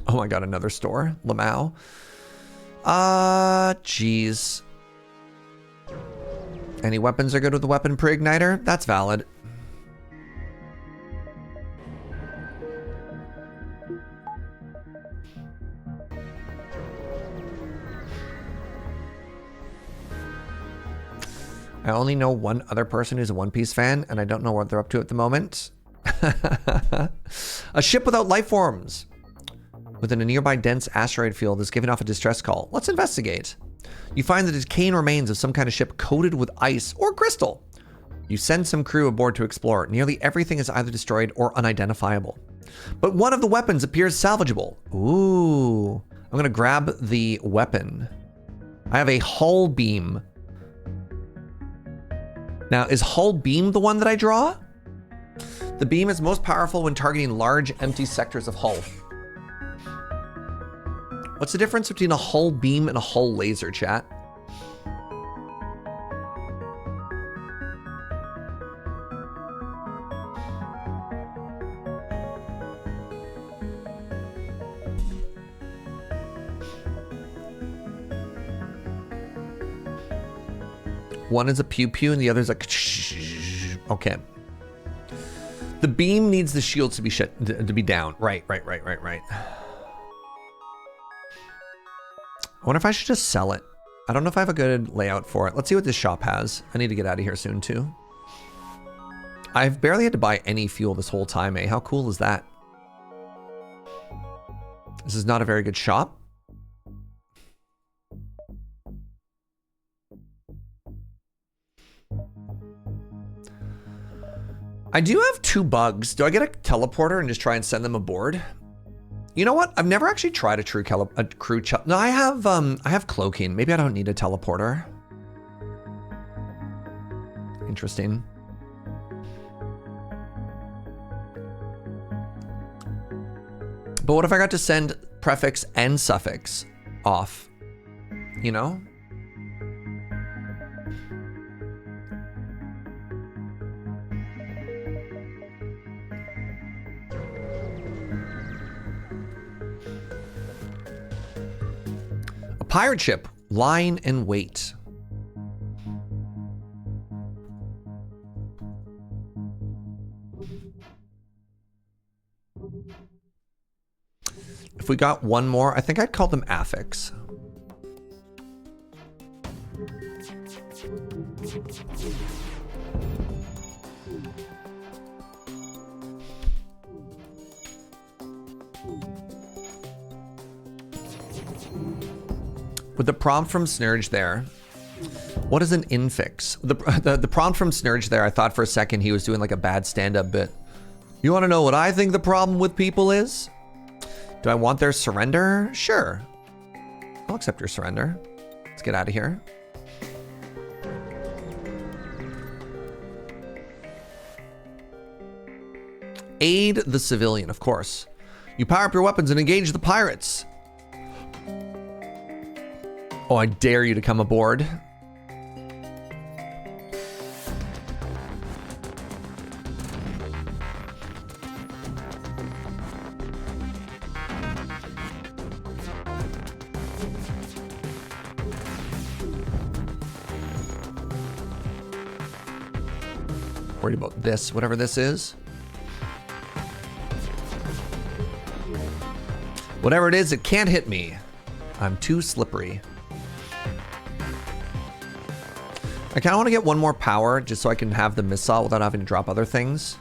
Oh my god, another store. Lamau. Jeez. Any weapons are good with the weapon pre-igniter? That's valid. I only know one other person who's a One Piece fan, and I don't know what they're up to at the moment. A ship without life forms within a nearby dense asteroid field is giving off a distress call. Let's investigate. You find the decaying remains of some kind of ship coated with ice or crystal. You send some crew aboard to explore. Nearly everything is either destroyed or unidentifiable. But one of the weapons appears salvageable. Ooh. I'm going to grab the weapon. I have a hull beam. Now, is hull beam the one that I draw? The beam is most powerful when targeting large, empty sectors of hull. What's the difference between a hull beam and a hull laser, chat? One is a pew-pew and the other is a... Okay. The beam needs the shields to be down. Right. I wonder if I should just sell it. I don't know if I have a good layout for it. Let's see what this shop has. I need to get out of here soon too. I've barely had to buy any fuel this whole time, eh? How cool is that? This is not a very good shop. I do have 2 bugs. Do I get a teleporter and just try and send them aboard? You know what? I've never actually tried a crew. No, I have cloaking. Maybe I don't need a teleporter. Interesting. But what if I got to send prefix and suffix off? You know? Pirate ship, line and wait. If we got one more, I think I'd call them affix. With the prompt from Snurge there, What is an infix? The prompt from Snurge there, I thought for a second he was doing like a bad stand-up bit. You want to know what I think the problem with people is? Do I want their surrender? Sure. I'll accept your surrender. Let's get out of here. Aid the civilian, of course. You power up your weapons and engage the pirates. Oh, I dare you to come aboard. Worried about this, whatever this is. Whatever it is, it can't hit me. I'm too slippery. I kind of want to get one more power just so I can have the missile without having to drop other things.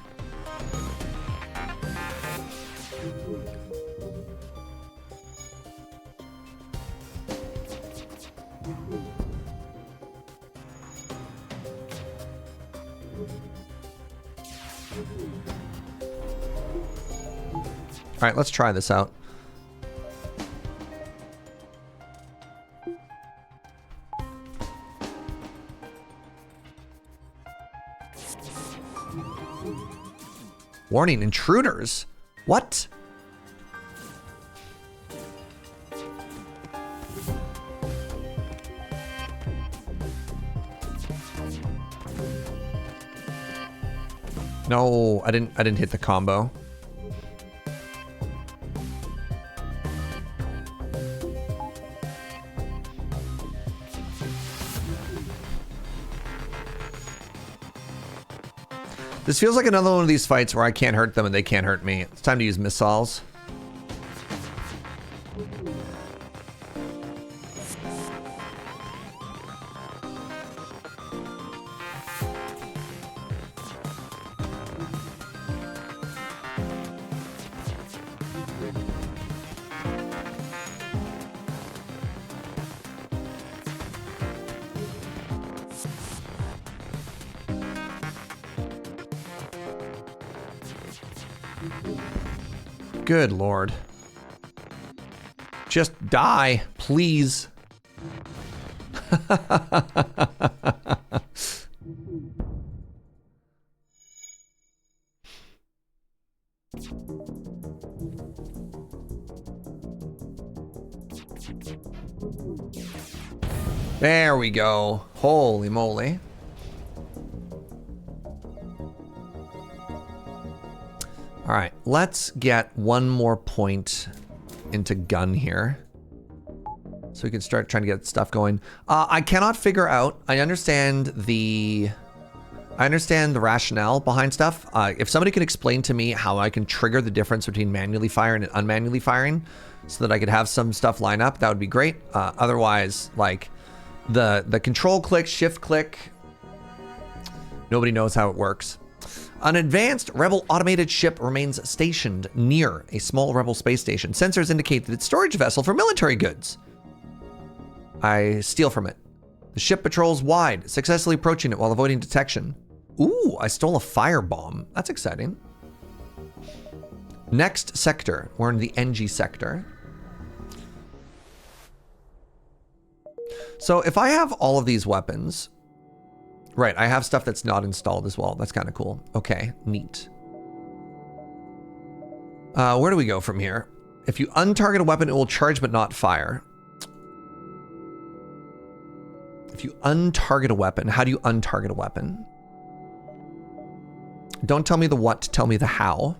All right, let's try this out. Warning, intruders. What? No, I didn't hit the combo. This feels like another one of these fights where I can't hurt them and they can't hurt me. It's time to use missiles. Good Lord. Just die, please. There we go. Holy moly. All right, let's get one more point into gun here. So we can start trying to get stuff going. I cannot figure out, I understand the rationale behind stuff. If somebody could explain to me how I can trigger the difference between manually firing and unmanually firing so that I could have some stuff line up, that would be great. Otherwise, like the control click, shift click, nobody knows how it works. An advanced Rebel automated ship remains stationed near a small Rebel space station. Sensors indicate that it's a storage vessel for military goods. I steal from it. The ship patrols wide, successfully approaching it while avoiding detection. Ooh, I stole a firebomb. That's exciting. Next sector. We're in the NG sector. So if I have all of these weapons... Right, I have stuff that's not installed as well. That's kind of cool. Okay, neat. Where do we go from here? If you untarget a weapon, it will charge but not fire. If you untarget a weapon, how do you untarget a weapon? Don't tell me the what, tell me the how.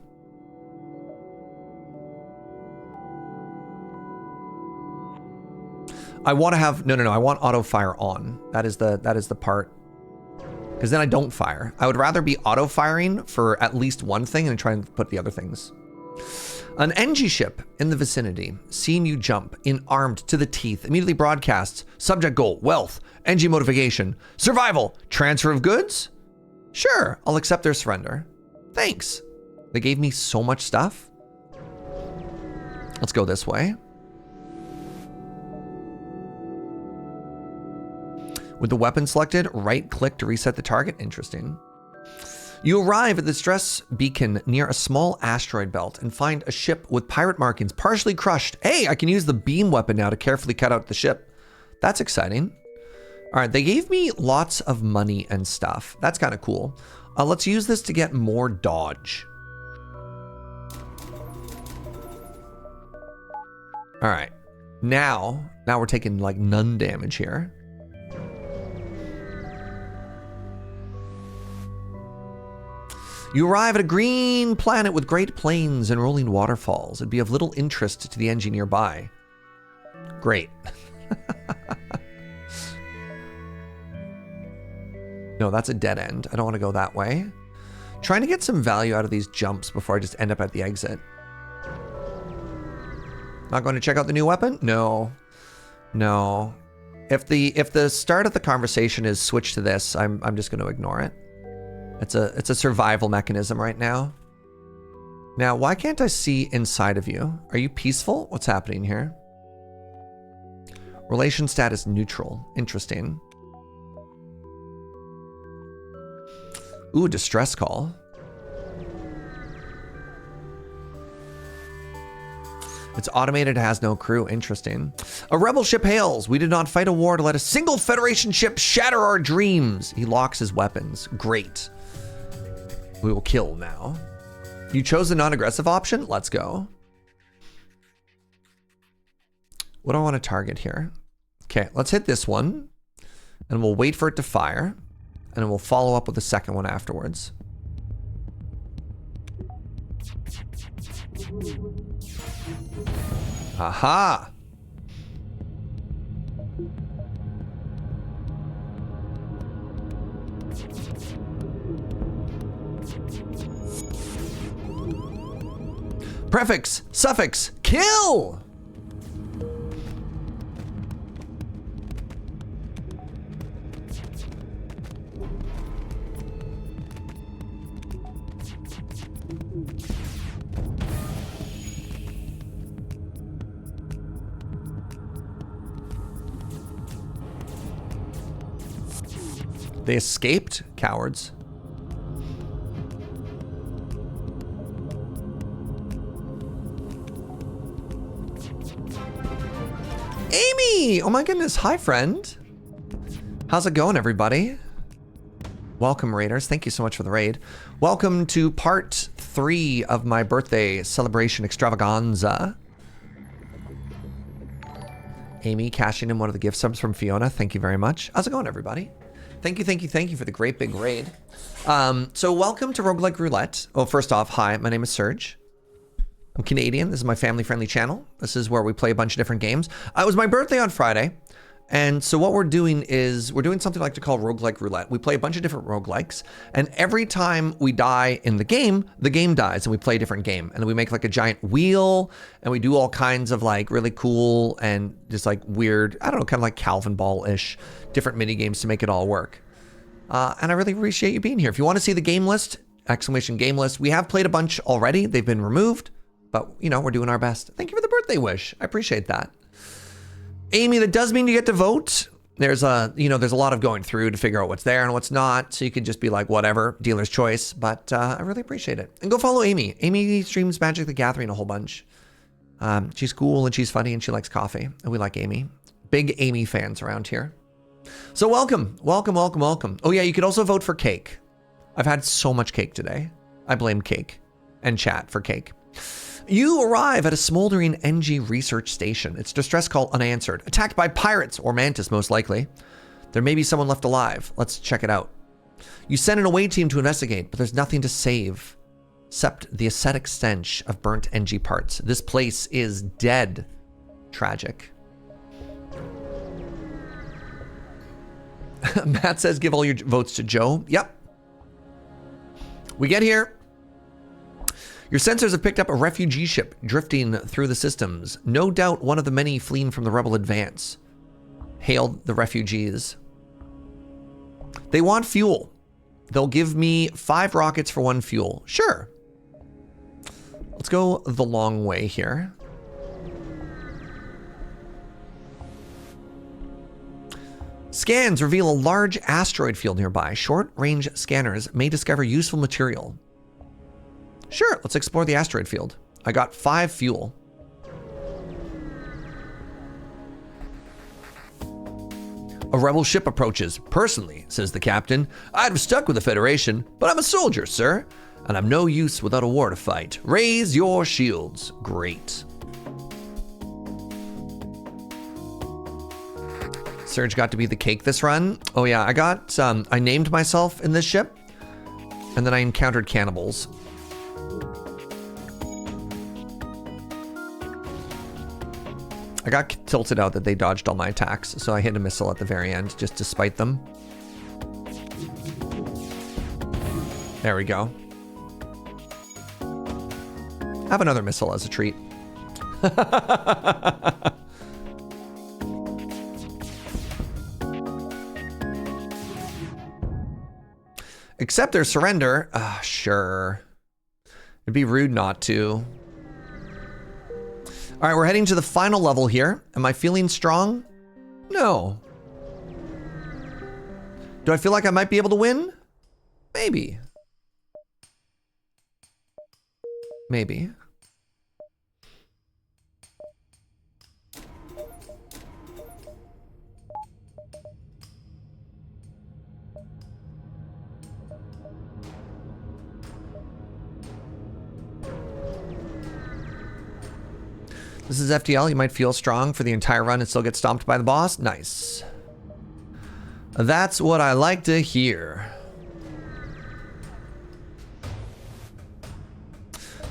I want to have, no, I want auto fire on. That is the part. Because then I don't fire. I would rather be auto firing for at least one thing and try and put the other things. An NG ship in the vicinity, seen you jump in armed to the teeth, immediately broadcasts subject goal, wealth, NG motivation, survival, transfer of goods? Sure, I'll accept their surrender. Thanks. They gave me so much stuff. Let's go this way. With the weapon selected, right click to reset the target. Interesting. You arrive at the stress beacon near a small asteroid belt and find a ship with pirate markings partially crushed. Hey, I can use the beam weapon now to carefully cut out the ship. That's exciting. All right, they gave me lots of money and stuff. That's kind of cool. Let's use this to get more dodge. All right, now we're taking like none damage here. You arrive at a green planet with great plains and rolling waterfalls. It'd be of little interest to the NG nearby. Great. No, that's a dead end. I don't want to go that way. Trying to get some value out of these jumps before I just end up at the exit. Not going to check out the new weapon? No. No. If the start of the conversation is switch to this, I'm just going to ignore it. It's a survival mechanism right now. Now, why can't I see inside of you? Are you peaceful? What's happening here? Relation status neutral. Interesting. Ooh, distress call. It's automated, has no crew. Interesting. A rebel ship hails. We did not fight a war to let a single Federation ship shatter our dreams. He locks his weapons. Great. We will kill now. You chose the non-aggressive option? Let's go. What do I want to target here? Okay, let's hit this one. And we'll wait for it to fire. And then we'll follow up with the second one afterwards. Aha! Prefix, suffix, kill! They escaped? Cowards. Amy! Oh my goodness. Hi, friend. How's it going, everybody? Welcome, raiders. Thank you so much for the raid. Welcome to part 3 of my birthday celebration extravaganza. Amy cashing in one of the gift subs from Fiona. Thank you very much. How's it going, everybody? Thank you for the great big raid. So welcome to Roguelike Roulette. Well, first off, hi, my name is Serge. I'm Canadian. This is my family-friendly channel. This is where we play a bunch of different games. It was my birthday on Friday. And so what we're doing is we're doing something like to call Roguelike Roulette. We play a bunch of different roguelikes, and every time we die in the game dies, and we play a different game. And then we make like a giant wheel, and we do all kinds of like really cool and just like weird, I don't know, kind of like Calvin Ball-ish, different mini games to make it all work. And I really appreciate you being here. If you want to see the game list, exclamation game list, we have played a bunch already. They've been removed, but you know, we're doing our best. Thank you for the birthday wish. I appreciate that. Amy, that does mean you get to vote. There's a lot of going through to figure out what's there and what's not. So you could just be like, whatever, dealer's choice. But I really appreciate it. And go follow Amy. Amy streams Magic the Gathering a whole bunch. She's cool and she's funny and she likes coffee. And we like Amy. Big Amy fans around here. So welcome. Oh yeah, you could also vote for cake. I've had so much cake today. I blame cake and chat for cake. You arrive at a smoldering NG research station. It's distress call unanswered. Attacked by pirates, or mantis most likely. There may be someone left alive. Let's check it out. You send an away team to investigate, but there's nothing to save except the aesthetic stench of burnt NG parts. This place is dead. Tragic. Matt says give all your votes to Joe. Yep. We get here. Your sensors have picked up a refugee ship drifting through the systems. No doubt one of the many fleeing from the rebel advance. Hail the refugees. They want fuel. They'll give me 5 rockets for 1 fuel. Sure. Let's go the long way here. Scans reveal a large asteroid field nearby. Short-range scanners may discover useful material. Sure, let's explore the asteroid field. I got 5 fuel. A rebel ship approaches. Personally, says the captain, I'd have stuck with the Federation, but I'm a soldier, sir, and I'm no use without a war to fight. Raise your shields. Great. Serge got to be the cake this run. Oh yeah, I named myself in this ship, and then I encountered cannibals. I got tilted out that they dodged all my attacks, so I hit a missile at the very end just to spite them. There we go. Have another missile as a treat. Accept their surrender? Sure. It'd be rude not to. All right, we're heading to the final level here. Am I feeling strong? No. Do I feel like I might be able to win? Maybe. Maybe. This is FTL. You might feel strong for the entire run and still get stomped by the boss. Nice. That's what I like to hear.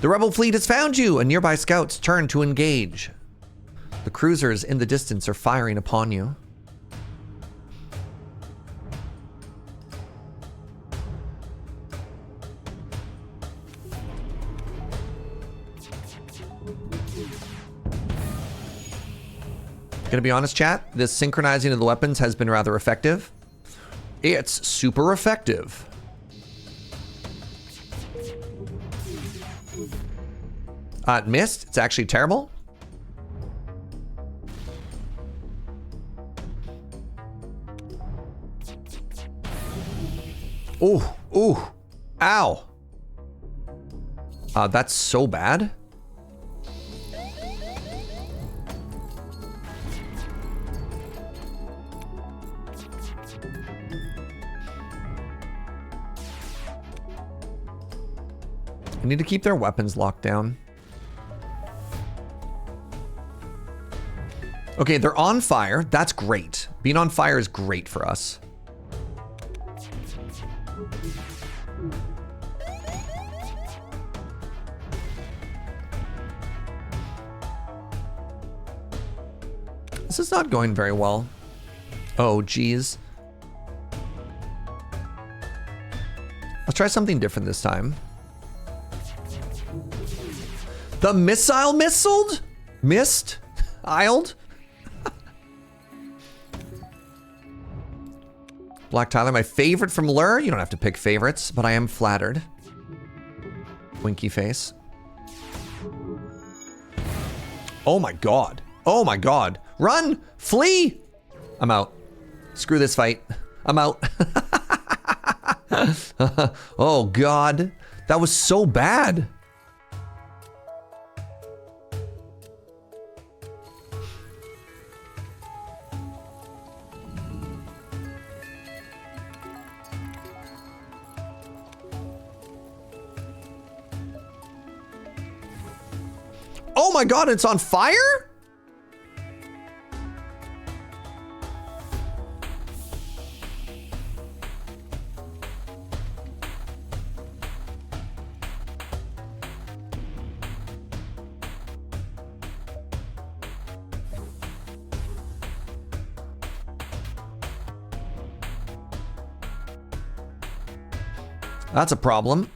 The rebel fleet has found you, and nearby scouts turn to engage. The cruisers in the distance are firing upon you. Gonna be honest, chat, this synchronizing of the weapons has been rather effective. It's super effective. It missed. It's actually terrible. Ooh, ooh, ow. That's so bad. I need to keep their weapons locked down. Okay, they're on fire. That's great. Being on fire is great for us. This is not going very well. Oh, geez. Let's try something different this time. The missile missiled? Missed? Iled? Black Tyler, my favorite from Lure. You don't have to pick favorites, but I am flattered. Winky face. Oh my god. Oh my god. Run! Flee! I'm out. Screw this fight. I'm out. Oh god. That was so bad. Oh my god, it's on fire? That's a problem.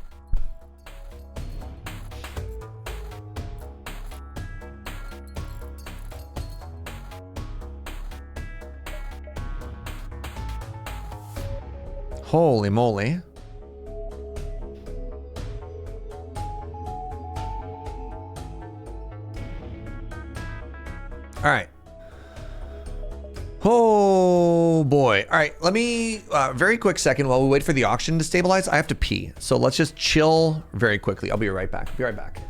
Holy moly. All right. Oh. Oh boy. All right, let me, very quick second while we wait for the auction to stabilize. I have to pee. So let's just chill very quickly. I'll be right back. Be right back.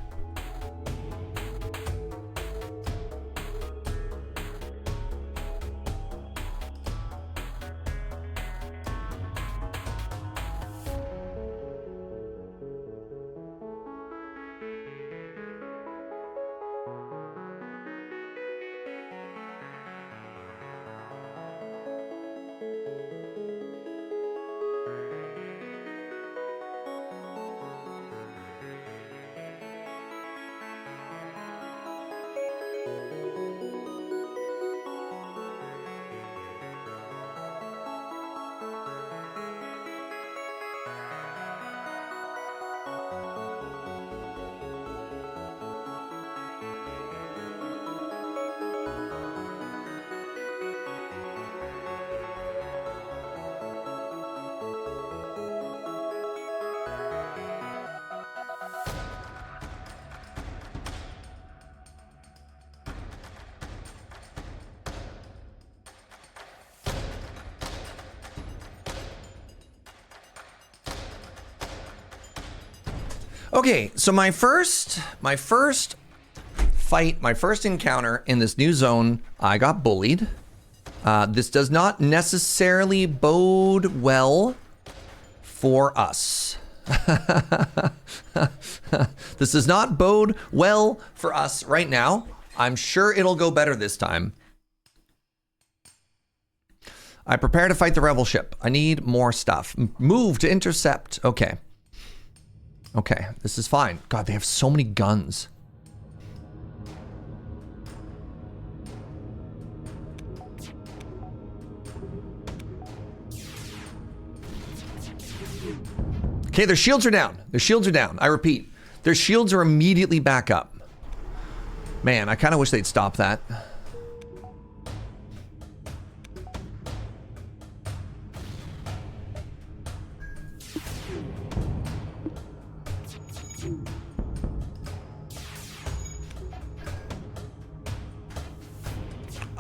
Okay, so my first fight, my first encounter in this new zone, I got bullied. This does not necessarily bode well for us. This does not bode well for us right now. I'm sure it'll go better this time. I prepare to fight the rebel ship. I need more stuff. Move to intercept. Okay. Okay, this is fine. God, they have so many guns. Okay, their shields are down. Their shields are down. I repeat, their shields are immediately back up. Man, I kind of wish they'd stop that.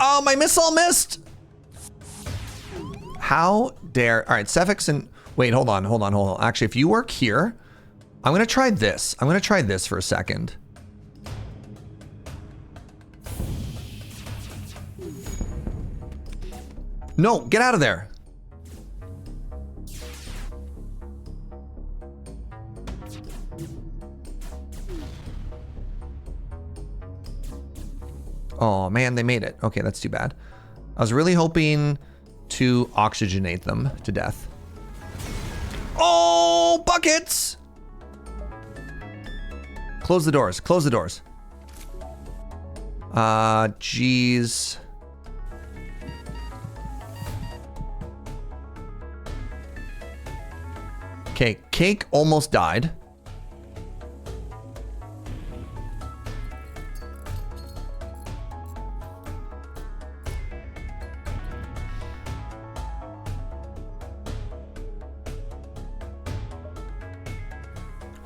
Oh, my missile missed. How dare. All right, Cephix and wait, hold on. Actually, if you work here, I'm going to try this. I'm going to try this for a second. No, get out of there. Oh man, they made it. Okay, that's too bad. I was really hoping to oxygenate them to death. Oh, buckets! Close the doors, close the doors. Jeez. Okay, Cake almost died.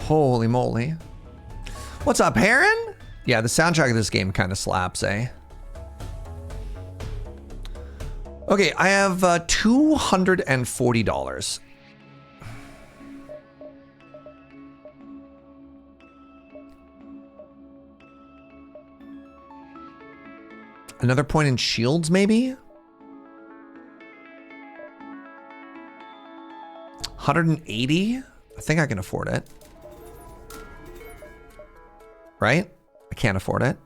Holy moly. What's up, Heron? Yeah, the soundtrack of this game kind of slaps, eh? Okay, I have $240. Another point in shields, maybe? 180? I think I can afford it. Right? I can't afford it.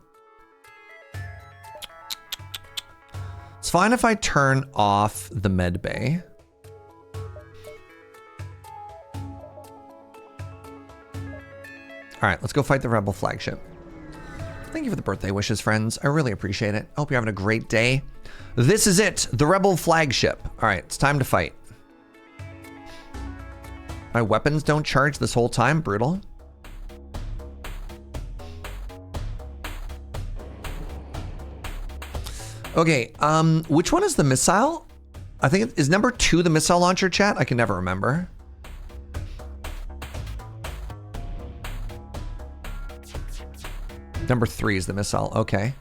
It's fine if I turn off the med bay. All right, let's go fight the rebel flagship. Thank you for the birthday wishes, friends. I really appreciate it. I hope you're having a great day. This is it, the rebel flagship. All right, it's time to fight. My weapons don't charge this whole time. Brutal. Okay, which one is the missile? I think is number 2 the missile launcher, chat? I can never remember. Number 3 is the missile, okay.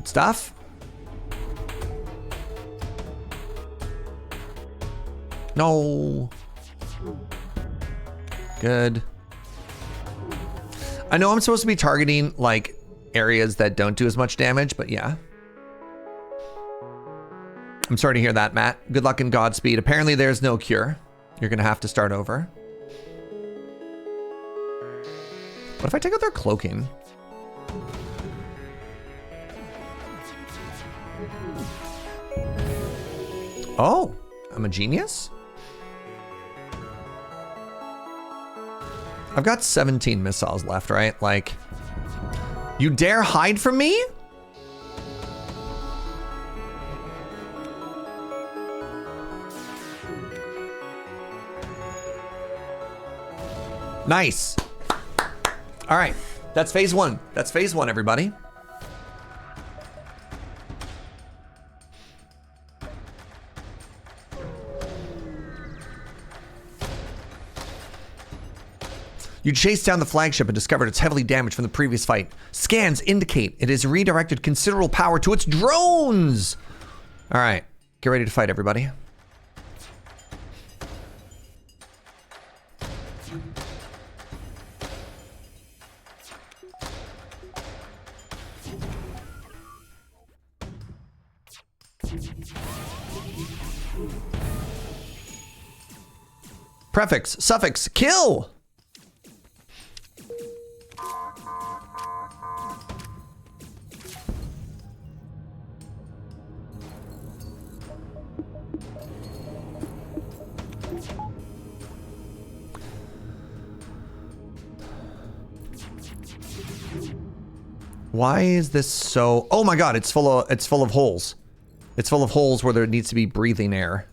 Good stuff. No. Good. I know I'm supposed to be targeting like areas that don't do as much damage, but yeah. I'm sorry to hear that, Matt. Good luck and Godspeed. Apparently there's no cure. You're gonna have to start over. What if I take out their cloaking? Oh, I'm a genius? I've got 17 missiles left, right? Like, you dare hide from me? Nice. All right, that's phase one. That's phase one, everybody. You chased down the flagship and discovered it's heavily damaged from the previous fight. Scans indicate it has redirected considerable power to its drones. All right, get ready to fight, everybody. Prefix, suffix, kill! Why is this so... Oh my god, it's full of holes. It's full of holes where there needs to be breathing air.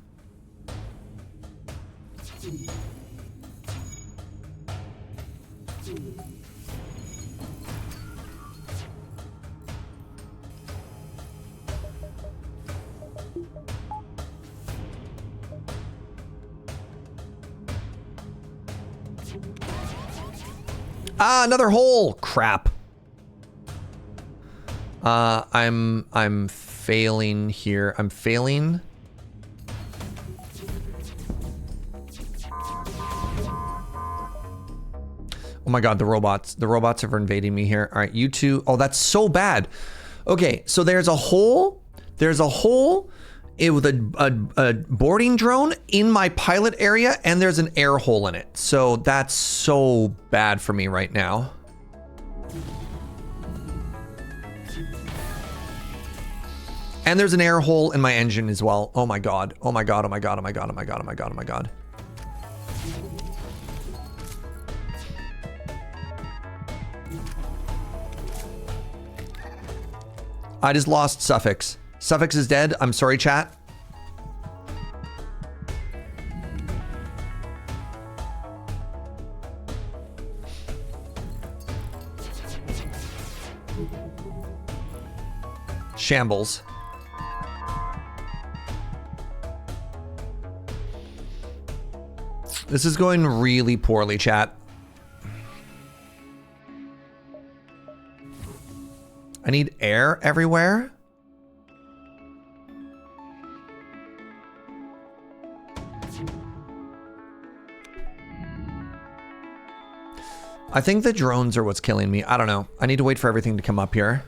Ah, another hole! Crap. I'm failing here. I'm failing. Oh my god, the robots. The robots are invading me here. All right, you two. Oh, that's so bad. Okay, so there's a hole. There's a hole with a boarding drone in my pilot area, and there's an air hole in it. So that's so bad for me right now. And there's an air hole in my engine as well. Oh my god. Oh my god. Oh my god. Oh my god. Oh my god. Oh my god. Oh my god. I just lost Suffix. Suffix is dead. I'm sorry, chat. Shambles. This is going really poorly, chat. I need air everywhere. I think the drones are what's killing me. I don't know. I need to wait for everything to come up here.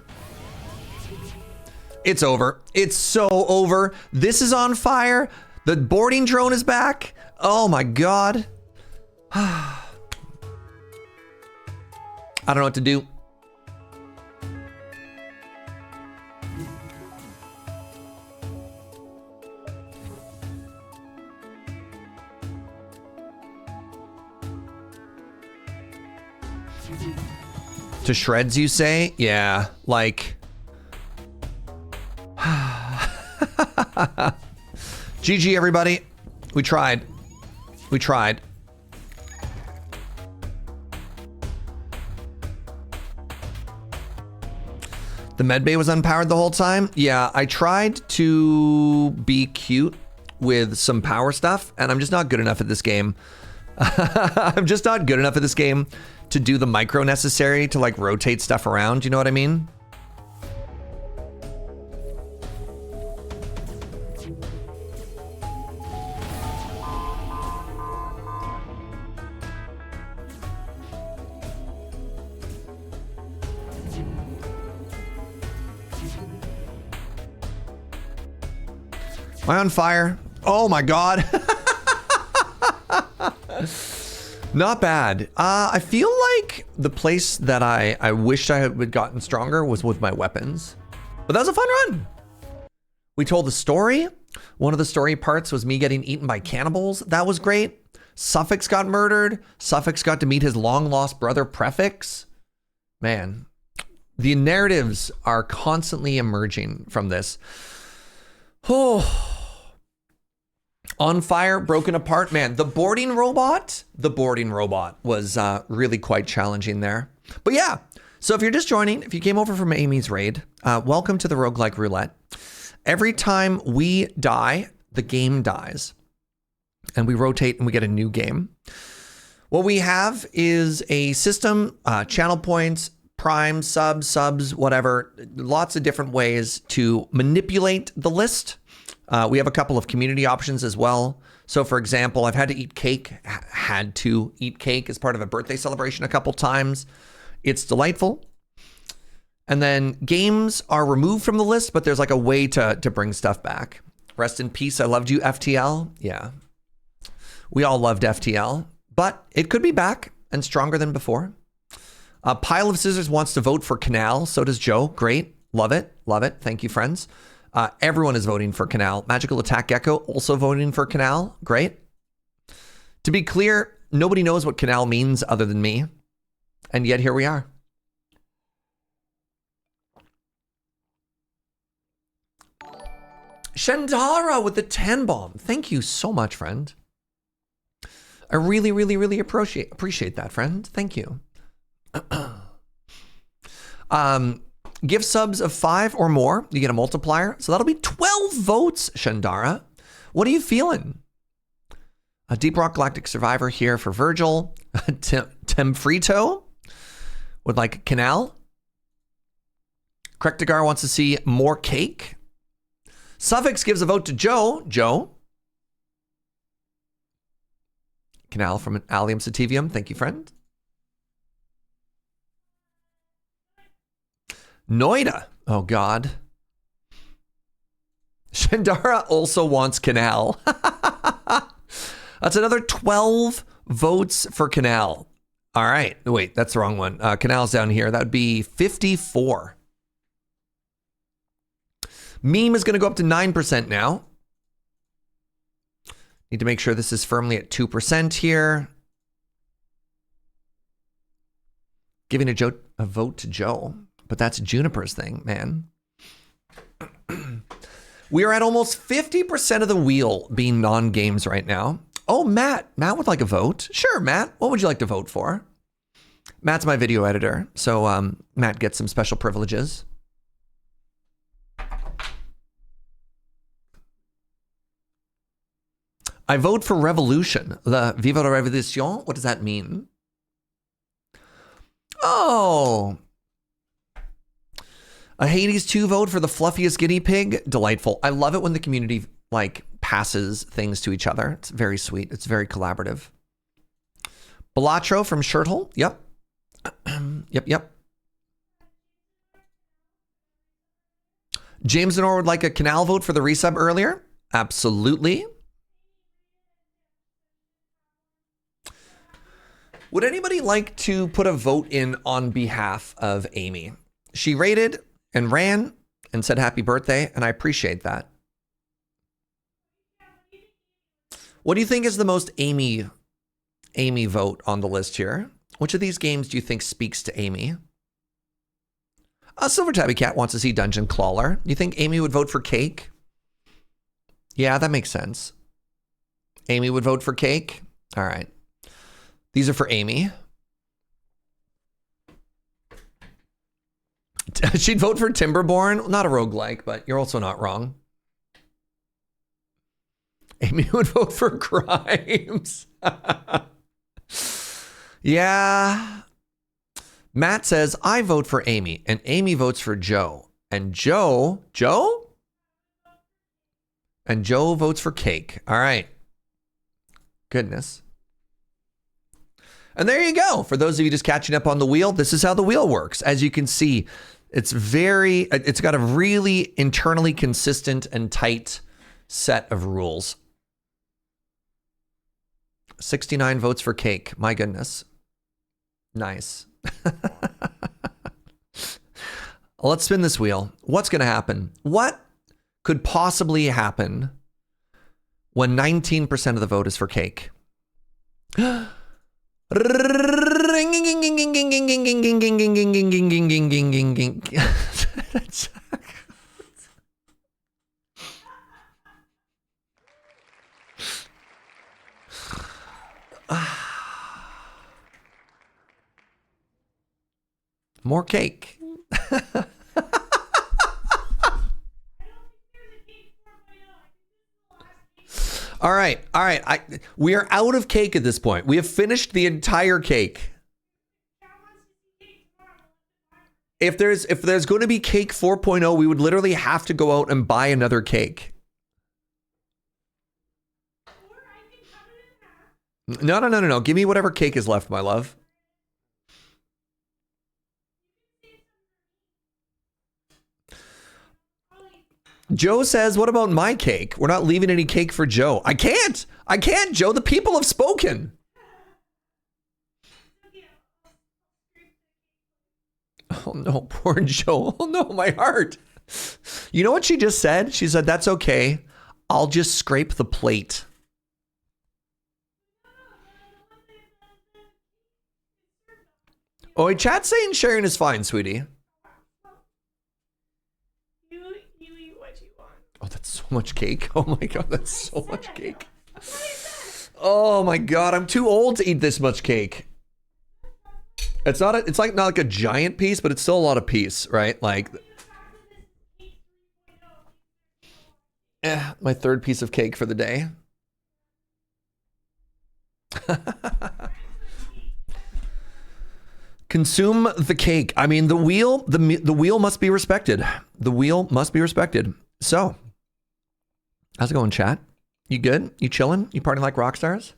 It's over. It's so over. This is on fire. The boarding drone is back. Oh my god. I don't know what to do. To shreds, you say? Yeah, like... GG, everybody. We tried. We tried. The medbay was unpowered the whole time? Yeah, I tried to be cute with some power stuff, and I'm just not good enough at this game. I'm just not good enough at this game to do the micro necessary to like rotate stuff around, you know what I mean? Am I on fire? Oh my God. Not bad. I feel like the place that I wished I had gotten stronger was with my weapons. But that was a fun run. We told the story. One of the story parts was me getting eaten by cannibals. That was great. Suffix got murdered. Suffix got to meet his long lost brother Prefix. Man, the narratives are constantly emerging from this. Oh. On fire, broken apart. Man, the boarding robot was really quite challenging there. But yeah, so if you're just joining, if you came over from Amy's raid, welcome to the Roguelike Roulette. Every time we die, the game dies. And we rotate and we get a new game. What we have is a system, channel points, prime, subs, whatever. Lots of different ways to manipulate the list. We have a couple of community options as well. So for example, I've had to eat cake as part of a birthday celebration a couple times. It's delightful. And then games are removed from the list, but there's like a way to bring stuff back. Rest in peace. I loved you, FTL. Yeah. We all loved FTL, but it could be back and stronger than before. A Pile of Scissors wants to vote for Canal. So does Joe. Great. Love it. Love it. Thank you, friends. Everyone is voting for Canal. Magical Attack Gecko also voting for Canal. Great. To be clear, nobody knows what Canal means other than me. And yet here we are. Shandara with the 10 bomb. Thank you so much, friend. I really, really, really appreciate that, friend. Thank you. Gift subs of 5 or more, you get a multiplier. So that'll be 12 votes, Shandara. What are you feeling? A Deep Rock Galactic Survivor here for Virgil. Tim Frito would like a Canal. Krektigar wants to see more cake. Suffix gives a vote to Joe. Joe. Canal from an Allium Sativium. Thank you, friend. Noita. Oh, God. Shandara also wants Canal. That's another 12 votes for Canal. All right. Wait, that's the wrong one. Canal's down here. That would be 54. Meme is going to go up to 9% now. Need to make sure this is firmly at 2% here. Giving a vote to Joe. But that's Juniper's thing, man. We are at almost 50% of the wheel being non-games right now. Oh, Matt. Matt would like a vote. Sure, Matt. What would you like to vote for? Matt's my video editor. So Matt gets some special privileges. I vote for Revolution. Viva la Revolution. What does that mean? Oh. A Hades 2 vote for the fluffiest guinea pig. Delightful. I love it when the community like passes things to each other. It's very sweet. It's very collaborative. Belatro from Shirthole. Yep. Yep. James Denor would like a Canal vote for the resub earlier. Absolutely. Would anybody like to put a vote in on behalf of Amy? She rated and ran and said happy birthday, and I appreciate that. What do you think is the most Amy vote on the list here? Which of these games do you think speaks to Amy? Silver Tabby Cat wants to see Dungeon Crawler. You think Amy would vote for Cake? Yeah, that makes sense. Amy would vote for Cake? All right. These are for Amy. She'd vote for Timberborn. Not a roguelike, but you're also not wrong. Amy would vote for Grimes. Yeah. Matt says, I vote for Amy. And Amy votes for Joe. And Joe? And Joe votes for Cake. All right. Goodness. And there you go. For those of you just catching up on the wheel, this is how the wheel works. As you can see, it's got a really internally consistent and tight set of rules. 69 votes for cake. My goodness. Nice. Let's spin this wheel. What's going to happen? What could possibly happen when 19% of the vote is for cake? More cake. All right. We are out of cake at this point. We have finished the entire cake. If there's going to be cake 4.0, we would literally have to go out and buy another cake. No. Give me whatever cake is left, my love. Joe says, what about my cake? We're not leaving any cake for Joe. I can't, Joe. The people have spoken. Oh no, poor Joe. Oh no, my heart. You know what she just said? She said, that's okay. I'll just scrape the plate. Oh, chat's saying sharing is fine, sweetie. Oh, that's so much cake. Oh my God, that's so much cake. Oh my God, I'm too old to eat this much cake. It's not like a giant piece, but it's still a lot of piece, right? Like, my third piece of cake for the day. Consume the cake. I mean, the wheel must be respected. The wheel must be respected. So, how's it going, chat? You good? You chilling? You partying like rock stars?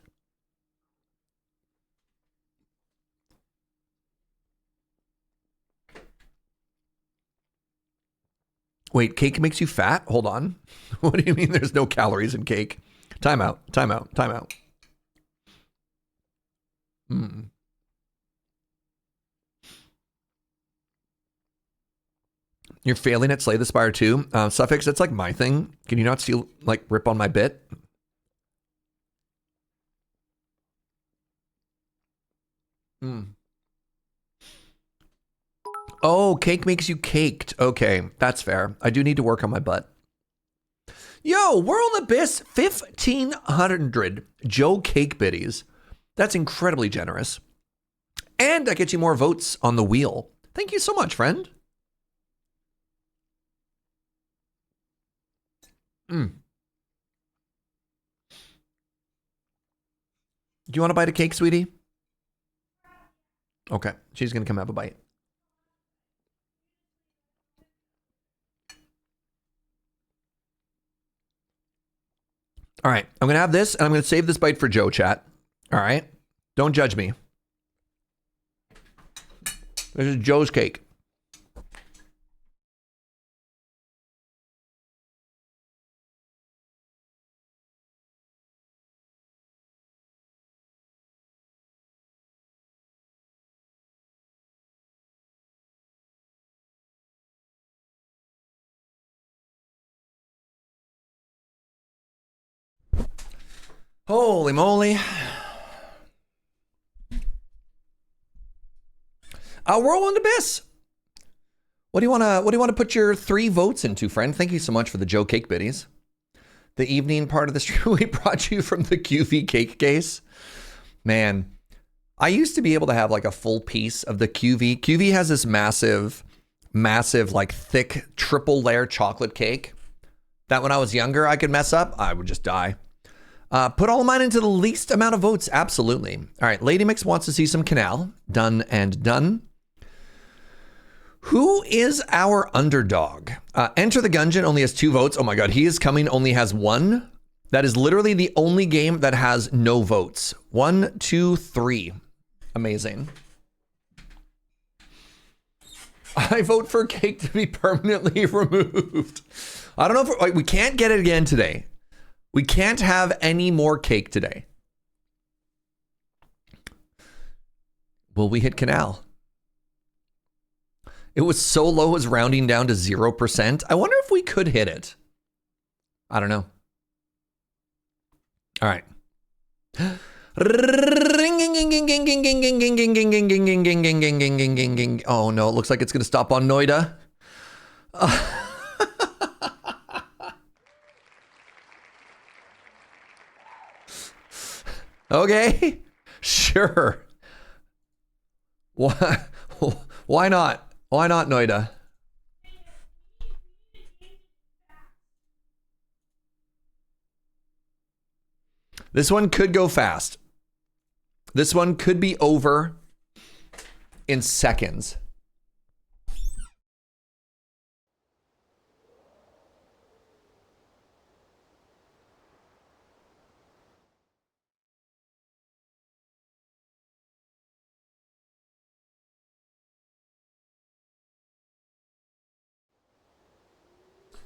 Wait, cake makes you fat? Hold on. What do you mean there's no calories in cake? Time out. You're failing at Slay the Spire too. Suffix, that's like my thing. Can you not steal, like, rip on my bit? Oh, cake makes you caked. Okay, that's fair. I do need to work on my butt. Yo, World Abyss, 1,500 Joe Cake Biddies. That's incredibly generous. And I get you more votes on the wheel. Thank you so much, friend. Do you want a bite of cake, sweetie? Okay, she's gonna come have a bite. All right, I'm gonna have this, and I'm gonna save this bite for Joe, chat. All right, don't judge me. This is Joe's cake. Holy moly. Whirlwind Abyss. What do you want to put your 3 votes into, friend? Thank you so much for the Joe Cake Biddies. The evening part of the stream we brought you from the QV cake case. Man, I used to be able to have like a full piece of the QV. QV has this massive, like thick triple layer chocolate cake that when I was younger, I could mess up. I would just die. Put all of mine into the least amount of votes. Absolutely. All right. Lady Mix wants to see some canal. Done and done. Who is our underdog? Enter the Gungeon only has 2 votes. Oh my God. He is Coming only has 1. That is literally the only game that has no votes. 1, 2, 3. Amazing. I vote for cake to be permanently removed. I don't know if we can't get it again today. We can't have any more cake today. Will we hit canal? It was so low, it was rounding down to 0%. I wonder if we could hit it. I don't know. All right. Oh no, it looks like it's gonna stop on Noita. Okay, sure. Why not? Why not, Noita? This one could go fast. This one could be over in seconds.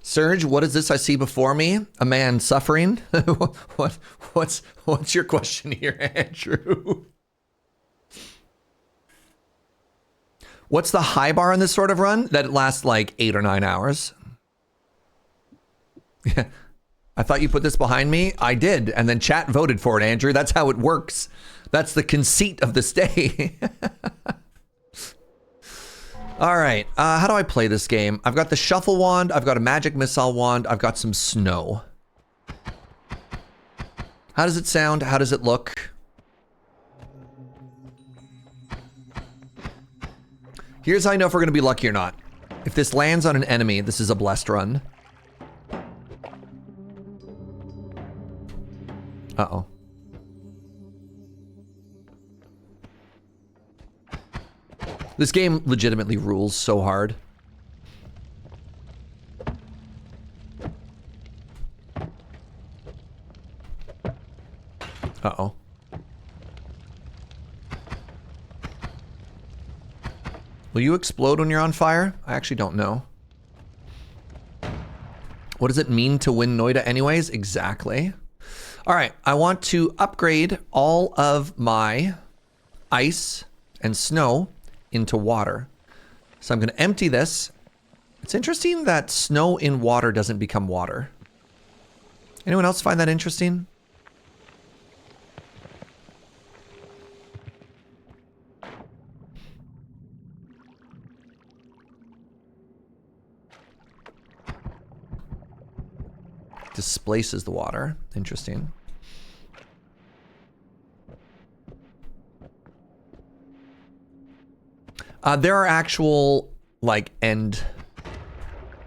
Serge, what is this I see before me? A man suffering? What's your question here, Andrew? What's the high bar on this sort of run? That it lasts like 8 or 9 hours. Yeah. I thought you put this behind me. I did. And then chat voted for it, Andrew. That's how it works. That's the conceit of this day. All right, how do I play this game? I've got the shuffle wand, I've got a magic missile wand, I've got some snow. How does it sound? How does it look? Here's how I know if we're gonna be lucky or not. If this lands on an enemy, this is a blessed run. Uh-oh. This game legitimately rules so hard. Uh-oh. Will you explode when you're on fire? I actually don't know. What does it mean to win Noita anyways? Exactly. All right, I want to upgrade all of my ice and snow into water. So I'm going to empty this. It's interesting that snow in water doesn't become water. Anyone else find that interesting? Displaces the water. Interesting. There are actual like end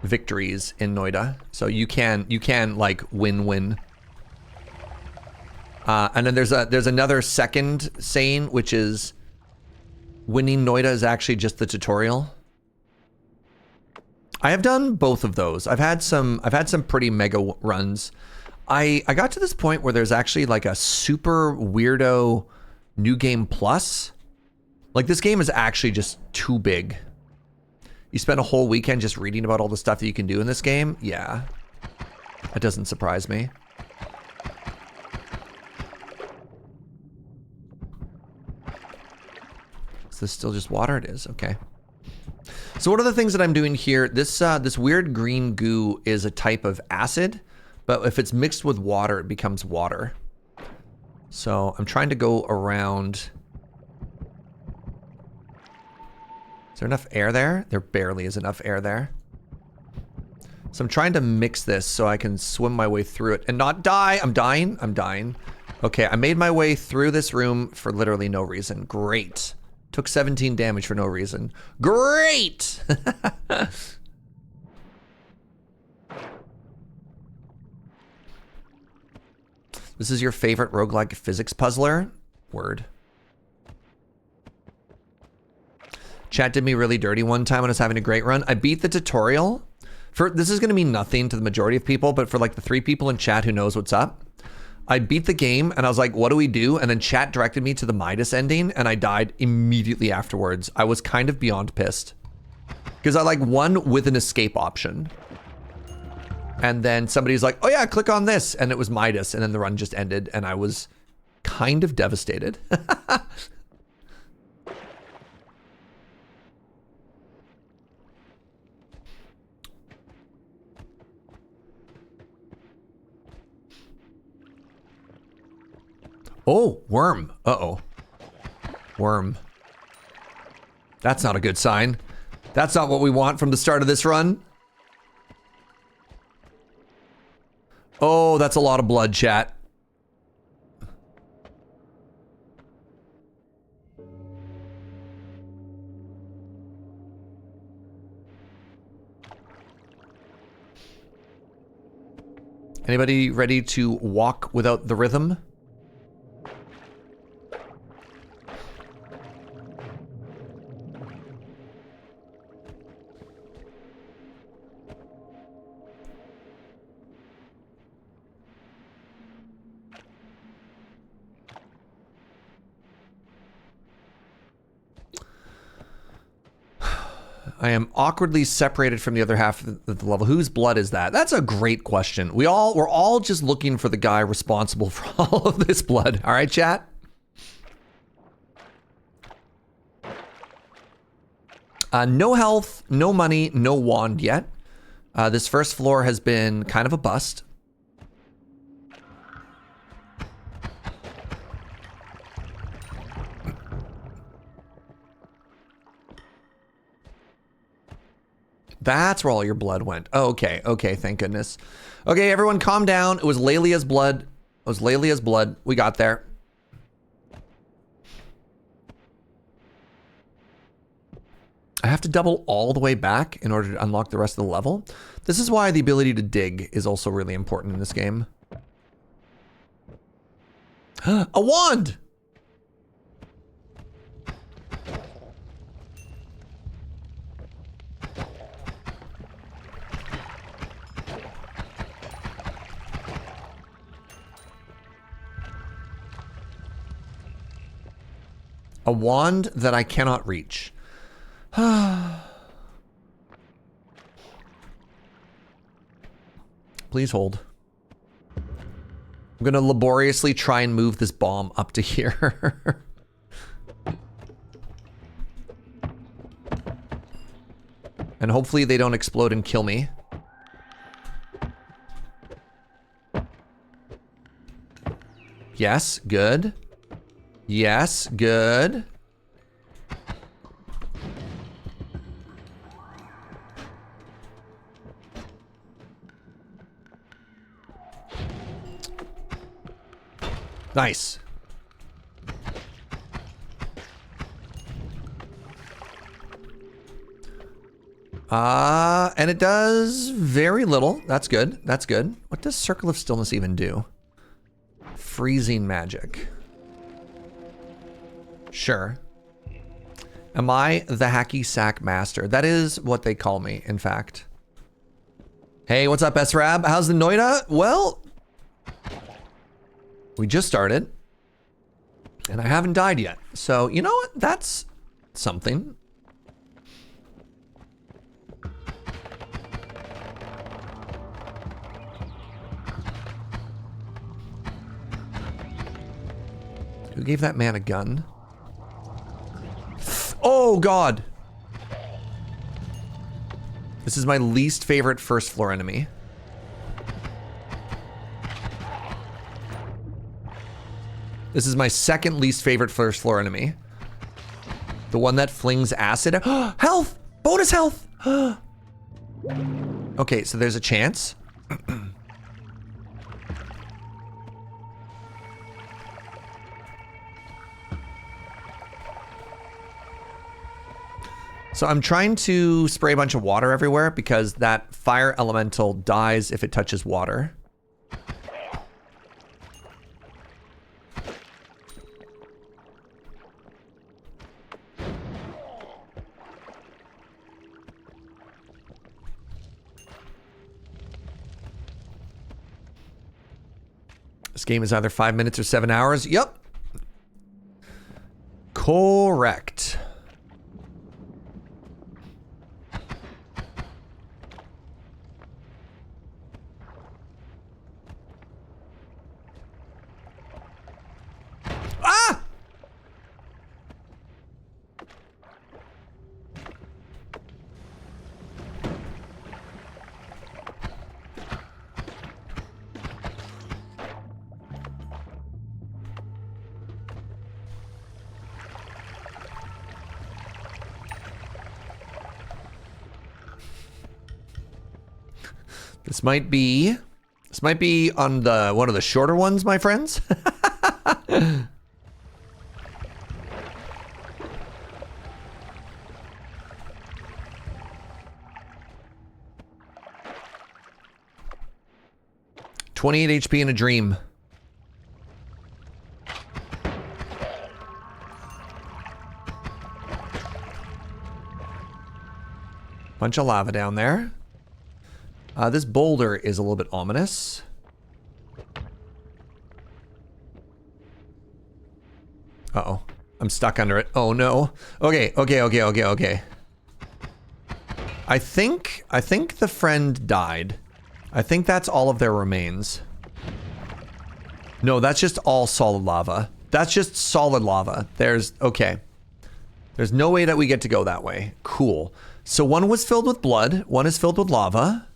victories in Noita, so you can like win. And then there's another second saying, which is winning Noita is actually just the tutorial. I have done both of those. I've had some pretty mega runs. I got to this point where there's actually like a super weirdo new game plus. Like, this game is actually just too big. You spend a whole weekend just reading about all the stuff that you can do in this game? Yeah. That doesn't surprise me. Is this still just water? It is. Okay. So what are the things that I'm doing here? This weird green goo is a type of acid, but if it's mixed with water, it becomes water. So I'm trying to go around... Is there enough air there? There barely is enough air there. So I'm trying to mix this so I can swim my way through it and not die. I'm dying. I'm dying. Okay, I made my way through this room for literally no reason. Great. Took 17 damage for no reason. Great! This is your favorite roguelike physics puzzler? Word. Chat did me really dirty one time when I was having a great run. I beat the tutorial. This is going to mean nothing to the majority of people, but for like the 3 people in chat who knows what's up, I beat the game and I was like, what do we do? And then chat directed me to the Midas ending and I died immediately afterwards. I was kind of beyond pissed. Because I like won with an escape option. And then somebody's like, oh yeah, click on this. And it was Midas. And then the run just ended. And I was kind of devastated. Oh, worm. Uh-oh. Worm. That's not a good sign. That's not what we want from the start of this run. Oh, that's a lot of blood, chat. Anybody ready to walk without the rhythm? I am awkwardly separated from the other half of the level. Whose blood is that? That's a great question. We're all just looking for the guy responsible for all of this blood. All right, chat? No health, no money, no wand yet. This first floor has been kind of a bust. That's where all your blood went. Oh, okay. Okay, thank goodness. Okay, everyone calm down. It was Lelia's blood. It was Lelia's blood. We got there. I have to double all the way back in order to unlock the rest of the level. This is why the ability to dig is also really important in this game. A wand! A wand that I cannot reach. Please hold. I'm gonna laboriously try and move this bomb up to here. And hopefully they don't explode and kill me. Yes, good. Yes, good. Nice. And it does very little. That's good. That's good. What does Circle of Stillness even do? Freezing magic. Sure. Am I the hacky sack master? That is what they call me, in fact. Hey, what's up, SRAB? How's the Noita? Well, we just started. And I haven't died yet. So, you know what? That's something. Who gave that man a gun? Oh, God. This is my least favorite first floor enemy. This is my second least favorite first floor enemy. The one that flings acid. Health! Bonus health! Okay, so there's a chance. So I'm trying to spray a bunch of water everywhere because that fire elemental dies if it touches water. This game is either 5 minutes or 7 hours. Yep. Correct. This might be on the one of the shorter ones, my friends. $28 HP in a dream. Bunch of lava down there. This boulder is a little bit ominous. Uh-oh. I'm stuck under it. Oh no. Okay. I think the friend died. I think that's all of their remains. No, that's just all solid lava. That's just solid lava. Okay. There's no way that we get to go that way. Cool. So one was filled with blood, one is filled with lava.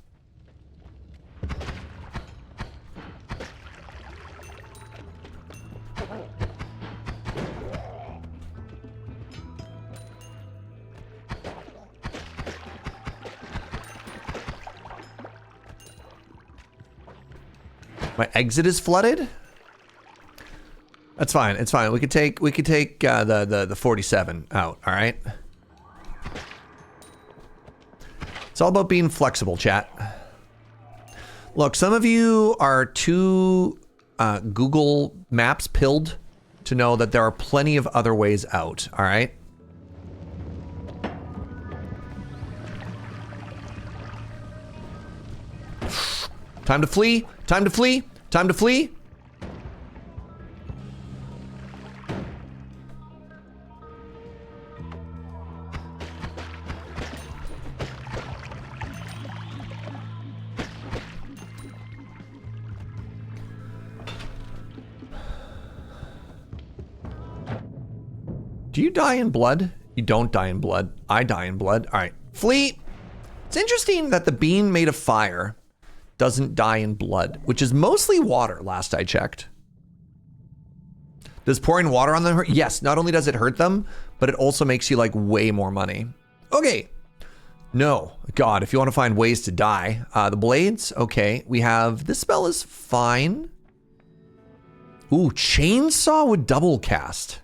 My exit is flooded? That's fine. It's fine. We could take the 47 out. All right. It's all about being flexible, chat. Look, some of you are too Google Maps pilled to know that there are plenty of other ways out. All right. Time to flee. Time to flee. Time to flee. Do you die in blood? You don't die in blood. I die in blood. All right. Flee. It's interesting that the bean made of fire doesn't die in blood, which is mostly water, last I checked. Does pouring water on them hurt? Yes, not only does it hurt them, but it also makes you like way more money. Okay. No. God, if you want to find ways to die. The blades, okay. We have, this spell is fine. Ooh, chainsaw with double cast.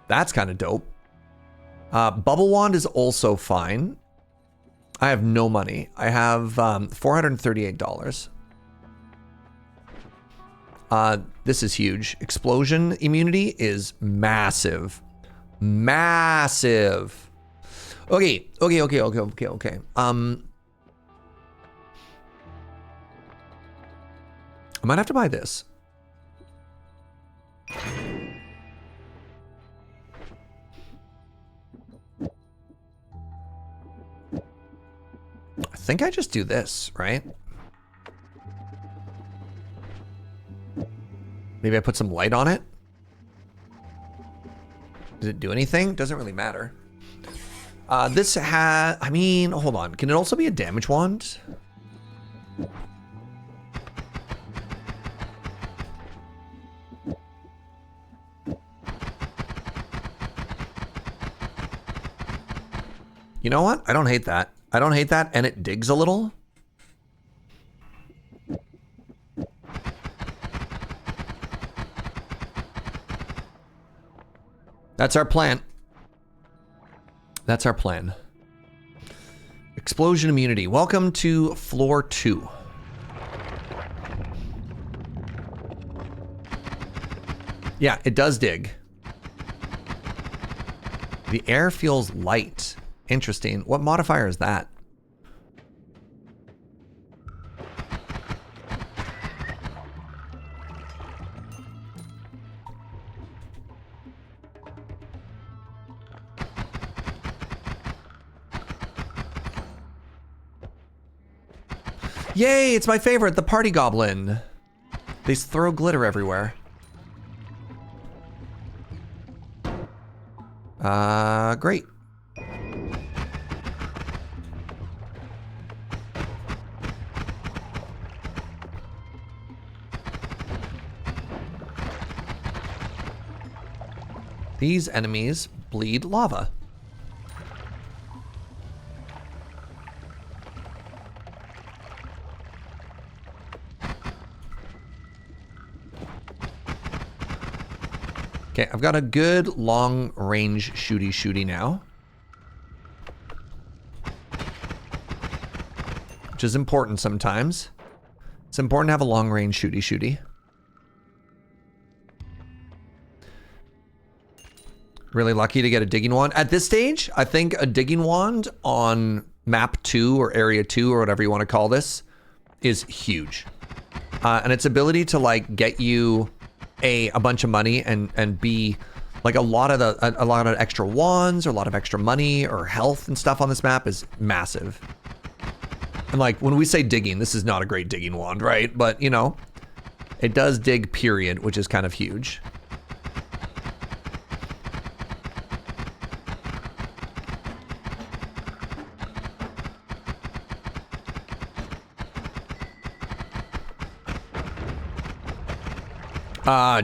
That's kind of dope. Bubble wand is also fine. I have no money. I have $438. This is huge. Explosion immunity is massive. Massive. Okay. I might have to buy this. I think I just do this, right? Maybe I put some light on it. Does it do anything? Doesn't really matter. This has, I mean, hold on. Can it also be a damage wand? You know what? I don't hate that. I don't hate that, and it digs a little. That's our plan. That's our plan. Explosion immunity. Welcome to floor 2. Yeah, it does dig. The air feels light. Interesting. What modifier is that? Yay, it's my favorite, the party goblin. They throw glitter everywhere. Great. These enemies bleed lava. Okay, I've got a good long range shooty now. Which is important sometimes. It's important to have a long range shooty. Really lucky to get a digging wand. At this stage, I think a digging wand on map 2 or area 2 or whatever you want to call this is huge. And its ability to like get you a bunch of money and B, like a lot of extra wands or a lot of extra money or health and stuff on this map is massive. And like when we say digging, this is not a great digging wand, right? But you know, it does dig period, which is kind of huge.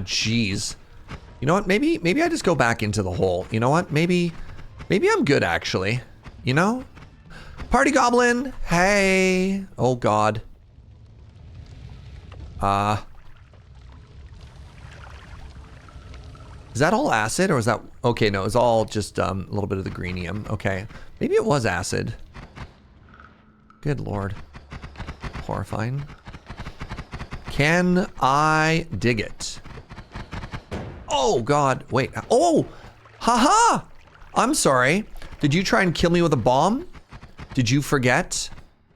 Jeez. You know what? Maybe I just go back into the hole. You know what? Maybe I'm good actually. You know? Party Goblin. Hey. Oh God. Is that all acid or is that okay? No, it's all just a little bit of the greenium. Okay. Maybe it was acid. Good Lord. Horrifying. Can I dig it? Oh God, wait. Oh, haha. I'm sorry. Did you try and kill me with a bomb? Did you forget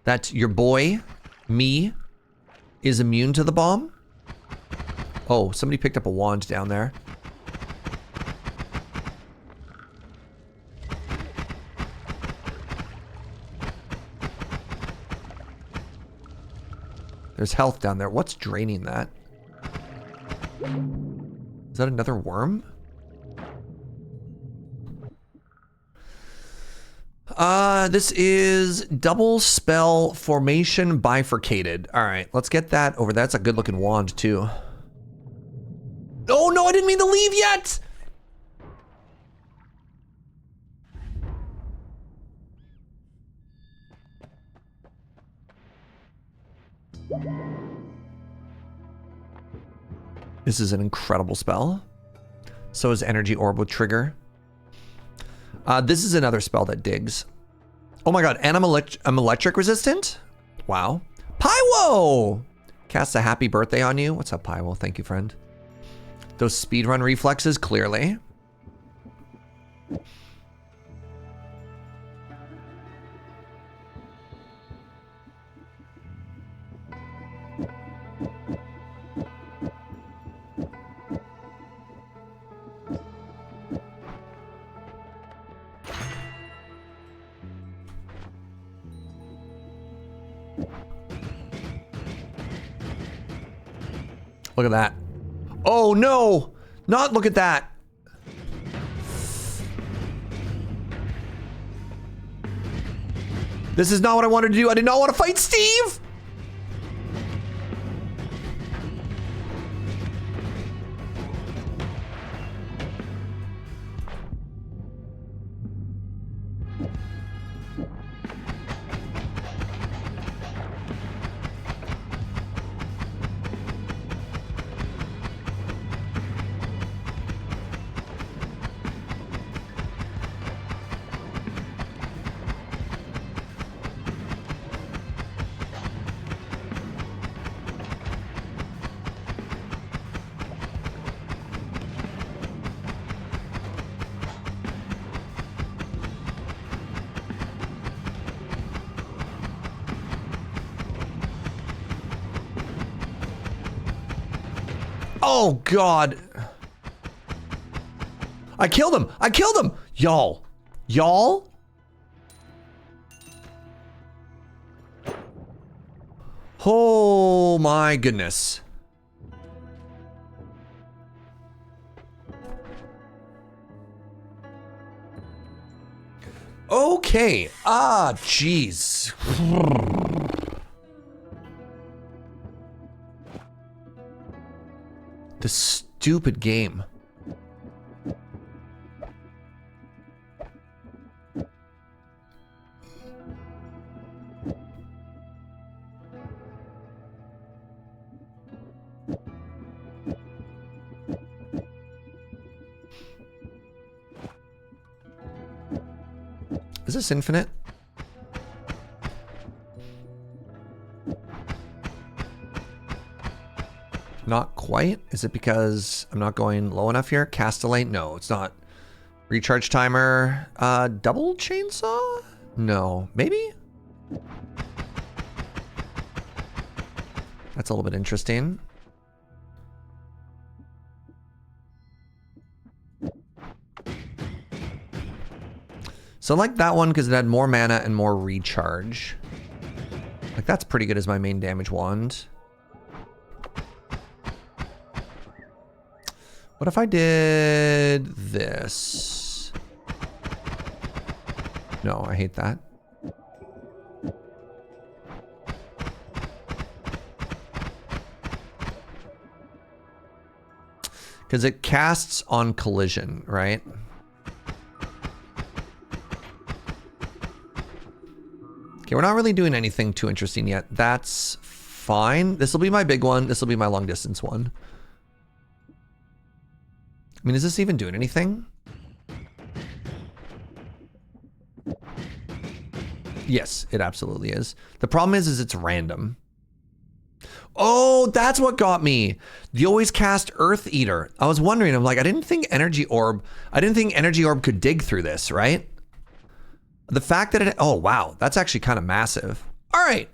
that your boy, me, is immune to the bomb? Oh, somebody picked up a wand down there. There's health down there. What's draining that? Is that another worm? This is double spell formation bifurcated. All right, let's get that over. That's a good looking wand too. Oh no, I didn't mean to leave yet. This is an incredible spell. So is Energy Orb with Trigger. This is another spell that digs. Oh my God, and I'm electric resistant? Wow. Pywo! Cast a happy birthday on you. What's up, Pywo? Thank you, friend. Those speedrun reflexes, clearly. Look at that. Oh no! Not look at that! This is not what I wanted to do. I did not want to fight Steve! Oh God. I killed him. I killed him. Y'all. Y'all? Oh my goodness. Okay. Ah, jeez. The stupid game. Is this infinite? Not quite. Is it because I'm not going low enough here? Castellate? No, it's not. Recharge timer. Double chainsaw? No. Maybe? That's a little bit interesting. So I like that one because it had more mana and more recharge. Like, that's pretty good as my main damage wand. What if I did this? No, I hate that. Because it casts on collision, right? Okay, we're not really doing anything too interesting yet. That's fine. This will be my big one. This will be my long distance one. I mean, is this even doing anything? Yes, it absolutely is. The problem is it's random. Oh, that's what got me. You always cast Earth Eater. I was wondering, I'm like, I didn't think Energy Orb could dig through this, right? The fact that it, oh wow, that's actually kind of massive. All right,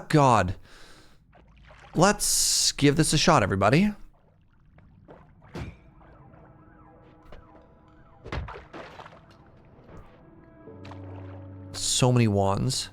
God. Let's give this a shot, everybody. So many wands.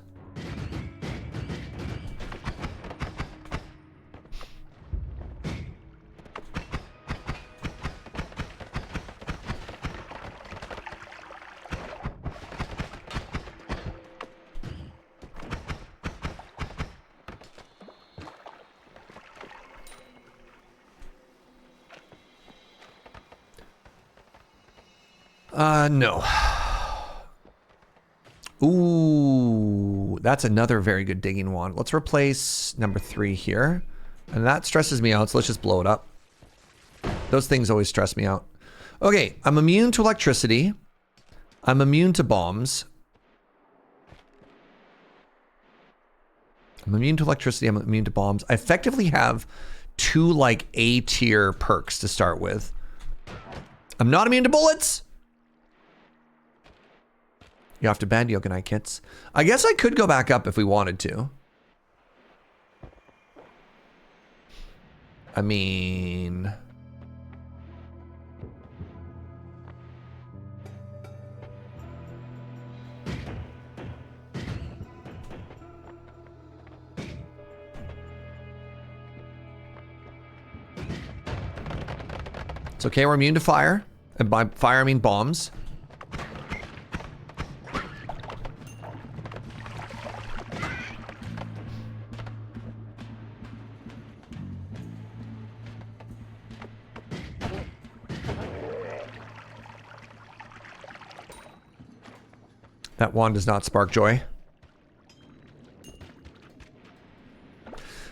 No. Ooh, that's another very good digging wand. Let's replace number 3 here. And that stresses me out, so let's just blow it up. Those things always stress me out. Okay, I'm immune to electricity. I'm immune to bombs. I'm immune to electricity, I'm immune to bombs. I effectively have 2 like A tier perks to start with. I'm not immune to bullets. You off to bed, yoga night kits. I guess I could go back up if we wanted to. I mean... It's okay, we're immune to fire. And by fire, I mean bombs. That wand does not spark joy.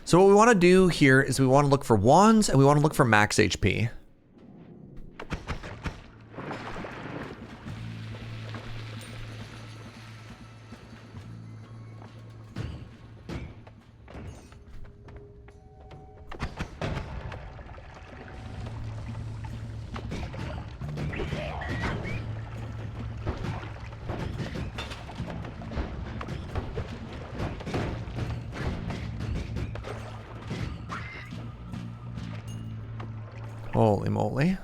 So what we want to do here is we want to look for wands and we want to look for max HP. Holy moly.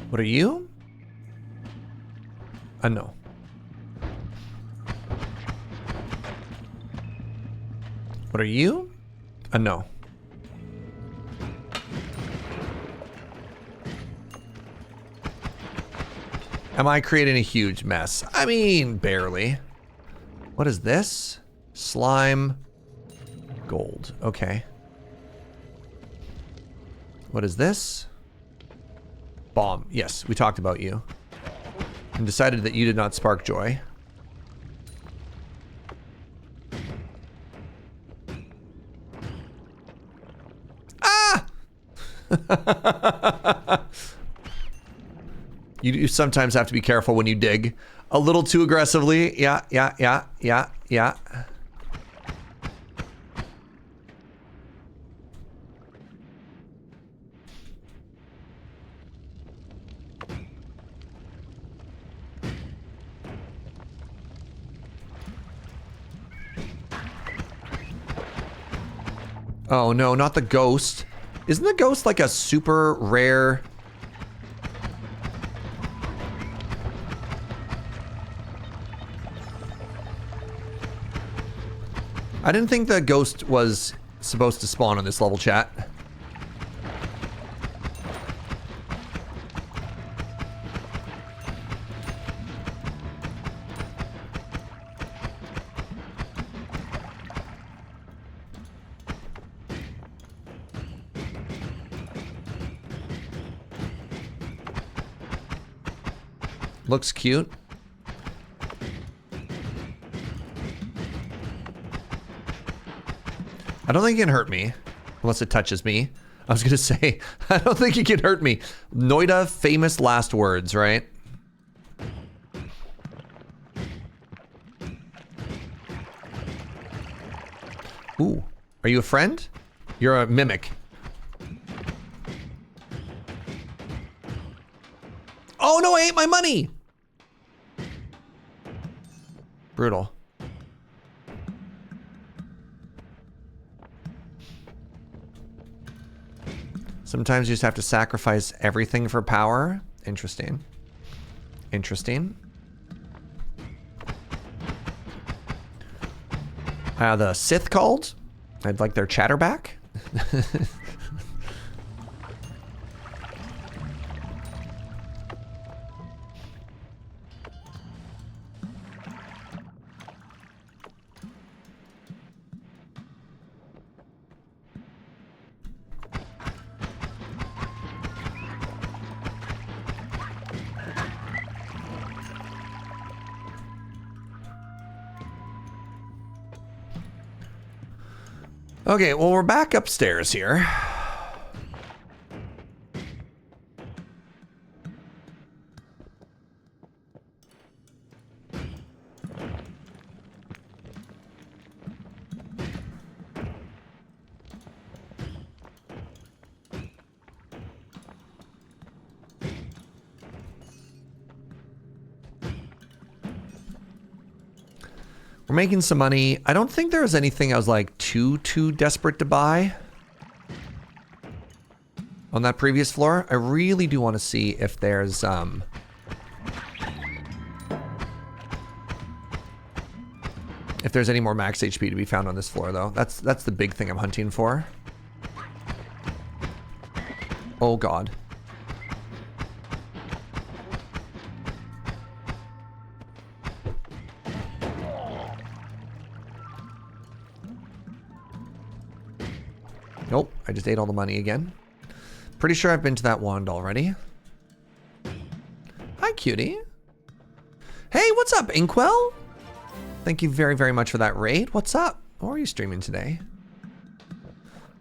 What are you? No. What are you? No. Am I creating a huge mess? I mean, barely. What is this? Slime. Gold. Okay. What is this? Bomb. Yes, we talked about you. And decided that you did not spark joy. Ah! You sometimes have to be careful when you dig. A little too aggressively. Yeah. Oh no, not the ghost. Isn't the ghost like a super rare... I didn't think the ghost was supposed to spawn on this level, chat. Looks cute. I don't think it can hurt me, unless it touches me. I was gonna say, I don't think it can hurt me. Noita, famous last words, right? Ooh, are you a friend? You're a mimic. Oh no, I ate my money! Brutal. Sometimes you just have to sacrifice everything for power. Interesting. Interesting. The Sith called. I'd like their chatter back. Okay, well, we're back upstairs here. We're making some money. I don't think there was anything I was like too desperate to buy on that previous floor. I really do want to see if there's any more max HP to be found on this floor though. That's the big thing I'm hunting for. Oh god. Nope, I just ate all the money again. Pretty sure I've been to that wand already. Hi, cutie. Hey, what's up, Inkwell? Thank you very, very much for that raid. What's up? How are you streaming today?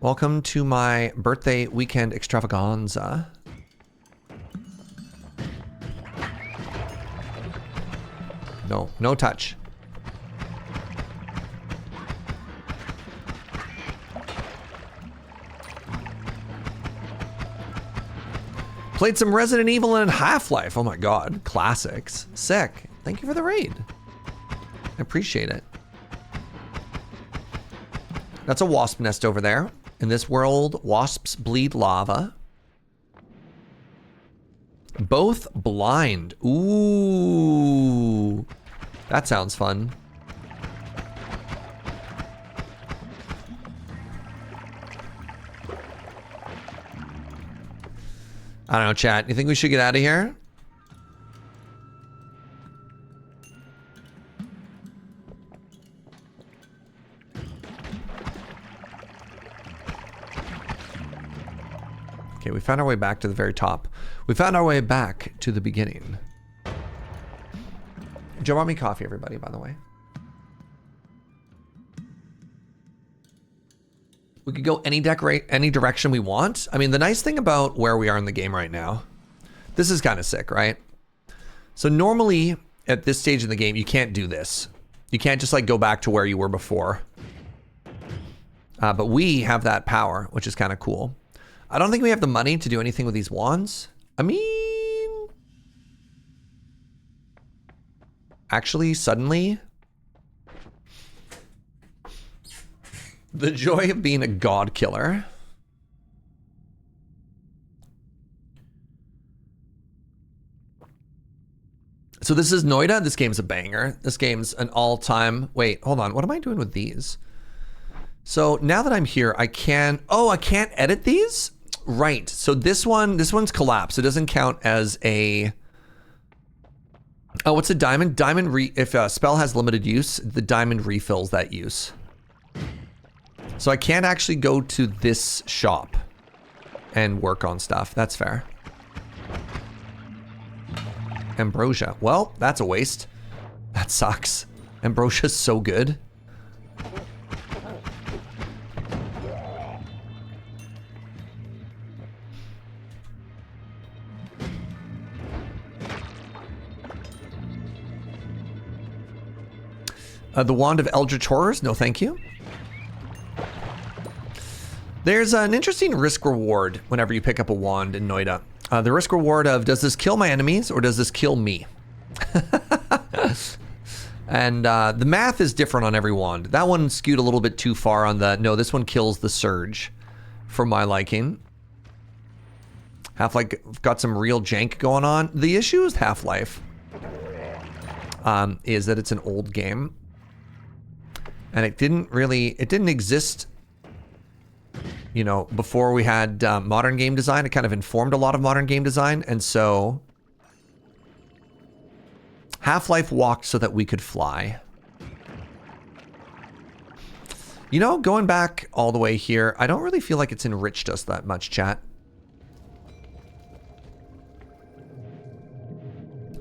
Welcome to my birthday weekend extravaganza. No, no touch. Played some Resident Evil and Half-Life. Oh my god, classics. Sick. Thank you for the raid. I appreciate it. That's a wasp nest over there. In this world, wasps bleed lava. Both blind. Ooh. That sounds fun. I don't know, chat. You think we should get out of here? Okay, we found our way back to the very top. We found our way back to the beginning. Joe brought me coffee, everybody, by the way. We could go any direction we want. I mean, the nice thing about where we are in the game right now, this is kind of sick, right? So normally at this stage in the game, you can't do this. You can't just like go back to where you were before. But we have that power, which is kind of cool. I don't think we have the money to do anything with these wands. I mean, actually, suddenly, the joy of being a god killer. So this is Noita. This game's a banger. This game's an all-time... Wait, hold on. What am I doing with these? So now that I'm here, I can... Oh, I can't edit these? Right. So this one's collapsed. It doesn't count as a... Oh, what's a diamond? If a spell has limited use, the diamond refills that use. So I can't actually go to this shop and work on stuff. That's fair. Ambrosia. Well, that's a waste. That sucks. Ambrosia's so good. The Wand of Eldritch Horrors. No, thank you. There's an interesting risk reward whenever you pick up a wand in Noita. The risk reward of, does this kill my enemies or does this kill me? And the math is different on every wand. That one skewed a little bit too far on the, no, this one kills the surge for my liking. Half-Life got some real jank going on. The issue with Half-Life is that it's an old game. And it didn't exist, you know, before we had modern game design. It kind of informed a lot of modern game design. And so Half-Life walked so that we could fly. You know, going back all the way here, I don't really feel like it's enriched us that much, chat.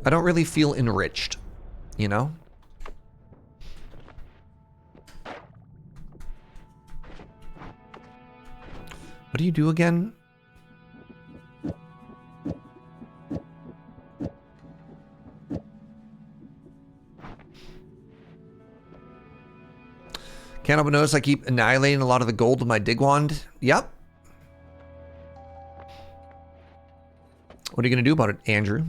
I don't really feel enriched, you know? What do you do again? Can't help but notice I keep annihilating a lot of the gold with my dig wand. Yep. What are you going to do about it, Andrew?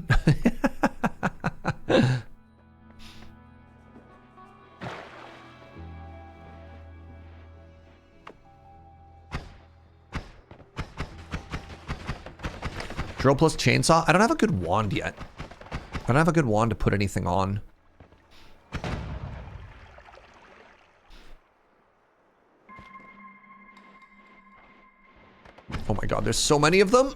Drill plus chainsaw? I don't have a good wand yet. I don't have a good wand to put anything on. Oh my god, there's so many of them!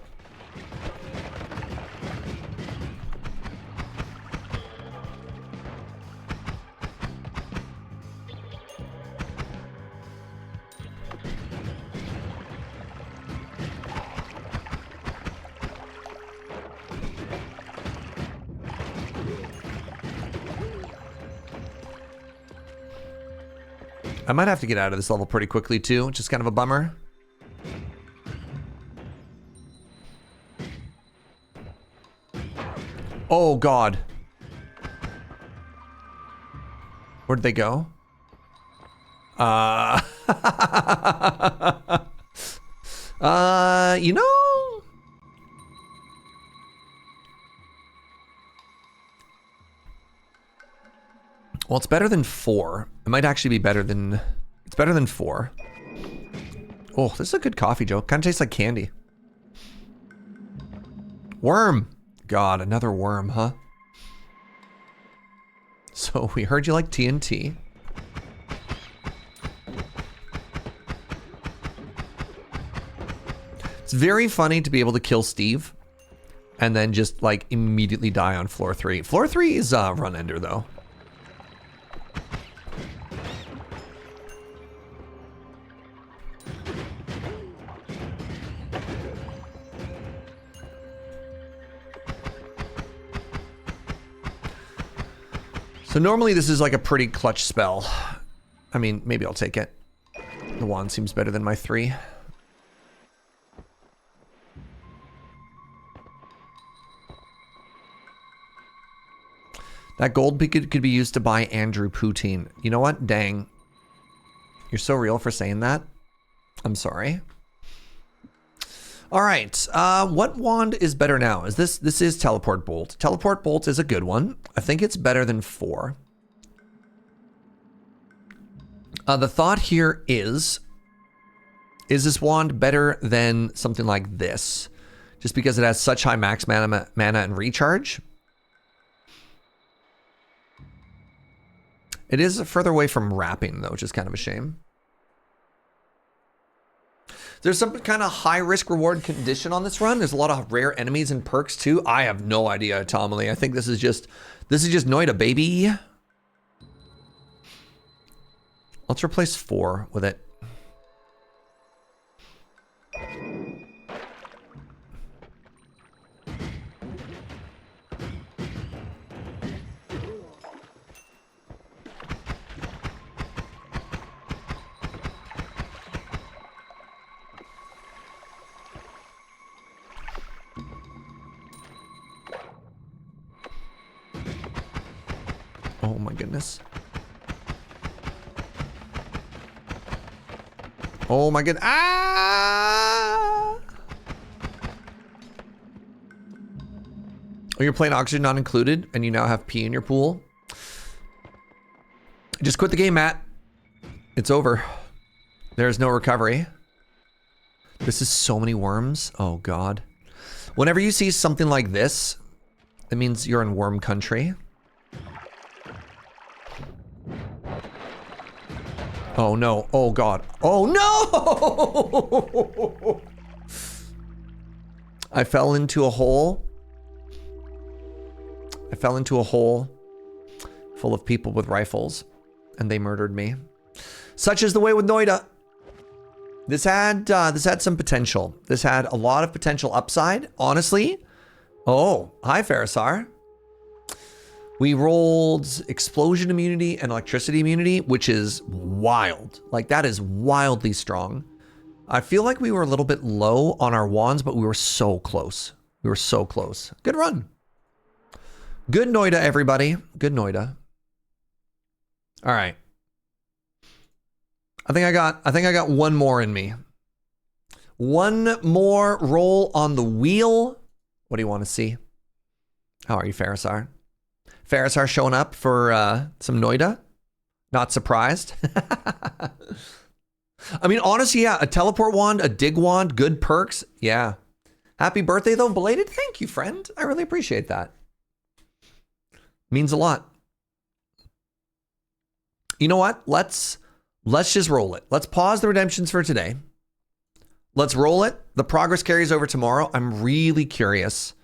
I might have to get out of this level pretty quickly too, which is kind of a bummer. Oh god. Where'd they go? You know? Well, it's better than 4. It might actually be better than... It's better than 4. Oh, this is a good coffee, Joe. Kind of tastes like candy. Worm. God, another worm, huh? So, we heard you like TNT. It's very funny to be able to kill Steve and then just, like, immediately die on floor 3. Floor 3 is run ender, though. So normally this is like a pretty clutch spell. I mean, maybe I'll take it. The wand seems better than my 3. That gold could be used to buy Andrew poutine. You know what? Dang. You're so real for saying that. I'm sorry. All right. What wand is better now? This is Teleport Bolt. Teleport Bolt is a good one. I think it's better than 4. The thought here is this wand better than something like this? Just because it has such high max mana and recharge? It is further away from wrapping, though, which is kind of a shame. There's some kind of high risk reward condition on this run. There's a lot of rare enemies and perks too. I have no idea, Tomley. I think this is just Noita, baby. Let's replace 4 with it. Oh my goodness. Oh my goodness. Ah! Oh, you're playing Oxygen Not Included and you now have P in your pool? Just quit the game, Matt. It's over. There's no recovery. This is so many worms. Oh God. Whenever you see something like this, it means you're in worm country. Oh no, oh God. Oh no! I fell into a hole. I fell into a hole full of people with rifles and they murdered me. Such is the way with Noita. This had some potential. This had a lot of potential upside, honestly. Oh, hi Farisar. We rolled explosion immunity and electricity immunity, which is wild. Like, that is wildly strong. I feel like we were a little bit low on our wands, but we were so close. We were so close. Good run. Good Noita, everybody. Good Noita. All right. I think I got one more in me. One more roll on the wheel. What do you want to see? How are you, Farisar? Farisar showing up for some Noita. Not surprised. I mean, honestly, yeah, a teleport wand, a dig wand, good perks. Yeah. Happy birthday, though, belated. Thank you, friend. I really appreciate that. Means a lot. You know what? Let's just roll it. Let's pause the redemptions for today. Let's roll it. The progress carries over tomorrow. I'm really curious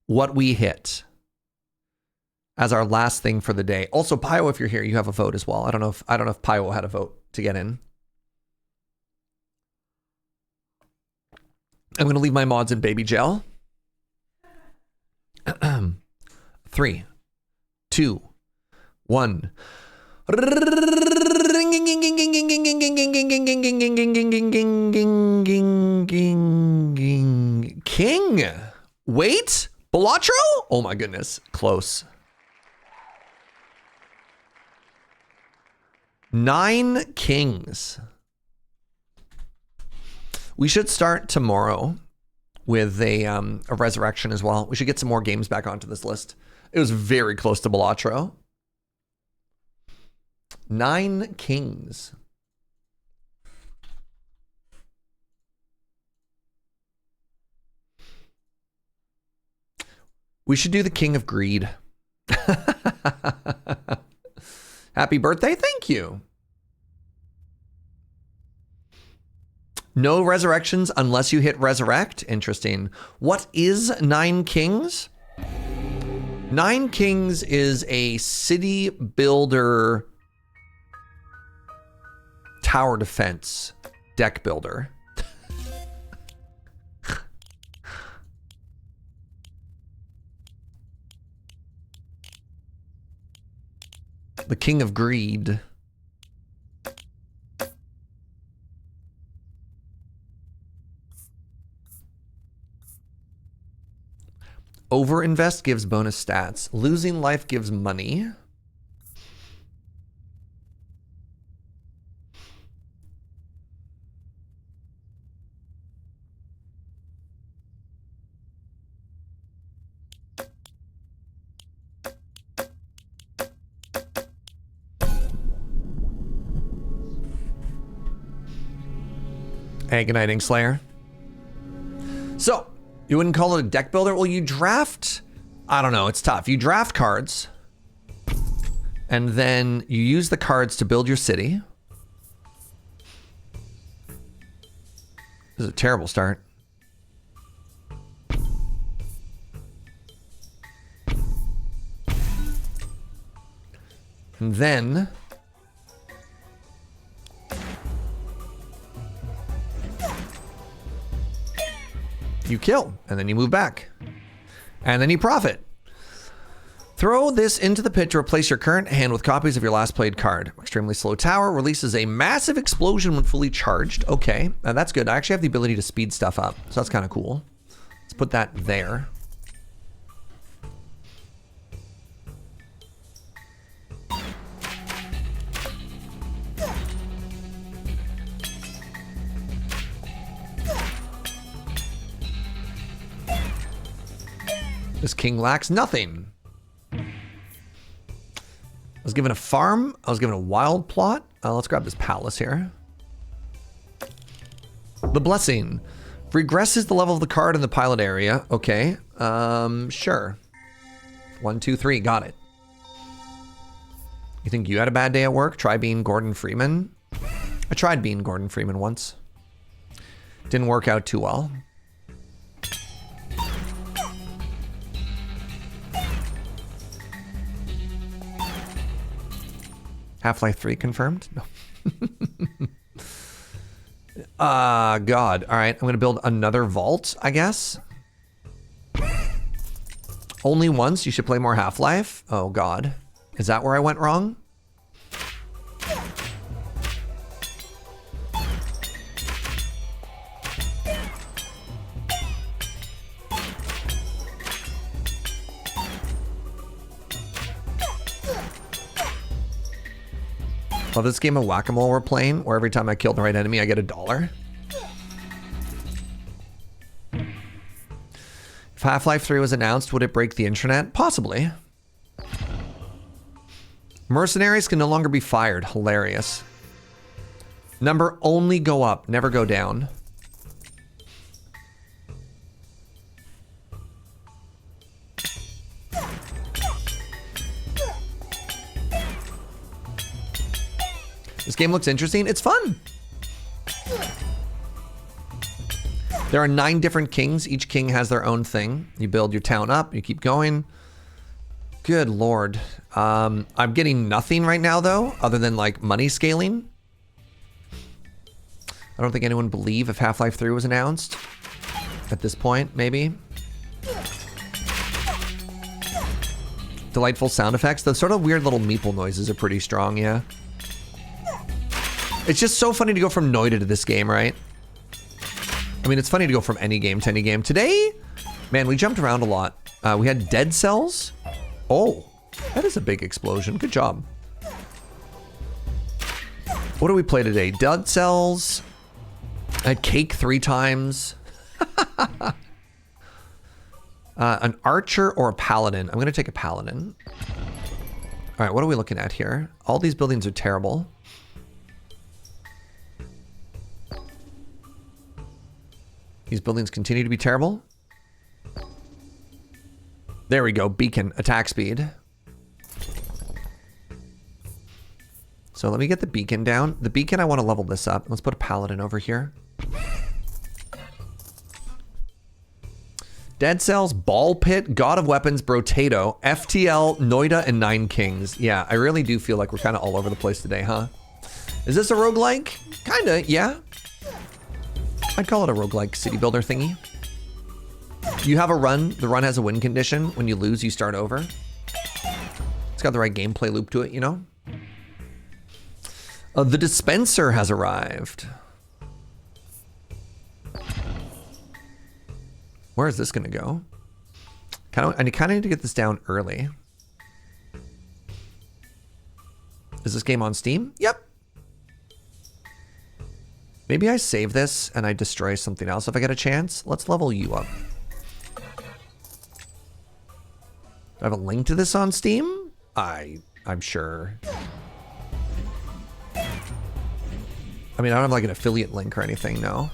what we hit as our last thing for the day. Also, Pio, if you're here, you have a vote as well. I don't know if Pio had a vote to get in. I'm going to leave my mods in baby jail. 3, 2, 1. King. Wait. Bellatro? Oh my goodness. Close. 9 kings. We should start tomorrow with a resurrection as well. We should get some more games back onto this list. It was very close to Bellatro. 9 kings. We should do the King of Greed. Happy birthday. Thank you. No resurrections unless you hit resurrect. Interesting. What is 9 kings? 9 kings is a city builder tower defense deck builder. The king of greed. Overinvest gives bonus stats. Losing life gives money. Agoniting Slayer. So, you wouldn't call it a deck builder? Well, you draft, I don't know, it's tough. You draft cards, and then you use the cards to build your city. This is a terrible start. And then you kill, and then you move back. And then you profit. Throw this into the pit to replace your current hand with copies of your last played card. Extremely slow tower releases a massive explosion when fully charged. Okay, that's good. I actually have the ability to speed stuff up, so that's kind of cool. Let's put that there. This king lacks nothing. I was given a farm. I was given a wild plot. Let's grab this palace here. The blessing. Regresses the level of the card in the pilot area. Okay. Sure. 1, 2, 3. Got it. You think you had a bad day at work? Try being Gordon Freeman. I tried being Gordon Freeman once. Didn't work out too well. Half-Life 3 confirmed? No. God. All right, I'm gonna build another vault, I guess. Only once? You should play more Half-Life? Oh, God. Is that where I went wrong? Love this game of whack-a-mole we're playing, where every time I kill the right enemy, I get $1. If Half-Life 3 was announced, would it break the internet? Possibly. Mercenaries can no longer be fired. Hilarious. Number only go up, never go down. This game looks interesting. It's fun. There are 9 different kings. Each king has their own thing. You build your town up. You keep going. Good Lord. I'm getting nothing right now, though, other than, like, money scaling. I don't think anyone would believe if Half-Life 3 was announced. At this point, maybe. Delightful sound effects. Those sort of weird little meeple noises are pretty strong, yeah. It's just so funny to go from Noita to this game, right? I mean, it's funny to go from any game to any game. Today, man, we jumped around a lot. We had Dead Cells. Oh, that is a big explosion. Good job. What do we play today? Dead Cells. I had Cake 3 times. An Archer or a Paladin. I'm going to take a Paladin. All right, what are we looking at here? All these buildings are terrible. These buildings continue to be terrible. There we go. Beacon. Attack speed. So let me get the beacon down. The beacon, I want to level this up. Let's put a paladin over here. Dead Cells, BallxPit, God of Weapons, Brotato, FTL, Noita, and 9 Kings. Yeah, I really do feel like we're kind of all over the place today, huh? Is this a roguelike? Kinda, yeah. I'd call it a roguelike city builder thingy. You have a run. The run has a win condition. When you lose, you start over. It's got the right gameplay loop to it, you know? The dispenser has arrived. Where is this going to go? I kind of need to get this down early. Is this game on Steam? Yep. Maybe I save this and I destroy something else if I get a chance. Let's level you up. Do I have a link to this on Steam? I'm sure. I mean, I don't have like an affiliate link or anything, no.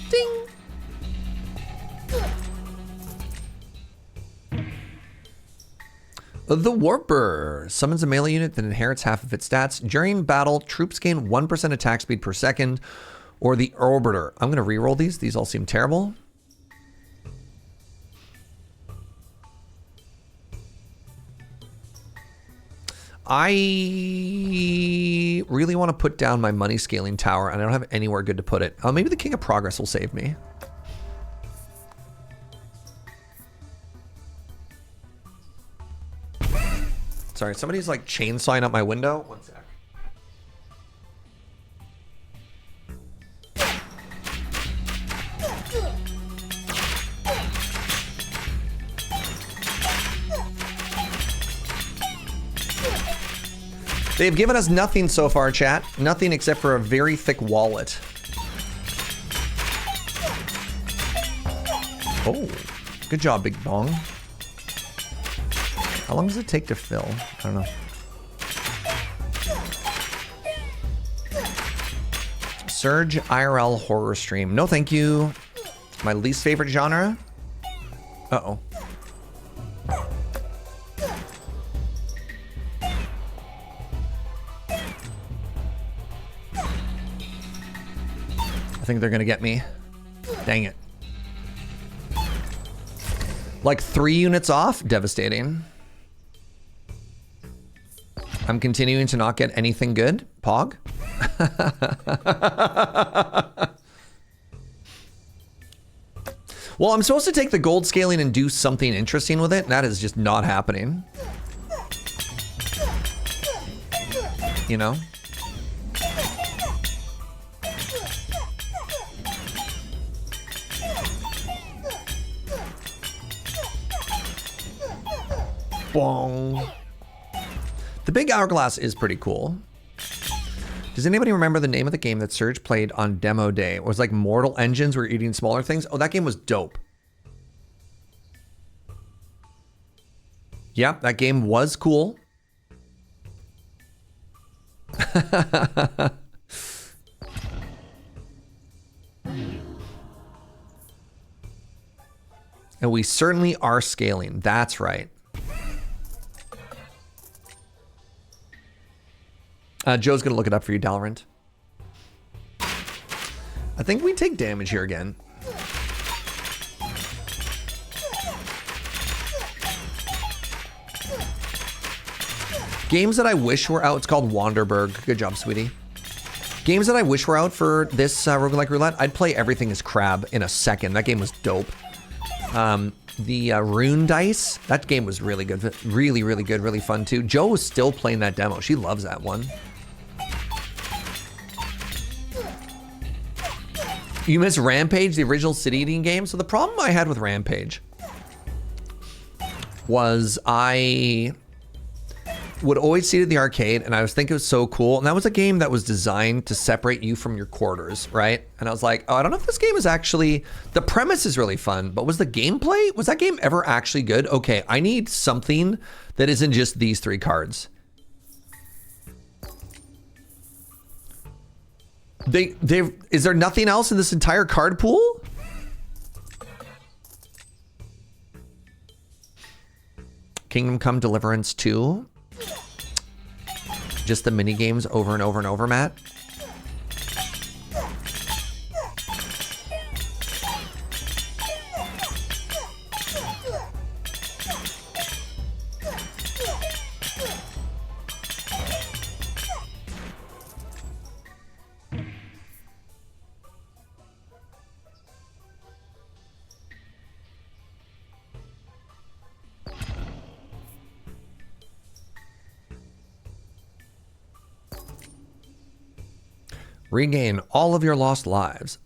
Ding. The Warper summons a melee unit that inherits half of its stats. During battle, troops gain 1% attack speed per second, or the Orbiter. I'm going to reroll these. These all seem terrible. I really want to put down my money scaling tower, and I don't have anywhere good to put it. Maybe the King of Progress will save me. Sorry, somebody's like chainsawing up my window. One sec. They've given us nothing so far, chat. Nothing except for a very thick wallet. Oh, good job, Big Bong. How long does it take to fill? I don't know. Surge IRL horror stream. No, thank you. My least favorite genre. Uh-oh. I think they're gonna get me. Dang it. Like 3 units off? Devastating. I'm continuing to not get anything good. Pog? Well, I'm supposed to take the gold scaling and do something interesting with it. And that is just not happening. You know? Bong. The big hourglass is pretty cool. Does anybody remember the name of the game that Serge played on demo day? It was like Mortal Engines were eating smaller things. Oh, that game was dope. Yeah, that game was cool. And we certainly are scaling. That's right. Joe's gonna look it up for you, Dalrint. I think we take damage here again. Games that I wish were out. It's called Wanderberg. Good job, sweetie. Games that I wish were out for this Roguelike Roulette. I'd play Everything is Crab in a second. That game was dope. The Rune Dice. That game was really good. Really, really good. Really fun, too. Joe was still playing that demo. She loves that one. You miss Rampage, the original city eating game? So the problem I had with Rampage was I would always see it at the arcade and I was thinking it was so cool. And that was a game that was designed to separate you from your quarters, right? And I was like, oh, I don't know if this game is actually, the premise is really fun, but was the gameplay, was that game ever actually good? Okay, I need something that isn't just these 3 cards. Is there nothing else in this entire card pool? Kingdom Come Deliverance 2. Just the mini games over and over and over, Matt. Regain all of your lost lives.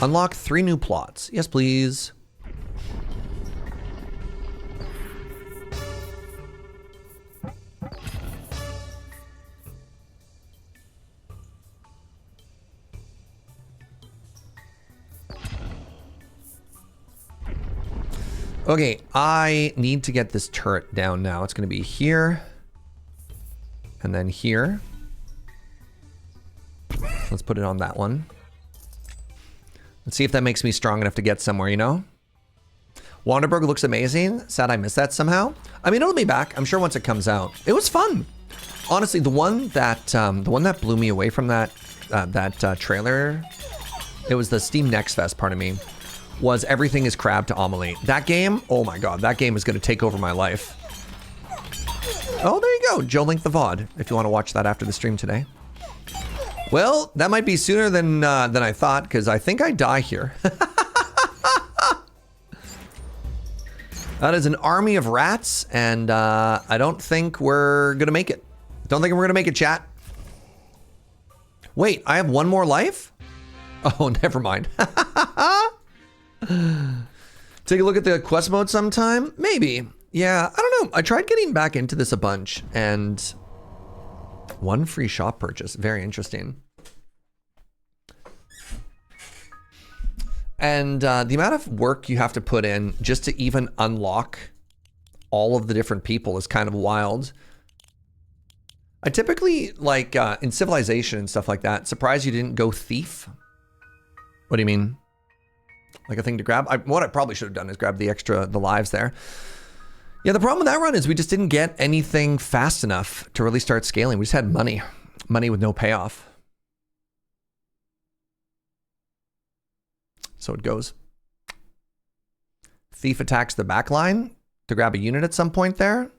Unlock 3 new plots. Yes, please. Okay, I need to get this turret down now. It's going to be here. And then here. Let's put it on that one. Let's see if that makes me strong enough to get somewhere, you know? Wanderberg looks amazing. Sad I missed that somehow. I mean, it'll be back. I'm sure once it comes out. It was fun. Honestly, the one that blew me away from that trailer, it was the Steam Next Fest, pardon me, was Everything is Crab to Amelie. That game, oh my god, that game is going to take over my life. Oh, there you go. Joe Link the VOD, if you want to watch that after the stream today. Well, that might be sooner than I thought, because I think I die here. That is an army of rats, and I don't think we're going to make it. Don't think we're going to make it, chat. Wait, I have one more life? Oh, never mind. Take a look at the quest mode sometime? Maybe. Yeah, I don't know. I tried getting back into this a bunch, and 1 free shop purchase. Very interesting. And the amount of work you have to put in just to even unlock all of the different people is kind of wild. I typically, like in Civilization and stuff like that, surprised you didn't go thief. What do you mean? Like a thing to grab? What I probably should have done is grab the lives there. Yeah, the problem with that run is we just didn't get anything fast enough to really start scaling. We just had money with no payoff. So it goes. Thief attacks the back line to grab a unit at some point there.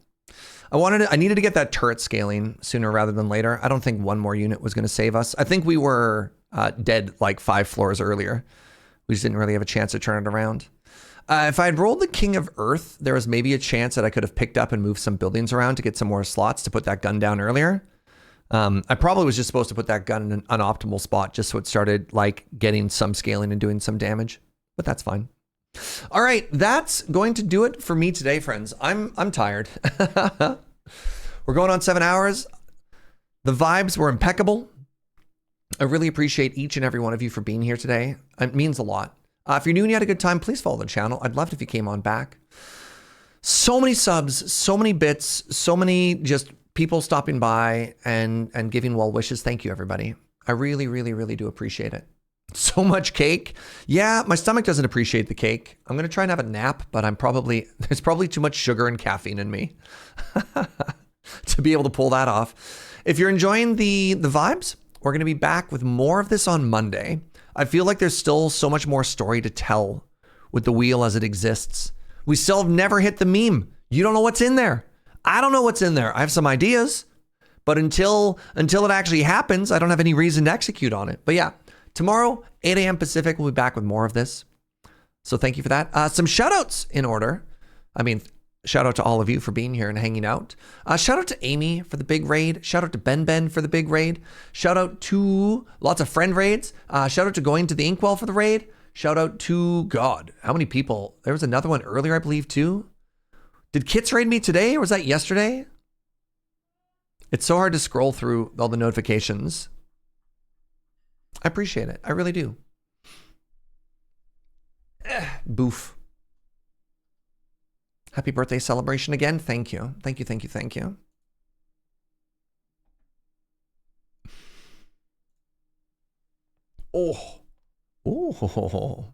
I needed to get that turret scaling sooner rather than later. I don't think one more unit was going to save us. I think we were dead like 5 floors earlier. We just didn't really have a chance to turn it around. If I had rolled the King of Earth, there was maybe a chance that I could have picked up and moved some buildings around to get some more slots to put that gun down earlier. I probably was just supposed to put that gun in an unoptimal spot just so it started like getting some scaling and doing some damage, but that's fine. All right, that's going to do it for me today, friends. I'm tired. We're going on 7 hours. The vibes were impeccable. I really appreciate each and every one of you for being here today. It means a lot. If you're new and you had a good time, please follow the channel. I'd love it if you came on back. So many subs, so many bits, so many just people stopping by and giving well wishes. Thank you, everybody. I really, really, really do appreciate it. So much cake. Yeah, my stomach doesn't appreciate the cake. I'm going to try and have a nap, but there's probably too much sugar and caffeine in me to be able to pull that off. If you're enjoying the vibes, we're going to be back with more of this on Monday. I feel like there's still so much more story to tell with the wheel as it exists. We still have never hit the meme. You don't know what's in there. I don't know what's in there. I have some ideas, but until it actually happens, I don't have any reason to execute on it. But yeah, tomorrow, 8 a.m. Pacific, we'll be back with more of this. So thank you for that. Some shout outs in order. I mean, shout out to all of you for being here and hanging out. Shout out to Amy for the big raid. Shout out to Ben for the big raid. Shout out to lots of friend raids. Shout out to going to the Inkwell for the raid. Shout out to God. How many people? There was another one earlier, I believe, too. Did Kits raid me today or was that yesterday? It's so hard to scroll through all the notifications. I appreciate it. I really do. Boof. Happy birthday celebration again. Thank you. Thank you, thank you, thank you. Oh. Oh.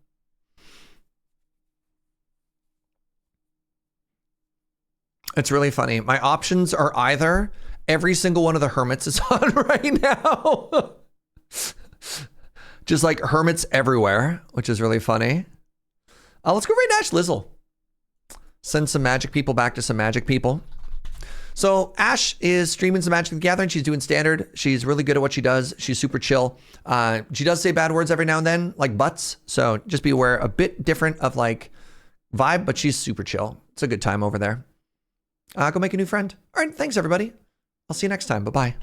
It's really funny. My options are either every single one of the hermits is on right now. Just like hermits everywhere, which is really funny. Let's go raid Ash Lizzle. Send some magic people back to some magic people. So Ash is streaming some Magic the Gathering. She's doing standard. She's really good at what she does. She's super chill. She does say bad words every now and then, like butts. So just be aware, a bit different of like vibe, but she's super chill. It's a good time over there. Go make a new friend. All right, thanks everybody. I'll see you next time. Bye-bye.